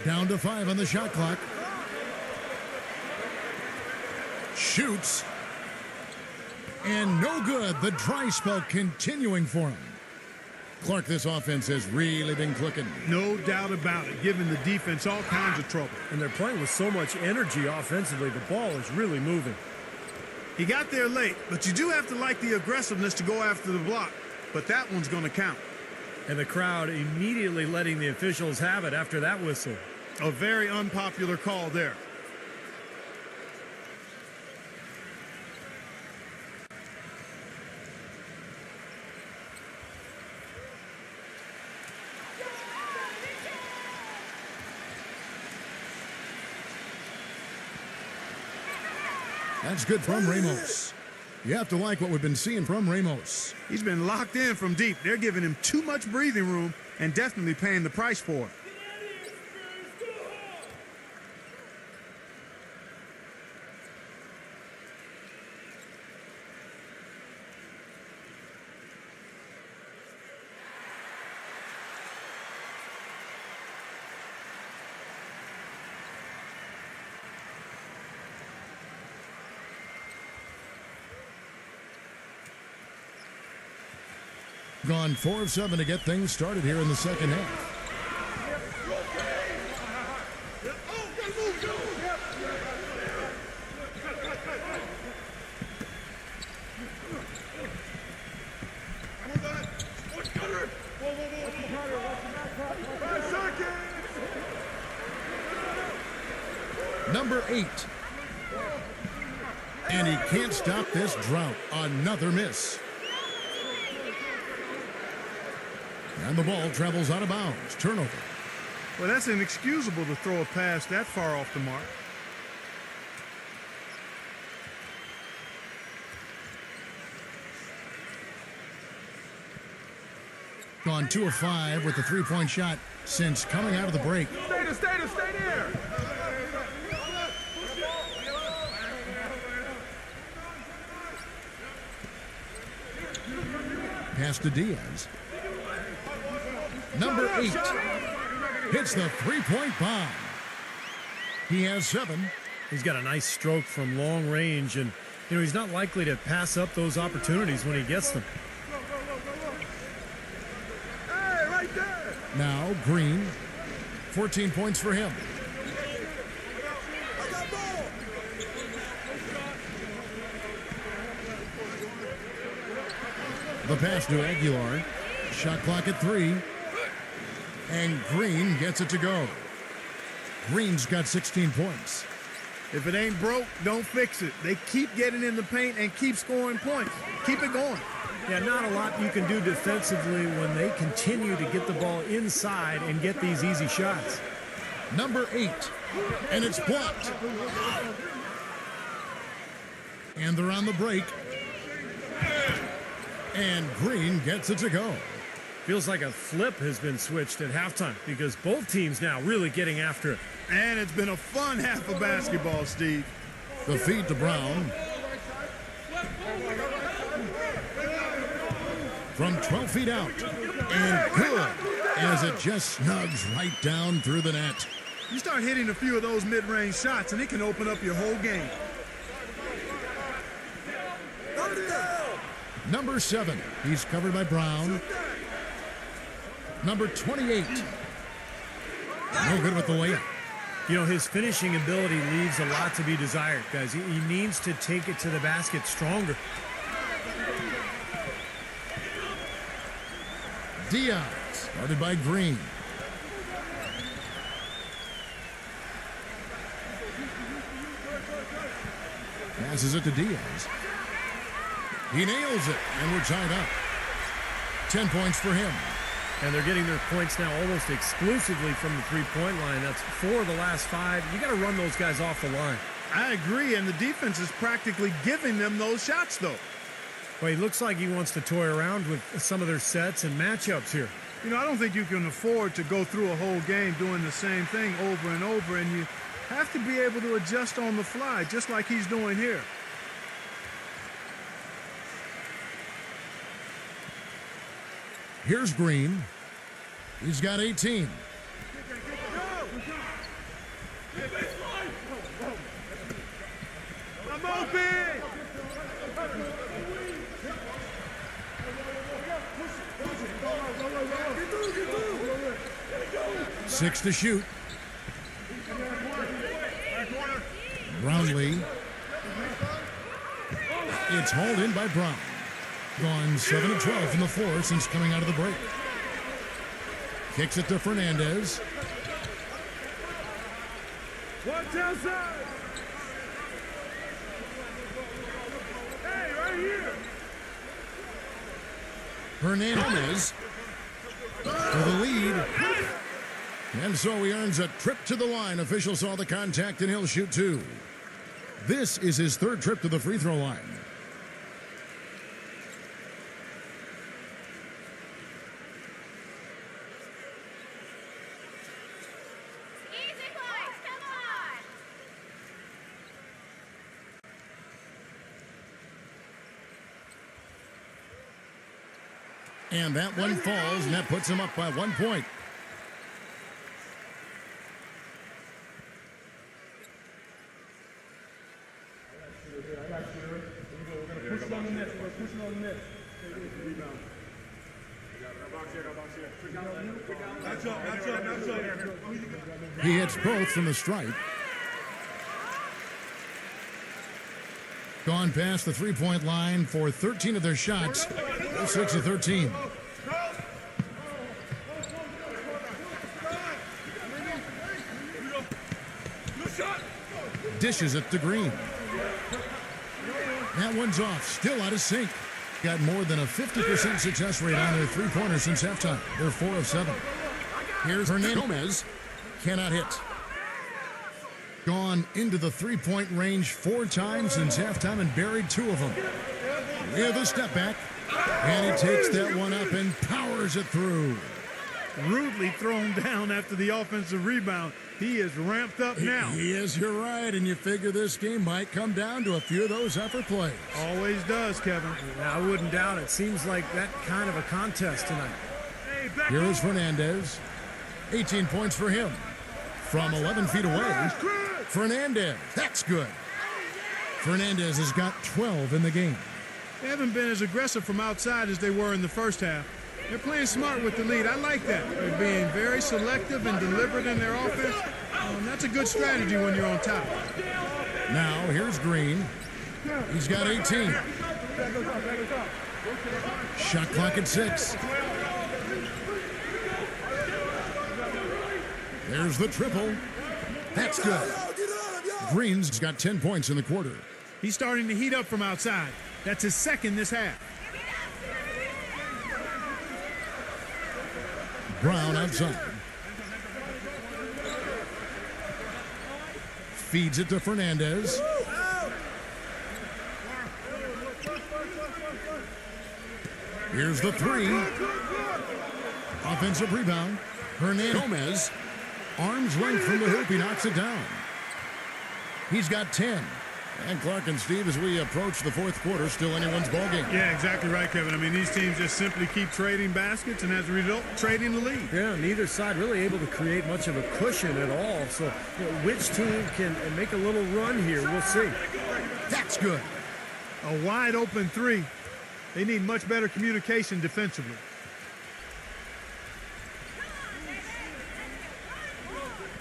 Down to 5 on the shot clock. Shoots. And no good. The dry spell continuing for him. Clark, this offense has really been clicking. No doubt about it, giving the defense all kinds of trouble. And they're playing with so much energy offensively. The ball is really moving. He got there late, but you do have to like the aggressiveness to go after the block. But that one's going to count. And the crowd immediately letting the officials have it after that whistle. A very unpopular call there. That's good from Ramos. You have to like what we've been seeing from Ramos. He's been locked in from deep. They're giving him too much breathing room and definitely paying the price for it. Gone 4 of 7 to get things started here in the second half. Number 8. And he can't stop this drought. Another miss. And the ball travels out of bounds. Turnover. Well, that's inexcusable to throw a pass that far off the mark. Gone 2 of 5 with the three-point shot since coming out of the break. Stay there. Pass to Diaz. Number 8 hits the three-point bomb. He has 7. He's got a nice stroke from long range, and he's not likely to pass up those opportunities when he gets them. Hey, right there. Now Green, 14 points for him. The pass to Aguilar. Shot clock at 3. And Green gets it to go. Green's got 16 points. If it ain't broke, don't fix it. They keep getting in the paint and keep scoring points. Keep it going. Yeah, not a lot you can do defensively when they continue to get the ball inside and get these easy shots. Number 8. And it's blocked. And they're on the break. And Green gets it to go. Feels like a flip has been switched at halftime because both teams now really getting after it. And it's been a fun half of basketball, Steve. The feed to Brown. From 12 feet out. And good as it just snugs right down through the net. You start hitting a few of those mid-range shots and it can open up your whole game. Number 7. He's covered by Brown. Number 28. No good with the layup. His finishing ability leaves a lot to be desired, guys. He needs to take it to the basket stronger. Diaz, guarded by Green. Passes it to Diaz. He nails it, and we're tied up. 10 points for him. And they're getting their points now almost exclusively from the three-point line. That's 4 of the last 5. You got to run those guys off the line. I agree, and the defense is practically giving them those shots, though. Well, he looks like he wants to toy around with some of their sets and matchups here. I don't think you can afford to go through a whole game doing the same thing over and over, and you have to be able to adjust on the fly, just like he's doing here. Here's Green. He's got 18. I'm open. 6 to shoot. Brownlee. It's hauled in by Brown. Gone 7 of 12 from the floor since coming out of the break. Kicks it to Fernandez. Watch outside. Hey, right here. Hernandez for the lead. And so he earns a trip to the line. Officials saw the contact and he'll shoot 2. This is his 3rd trip to the free throw line. Easy boys, come on. And that one falls, and that puts him up by 1 point. He hits both from the stripe. Gone past the three-point line for 13 of their shots. 6 of 13. Dishes it to Green. That one's off. Still out of sync. Got more than a 50% success rate on their three-pointers since halftime. They're 4 of 7. Here's Hernandez. Cannot hit. Gone into the three-point range 4 times since halftime and buried 2 of them. With a step back. And he takes that one up and powers it through. Rudely thrown down after the offensive rebound. He is ramped up now. He is, you're right, and you figure this game might come down to a few of those effort plays. Always does, Kevin. I wouldn't doubt it. Seems like that kind of a contest tonight. Here is Fernandez. 18 points for him. From 11 feet away, Fernandez. That's good. Fernandez has got 12 in the game. They haven't been as aggressive from outside as they were in the first half. They're playing smart with the lead. I like that. They're being very selective and deliberate in their offense. That's a good strategy when you're on top. Now, here's Green. He's got 18. Shot clock at 6. There's the triple. That's good. Green's got 10 points in the quarter. He's starting to heat up from outside. That's his second this half. Brown outside. Feeds it to Fernandez. Here's the 3. Offensive rebound. Hernandez. Arms length from the hoop. He knocks it down. He's got 10. And Clark and Steve, as we approach the fourth quarter, still anyone's ballgame. Yeah, exactly right, Kevin. I mean, these teams just simply keep trading baskets and as a result, trading the lead. Yeah, neither side really able to create much of a cushion at all. So which team can make a little run here? We'll see. That's good. A wide open 3. They need much better communication defensively.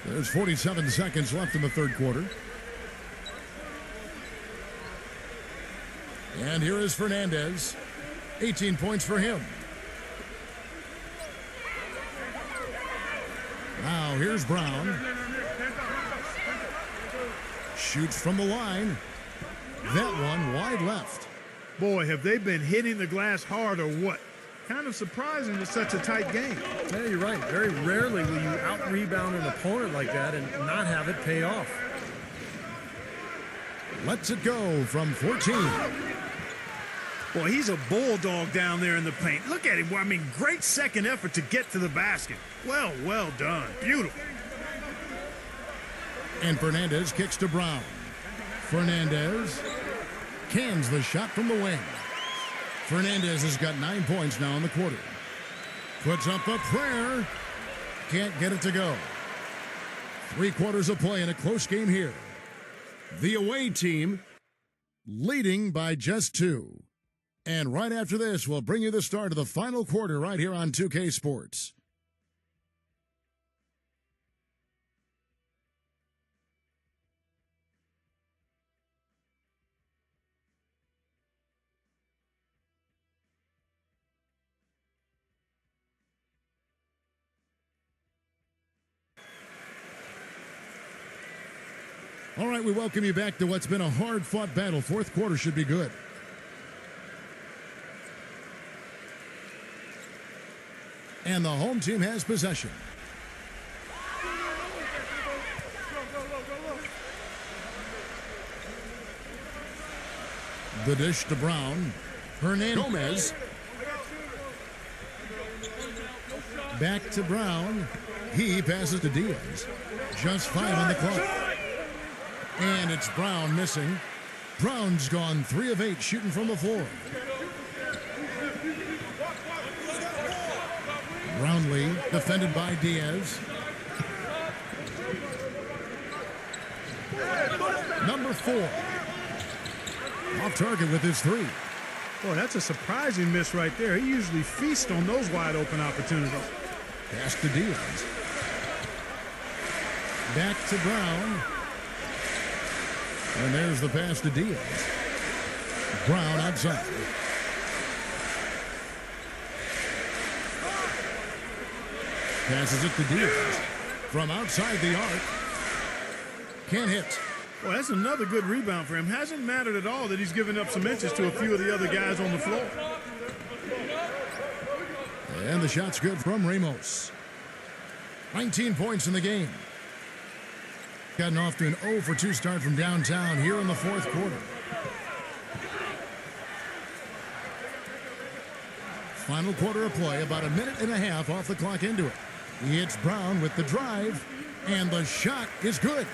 There's 47 seconds left in the third quarter. And here is Fernandez. 18 points for him. Now here's Brown. Shoots from the line. That one wide left. Boy, have they been hitting the glass hard or what? Kind of surprising to such a tight game. Yeah, you're right. Very rarely will you out-rebound an opponent like that and not have it pay off. Lets it go from 14. Boy, he's a bulldog down there in the paint. Look at him. I mean, great second effort to get to the basket. Well done. Beautiful. And Fernandez kicks to Brown. Fernandez cans the shot from the wing. Fernandez has got 9 points now in the quarter. Puts up a prayer. Can't get it to go. 3 quarters of play in a close game here. The away team leading by just 2. And right after this, we'll bring you the start of the final quarter right here on 2K Sports. All right, we welcome you back to what's been a hard-fought battle. Fourth quarter should be good. And the home team has possession. The dish to Brown. Hernandez. Back to Brown. He passes to Diaz. Just 5 on the clock. And it's Brown missing. Brown's gone 3 of 8 shooting from the floor. Brownlee defended by Diaz. Number 4. Off target with his 3. Boy, that's a surprising miss right there. He usually feasts on those wide open opportunities. Pass to Diaz. Back to Brown. And there's the pass to Diaz. Brown outside. Passes it to Diaz. From outside the arc. Can't hit. Well, that's another good rebound for him. Hasn't mattered at all that he's given up some inches to a few of the other guys on the floor. And the shot's good from Ramos. 19 points in the game. Gotten off to an 0 for 2 start from downtown here in the fourth quarter. Final quarter of play, about a minute and a half off the clock into it. It's Brown with the drive, and the shot is good.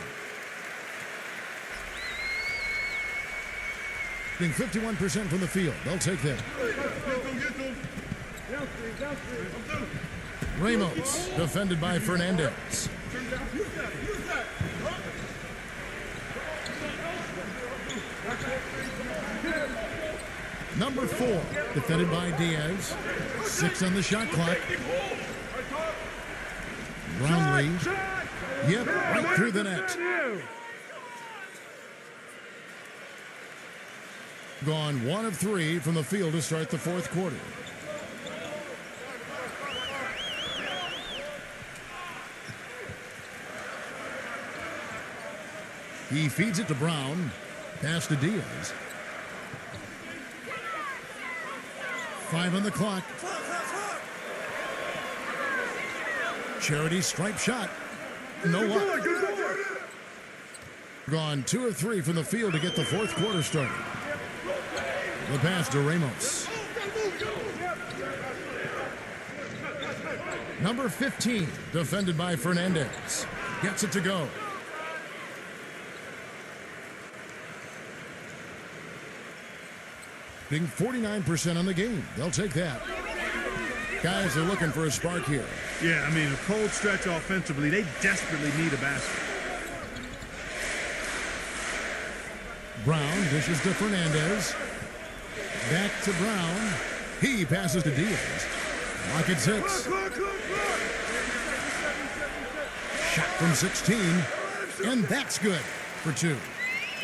Shooting 51% from the field. They'll take that. Ramos, defended by Fernandez. Number 4, defended by Diaz. 6 on the shot clock. Brownlee. Yep, right through the net. Gone 1 of 3 from the field to start the fourth quarter. He feeds it to Brown. Pass to Diaz. 5 on the clock. Charity stripe shot. No luck. Gone 2 of 3 from the field to get the fourth quarter started. The pass to Ramos. Number 15, defended by Fernandez. Gets it to go. Being 49% on the game. They'll take that. Guys are looking for a spark here. Yeah, I mean, a cold stretch offensively. They desperately need a basket. Brown dishes to Fernandez. Back to Brown. He passes to Diaz. Lock at 6. Shot from 16. And that's good for 2.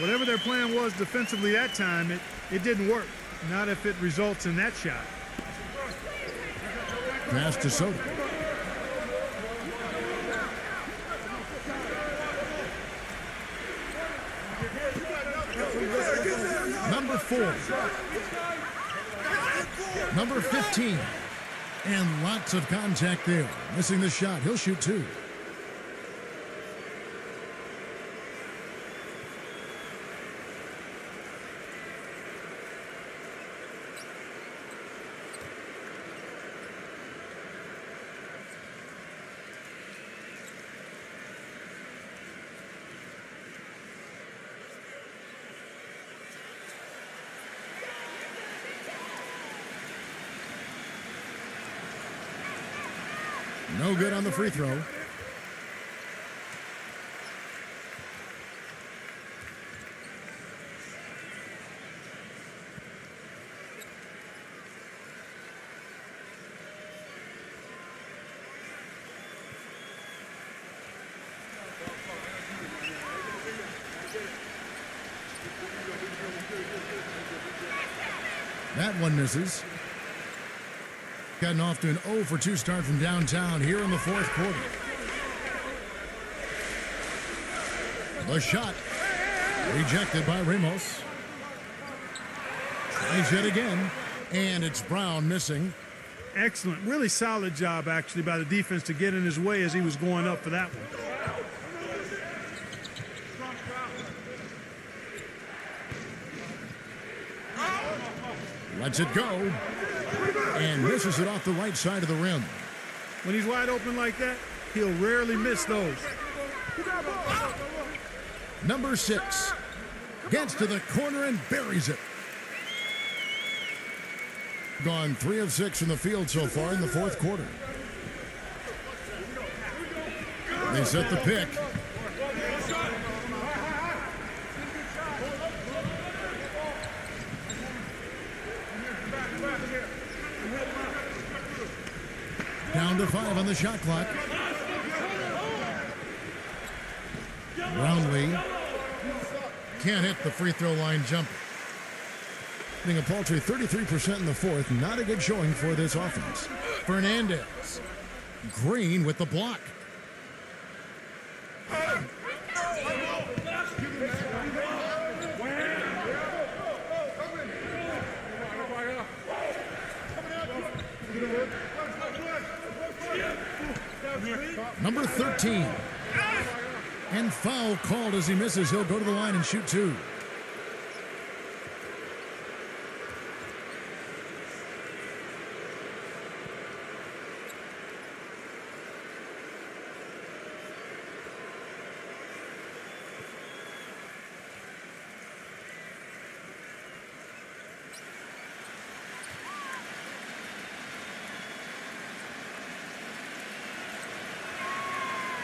Whatever their plan was defensively that time, it didn't work. Not if it results in that shot. Pass to Soto. Number 4. Number 15. And lots of contact there. Missing the shot. He'll shoot 2. No good on the free throw. That one misses. Gotten off to an 0 for 2 start from downtown here in the fourth quarter. The shot rejected by Ramos. Tries yet again, and it's Brown missing. Excellent. Really solid job, actually, by the defense to get in his way as he was going up for that one. Lets it go. And misses it off the right side of the rim. When he's wide open like that, he'll rarely miss those. Number 6 gets to the corner and buries it. Gone 3 of 6 from the field so far in the fourth quarter. They set the pick. Down to 5 on the shot clock. Brownlee can't hit the free throw line jumper. Hitting a paltry 33% in the fourth. Not a good showing for this offense. Fernandez. Green with the block. Number 13. And foul called as he misses. He'll go to the line and shoot 2.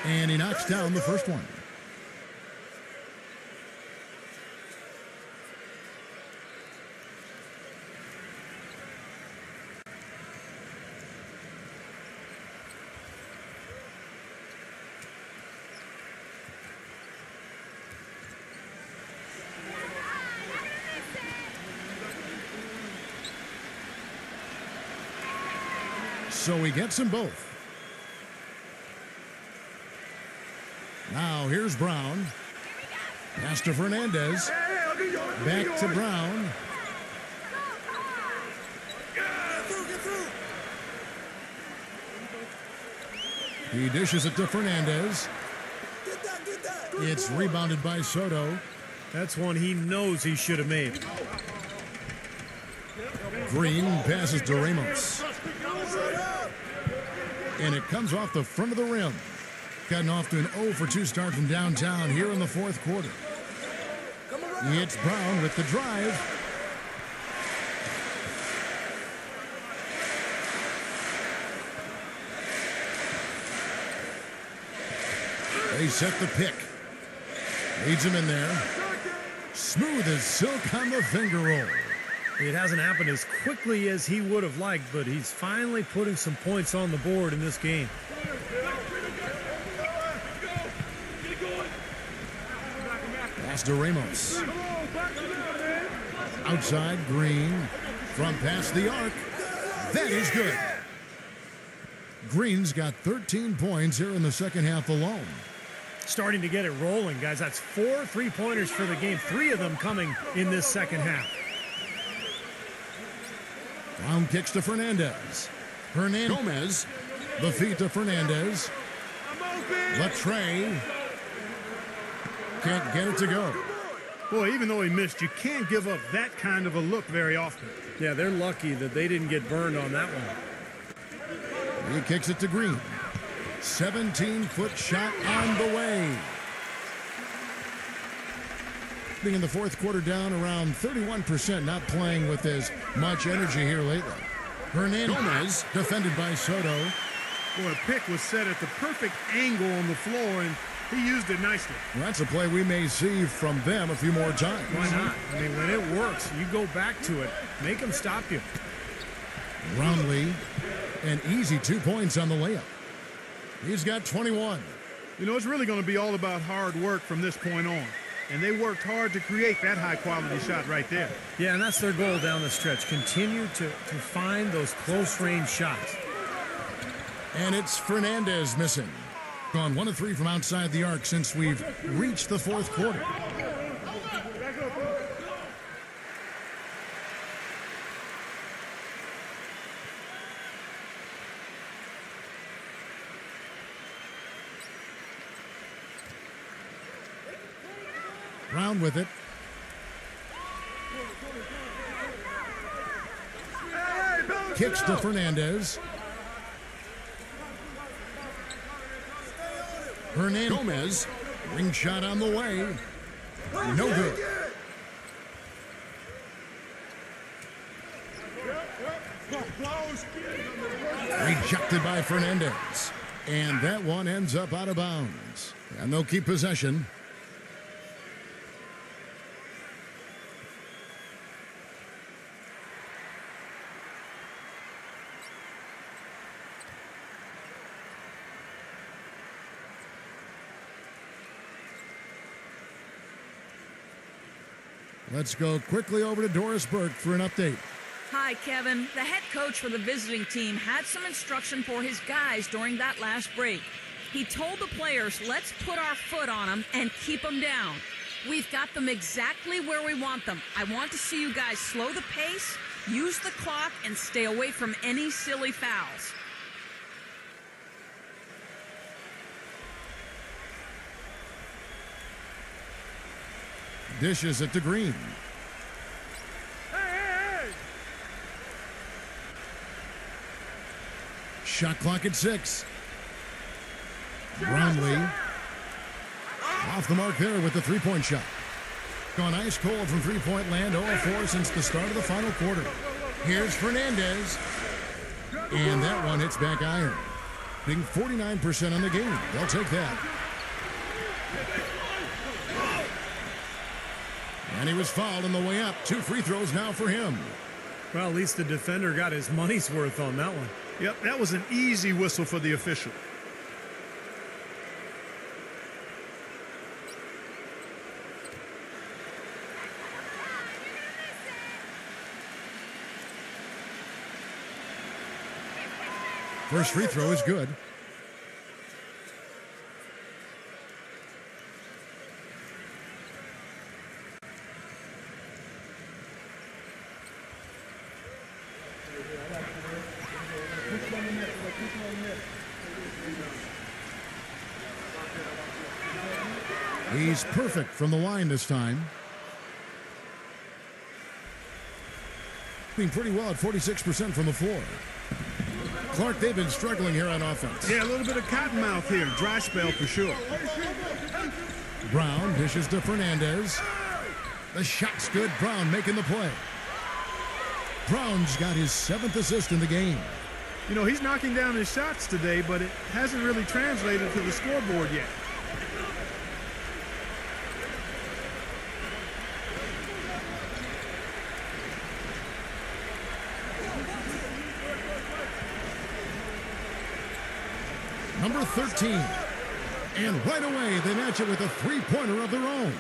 And he knocks down the first one. So he gets them both. Now here's Brown. Pass to Fernandez. Back to Brown. He dishes it to Fernandez. It's rebounded by Soto. That's one he knows he should have made. Green passes to Ramos. And it comes off the front of the rim. Gotten off to an 0 for 2 start from downtown here in the fourth quarter. It's Brown with the drive. They set the pick. Leads him in there. Smooth as silk on the finger roll. It hasn't happened as quickly as he would have liked, but he's finally putting some points on the board in this game. Pass to Ramos. Outside, Green. From past the arc. That is good. Green's got 13 points here in the second half alone. Starting to get it rolling, guys. That's 4 3-pointers for the game. 3 of them coming in this second half. Brown kicks to Fernandez. Gomez. The feet to Fernandez. The tray. Can't get it to go. Boy, even though he missed, you can't give up that kind of a look very often. Yeah, they're lucky that they didn't get burned on that one. He kicks it to Green. 17-foot shot on the way. Being in the fourth quarter down around 31%, not playing with as much energy here lately. Gomez, defended by Soto. Boy, a pick was set at the perfect angle on the floor, and he used it nicely. Well, that's a play we may see from them a few more times. Why not? I mean, when it works, you go back to it. Make them stop you. Brownlee, an easy 2 points on the layup. He's got 21. You know, it's really going to be all about hard work from this point on. And they worked hard to create that high-quality shot right there. Yeah, and that's their goal down the stretch. Continue to find those close-range shots. And it's Fernandez missing. Gone 1 of 3 from outside the arc since we've reached the fourth quarter. Brown with it. Kicks to Fernandez. Gomez, ring shot on the way. No good. Rejected by Fernandez. And that one ends up out of bounds. And they'll keep possession. Let's go quickly over to Doris Burke for an update. Hi, Kevin. The head coach for the visiting team had some instruction for his guys during that last break. He told the players, let's put our foot on them and keep them down. We've got them exactly where we want them. I want to see you guys slow the pace, use the clock, and stay away from any silly fouls. Dishes it to Green. Shot clock at 6. Brownlee off the mark there with the three-point shot. Gone ice cold from three-point land, 0-4 since the start of the final quarter. Here's Fernandez. And that one hits back iron. Being 49% on the game. They'll take that. And he was fouled on the way up. 2 free throws now for him. Well, at least the defender got his money's worth on that one. Yep, that was an easy whistle for the official. First free throw is good. He's perfect from the line this time. Being pretty well at 46% from the floor. Clark, they've been struggling here on offense. Yeah, a little bit of cottonmouth here. Dry spell for sure. Brown dishes to Fernandez. The shot's good. Brown making the play. Brown's got his 7th assist in the game. You know, he's knocking down his shots today, but it hasn't really translated to the scoreboard yet. Number 13. And right away, they match it with a three-pointer of their own.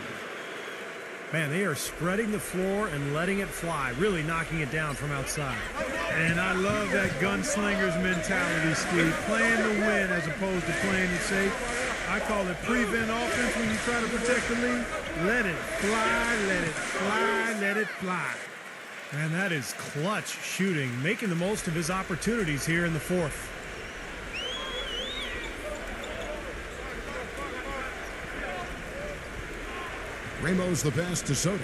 Man, they are spreading the floor and letting it fly, really knocking it down from outside. And I love that gunslinger's mentality, Steve. Playing to win as opposed to playing it safe. I call it prevent offense when you try to protect the lead. Let it fly, let it fly, let it fly. And that is clutch shooting, making the most of his opportunities here in the fourth. Ramos the pass to Soto.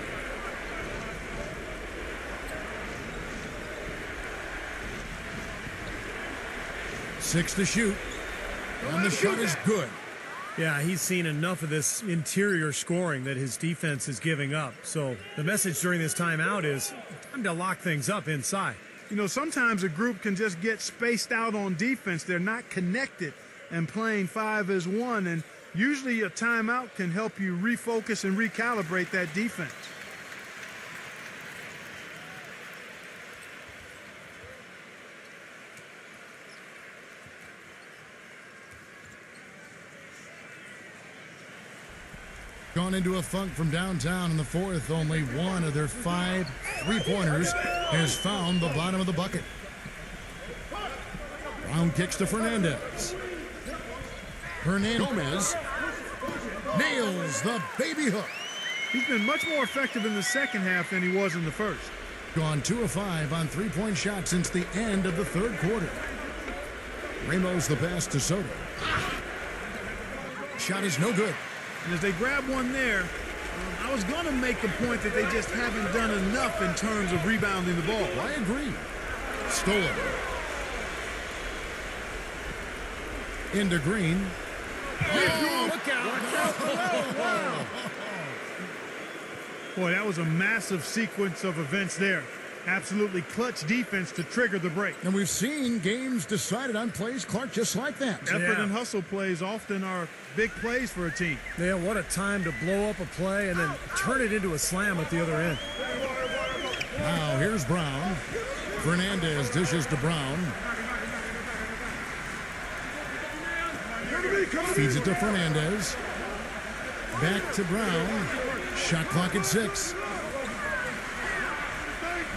Six to shoot. And the shot is good. Yeah, he's seen enough of this interior scoring that his defense is giving up. So the message during this timeout is time to lock things up inside. You know, sometimes a group can just get spaced out on defense. They're not connected and playing 5 as 1. And usually a timeout can help you refocus and recalibrate that defense. Gone into a funk from downtown in the fourth. Only one of their 5 three-pointers has found the bottom of the bucket. Brown kicks to Fernandez. Gomez nails the baby hook. He's been much more effective in the second half than he was in the first. Gone 2 of 5 on three-point shots since the end of the third quarter. Ramos the pass to Soto. Shot is no good. And as they grab one there, I was going to make the point that they just haven't done enough in terms of rebounding the ball. I agree. Stolen. Into Green. Oh, look out. Wow. Boy, that was a massive sequence of events there. Absolutely clutch defense to trigger the break. And we've seen games decided on plays, Clark, just like that. Effort and hustle plays often are big plays for a team. Yeah, what a time to blow up a play and then turn it into a slam at the other end. Now, here's Brown. Fernandez dishes to Brown. Feeds it to Fernandez. Back to Brown. Shot clock at 6.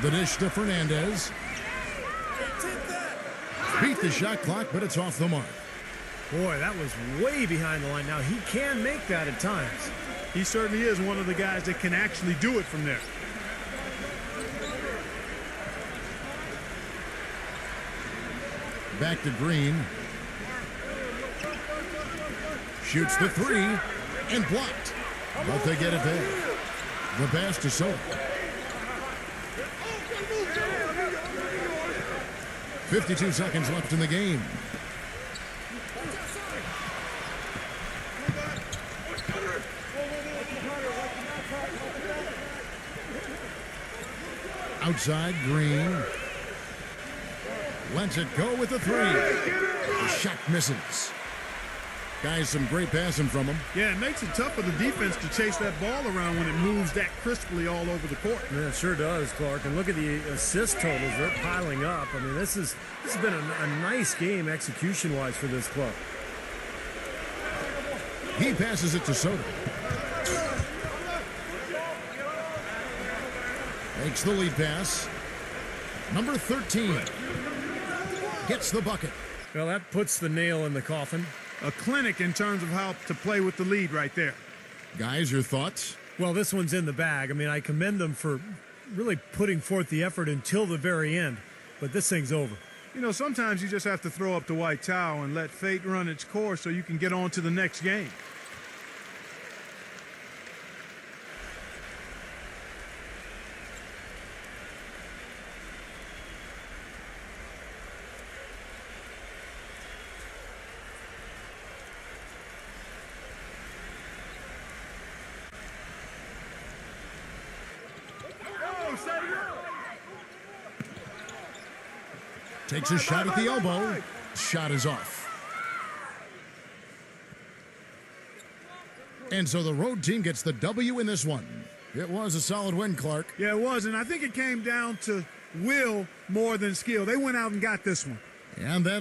The dish to Fernandez. Beat the shot clock, but it's off the mark. Boy, that was way behind the line. Now, he can make that at times. He certainly is one of the guys that can actually do it from there. Back to Green. Shoots the three and blocked. But they get it there. The pass to Soto. 52 seconds left in the game. Outside, Green. Lets it go with the three. The shot misses. Guys, some great passing from him. Yeah, it makes it tough for the defense to chase that ball around when it moves that crisply all over the court. Yeah, it sure does, Clark. And look at the assist totals. They're piling up. I mean, this has been a nice game execution-wise for this club. He passes it to Soto. Makes the lead pass. Number 13 gets the bucket. Well, that puts the nail in the coffin. A clinic in terms of how to play with the lead right there. Guys, your thoughts? Well, this one's in the bag. I mean, I commend them for really putting forth the effort until the very end. But this thing's over. You know, sometimes you just have to throw up the white towel and let fate run its course so you can get on to the next game. Takes a shot at the elbow. Shot is off. And so the road team gets the W in this one. It was a solid win, Clark. Yeah, it was, and I think it came down to will more than skill. They went out and got this one. And that'll